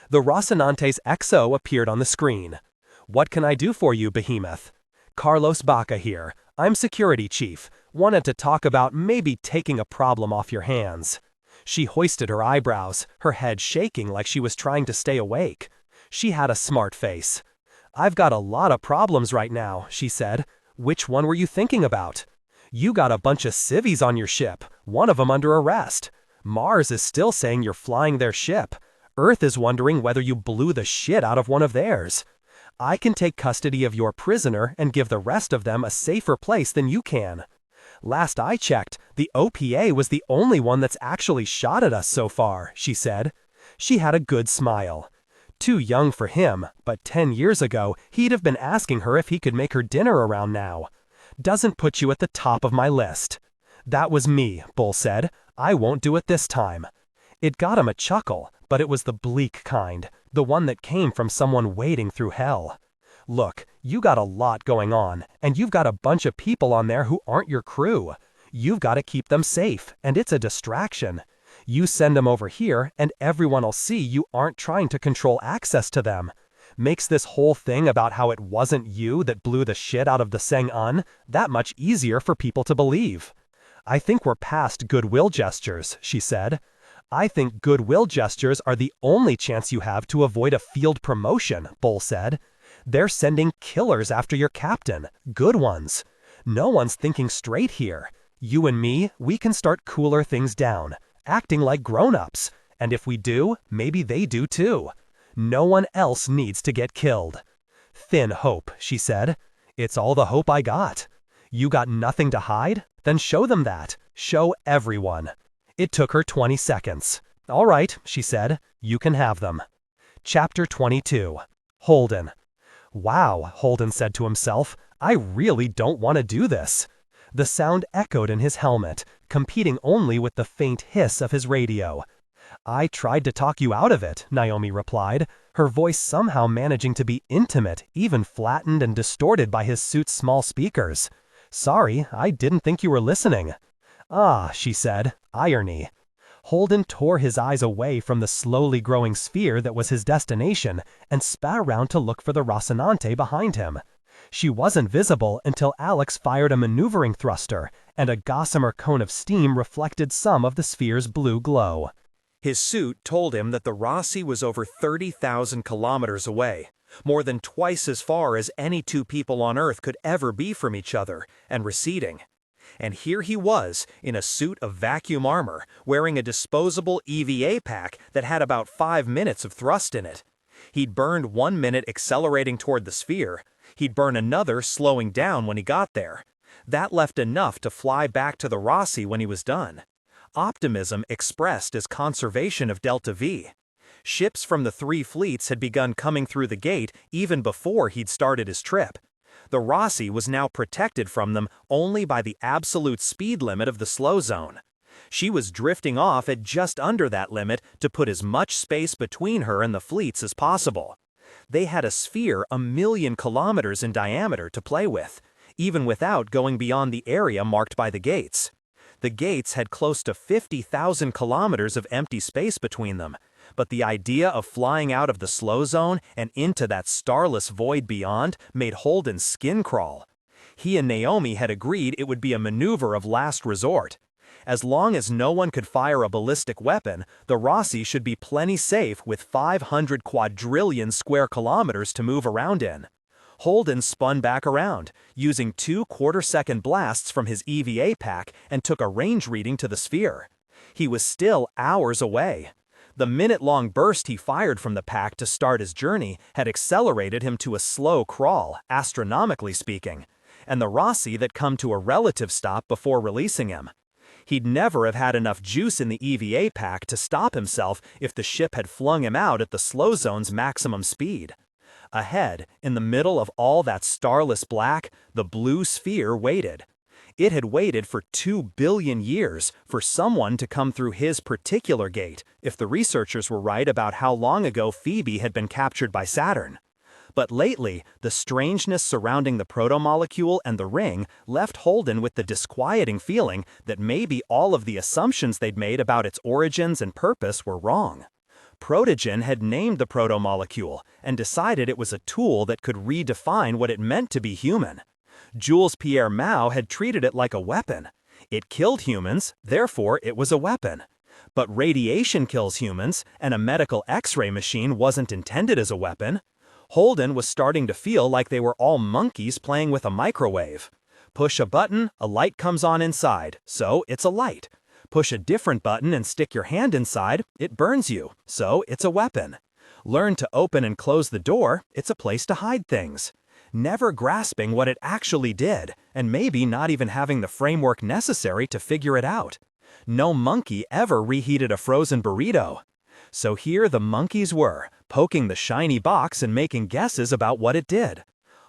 [SPEAKER 1] The Rocinante's XO appeared on the screen. "What can I do for you, Behemoth?" "Carlos Baca here. I'm security chief. Wanted to talk about maybe taking a problem off your hands." She hoisted her eyebrows, her head shaking like she was trying to stay awake. She had a smart face. "I've got a lot of problems right now," she said. "Which one were you thinking about?" "You got a bunch of civvies on your ship, one of them under arrest. Mars is still saying you're flying their ship. Earth is wondering whether you blew the shit out of one of theirs. I can take custody of your prisoner and give the rest of them a safer place than you can. Last I checked, the OPA was the only one that's actually shot at us so far," she said. She had a good smile. Too young for him, but 10 years ago, he'd have been asking her if he could make her dinner around now. "Doesn't put you at the top of my list." "That was me," Bull said. "I won't do it this time." It got him a chuckle, but it was the bleak kind, the one that came from someone wading through hell. "Look, you got a lot going on, and you've got a bunch of people on there who aren't your crew. You've got to keep them safe, and it's a distraction. You send them over here, and everyone'll see you aren't trying to control access to them. Makes this whole thing about how it wasn't you that blew the shit out of the Seng-Un that much easier for people to believe." "I think we're past goodwill gestures," she said. "I think goodwill gestures are the only chance you have to avoid a field promotion," Bull said. "They're sending killers after your captain, good ones. No one's thinking straight here. You and me, we can start cooler things down, acting like grown-ups, and if we do, maybe they do too. No one else needs to get killed." "Thin hope," she said. "It's all the hope I got." "You got nothing to hide? Then show them that. Show everyone." It took her 20 seconds. "All right," she said. "You can have them." Chapter 22. Holden. "Wow," Holden said to himself.
[SPEAKER 4] I really don't want to do this. The sound echoed in his helmet, competing only with the faint hiss of his radio. I tried to talk you out of it, Naomi replied, her voice somehow managing to be intimate, even flattened and distorted by his suit's small speakers. Sorry, I didn't think you were listening. Ah, she said, irony. Holden tore his eyes away from the slowly growing sphere that was his destination and spat around to look for the Rocinante behind him. She wasn't visible until Alex fired a maneuvering thruster, and a gossamer cone of steam reflected some of the sphere's blue glow.
[SPEAKER 1] His suit told him that the Rossi was over 30,000 kilometers away, more than twice as far as any two people on Earth could ever be from each other, and receding. And here he was, in a suit of vacuum armor, wearing a disposable EVA pack that had about 5 minutes of thrust in it. He'd burned 1 minute accelerating toward the sphere. He'd burn another slowing down when he got there. That left enough to fly back to the Rossi when he was done. Optimism expressed as conservation of Delta V. Ships from the 3 fleets had begun coming through the gate even before he'd started his trip. The Rossi was now protected from them only by the absolute speed limit of the slow zone. She was drifting off at just under that limit to put as much space between her and the fleets as possible. They had a sphere 1,000,000 kilometers in diameter to play with, even without going beyond the area marked by the gates. The gates had close to 50,000 kilometers of empty space between them, but the idea of flying out of the slow zone and into that starless void beyond made Holden's skin crawl. He and Naomi had agreed it would be a maneuver of last resort. As long as no one could fire a ballistic weapon, the Rossi should be plenty safe with 500 quadrillion square kilometers to move around in. Holden spun back around, using 2 quarter-second blasts from his EVA pack and took a range reading to the sphere. He was still hours away. The minute-long burst he fired from the pack to start his journey had accelerated him to a slow crawl, astronomically speaking, and the Rossi that come to a relative stop before releasing him. He'd never have had enough juice in the EVA pack to stop himself if the ship had flung him out at the slow zone's maximum speed. Ahead, in the middle of all that starless black, the blue sphere waited. It had waited for 2 billion years for someone to come through his particular gate, if the researchers were right about how long ago Phoebe had been captured by Saturn. But lately, the strangeness surrounding the protomolecule and the ring left Holden with the disquieting feeling that maybe all of the assumptions they'd made about its origins and purpose were wrong. Protogen had named the protomolecule and decided it was a tool that could redefine what it meant to be human. Jules Pierre Mao had treated it like a weapon. It killed humans, therefore it was a weapon. But radiation kills humans, and a medical X-ray machine wasn't intended as a weapon. Holden was starting to feel like they were all monkeys playing with a microwave. Push a button, a light comes on inside, so it's a light. Push a different button and stick your hand inside, it burns you, so it's a weapon. Learn to open and close the door, it's a place to hide things. Never grasping what it actually did, and maybe not even having the framework necessary to figure it out. No monkey ever reheated a frozen burrito. So here the monkeys were, poking the shiny box and making guesses about what it did.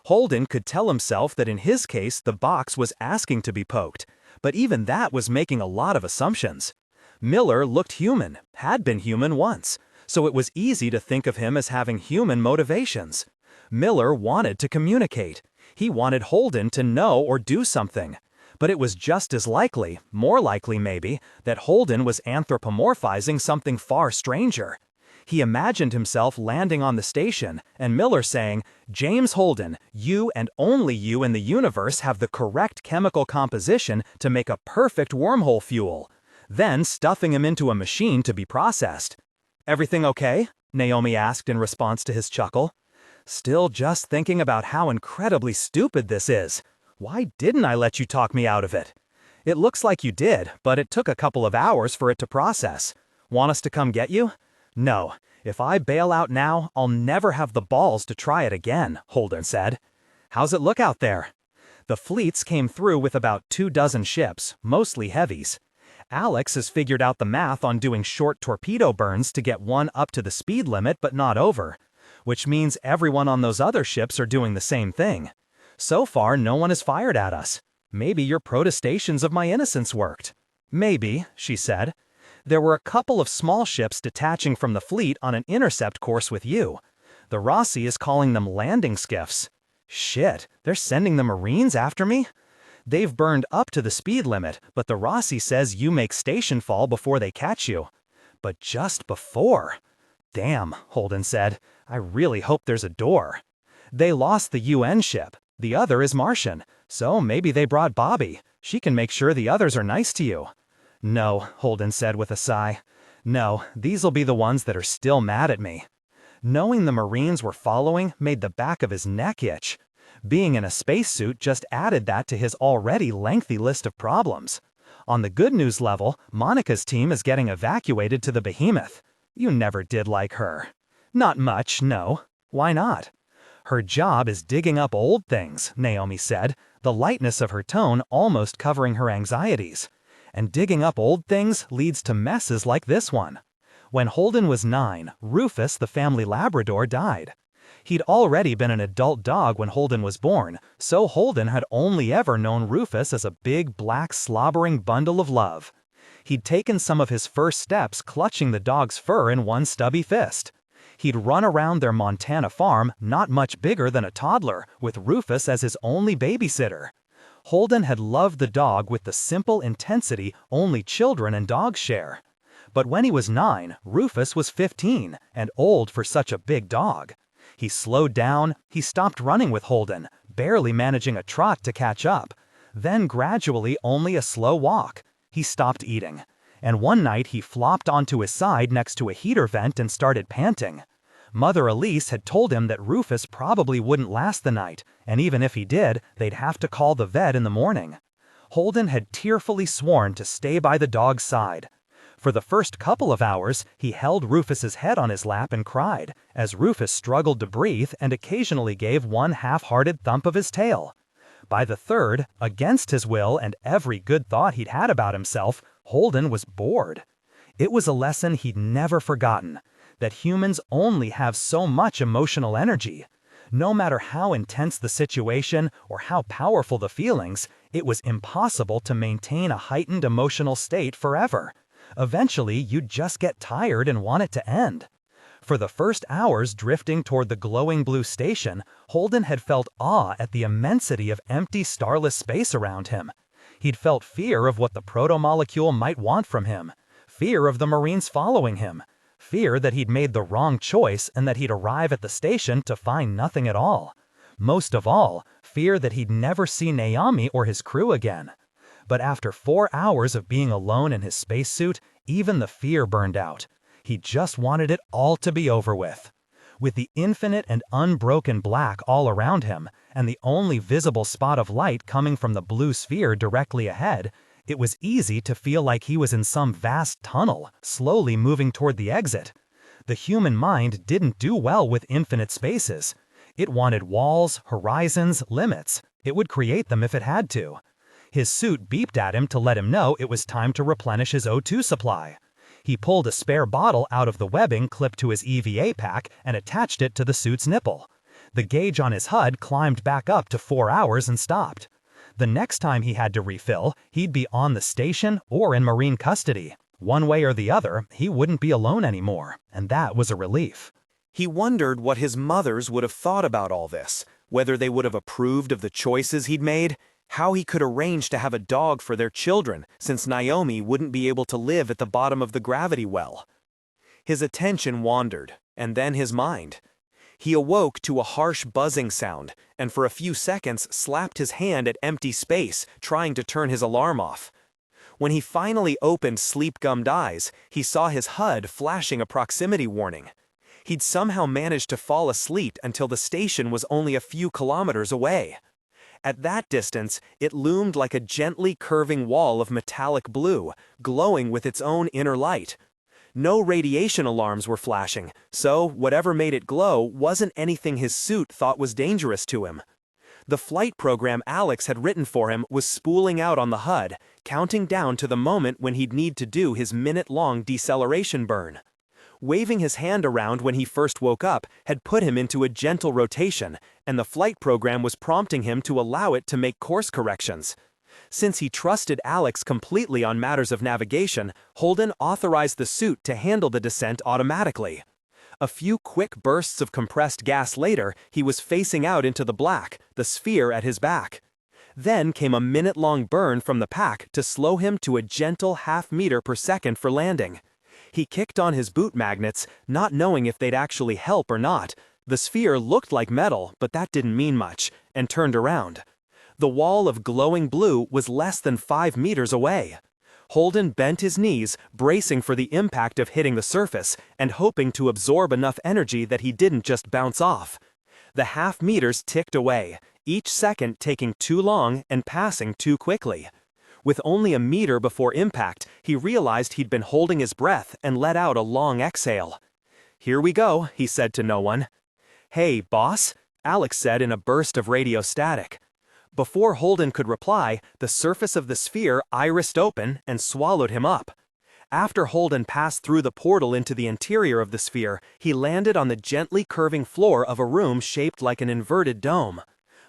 [SPEAKER 1] Holden could tell himself that in his case the box was asking to be poked, but even that was making a lot of assumptions. Miller looked human, had been human once, so it was easy to think of him as having human motivations. Miller wanted to communicate. He wanted Holden to know or do something. But it was just as likely, more likely maybe, that Holden was anthropomorphizing something far stranger. He imagined himself landing on the station, and Miller saying, "James Holden, you and only you in the universe have the correct chemical composition to make a perfect wormhole fuel," then stuffing him into a machine to be processed. "Everything okay?" Naomi asked in response to his chuckle. "Still just thinking about how incredibly stupid this is. Why didn't I let you talk me out of it? It looks like you did, but it took a couple of hours for it to process. Want us to come get you?" "No. If I bail out now, I'll never have the balls to try it again," Holden said. "How's it look out there?" The fleets came through with about 24 ships, mostly heavies. Alex has figured out the math on doing short torpedo burns to get one up to the speed limit but not over, which means everyone on those other ships are doing the same thing.
[SPEAKER 5] So far, no one has fired at us. Maybe your protestations of my innocence worked. Maybe, she said. There were a couple of small ships detaching from the fleet on an intercept course with you. The Rossi is calling them landing skiffs. Shit, they're sending the Marines after me? They've burned up to the speed limit, but the Rossi says you make station fall before they catch you. But just before. Damn, Holden said. I really hope there's a door. They lost the UN ship. The other is Martian, so maybe they brought Bobby. She can make sure the others are nice to you. No, Holden said with a sigh. No, these'll be the ones that are still mad at me. Knowing the Marines were following made the back of his neck itch. Being in a spacesuit just added that to his already lengthy list of problems. On the good news level, Monica's team is getting evacuated to the Behemoth. You never did like her. Not much, no. Why not? Her job is digging up old things, Naomi said, the lightness of her tone almost covering her anxieties. And digging up old things leads to messes like this one. When Holden was 9, Rufus, the family Labrador, died. He'd already been an adult dog when Holden was born, so Holden had only ever known Rufus as a big, black, slobbering bundle of love. He'd taken some of his first steps clutching the dog's fur in one stubby fist. He'd run around their Montana farm, not much bigger than a toddler, with Rufus as his only babysitter. Holden had loved the dog with the simple intensity only children and dogs share. But when he was 9, Rufus was 15, and old for such a big dog. He slowed down, he stopped running with Holden, barely managing a trot to catch up. Then gradually only a slow walk. He stopped eating. And one night he flopped onto his side next to a heater vent and started panting. Mother Elise had told him that Rufus probably wouldn't last the night, and even if he did, they'd have to call the vet in the morning. Holden had tearfully sworn to stay by the dog's side. For the first couple of hours, he held Rufus's head on his lap and cried, as Rufus struggled to breathe and occasionally gave one half-hearted thump of his tail. By the third, against his will and every good thought he'd had about himself, Holden was bored. It was a lesson he'd never forgotten, that humans only have so much emotional energy. No matter how intense the situation or how powerful the feelings, it was impossible to maintain a heightened emotional state forever. Eventually, you'd just get tired and want it to end. For the first hours drifting toward the glowing blue station, Holden had felt awe at the immensity of empty, starless space around him. He'd felt fear of what the proto-molecule might want from him, fear of the Marines following him, fear that he'd made the wrong choice and that he'd arrive at the station to find nothing at all. Most of all, fear that he'd never see Naomi or his crew again. But after 4 hours of being alone in his spacesuit, even the fear burned out. He just wanted it all to be over with. With the infinite and unbroken black all around him, and the only visible spot of light coming from the blue sphere directly ahead, it was easy to feel like he was in some vast tunnel, slowly moving toward the exit. The human mind didn't do well with infinite spaces. It wanted walls, horizons, limits. It would create them if it had to. His suit beeped at him to let him know it was time to replenish his O2 supply. He pulled a spare bottle out of the webbing clipped to his EVA pack and attached it to the suit's nipple. The gauge on his HUD climbed back up to 4 hours and stopped. The next time he had to refill, he'd be on the station or in Marine custody. One way or the other, he wouldn't be alone anymore, and that was a relief.
[SPEAKER 3] He wondered what his mothers would have thought about all this, whether they would have approved of the choices he'd made, how he could arrange to have a dog for their children, since Naomi wouldn't be able to live at the bottom of the gravity well. His attention wandered, and then his mind. He awoke to a harsh buzzing sound, and for a few seconds slapped his hand at empty space, trying to turn his alarm off. When he finally opened sleep-gummed eyes, he saw his HUD flashing a proximity warning. He'd somehow managed to fall asleep until the station was only a few kilometers away. At that distance, it loomed like a gently curving wall of metallic blue, glowing with its own inner light. No radiation alarms were flashing, so whatever made it glow wasn't anything his suit thought was dangerous to him. The flight program Alex had written for him was spooling out on the HUD, counting down to the moment when he'd need to do his minute-long deceleration burn. Waving his hand around when he first woke up had put him into a gentle rotation, and the flight program was prompting him to allow it to make course corrections. Since he trusted Alex completely on matters of navigation, Holden authorized the suit to handle the descent automatically. A few quick bursts of compressed gas later, he was facing out into the black, the sphere at his back. Then came a minute-long burn from the pack to slow him to a gentle half-meter per second for landing. He kicked on his boot magnets, not knowing if they'd actually help or not. The sphere looked like metal, but that didn't mean much, and turned around. The wall of glowing blue was less than 5 meters away. Holden bent his knees, bracing for the impact of hitting the surface, and hoping to absorb enough energy that he didn't just bounce off. The half meters ticked away, each second taking too long and passing too quickly. With only a meter before impact, he realized he'd been holding his breath and let out a long exhale. "Here we go," he said to no one. "Hey, boss," Alex said in a burst of radio static. Before Holden could reply, the surface of the sphere irised open and swallowed him up. After Holden passed through the portal into the interior of the sphere, he landed on the gently curving floor of a room shaped like an inverted dome.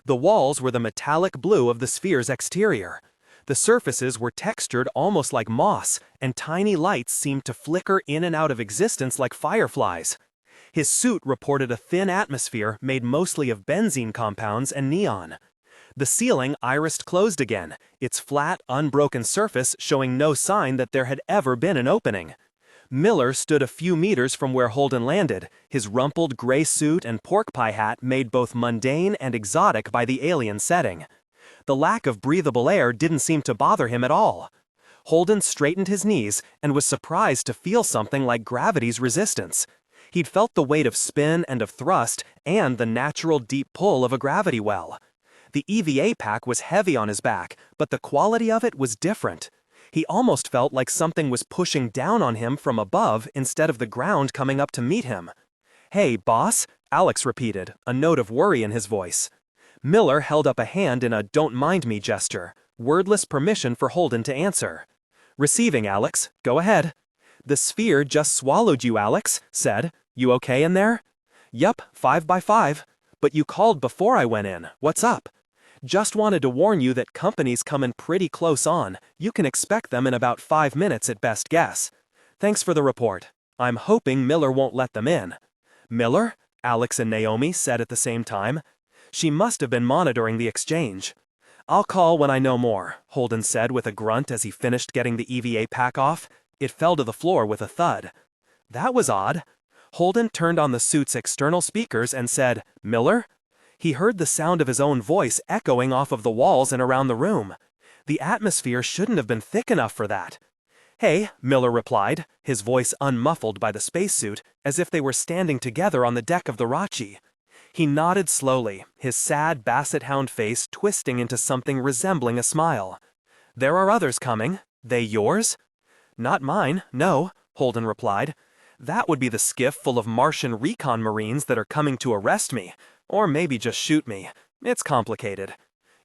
[SPEAKER 3] The walls were the metallic blue of the sphere's exterior. The surfaces were textured almost like moss, and tiny lights seemed to flicker in and out of existence like fireflies. His suit reported a thin atmosphere made mostly of benzene compounds and neon. The ceiling irised closed again, its flat, unbroken surface showing no sign that there had ever been an opening. Miller stood a few meters from where Holden landed, his rumpled gray suit and pork pie hat made both mundane and exotic by the alien setting. The lack of breathable air didn't seem to bother him at all. Holden straightened his knees and was surprised to feel something like gravity's resistance. He'd felt the weight of spin and of thrust and the natural deep pull of a gravity well. The EVA pack was heavy on his back, but the quality of it was different. He almost felt like something was pushing down on him from above instead of the ground coming up to meet him. "Hey, boss," Alex repeated, a note of worry in his voice. Miller held up a hand in a "don't mind me" gesture, wordless permission for Holden to answer. "Receiving, Alex. Go ahead." "The sphere just swallowed you," Alex said. "You okay in there?" "Yup, 5 by 5. But you called before I went in. What's up?" "Just wanted to warn you that company's coming pretty close on. You can expect them in about 5 minutes at best guess. Thanks for the report. I'm hoping Miller won't let them in." "Miller?" Alex and Naomi said at the same time. She must have been monitoring the exchange. "I'll call when I know more," Holden said with a grunt as he finished getting the EVA pack off. It fell to the floor with a thud. That was odd. Holden turned on the suit's external speakers and said, "Miller?" He heard the sound of his own voice echoing off of the walls and around the room. The atmosphere shouldn't have been thick enough for that. "Hey," Miller replied, his voice unmuffled by the spacesuit, as if they were standing together on the deck of the Rachi. He nodded slowly, his sad basset hound face twisting into something resembling a smile. "There are others coming. They yours?" "Not mine, no," Holden replied. "That would be the skiff full of Martian recon marines that are coming to arrest me. Or maybe just shoot me. It's complicated."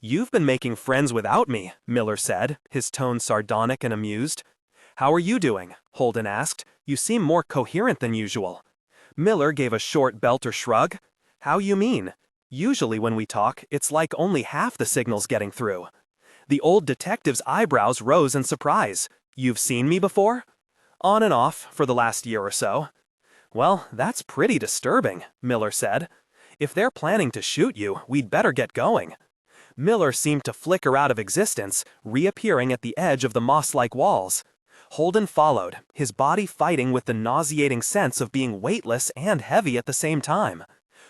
[SPEAKER 3] "You've been making friends without me," Miller said, his tone sardonic and amused. "How are you doing?" Holden asked. "You seem more coherent than usual." Miller gave a short Belter shrug. "How you mean? Usually when we talk, it's like only half the signal's getting through." The old detective's eyebrows rose in surprise. "You've seen me before?" "On and off, for the last year or so." "Well, that's pretty disturbing," Miller said. "If they're planning to shoot you, we'd better get going." Miller seemed to flicker out of existence, reappearing at the edge of the moss-like walls. Holden followed, his body fighting with the nauseating sense of being weightless and heavy at the same time.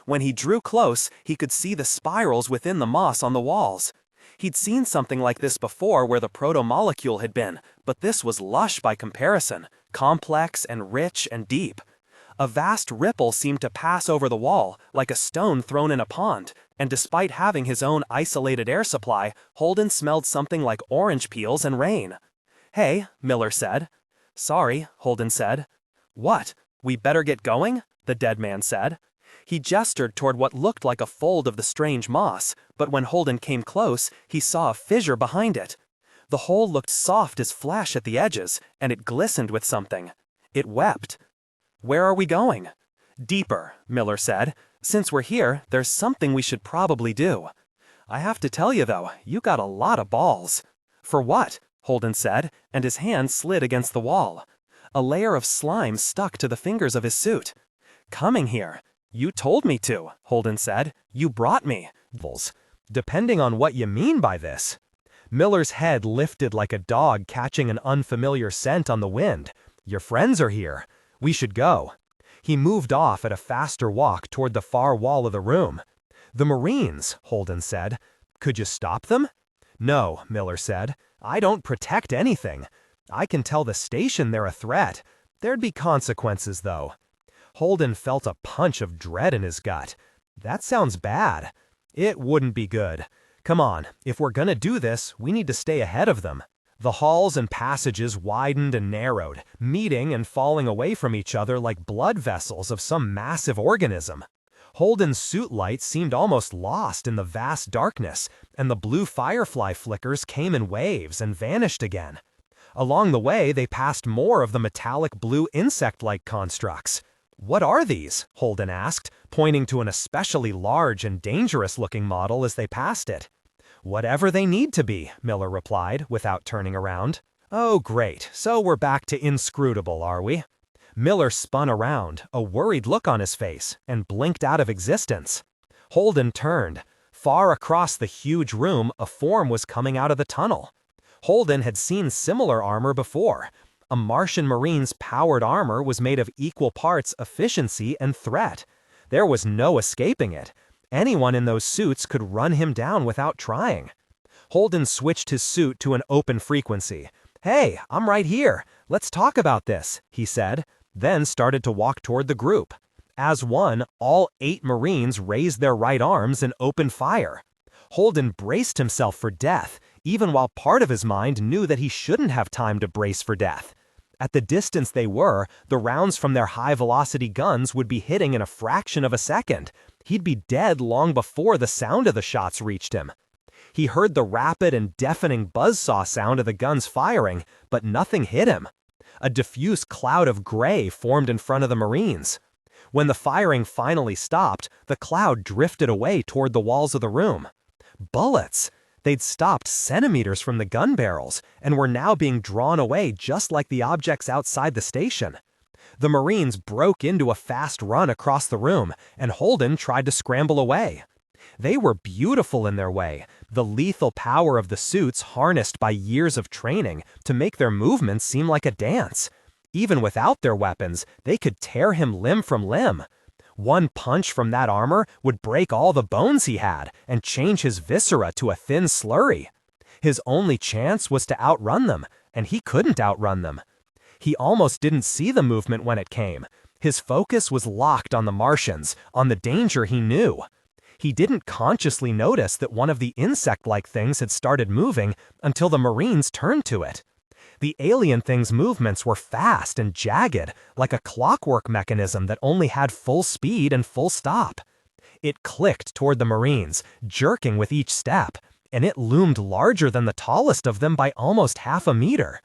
[SPEAKER 3] When he drew close, he could see the spirals within the moss on the walls. He'd seen something like this before where the proto-molecule had been, but this was lush by comparison, complex and rich and deep. A vast ripple seemed to pass over the wall, like a stone thrown in a pond, and despite having his own isolated air supply, Holden smelled something like orange peels and rain. "Hey," Miller said. "Sorry," Holden said. "What? We better get going?" the dead man said. He gestured toward what looked like a fold of the strange moss, but when Holden came close, he saw a fissure behind it. The hole looked soft as flesh at the edges, and it glistened with something. It wept.
[SPEAKER 5] Where are we going? Deeper, Miller said. Since we're here, there's something we should probably do. I have to tell you though, you got a lot of balls. For what? Holden said, and his hand slid against the wall. A layer of slime stuck to the fingers of his suit. Coming here. You told me to, Holden said. You brought me.
[SPEAKER 1] Depending on what you mean by this. Miller's head lifted like a dog catching an unfamiliar scent on the wind. Your friends are here. We should go. He moved off at a faster walk toward the far wall of the room. The Marines, Holden said. Could you stop them? No, Miller said. I don't protect anything. I can tell the station they're a threat. There'd be consequences, though. Holden felt a punch of dread in his gut. That sounds bad. It wouldn't be good. Come on, if we're gonna do this, we need to stay ahead of them. The halls and passages widened and narrowed, meeting and falling away from each other like blood vessels of some massive organism. Holden's suit light seemed almost lost in the vast darkness, and the blue firefly flickers came in waves and vanished again. Along the way, they passed more of the metallic blue insect-like constructs. What are these? Holden asked, pointing to an especially large and dangerous-looking model as they passed it. Whatever they need to be, Miller replied, without turning around. Oh, great. So we're back to inscrutable, are we? Miller spun around, a worried look on his face, and blinked out of existence. Holden turned. Far across the huge room, a form was coming out of the tunnel. Holden had seen similar armor before. A Martian Marine's powered armor was made of equal parts efficiency and threat. There was no escaping it. Anyone in those suits could run him down without trying. Holden switched his suit to an open frequency. Hey, I'm right here. Let's talk about this, he said, then started to walk toward the group. As one, all 8 Marines raised their right arms and opened fire. Holden braced himself for death, even while part of his mind knew that he shouldn't have time to brace for death. At the distance they were, the rounds from their high-velocity guns would be hitting in a fraction of a second. He'd be dead long before the sound of the shots reached him. He heard the rapid and deafening buzzsaw sound of the guns firing, but nothing hit him. A diffuse cloud of gray formed in front of the Marines. When the firing finally stopped, the cloud drifted away toward the walls of the room. Bullets! They'd stopped centimeters from the gun barrels and were now being drawn away just like the objects outside the station. The Marines broke into a fast run across the room, and Holden tried to scramble away. They were beautiful in their way, the lethal power of the suits harnessed by years of training to make their movements seem like a dance. Even without their weapons, they could tear him limb from limb. One punch from that armor would break all the bones he had and change his viscera to a thin slurry. His only chance was to outrun them, and he couldn't outrun them. He almost didn't see the movement when it came. His focus was locked on the Martians, on the danger he knew. He didn't consciously notice that one of the insect-like things had started moving until the Marines turned to it. The alien thing's movements were fast and jagged, like a clockwork mechanism that only had full speed and full stop. It clicked toward the Marines, jerking with each step, and it loomed larger than the tallest of them by almost half a meter.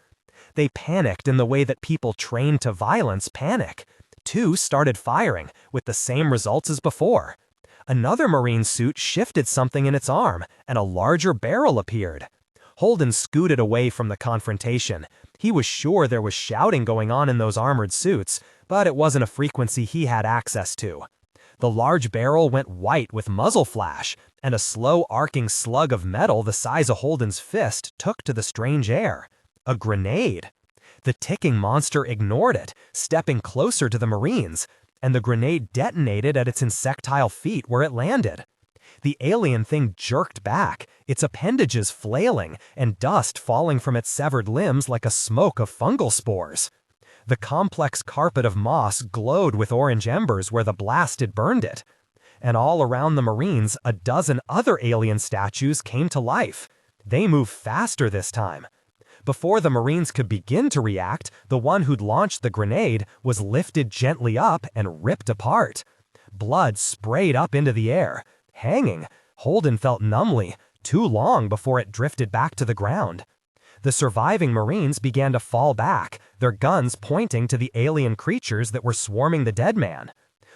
[SPEAKER 1] They panicked in the way that people trained to violence panic. 2 started firing, with the same results as before. Another Marine suit shifted something in its arm, and a larger barrel appeared. Holden scooted away from the confrontation. He was sure there was shouting going on in those armored suits, but it wasn't a frequency he had access to. The large barrel went white with muzzle flash, and a slow arcing slug of metal the size of Holden's fist took to the strange air. A grenade. The ticking monster ignored it, stepping closer to the Marines, and the grenade detonated at its insectile feet where it landed. The alien thing jerked back, its appendages flailing and dust falling from its severed limbs like a smoke of fungal spores. The complex carpet of moss glowed with orange embers where the blast had burned it. And all around the Marines, a dozen other alien statues came to life. They moved faster this time. Before the Marines could begin to react, the one who'd launched the grenade was lifted gently up and ripped apart. Blood sprayed up into the air. Hanging, Holden felt numbly, too long before it drifted back to the ground.
[SPEAKER 4] The surviving Marines began to fall back, their guns pointing to the alien creatures that were swarming the dead man.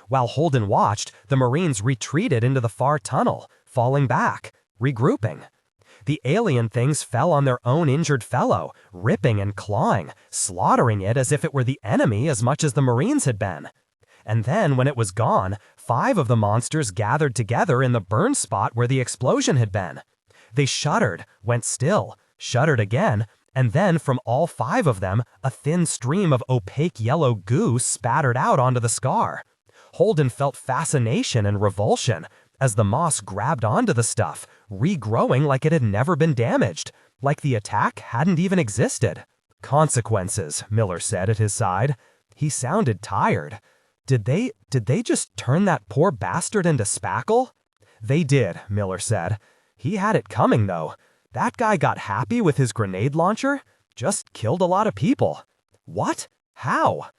[SPEAKER 4] While Holden watched, the Marines retreated into the far tunnel, falling back, regrouping. The alien things fell on their own injured fellow, ripping and clawing, slaughtering it as if it were the enemy as much as the Marines had been. And then, when it was gone, 5 of the monsters gathered together in the burn spot where the explosion had been. They shuddered, went still, shuddered again, and then from all 5 of them, a thin stream of opaque yellow goo spattered out onto the scar. Holden felt fascination and revulsion as the moss grabbed onto the stuff, regrowing like it had never been damaged, like the attack hadn't even existed. Consequences, Miller said at his side. He sounded tired. Did they just turn that poor bastard into spackle? They did, Miller said. He had it coming, though. That guy got happy with his grenade launcher? Just killed a lot of people. What? How?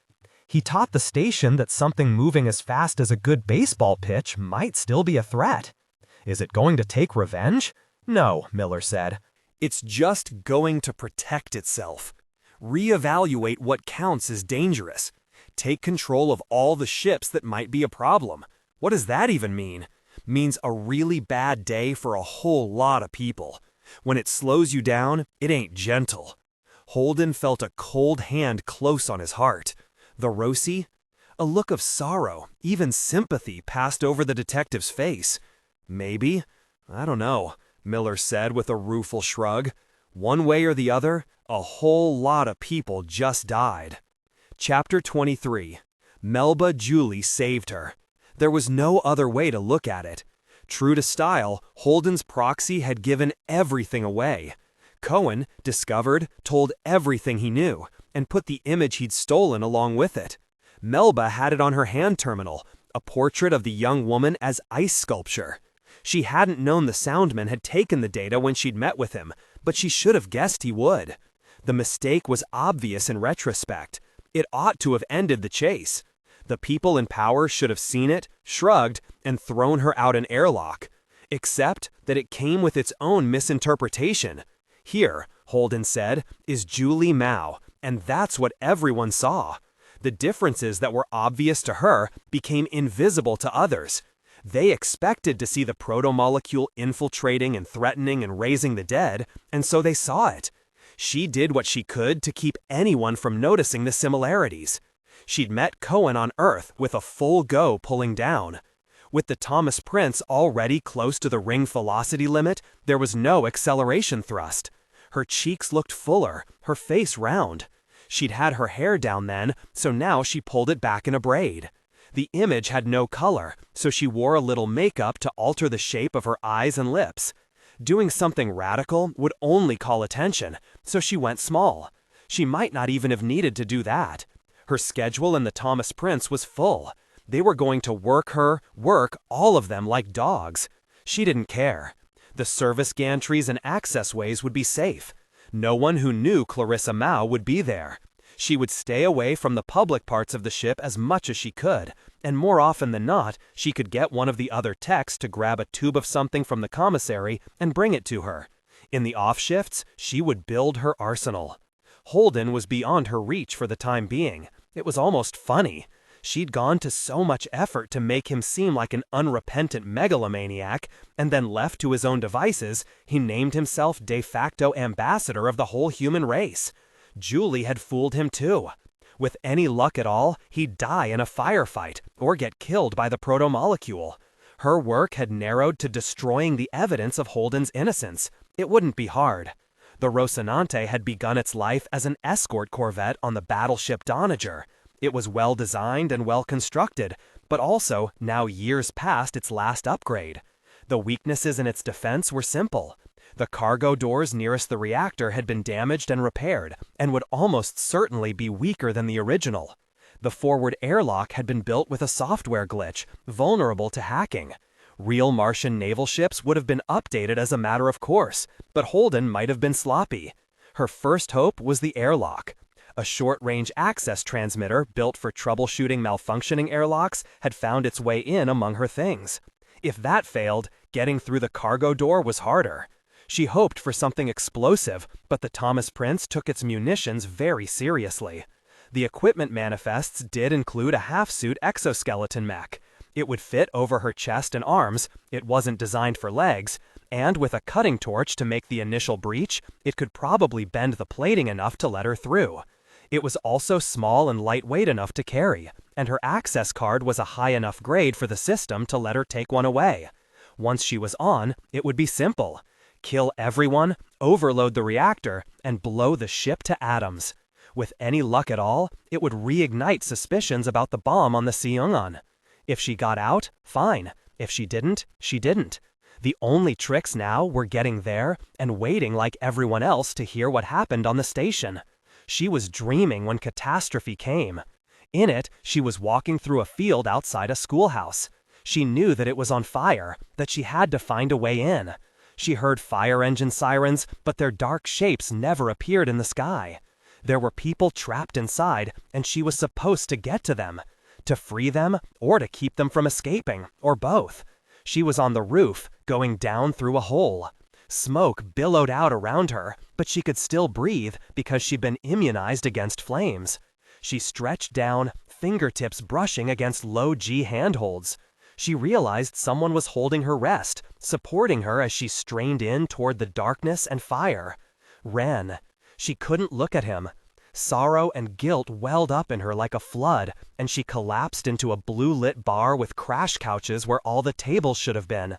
[SPEAKER 4] He taught the station that something moving as fast as a good baseball pitch might still be a threat. Is it going to take revenge? No, Miller said.
[SPEAKER 3] It's just going to protect itself. Reevaluate what counts as dangerous. Take control of all the ships that might be a problem. What does that even mean? Means a really bad day for a whole lot of people. When it slows you down, it ain't gentle. Holden felt a cold hand close on his heart. The Roci? A look of sorrow, even sympathy, passed over the detective's face. Maybe? I don't know, Miller said with a rueful shrug. One way or the other, a whole lot of people just died. Chapter 23. Melba Julie saved her. There was no other way to look at it. True to style, Holden's proxy had given everything away. Cohen, discovered, told everything he knew, and put the image he'd stolen along with it. Melba had it on her hand terminal, a portrait of the young woman as ice sculpture. She hadn't known the soundman had taken the data when she'd met with him, but she should have guessed he would. The mistake was obvious in retrospect. It ought to have ended the chase. The people in power should have seen it, shrugged, and thrown her out an airlock. Except that it came with its own misinterpretation. Here, Holden said, is Julie Mao, and that's what everyone saw. The differences that were obvious to her became invisible to others. They expected to see the protomolecule infiltrating and threatening and raising the dead, and so they saw it. She did what she could to keep anyone from noticing the similarities. She'd met Cohen on Earth with a full go pulling down. With the Thomas Prince already close to the ring velocity limit, there was no acceleration thrust. Her cheeks looked fuller, her face round. She'd had her hair down then, so now she pulled it back in a braid. The image had no color, so she wore a little makeup to alter the shape of her eyes and lips. Doing something radical would only call attention, so she went small. She might not even have needed to do that. Her schedule in the Thomas Prince was full. They were going to work all of them like dogs. She didn't care. The service gantries and access ways would be safe. No one who knew Clarissa Mao would be there. She would stay away from the public parts of the ship as much as she could, and more often than not, she could get one of the other techs to grab a tube of something from the commissary and bring it to her. In the off shifts, she would build her arsenal. Holden was beyond her reach for the time being. It was almost funny. She'd gone to so much effort to make him seem like an unrepentant megalomaniac, and then left to his own devices, he named himself de facto ambassador of the whole human race. Julie had fooled him too. With any luck at all, he'd die in a firefight or get killed by the protomolecule. Her work had narrowed to destroying the evidence of Holden's innocence. It wouldn't be hard. The Rocinante had begun its life as an escort corvette on the battleship Doniger. It was well designed and well constructed, but also now years past its last upgrade. The weaknesses in its defense were simple. The cargo doors nearest the reactor had been damaged and repaired, and would almost certainly be weaker than the original. The forward airlock had been built with a software glitch, vulnerable to hacking. Real Martian naval ships would have been updated as a matter of course, but Holden might have been sloppy. Her first hope was the airlock. A short-range access transmitter built for troubleshooting malfunctioning airlocks had found its way in among her things. If that failed, getting through the cargo door was harder. She hoped for something explosive, but the Thomas Prince took its munitions very seriously. The equipment manifests did include a half-suit exoskeleton mech. It would fit over her chest and arms, it wasn't designed for legs, and with a cutting torch to make the initial breach, it could probably bend the plating enough to let her through. It was also small and lightweight enough to carry, and her access card was a high enough grade for the system to let her take one away. Once she was on, it would be simple. Kill everyone, overload the reactor, and blow the ship to atoms. With any luck at all, it would reignite suspicions about the bomb on the Seongan. If she got out, fine. If she didn't, she didn't. The only tricks now were getting there and waiting like everyone else to hear what happened on the station. She was dreaming when catastrophe came. In it, she was walking through a field outside a schoolhouse. She knew that it was on fire, that she had to find a way in. She heard fire engine sirens, but their dark shapes never appeared in the sky. There were people trapped inside, and she was supposed to get to them. To free them, or to keep them from escaping, or both. She was on the roof, going down through a hole. Smoke billowed out around her, but she could still breathe because she'd been immunized against flames. She stretched down, fingertips brushing against low-G handholds. She realized someone was holding her wrist, supporting her as she strained in toward the darkness and fire. Ren. She couldn't look at him. Sorrow and guilt welled up in her like a flood, and she collapsed into a blue-lit bar with crash couches where all the tables should have been.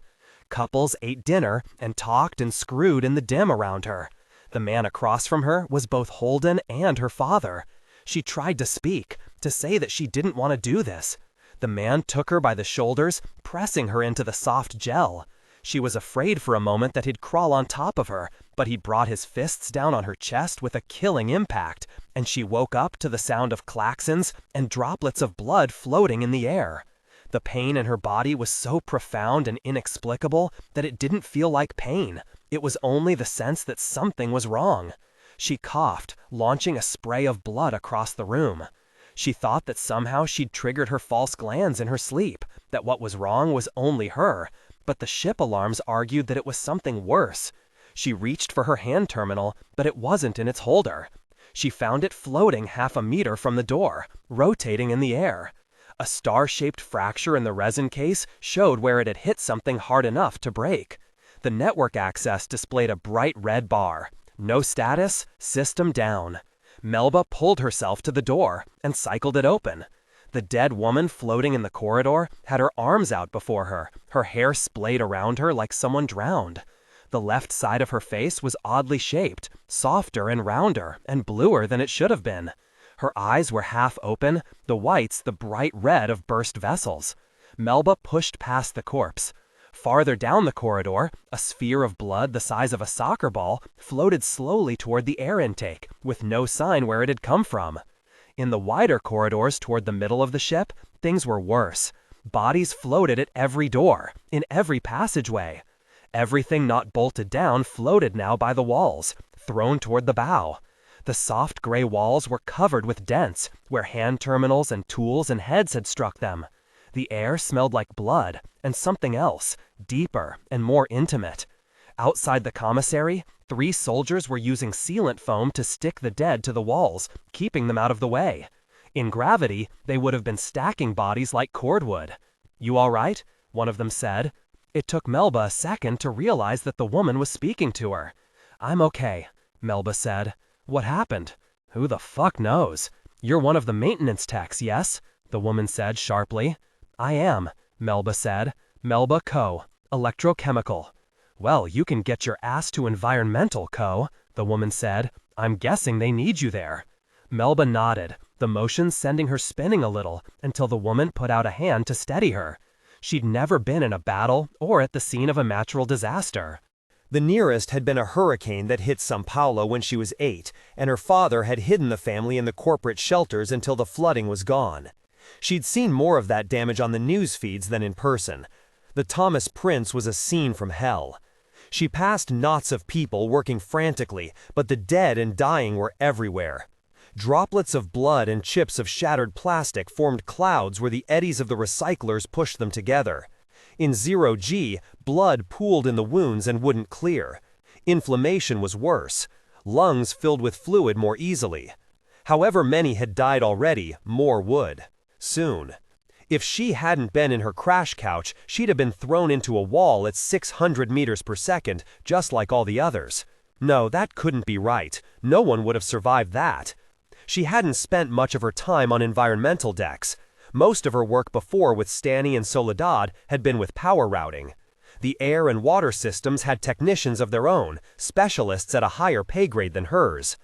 [SPEAKER 3] Couples ate dinner and talked and screwed in the dim around her. The man across from her was both Holden and her father. She tried to speak, to say that she didn't want to do this. The man took her by the shoulders, pressing her into the soft gel. She was afraid for a moment that he'd crawl on top of her, but he'd brought his fists down on her chest with a killing impact, and she woke up to the sound of klaxons and droplets of blood floating in the air. The pain in her body was so profound and inexplicable that it didn't feel like pain. It was only the sense that something was wrong. She coughed, launching a spray of blood across the room. She thought that somehow she'd triggered her false glands in her sleep, that what was wrong was only her, but the ship alarms argued that it was something worse. She reached for her hand terminal, but it wasn't in its holder. She found it floating 1/2 meter from the door, rotating in the air. A star-shaped fracture in the resin case showed where it had hit something hard enough to break. The network access displayed a bright red bar. No status, system down. Melba pulled herself to the door and cycled it open. The dead woman floating in the corridor had her arms out before her, her hair splayed around her like someone drowned. The left side of her face was oddly shaped, softer and rounder and bluer than it should have been. Her eyes were half open, the whites the bright red of burst vessels. Melba pushed past the corpse. Farther down the corridor, a sphere of blood the size of a soccer ball floated slowly toward the air intake, with no sign where it had come from. In the wider corridors toward the middle of the ship, things were worse. Bodies floated at every door, in every passageway. Everything not bolted down floated now by the walls, thrown toward the bow. The soft gray walls were covered with dents, where hand terminals and tools and heads had struck them. The air smelled like blood, and something else, deeper and more intimate. Outside the commissary, 3 soldiers were using sealant foam to stick the dead to the walls, keeping them out of the way. In gravity, they would have been stacking bodies like cordwood. "You all right?" one of them said. It took Melba a second to realize that the woman was speaking to her. "I'm okay," Melba said. "What happened?" "Who the fuck knows?" "You're one of the maintenance techs, yes?" the woman said sharply. "I am," Melba said. "Melba Co. Electrochemical." "Well, you can get your ass to environmental, Co., the woman said. "I'm guessing they need you there." Melba nodded, the motion sending her spinning a little until the woman put out a hand to steady her. She'd never been in a battle or at the scene of a natural disaster.
[SPEAKER 1] The nearest had been a hurricane that hit São Paulo when she was 8, and her father had hidden the family in the corporate shelters until the flooding was gone. She'd seen more of that damage on the news feeds than in person. The Thomas Prince was a scene from hell. She passed knots of people working frantically, but the dead and dying were everywhere. Droplets of blood and chips of shattered plastic formed clouds where the eddies of the recyclers pushed them together. In 0G, blood pooled in the wounds and wouldn't clear. Inflammation was worse. Lungs filled with fluid more easily. However many had died already, more would. Soon. If she hadn't been in her crash couch, she'd have been thrown into a wall at 600 meters per second, just like all the others. No, that couldn't be right. No one would have survived that. She hadn't spent much of her time on environmental decks. Most of her work before with Stanny and Soledad had been with power routing. The air and water systems had technicians of their own, specialists at a higher pay grade than hers.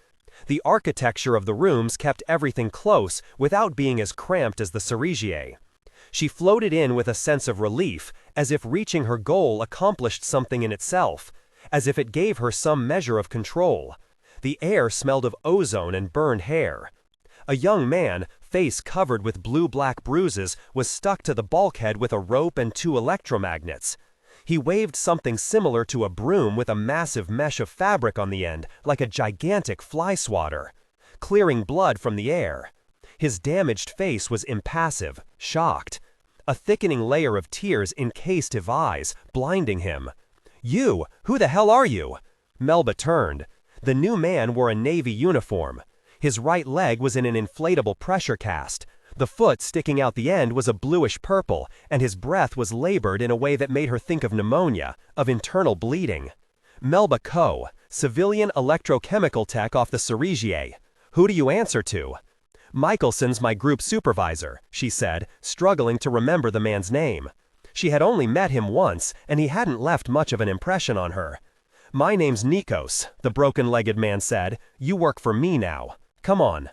[SPEAKER 1] The architecture of the rooms kept everything close without being as cramped as the Cerisier. She floated in with a sense of relief, as if reaching her goal accomplished something in itself, as if it gave her some measure of control. The air smelled of ozone and burned hair. A young man, face covered with blue-black bruises, was stuck to the bulkhead with a rope and 2 electromagnets. He waved something similar to a broom with a massive mesh of fabric on the end, like a gigantic fly swatter, clearing blood from the air. His damaged face was impassive, shocked. A thickening layer of tears encased his eyes, blinding him. "You! Who the hell are you?" Melba turned. The new man wore a Navy uniform. His right leg was in an inflatable pressure cast. The foot sticking out the end was a bluish purple, and his breath was labored in a way that made her think of pneumonia, of internal bleeding. Melba Coe, civilian electrochemical tech off the Cerisier. "Who do you answer to?" "Michelson's my group supervisor," she said, struggling to remember the man's name. She had only met him once, and he hadn't left much of an impression on her. "My name's Nikos," the broken-legged man said. "You work for me now. Come on."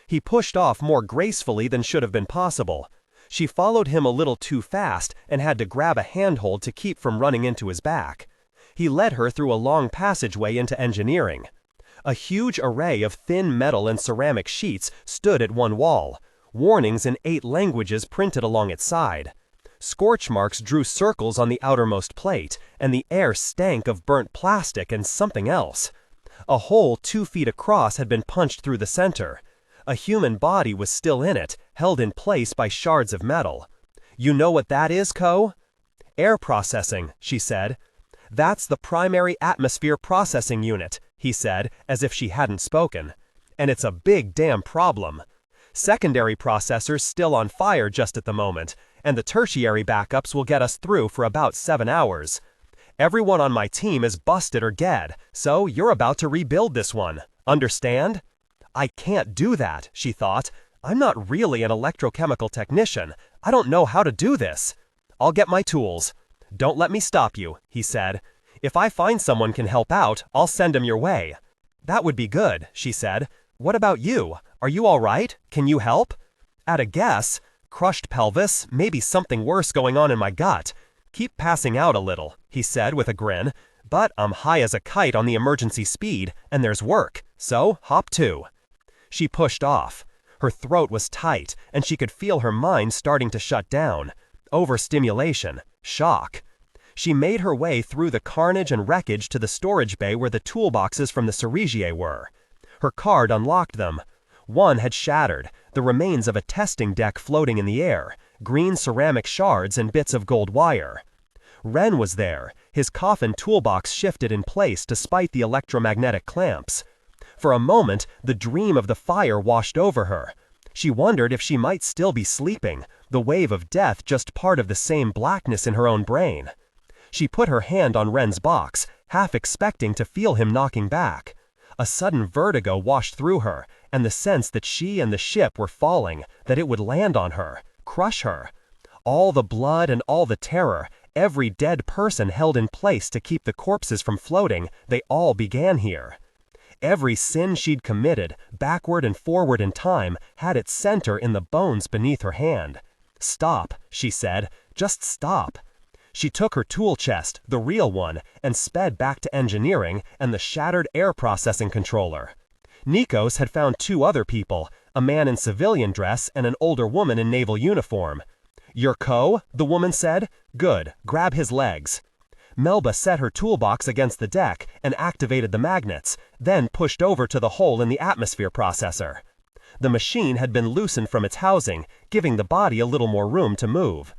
[SPEAKER 1] He pushed off more gracefully than should have been possible. She followed him a little too fast and had to grab a handhold to keep from running into his back. He led her through a long passageway into engineering. A huge array of thin metal and ceramic sheets stood at one wall, warnings in 8 languages printed along its side. Scorch marks drew circles on the outermost plate, and the air stank of burnt plastic and something else. A hole 2 feet across had been punched through the center. A human body was still in it, held in place by shards of metal. "You know what that is, Co?" "Air processing," she said. "That's the primary atmosphere processing unit," he said, as if she hadn't spoken. "And it's a big damn problem. Secondary processors still on fire just at the moment, and the tertiary backups will get us through for about 7 hours. Everyone on my team is busted or dead, so you're about to rebuild this one. Understand?" "I can't do that," she thought. "I'm not really an electrochemical technician. I don't know how to do this." "I'll get my tools." "Don't let me stop you," he said. "If I find someone can help out, I'll send him your way." "That would be good," she said. "What about you? Are you all right? Can you help?" "At a guess. Crushed pelvis, maybe something worse going on in my gut. Keep passing out a little," he said with a grin. "But I'm high as a kite on the emergency speed, and there's work, so hop to." She pushed off. Her throat was tight, and she could feel her mind starting to shut down. Overstimulation. Shock. She made her way through the carnage and wreckage to the storage bay where the toolboxes from the Cerisier were. Her card unlocked them. One had shattered, the remains of a testing deck floating in the air, green ceramic shards and bits of gold wire. Ren was there, his coffin toolbox shifted in place despite the electromagnetic clamps. For a moment, the dream of the fire washed over her. She wondered if she might still be sleeping, the wave of death just part of the same blackness in her own brain. She put her hand on Ren's box, half expecting to feel him knocking back. A sudden vertigo washed through her, and the sense that she and the ship were falling, that it would land on her, crush her. All the blood and all the terror, every dead person held in place to keep the corpses from floating, they all began here. Every sin she'd committed, backward and forward in time, had its center in the bones beneath her hand. "Stop," she said. "Just stop." She took her tool chest, the real one, and sped back to engineering and the shattered air processing controller. Nikos had found 2 other people, a man in civilian dress and an older woman in naval uniform. "You're Co?" the woman said. "Good. Grab his legs." Melba set her toolbox against the deck and activated the magnets, then pushed over to the hole in the atmosphere processor. The machine had been loosened from its housing, giving the body a little more room to move.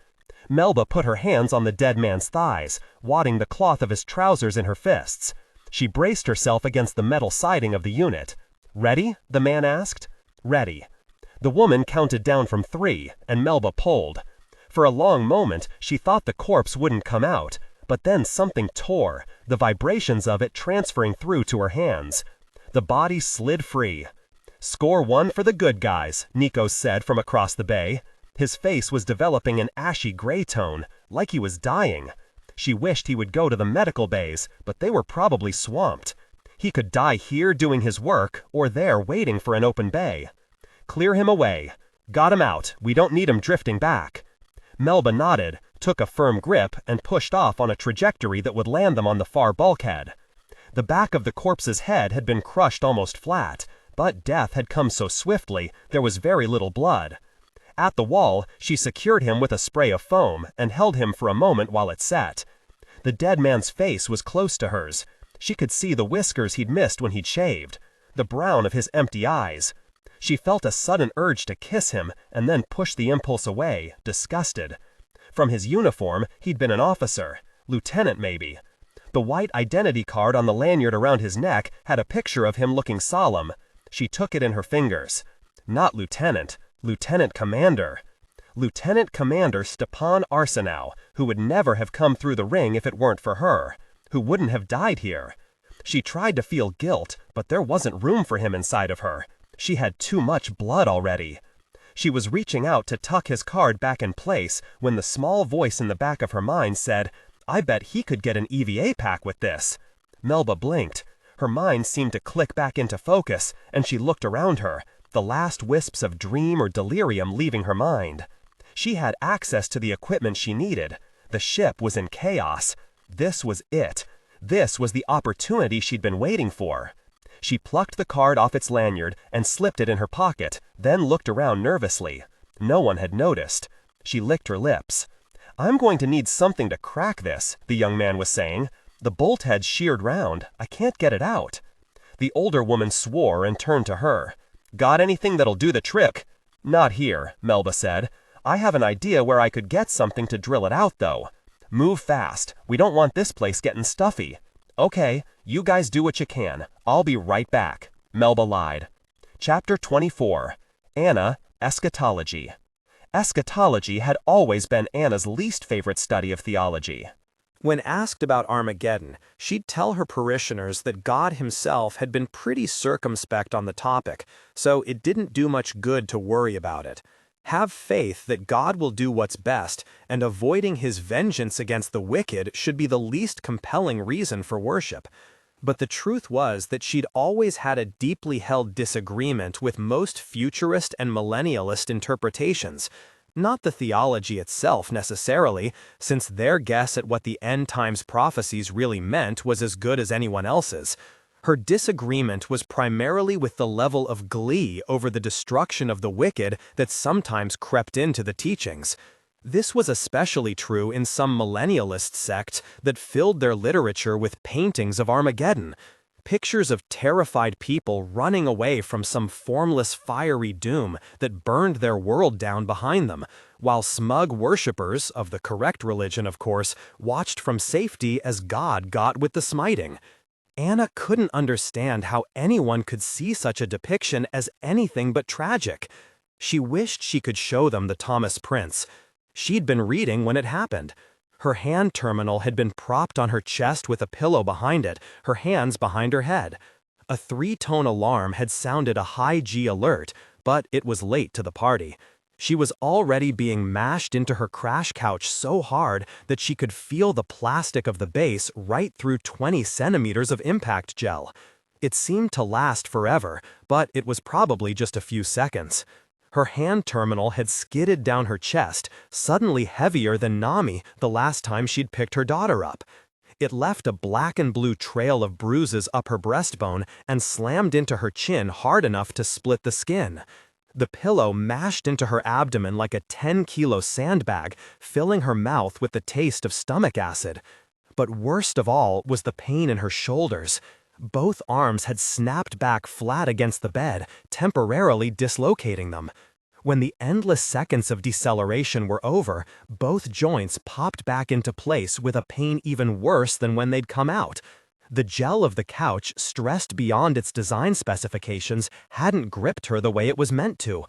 [SPEAKER 1] Melba put her hands on the dead man's thighs, wadding the cloth of his trousers in her fists.
[SPEAKER 4] She braced herself against the metal siding of the unit. "Ready?" the man asked. "Ready." The woman counted down from 3, and Melba pulled. For a long moment, she thought the corpse wouldn't come out, but then something tore, the vibrations of it transferring through to her hands. The body slid free. "Score 1 for the good guys," Nikos said from across the bay. His face was developing an ashy gray tone, like he was dying. She wished he would go to the medical bays, but they were probably swamped. He could die here doing his work, or there waiting for an open bay. "Clear him away. Got him out. We don't need him drifting back." Melba nodded, took a firm grip, and pushed off on a trajectory that would land them on the far bulkhead. The back of the corpse's head had been crushed almost flat, but death had come so swiftly there was very little blood. At the wall, she secured him with a spray of foam and held him for a moment while it set. The dead man's face was close to hers. She could see the whiskers he'd missed when he'd shaved, the brown of his empty eyes. She felt a sudden urge to kiss him and then pushed the impulse away, disgusted. From his uniform, he'd been an officer, lieutenant maybe. The white identity card on the lanyard around his neck had a picture of him looking solemn. She took it in her fingers. Not lieutenant, lieutenant commander. Lieutenant Commander Stepan Arsenault, who would never have come through the ring if it weren't for her, who wouldn't have died here. She tried to feel guilt, but there wasn't room for him inside of her. She had too much blood already. She was reaching out to tuck his card back in place when the small voice in the back of her mind said, "I bet he could get an EVA pack with this." Melba blinked. Her mind seemed to click back into focus, and she looked around her, the last wisps of dream or delirium leaving her mind. She had access to the equipment she needed. The ship was in chaos. This was it. This was the opportunity she'd been waiting for. She plucked the card off its lanyard and slipped it in her pocket, then looked around nervously. No one had noticed. She licked her lips. "I'm going to need something to crack this," the young man was saying. "The bolt head's sheared round. I can't get it out." The older woman swore and turned to her. "Got anything that'll do the trick?" "Not here," Melba said. "I have an idea where I could get something to drill it out, though. Move fast. We don't want this place getting stuffy." "Okay, you guys do what you can. I'll be right back," Melba lied. Chapter 24. Anna, Eschatology. Eschatology had always been Anna's least favorite study of theology.
[SPEAKER 3] When asked about Armageddon, she'd tell her parishioners that God himself had been pretty circumspect on the topic, so it didn't do much good to worry about it. Have faith that God will do what's best, and avoiding his vengeance against the wicked should be the least compelling reason for worship. But the truth was that she'd always had a deeply held disagreement with most futurist and millennialist interpretations. Not the theology itself necessarily, since their guess at what the end times prophecies really meant was as good as anyone else's. Her disagreement was primarily with the level of glee over the destruction of the wicked that sometimes crept into the teachings. This was especially true in some millennialist sects that filled their literature with paintings of Armageddon, pictures of terrified people running away from some formless fiery doom that burned their world down behind them, while smug worshippers, of the correct religion of course, watched from safety as God got with the smiting. Anna couldn't understand how anyone could see such a depiction as anything but tragic. She wished she could show them the Thomas Prince. She'd been reading when it happened. Her hand terminal had been propped on her chest with a pillow behind it, her hands behind her head. A 3-tone alarm had sounded a high G alert, but it was late to the party. She was already being mashed into her crash couch so hard that she could feel the plastic of the base right through 20 centimeters of impact gel. It seemed to last forever, but it was probably just a few seconds. Her hand terminal had skidded down her chest, suddenly heavier than Nami the last time she'd picked her daughter up. It left a black and blue trail of bruises up her breastbone and slammed into her chin hard enough to split the skin. The pillow mashed into her abdomen like a 10-kilo sandbag, filling her mouth with the taste of stomach acid. But worst of all was the pain in her shoulders. Both arms had snapped back flat against the bed, temporarily dislocating them. When the endless seconds of deceleration were over, both joints popped back into place with a pain even worse than when they'd come out. The gel of the couch, stressed beyond its design specifications, hadn't gripped her the way it was meant to.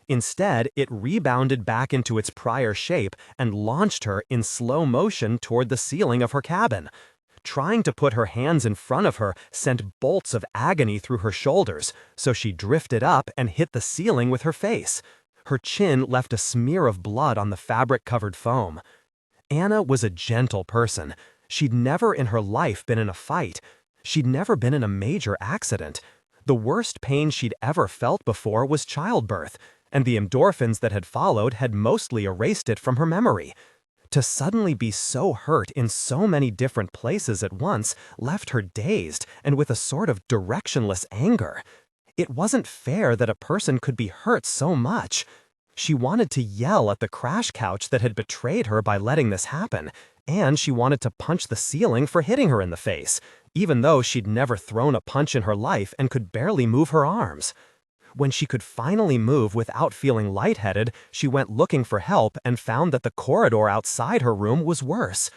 [SPEAKER 3] Instead, it rebounded back into its prior shape and launched her in slow motion toward the ceiling of her cabin. Trying to put her hands in front of her sent bolts of agony through her shoulders, so she drifted up and hit the ceiling with her face. Her chin left a smear of blood on the fabric-covered foam. Anna was a gentle person. She'd never in her life been in a fight. She'd never been in a major accident. The worst pain she'd ever felt before was childbirth, and the endorphins that had followed had mostly erased it from her memory. To suddenly be so hurt in so many different places at once left her dazed and with a sort of directionless anger. It wasn't fair that a person could be hurt so much. She wanted to yell at the crash couch that had betrayed her by letting this happen, and she wanted to punch the ceiling for hitting her in the face, even though she'd never thrown a punch in her life and could barely move her arms. When she could finally move without feeling lightheaded, she went looking for help and found that the corridor outside her room was worse.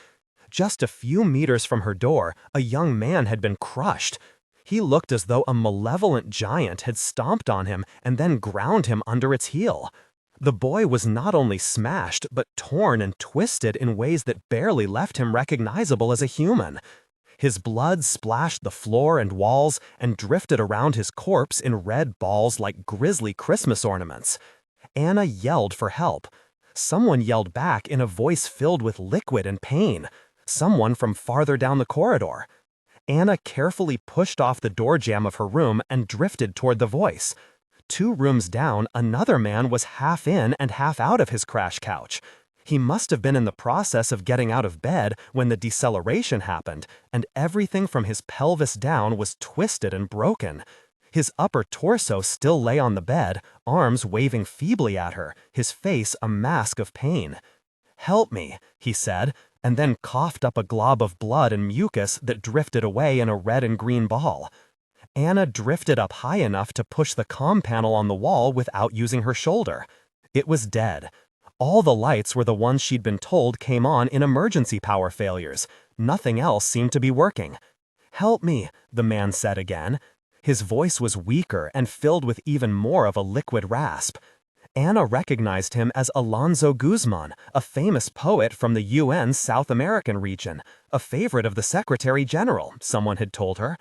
[SPEAKER 3] Just a few meters from her door, a young man had been crushed. He looked as though a malevolent giant had stomped on him and then ground him under its heel. The boy was not only smashed, but torn and twisted in ways that barely left him recognizable as a human. His blood splashed the floor and walls and drifted around his corpse in red balls like grisly Christmas ornaments. Anna yelled for help. Someone yelled back in a voice filled with liquid and pain. Someone from farther down the corridor. Anna carefully pushed off the door jamb of her room and drifted toward the voice. 2 rooms down, another man was half in and half out of his crash couch. He must have been in the process of getting out of bed when the deceleration happened, and everything from his pelvis down was twisted and broken. His upper torso still lay on the bed, arms waving feebly at her, his face a mask of pain. "Help me," he said, and then coughed up a glob of blood and mucus that drifted away in a red and green ball. Anna drifted up high enough to push the comm panel on the wall without using her shoulder. It was dead. All the lights were the ones she'd been told came on in emergency power failures. Nothing else seemed to be working. "Help me," the man said again. His voice was weaker and filled with even more of a liquid rasp. Anna recognized him as Alonso Guzman, a famous poet from the UN's South American region, a favorite of the Secretary General, someone had told her.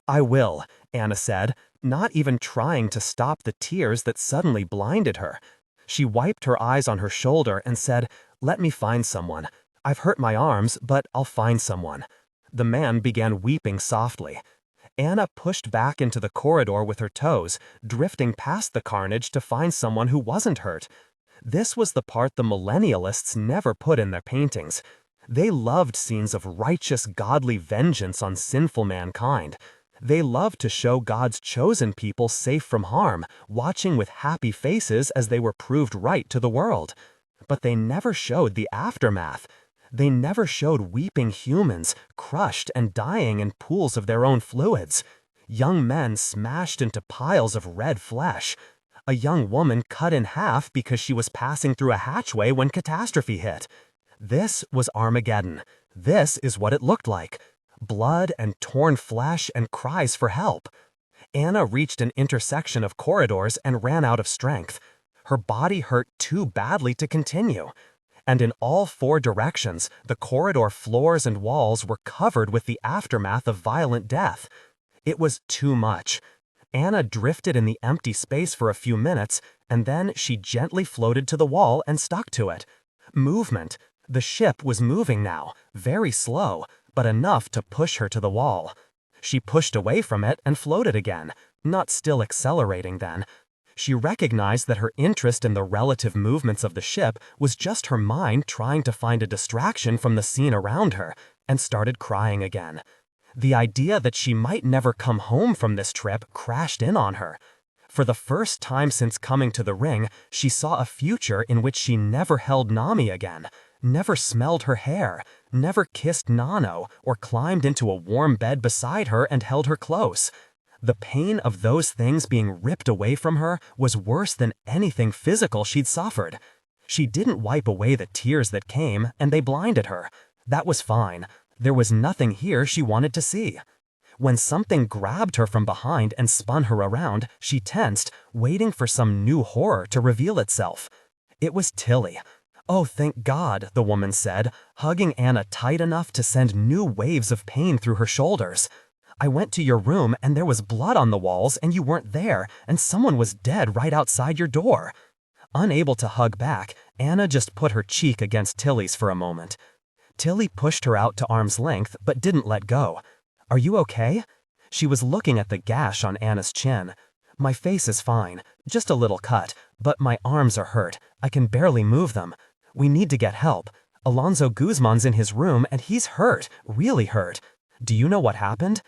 [SPEAKER 3] "I will," Anna said, not even trying to stop the tears that suddenly blinded her. She wiped her eyes on her shoulder and said, "Let me find someone. I've hurt my arms, but I'll find someone." The man began weeping softly. Anna pushed back into the corridor with her toes, drifting past the carnage to find someone who wasn't hurt. This was the part the millennialists never put in their paintings. They loved scenes of righteous, godly vengeance on sinful mankind. They loved to show God's chosen people safe from harm, watching with happy faces as they were proved right to the world. But they never showed the aftermath. They never showed weeping humans, crushed and dying in pools of their own fluids. Young men smashed into piles of red flesh. A young woman cut in half because she was passing through a hatchway when catastrophe hit. This was Armageddon. This is what it looked like. Blood and torn flesh and cries for help. Anna reached an intersection of corridors and ran out of strength. Her body hurt too badly to continue. And in all 4 directions, the corridor floors and walls were covered with the aftermath of violent death. It was too much. Anna drifted in the empty space for a few minutes, and then she gently floated to the wall and stuck to it. Movement. The ship was moving now, very slow, but enough to push her to the wall. She pushed away from it and floated again, not still accelerating then. She recognized that her interest in the relative movements of the ship was just her mind trying to find a distraction from the scene around her, and started crying again. The idea that she might never come home from this trip crashed in on her. For the first time since coming to the ring, she saw a future in which she never held Nami again, never smelled her hair, never kissed Nano, or climbed into a warm bed beside her and held her close. The pain of those things being ripped away from her was worse than anything physical she'd suffered. She didn't wipe away the tears that came, and they blinded her. That was fine. There was nothing here she wanted to see.
[SPEAKER 5] When something grabbed her from behind and spun her around, she tensed, waiting for some new horror to reveal itself. It was Tilly. "Oh, thank God," the woman said, hugging Anna tight enough to send new waves of pain through her shoulders. "I went to your room and there was blood on the walls and you weren't there and someone was dead right outside your door." Unable to hug back, Anna just put her cheek against Tilly's for a moment. Tilly pushed her out to arm's length but didn't let go. "Are you okay?" She was looking at the gash on Anna's chin. "My face is fine, just a little cut, but my arms are hurt. I can barely move them. We need to get help. Alonso Guzman's in his room and he's hurt, really hurt. Do you know what happened?"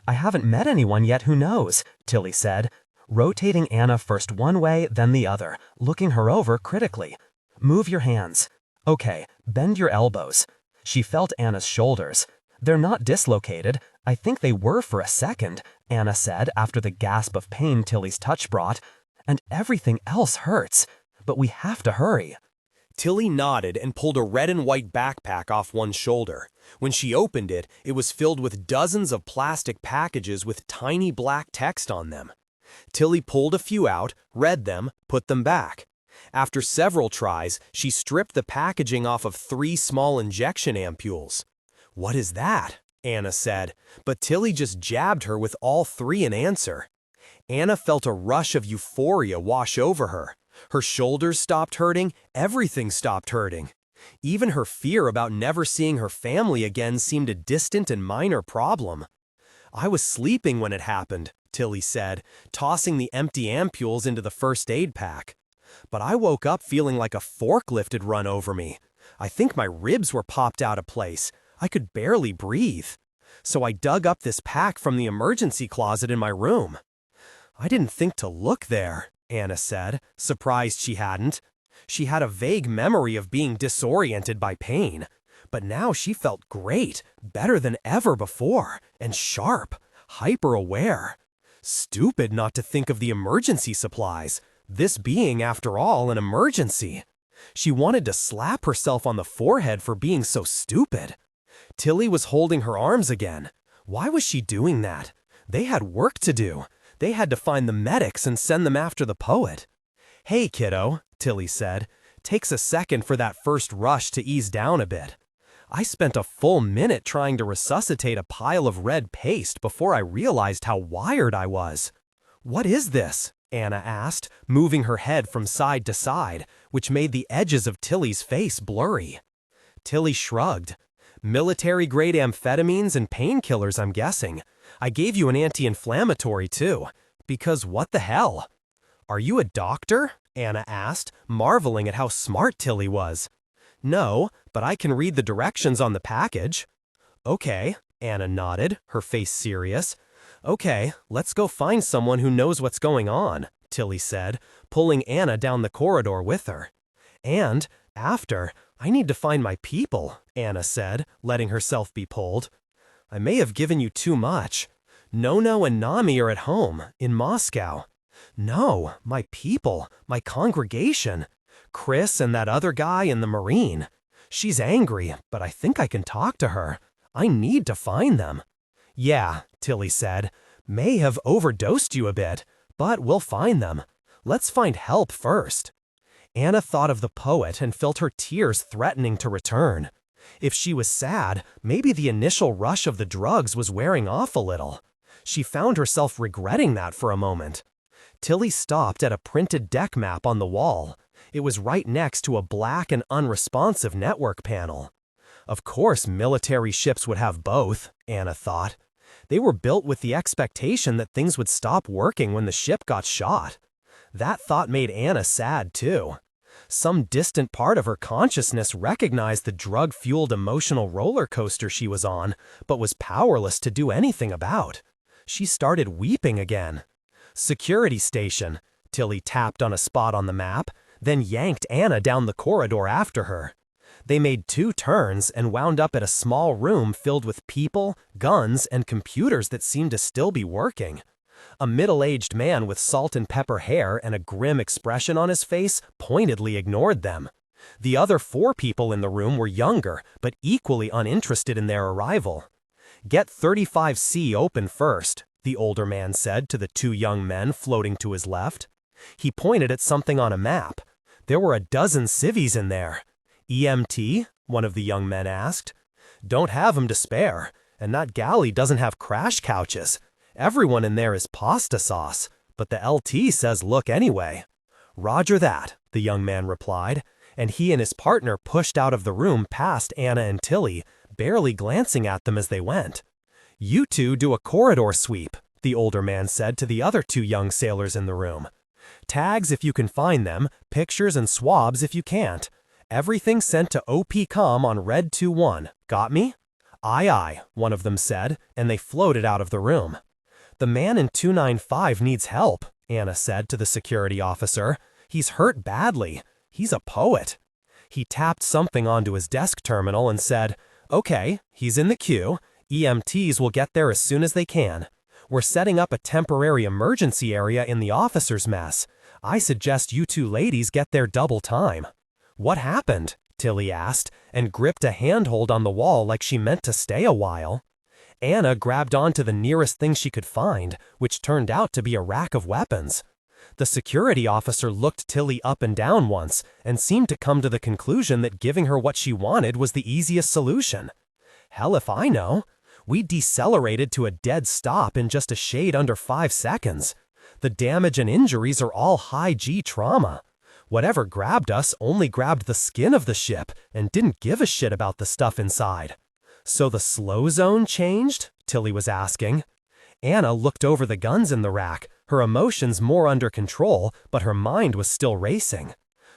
[SPEAKER 5] "I haven't met anyone yet who knows," Tilly said, rotating Anna first one way, then the other, looking her over critically. "Move your hands. Okay, bend your elbows." She felt Anna's shoulders. "They're not dislocated. I think they were for a second," Anna said after the gasp of pain Tilly's touch brought. "And everything else hurts. But we have to hurry."
[SPEAKER 3] Tilly nodded and pulled a red and white backpack off one shoulder. When she opened it, it was filled with dozens of plastic packages with tiny black text on them. Tilly pulled a few out, read them, put them back. After several tries, she stripped the packaging off of 3 small injection ampules. "What is that?" Anna said, but Tilly just jabbed her with all 3 in answer. Anna felt a rush of euphoria wash over her. Her shoulders stopped hurting, everything stopped hurting. Even her fear about never seeing her family again seemed a distant and minor problem. "I was sleeping when it happened," Tilly said, tossing the empty ampules into the first aid pack. "But I woke up feeling like a forklift had run over me. I think my ribs were popped out of place. I could barely breathe. So I dug up this pack from the emergency closet in my room." "I didn't think to look there," Anna said, surprised she hadn't. She had a vague memory of being disoriented by pain, but now she felt great, better than ever before, and sharp, hyper-aware. Stupid not to think of the emergency supplies, this being, after all, an emergency. She wanted to slap herself on the forehead for being so stupid. Tilly was holding her arms again. Why was she doing that? They had work to do. They had to find the medics and send them after the poet. "Hey, kiddo," Tilly said. "Takes a second for that first rush to ease down a bit. I spent a full minute trying to resuscitate a pile of red paste before I realized how wired I was." "What is this?" Anna asked, moving her head from side to side, which made the edges of Tilly's face blurry. Tilly shrugged. "Military-grade amphetamines and painkillers, I'm guessing. I gave you an anti-inflammatory, too. Because what the hell?" "Are you a doctor?" Anna asked, marveling at how smart Tilly was. "No, but I can read the directions on the package." "Okay," Anna nodded, her face serious. "Okay, let's go find someone who knows what's going on," Tilly said, pulling Anna down the corridor with her. "And, after, I need to find my people," Anna said, letting herself be pulled. "I may have given you too much. Nono and Nami are at home, in Moscow. No, my people, my congregation. Chris and that other guy in the Marine. She's angry, but I think I can talk to her. I need to find them." "Yeah," Tilly said, "may have overdosed you a bit, but we'll find them. Let's find help first." Anna thought of the poet and felt her tears threatening to return. If she was sad, maybe the initial rush of the drugs was wearing off a little. She found herself regretting that for a moment. Tilly stopped at a printed deck map on the wall. It was right next to a black and unresponsive network panel. Of course military ships would have both, Anna thought. They were built with the expectation that things would stop working when the ship got shot. That thought made Anna sad, too. Some distant part of her consciousness recognized the drug-fueled emotional roller coaster she was on, but was powerless to do anything about. She started weeping again. "Security station," Tilly tapped on a spot on the map, then yanked Anna down the corridor after her. They made 2 turns and wound up at a small room filled with people, guns, and computers that seemed to still be working. A middle-aged man with salt and pepper hair and a grim expression on his face pointedly ignored them. The other 4 people in the room were younger, but equally uninterested in their arrival.
[SPEAKER 1] Get 35C open first, the older man said to the two young men floating to his left. He pointed at something on a map. There were a dozen civvies in there. EMT? One of the young men asked. Don't have 'em to spare, and that galley doesn't have crash couches. Everyone in there is pasta sauce, but the LT says look anyway. Roger that, the young man replied, and he and his partner pushed out of the room past Anna and Tilly, barely glancing at them as they went. You two do a corridor sweep, the older man said to the other two young sailors in the room. Tags if you can find them, pictures and swabs if you can't. Everything sent to OPCOM on Red 21. Got me? Aye aye, one of them said, and they floated out of the room. The man in 295 needs help, Anna said to the security officer. He's hurt badly. He's a poet. He tapped something onto his desk terminal and said, Okay, he's in the queue. EMTs will get there as soon as they can. We're setting up a temporary emergency area in the officer's mess. I suggest you two ladies get there double time. What happened? Tilly asked, and gripped a handhold on the wall like she meant to stay a while. Anna grabbed onto the nearest thing she could find, which turned out to be a rack of weapons. The security officer looked Tilly up and down once and seemed to come to the conclusion that giving her what she wanted was the easiest solution. Hell if I know. We decelerated to a dead stop in just a shade under 5 seconds. The damage and injuries are all high-G trauma. Whatever grabbed us only grabbed the skin of the ship and didn't give a shit about the stuff inside. So the slow zone changed? Tilly was asking. Anna looked over the guns in the rack, her emotions more under control, but her mind was still racing.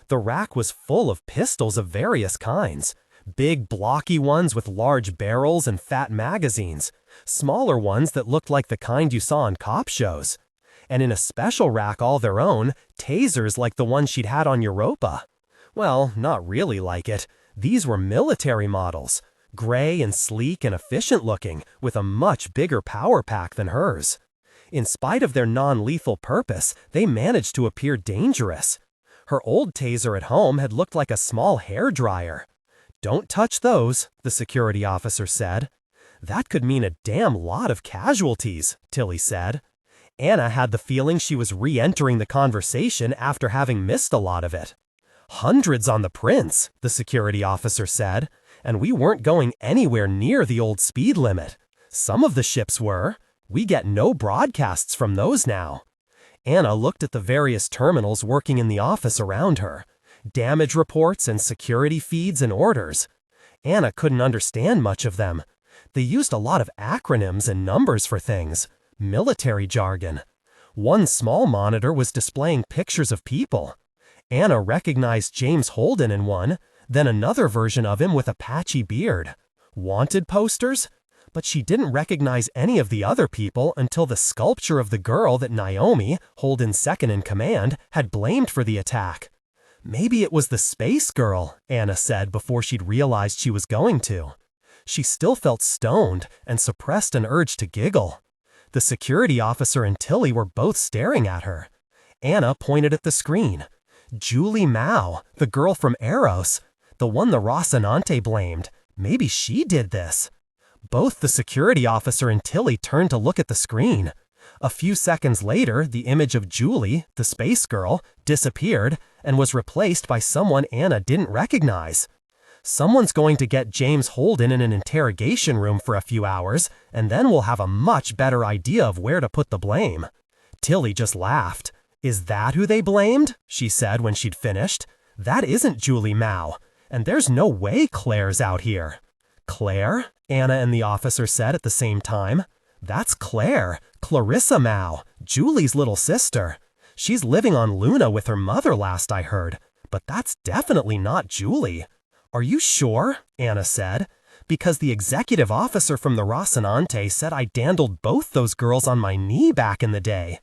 [SPEAKER 1] The rack was full of pistols of various kinds. Big, blocky ones with large barrels and fat magazines. Smaller ones that looked like the kind you saw in cop shows. And in a special rack all their own, tasers like the one she'd had on Europa. Well, not really like it. These were military models. Gray and sleek and efficient looking, with a much bigger power pack than hers. In spite of their non-lethal purpose, they managed to appear dangerous. Her old taser at home had looked like a small hairdryer. Don't touch those, the security officer said. That could mean a damn lot of casualties, Tilly said. Anna had the feeling she was re-entering the conversation after having missed a lot of it. Hundreds on the Prince, the security officer said, and we weren't going anywhere near the old speed limit. Some of the ships were. We get no broadcasts from those now. Anna looked at the various terminals working in the office around her. Damage reports and security feeds and orders. Anna couldn't understand much of them. They used a lot of acronyms and numbers for things. Military jargon. One small monitor was displaying pictures of people. Anna recognized James Holden in one, then another version of him with a patchy beard. Wanted posters? But she didn't recognize any of the other people until the sculpture of the girl that Naomi, Holden's second in command, had blamed for the attack. Maybe it was the space girl, Anna said before she'd realized she was going to. She still felt stoned and suppressed an urge to giggle. The security officer and Tilly were both staring at her. Anna pointed at the screen. Julie Mao, the girl from Eros, the one the Rocinante blamed. Maybe she did this. Both the security officer and Tilly turned to look at the screen. A few seconds later, the image of Julie, the space girl, disappeared and was replaced by someone Anna didn't recognize. Someone's going to get James Holden in an interrogation room for a few hours, and then we'll have a much better idea of where to put the blame. Tilly just laughed. Is that who they blamed? She said when she'd finished. That isn't Julie Mao, and there's no way Claire's out here. Claire? Anna and the officer said at the same time. That's Claire, Clarissa Mao, Julie's little sister. She's living on Luna with her mother last I heard, but that's definitely not Julie. Are you sure? Anna said. Because the executive officer from the Rocinante said I dandled both those girls on my knee back in the day.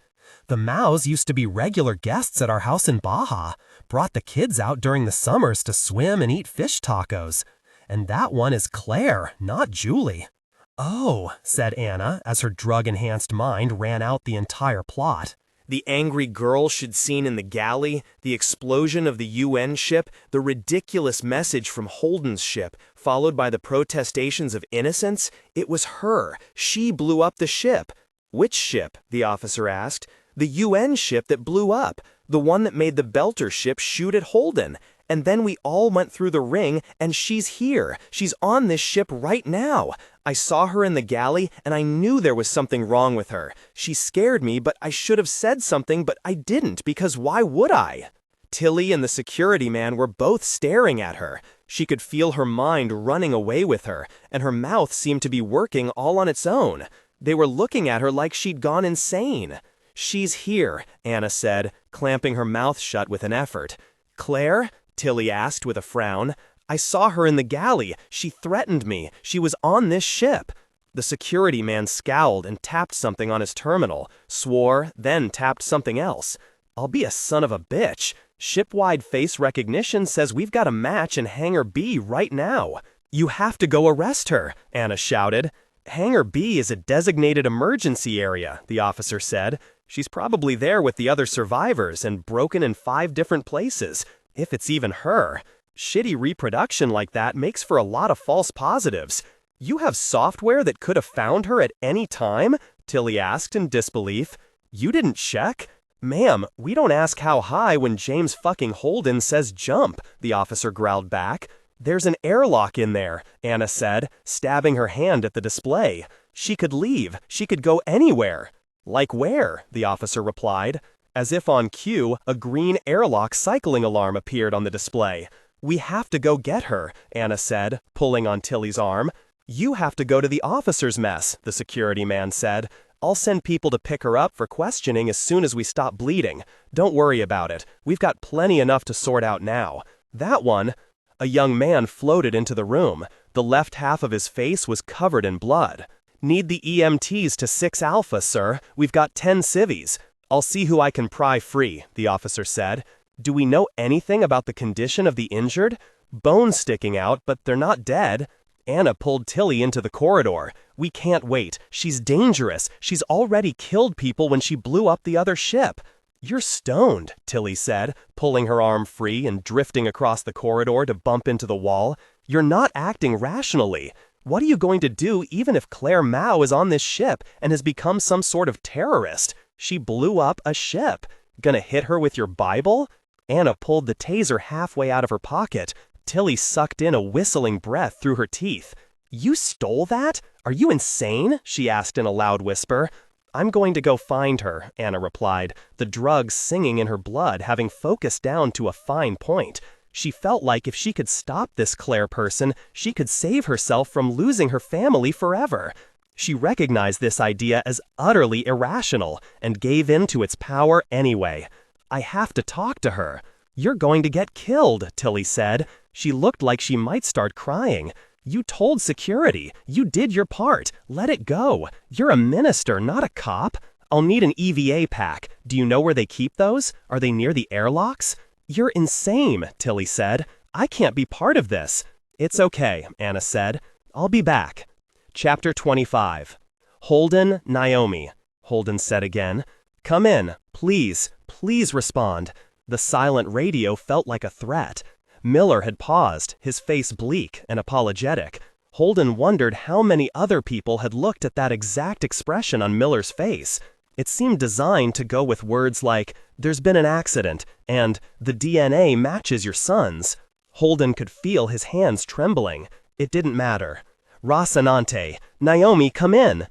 [SPEAKER 1] The Maos used to be regular guests at our house in Baja, brought the kids out during the summers to swim and eat fish tacos. And that one is Claire, not Julie. Oh, said Anna as her drug-enhanced mind ran out the entire plot.
[SPEAKER 3] The angry girl she'd seen in the galley, the explosion of the UN ship, the ridiculous message from Holden's ship, followed by the protestations of innocents. It was her. She blew up the ship. Which ship? The officer asked. The UN ship that blew up. The one that made the Belter ship shoot at Holden. And then we all went through the ring, and she's here. She's on this ship right now. I saw her in the galley, and I knew there was something wrong with her. She scared me, but I should have said something, but I didn't, because why would I? Tilly and the security man were both staring at her. She could feel her mind running away with her, and her mouth seemed to be working all on its own. They were looking at her like she'd gone insane. She's here, Anna said, clamping her mouth shut with an effort. Claire? Tilly asked with a frown. I saw her in the galley. She threatened me. She was on this ship. The security man scowled and tapped something on his terminal, swore, then tapped something else. I'll be a son of a bitch. Ship-wide face recognition says we've got a match in Hangar B right now. You have to go arrest her, Anna shouted. Hangar B is a designated emergency area, the officer said. She's probably there with the other survivors and broken in 5 different places. If it's even her. Shitty reproduction like that makes for a lot of false positives. You have software that could have found her at any time? Tilly asked in disbelief. You didn't check? Ma'am, we don't ask how high when James fucking Holden says jump, the officer growled back. There's an airlock in there, Anna said, stabbing her hand at the display. She could leave. She could go anywhere. Like where? The officer replied. As if on cue, a green airlock cycling alarm appeared on the display. We have to go get her, Anna said, pulling on Tilly's arm. You have to go to the officer's mess, the security man said. I'll send people to pick her up for questioning as soon as we stop bleeding. Don't worry about it. We've got plenty enough to sort out now. That one. A young man floated into the room. The left half of his face was covered in blood. Need the EMTs to 6 Alpha, sir. We've got 10 civvies. I'll see who I can pry free, the officer said. Do we know anything about the condition of the injured? Bones sticking out, but they're not dead. Anna pulled Tilly into the corridor. We can't wait. She's dangerous. She's already killed people when she blew up the other ship. You're stoned, Tilly said, pulling her arm free and drifting across the corridor to bump into the wall. You're not acting rationally. What are you going to do even if Clarissa Mao is on this ship and has become some sort of terrorist? She blew up a ship. Gonna hit her with your Bible? Anna pulled the taser halfway out of her pocket. Tilly sucked in a whistling breath through her teeth. You stole that? Are you insane? She asked in a loud whisper. I'm going to go find her, Anna replied, the drugs singing in her blood having focused down to a fine point. She felt like if she could stop this Claire person, she could save herself from losing her family forever. She recognized this idea as utterly irrational and gave in to its power anyway. I have to talk to her. You're going to get killed, Tilly said. She looked like she might start crying. You told security. You did your part. Let it go. You're a minister, not a cop. I'll need an EVA pack. Do you know where they keep those? Are they near the airlocks? You're insane, Tilly said. I can't be part of this. It's okay, Anna said. I'll be back. Chapter 25. Holden, Naomi, Holden said again. Come in, please, please respond. The silent radio felt like a threat. Miller had paused, his face bleak and apologetic. Holden wondered how many other people had looked at that exact expression on Miller's face. It seemed designed to go with words like, there's been an accident, and the DNA matches your son's. Holden could feel his hands trembling. It didn't matter. Rocinante, Naomi, come in.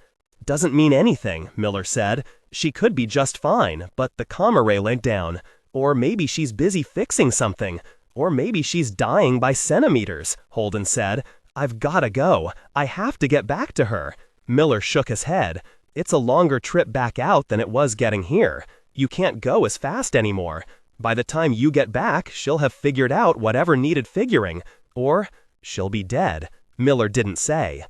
[SPEAKER 3] Doesn't mean anything, Miller said. She could be just fine, but the camera leg down. Or maybe she's busy fixing something. Or maybe she's dying by centimeters, Holden said. I've gotta go. I have to get back to her. Miller shook his head. It's a longer trip back out than it was getting here. You can't go as fast anymore. By the time you get back, she'll have figured out whatever needed figuring. Or she'll be dead. Miller didn't say.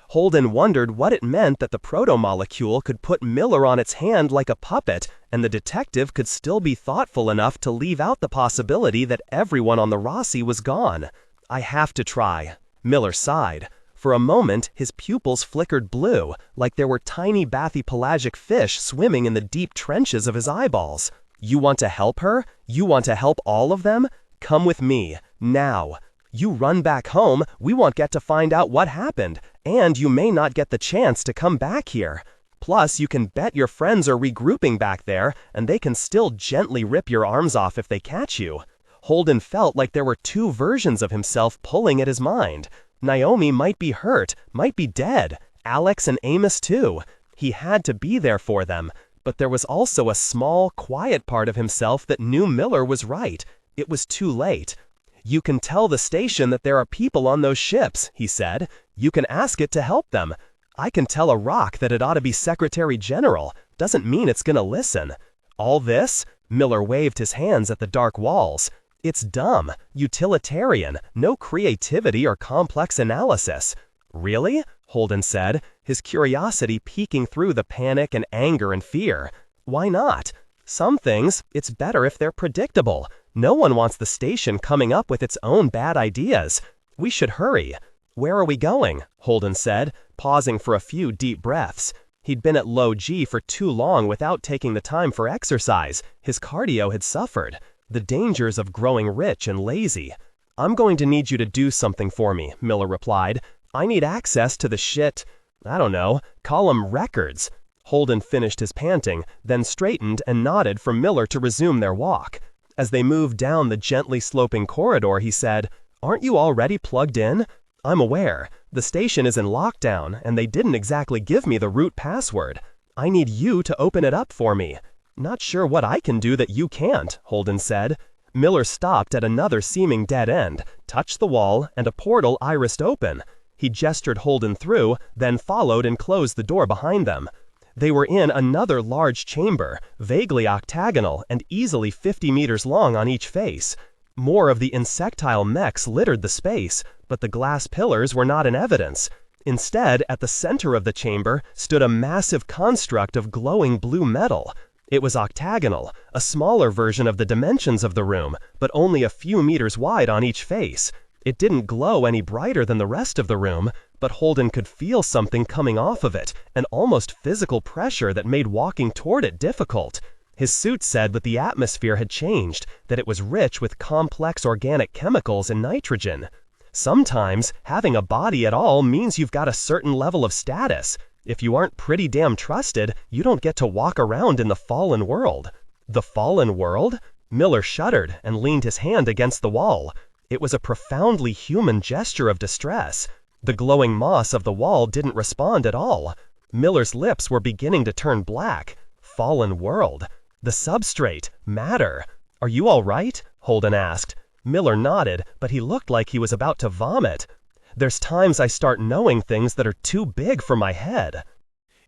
[SPEAKER 3] Holden wondered what it meant that the proto-molecule could put Miller on its hand like a puppet, and the detective could still be thoughtful enough to leave out the possibility that everyone on the Rossi was gone. I have to try. Miller sighed.
[SPEAKER 4] For a moment, his pupils flickered blue, like there were tiny bathypelagic fish swimming in the deep trenches of his eyeballs. You want to help her? You want to help all of them? Come with me, now. You run back home, we won't get to find out what happened, and you may not get the chance to come back here. Plus, you can bet your friends are regrouping back there, and they can still gently rip your arms off if they catch you. Holden felt like there were two versions of himself pulling at his mind. Naomi might be hurt, might be dead. Alex and Amos too. He had to be there for them. But there was also a small, quiet part of himself that knew Miller was right. It was too late. You can tell the station that there are people on those ships, he said. You can ask it to help them. I can tell a rock that it ought to be Secretary General. Doesn't mean it's gonna listen. All this? Miller waved his hands at the dark walls. It's dumb, utilitarian, no creativity or complex analysis. Really? Holden said, his curiosity peeking through the panic and anger and fear. Why not? Some things, it's better if they're predictable. No one wants the station coming up with its own bad ideas. We should hurry. Where are we going? Holden said, pausing for a few deep breaths. He'd been at low G for too long without taking the time for exercise. His cardio had suffered. The dangers of growing rich and lazy. I'm going to need you to do something for me, Miller replied. I need access to the I don't know, call them records. Holden finished his panting, then straightened and nodded for Miller to resume their walk. As they moved down the gently sloping corridor, he said, Aren't you already plugged in? I'm aware. The station is in lockdown, and they didn't exactly give me the root password. I need you to open it up for me. Not sure what I can do that you can't, Holden said. Miller stopped at another seeming dead end, touched the wall, and a portal irised open. He gestured Holden through, then followed and closed the door behind them. They were in another large chamber, vaguely octagonal and easily 50 meters long on each face. More of the insectile mechs littered the space, but the glass pillars were not in evidence. Instead, at the center of the chamber stood a massive construct of glowing blue metal. It was octagonal, a smaller version of the dimensions of the room, but only a few meters wide on each face. It didn't glow any brighter than the rest of the room, but Holden could feel something coming off of it, an almost physical pressure that made walking toward it difficult. His suit said that the atmosphere had changed, that it was rich with complex organic chemicals and nitrogen. Sometimes, having a body at all means you've got a certain level of status. If you aren't pretty damn trusted, you don't get to walk around in the fallen world. The fallen world? Miller shuddered and leaned his hand against the wall. It was a profoundly human gesture of distress. The glowing moss of the wall didn't respond at all. Miller's lips were beginning to turn black. Fallen world. The substrate. Matter. Are you all right? Holden asked. Miller nodded, but he looked like he was about to vomit. There's times I start knowing things that are too big for my head.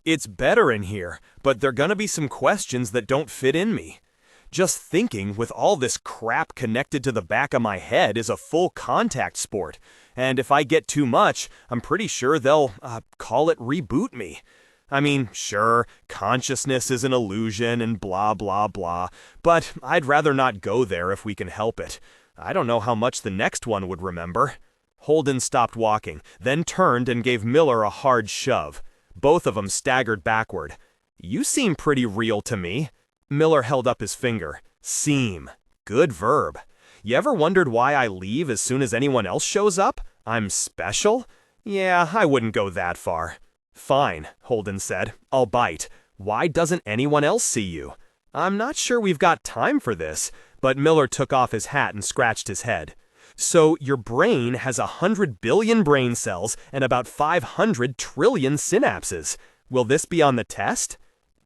[SPEAKER 3] It's better in here, but there're gonna be some questions that don't fit in me. Just thinking with all this crap connected to the back of my head is a full contact sport, and if I get too much, I'm pretty sure they'll, call it reboot me. I mean, sure, consciousness is an illusion and blah blah blah, but I'd rather not go there if we can help it. I don't know how much the next one would remember. Holden stopped walking, then turned and gave Miller a hard shove. Both of them staggered backward. You seem pretty real to me. Miller held up his finger. Seem. Good verb. You ever wondered why I leave as soon as anyone else shows up? I'm special? Yeah, I wouldn't go that far. Fine, Holden said. I'll bite. Why doesn't anyone else see you? I'm not sure we've got time for this, but Miller took off his hat and scratched his head. So your brain has 100 billion brain cells and about 500 trillion synapses. Will this be on the test?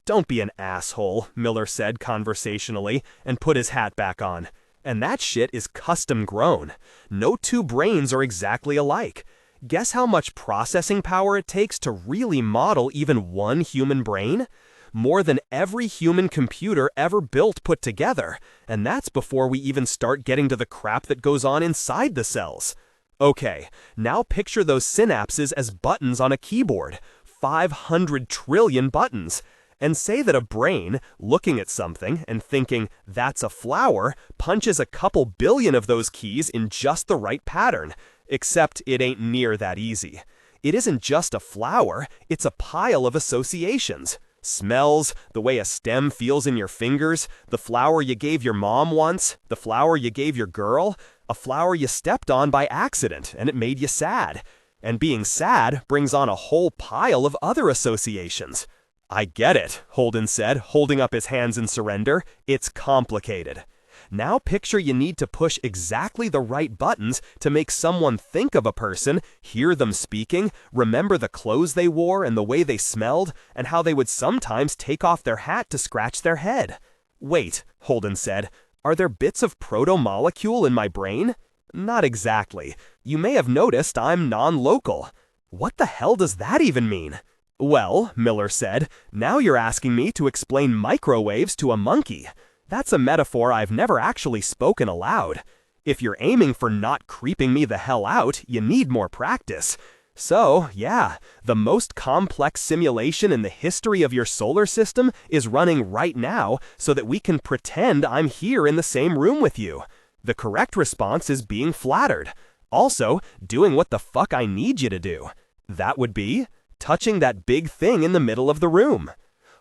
[SPEAKER 3] Don't be an asshole, Miller said conversationally, and put his hat back on. And that shit is custom grown. No two brains are exactly alike. Guess how much processing power it takes to really model even one human brain? More than every human computer ever built put together, and that's before we even start getting to the crap that goes on inside the cells. Okay, now picture those synapses as buttons on a keyboard, 500 trillion buttons, and say that a brain, looking at something and thinking, that's a flower, punches a couple billion of those keys in just the right pattern, except it ain't near that easy. It isn't just a flower, it's a pile of associations. Smells, the way a stem feels in your fingers, the flower you gave your mom once, the flower you gave your girl, a flower you stepped on by accident and it made you sad. And being sad brings on a whole pile of other associations. I get it, Holden said, holding up his hands in surrender. It's complicated. Now picture you need to push exactly the right buttons to make someone think of a person, hear them speaking, remember the clothes they wore and the way they smelled, and how they would sometimes take off their hat to scratch their head. Wait, Holden said, are there bits of proto-molecule in my brain? Not exactly. You may have noticed I'm non-local. What the hell does that even mean? Well, Miller said, now you're asking me to explain microwaves to a monkey. That's a metaphor I've never actually spoken aloud. If you're aiming for not creeping me the hell out, you need more practice. So, yeah, the most complex simulation in the history of your solar system is running right now so that we can pretend I'm here in the same room with you. The correct response is being flattered. Also, doing what the fuck I need you to do. That would be touching that big thing in the middle of the room.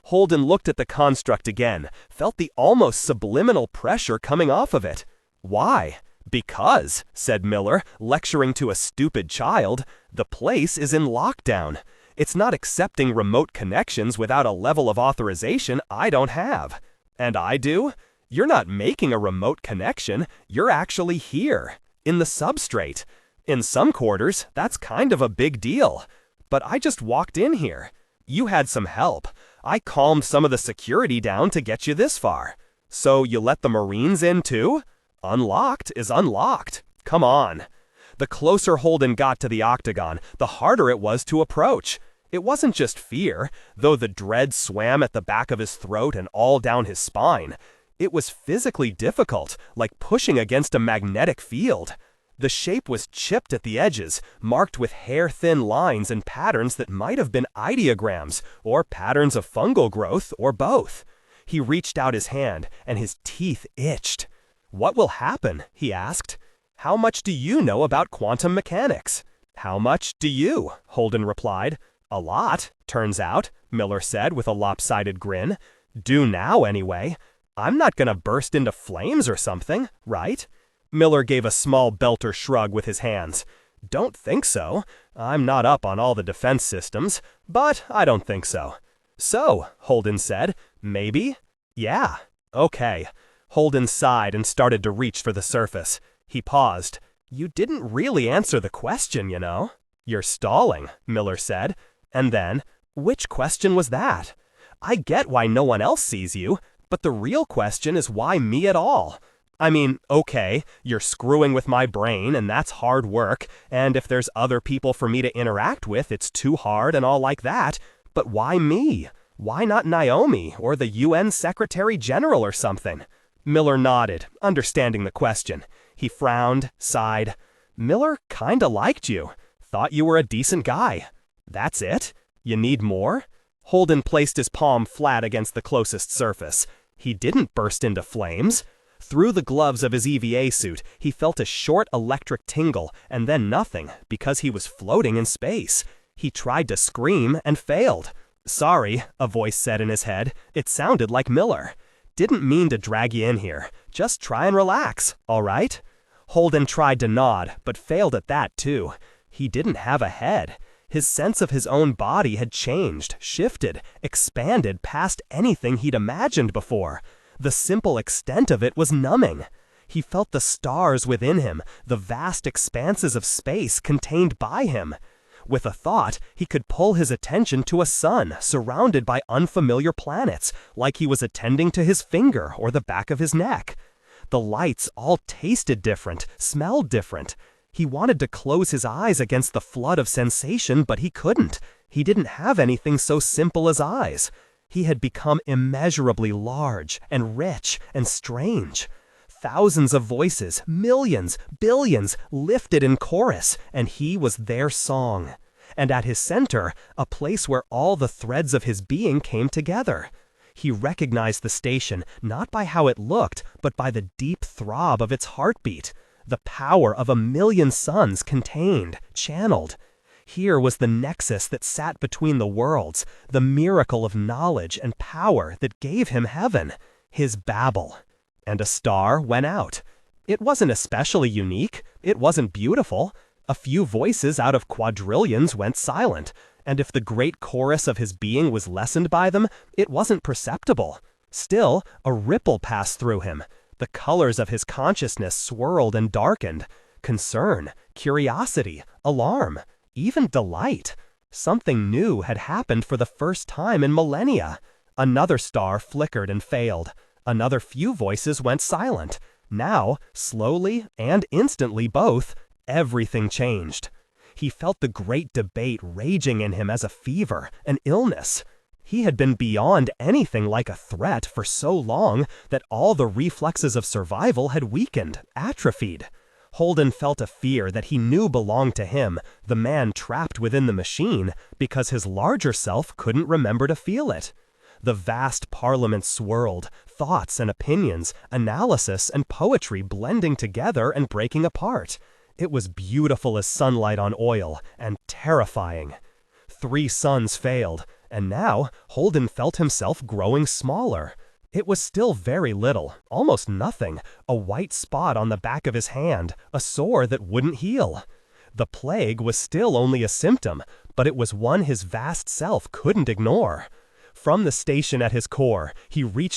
[SPEAKER 3] Holden looked at the construct again, felt the almost subliminal pressure coming off of it. Why? Because, said Miller, lecturing to a stupid child, the place is in lockdown. It's not accepting remote connections without a level of authorization I don't have. And I do? You're not making a remote connection, you're actually here, in the substrate. In some quarters, that's kind of a big deal. But I just walked in here. You had some help. I calmed some of the security down to get you this far. So you let the Marines in too? Unlocked is unlocked. Come on. The closer Holden got to the octagon, the harder it was to approach. It wasn't just fear, though the dread swam at the back of his throat and all down his spine. It was physically difficult, like pushing against a magnetic field. The shape was chipped at the edges, marked with hair-thin lines and patterns that might have been ideograms, or patterns of fungal growth, or both. He reached out his hand, and his teeth itched. "What will happen?" he asked. "How much do you know about quantum mechanics?" "How much do you?" Holden replied. "A lot, turns out," Miller said with a lopsided grin. "Do now, anyway. I'm not gonna burst into flames or something, right?" Miller gave a small belter shrug with his hands. "Don't think so. I'm not up on all the defense systems, but I don't think so." "So," Holden said, "maybe?" "Yeah. Okay." Holden sighed and started to reach for the surface. He paused. "You didn't really answer the question, you know." "You're stalling," Miller said. And then, "Which question was that?" "I get why no one else sees you, but the real question is why me at all? I mean, okay, you're screwing with my brain, and that's hard work, and if there's other people for me to interact with, it's too hard and all like that, but why me? Why not Naomi, or the UN Secretary General or something?" Miller nodded, understanding the question. He frowned, sighed. "Miller kinda liked you. Thought you were a decent guy. That's it? You need more?" Holden placed his palm flat against the closest surface. He didn't burst into flames. Through the gloves of his EVA suit, he felt a short electric tingle, and then nothing, because he was floating in space. He tried to scream and failed. "Sorry," a voice said in his head. It sounded like Miller. "Didn't mean to drag you in here. Just try and relax, all right?" Holden tried to nod, but failed at that too. He didn't have a head. His sense of his own body had changed, shifted, expanded past anything he'd imagined before. The simple extent of it was numbing. He felt the stars within him, the vast expanses of space contained by him. With a thought, he could pull his attention to a sun surrounded by unfamiliar planets, like he was attending to his finger or the back of his neck. The lights all tasted different, smelled different. He wanted to close his eyes against the flood of sensation, but he couldn't. He didn't have anything so simple as eyes. He had become immeasurably large and rich and strange. Thousands of voices, millions, billions, lifted in chorus, and he was their song. And at his center, a place where all the threads of his being came together. He recognized the station not by how it looked, but by the deep throb of its heartbeat, the power of 1,000,000 suns contained, channeled.
[SPEAKER 4] Here was the nexus that sat between the worlds, the miracle of knowledge and power that gave him heaven, his Babel. And a star went out. It wasn't especially unique. It wasn't beautiful. A few voices out of quadrillions went silent, and if the great chorus of his being was lessened by them, it wasn't perceptible. Still, a ripple passed through him. The colors of his consciousness swirled and darkened. Concern, curiosity, alarm, even delight. Something new had happened for the first time in millennia. Another star flickered and failed. Another few voices went silent. Now, slowly and instantly both, everything changed. He felt the great debate raging in him as a fever, an illness. He had been beyond anything like a threat for so long that all the reflexes of survival had weakened, atrophied. Holden felt a fear that he knew belonged to him, the man trapped within the machine, because his larger self couldn't remember to feel it. The vast parliament swirled, thoughts and opinions, analysis and poetry blending together and breaking apart. It was beautiful as sunlight on oil, and terrifying. 3 suns failed, and now Holden felt himself growing smaller. It was still very little, almost nothing, a white spot on the back of his hand, a sore that wouldn't heal. The plague was still only a symptom, but it was one his vast self couldn't ignore. From the station at his core, he reached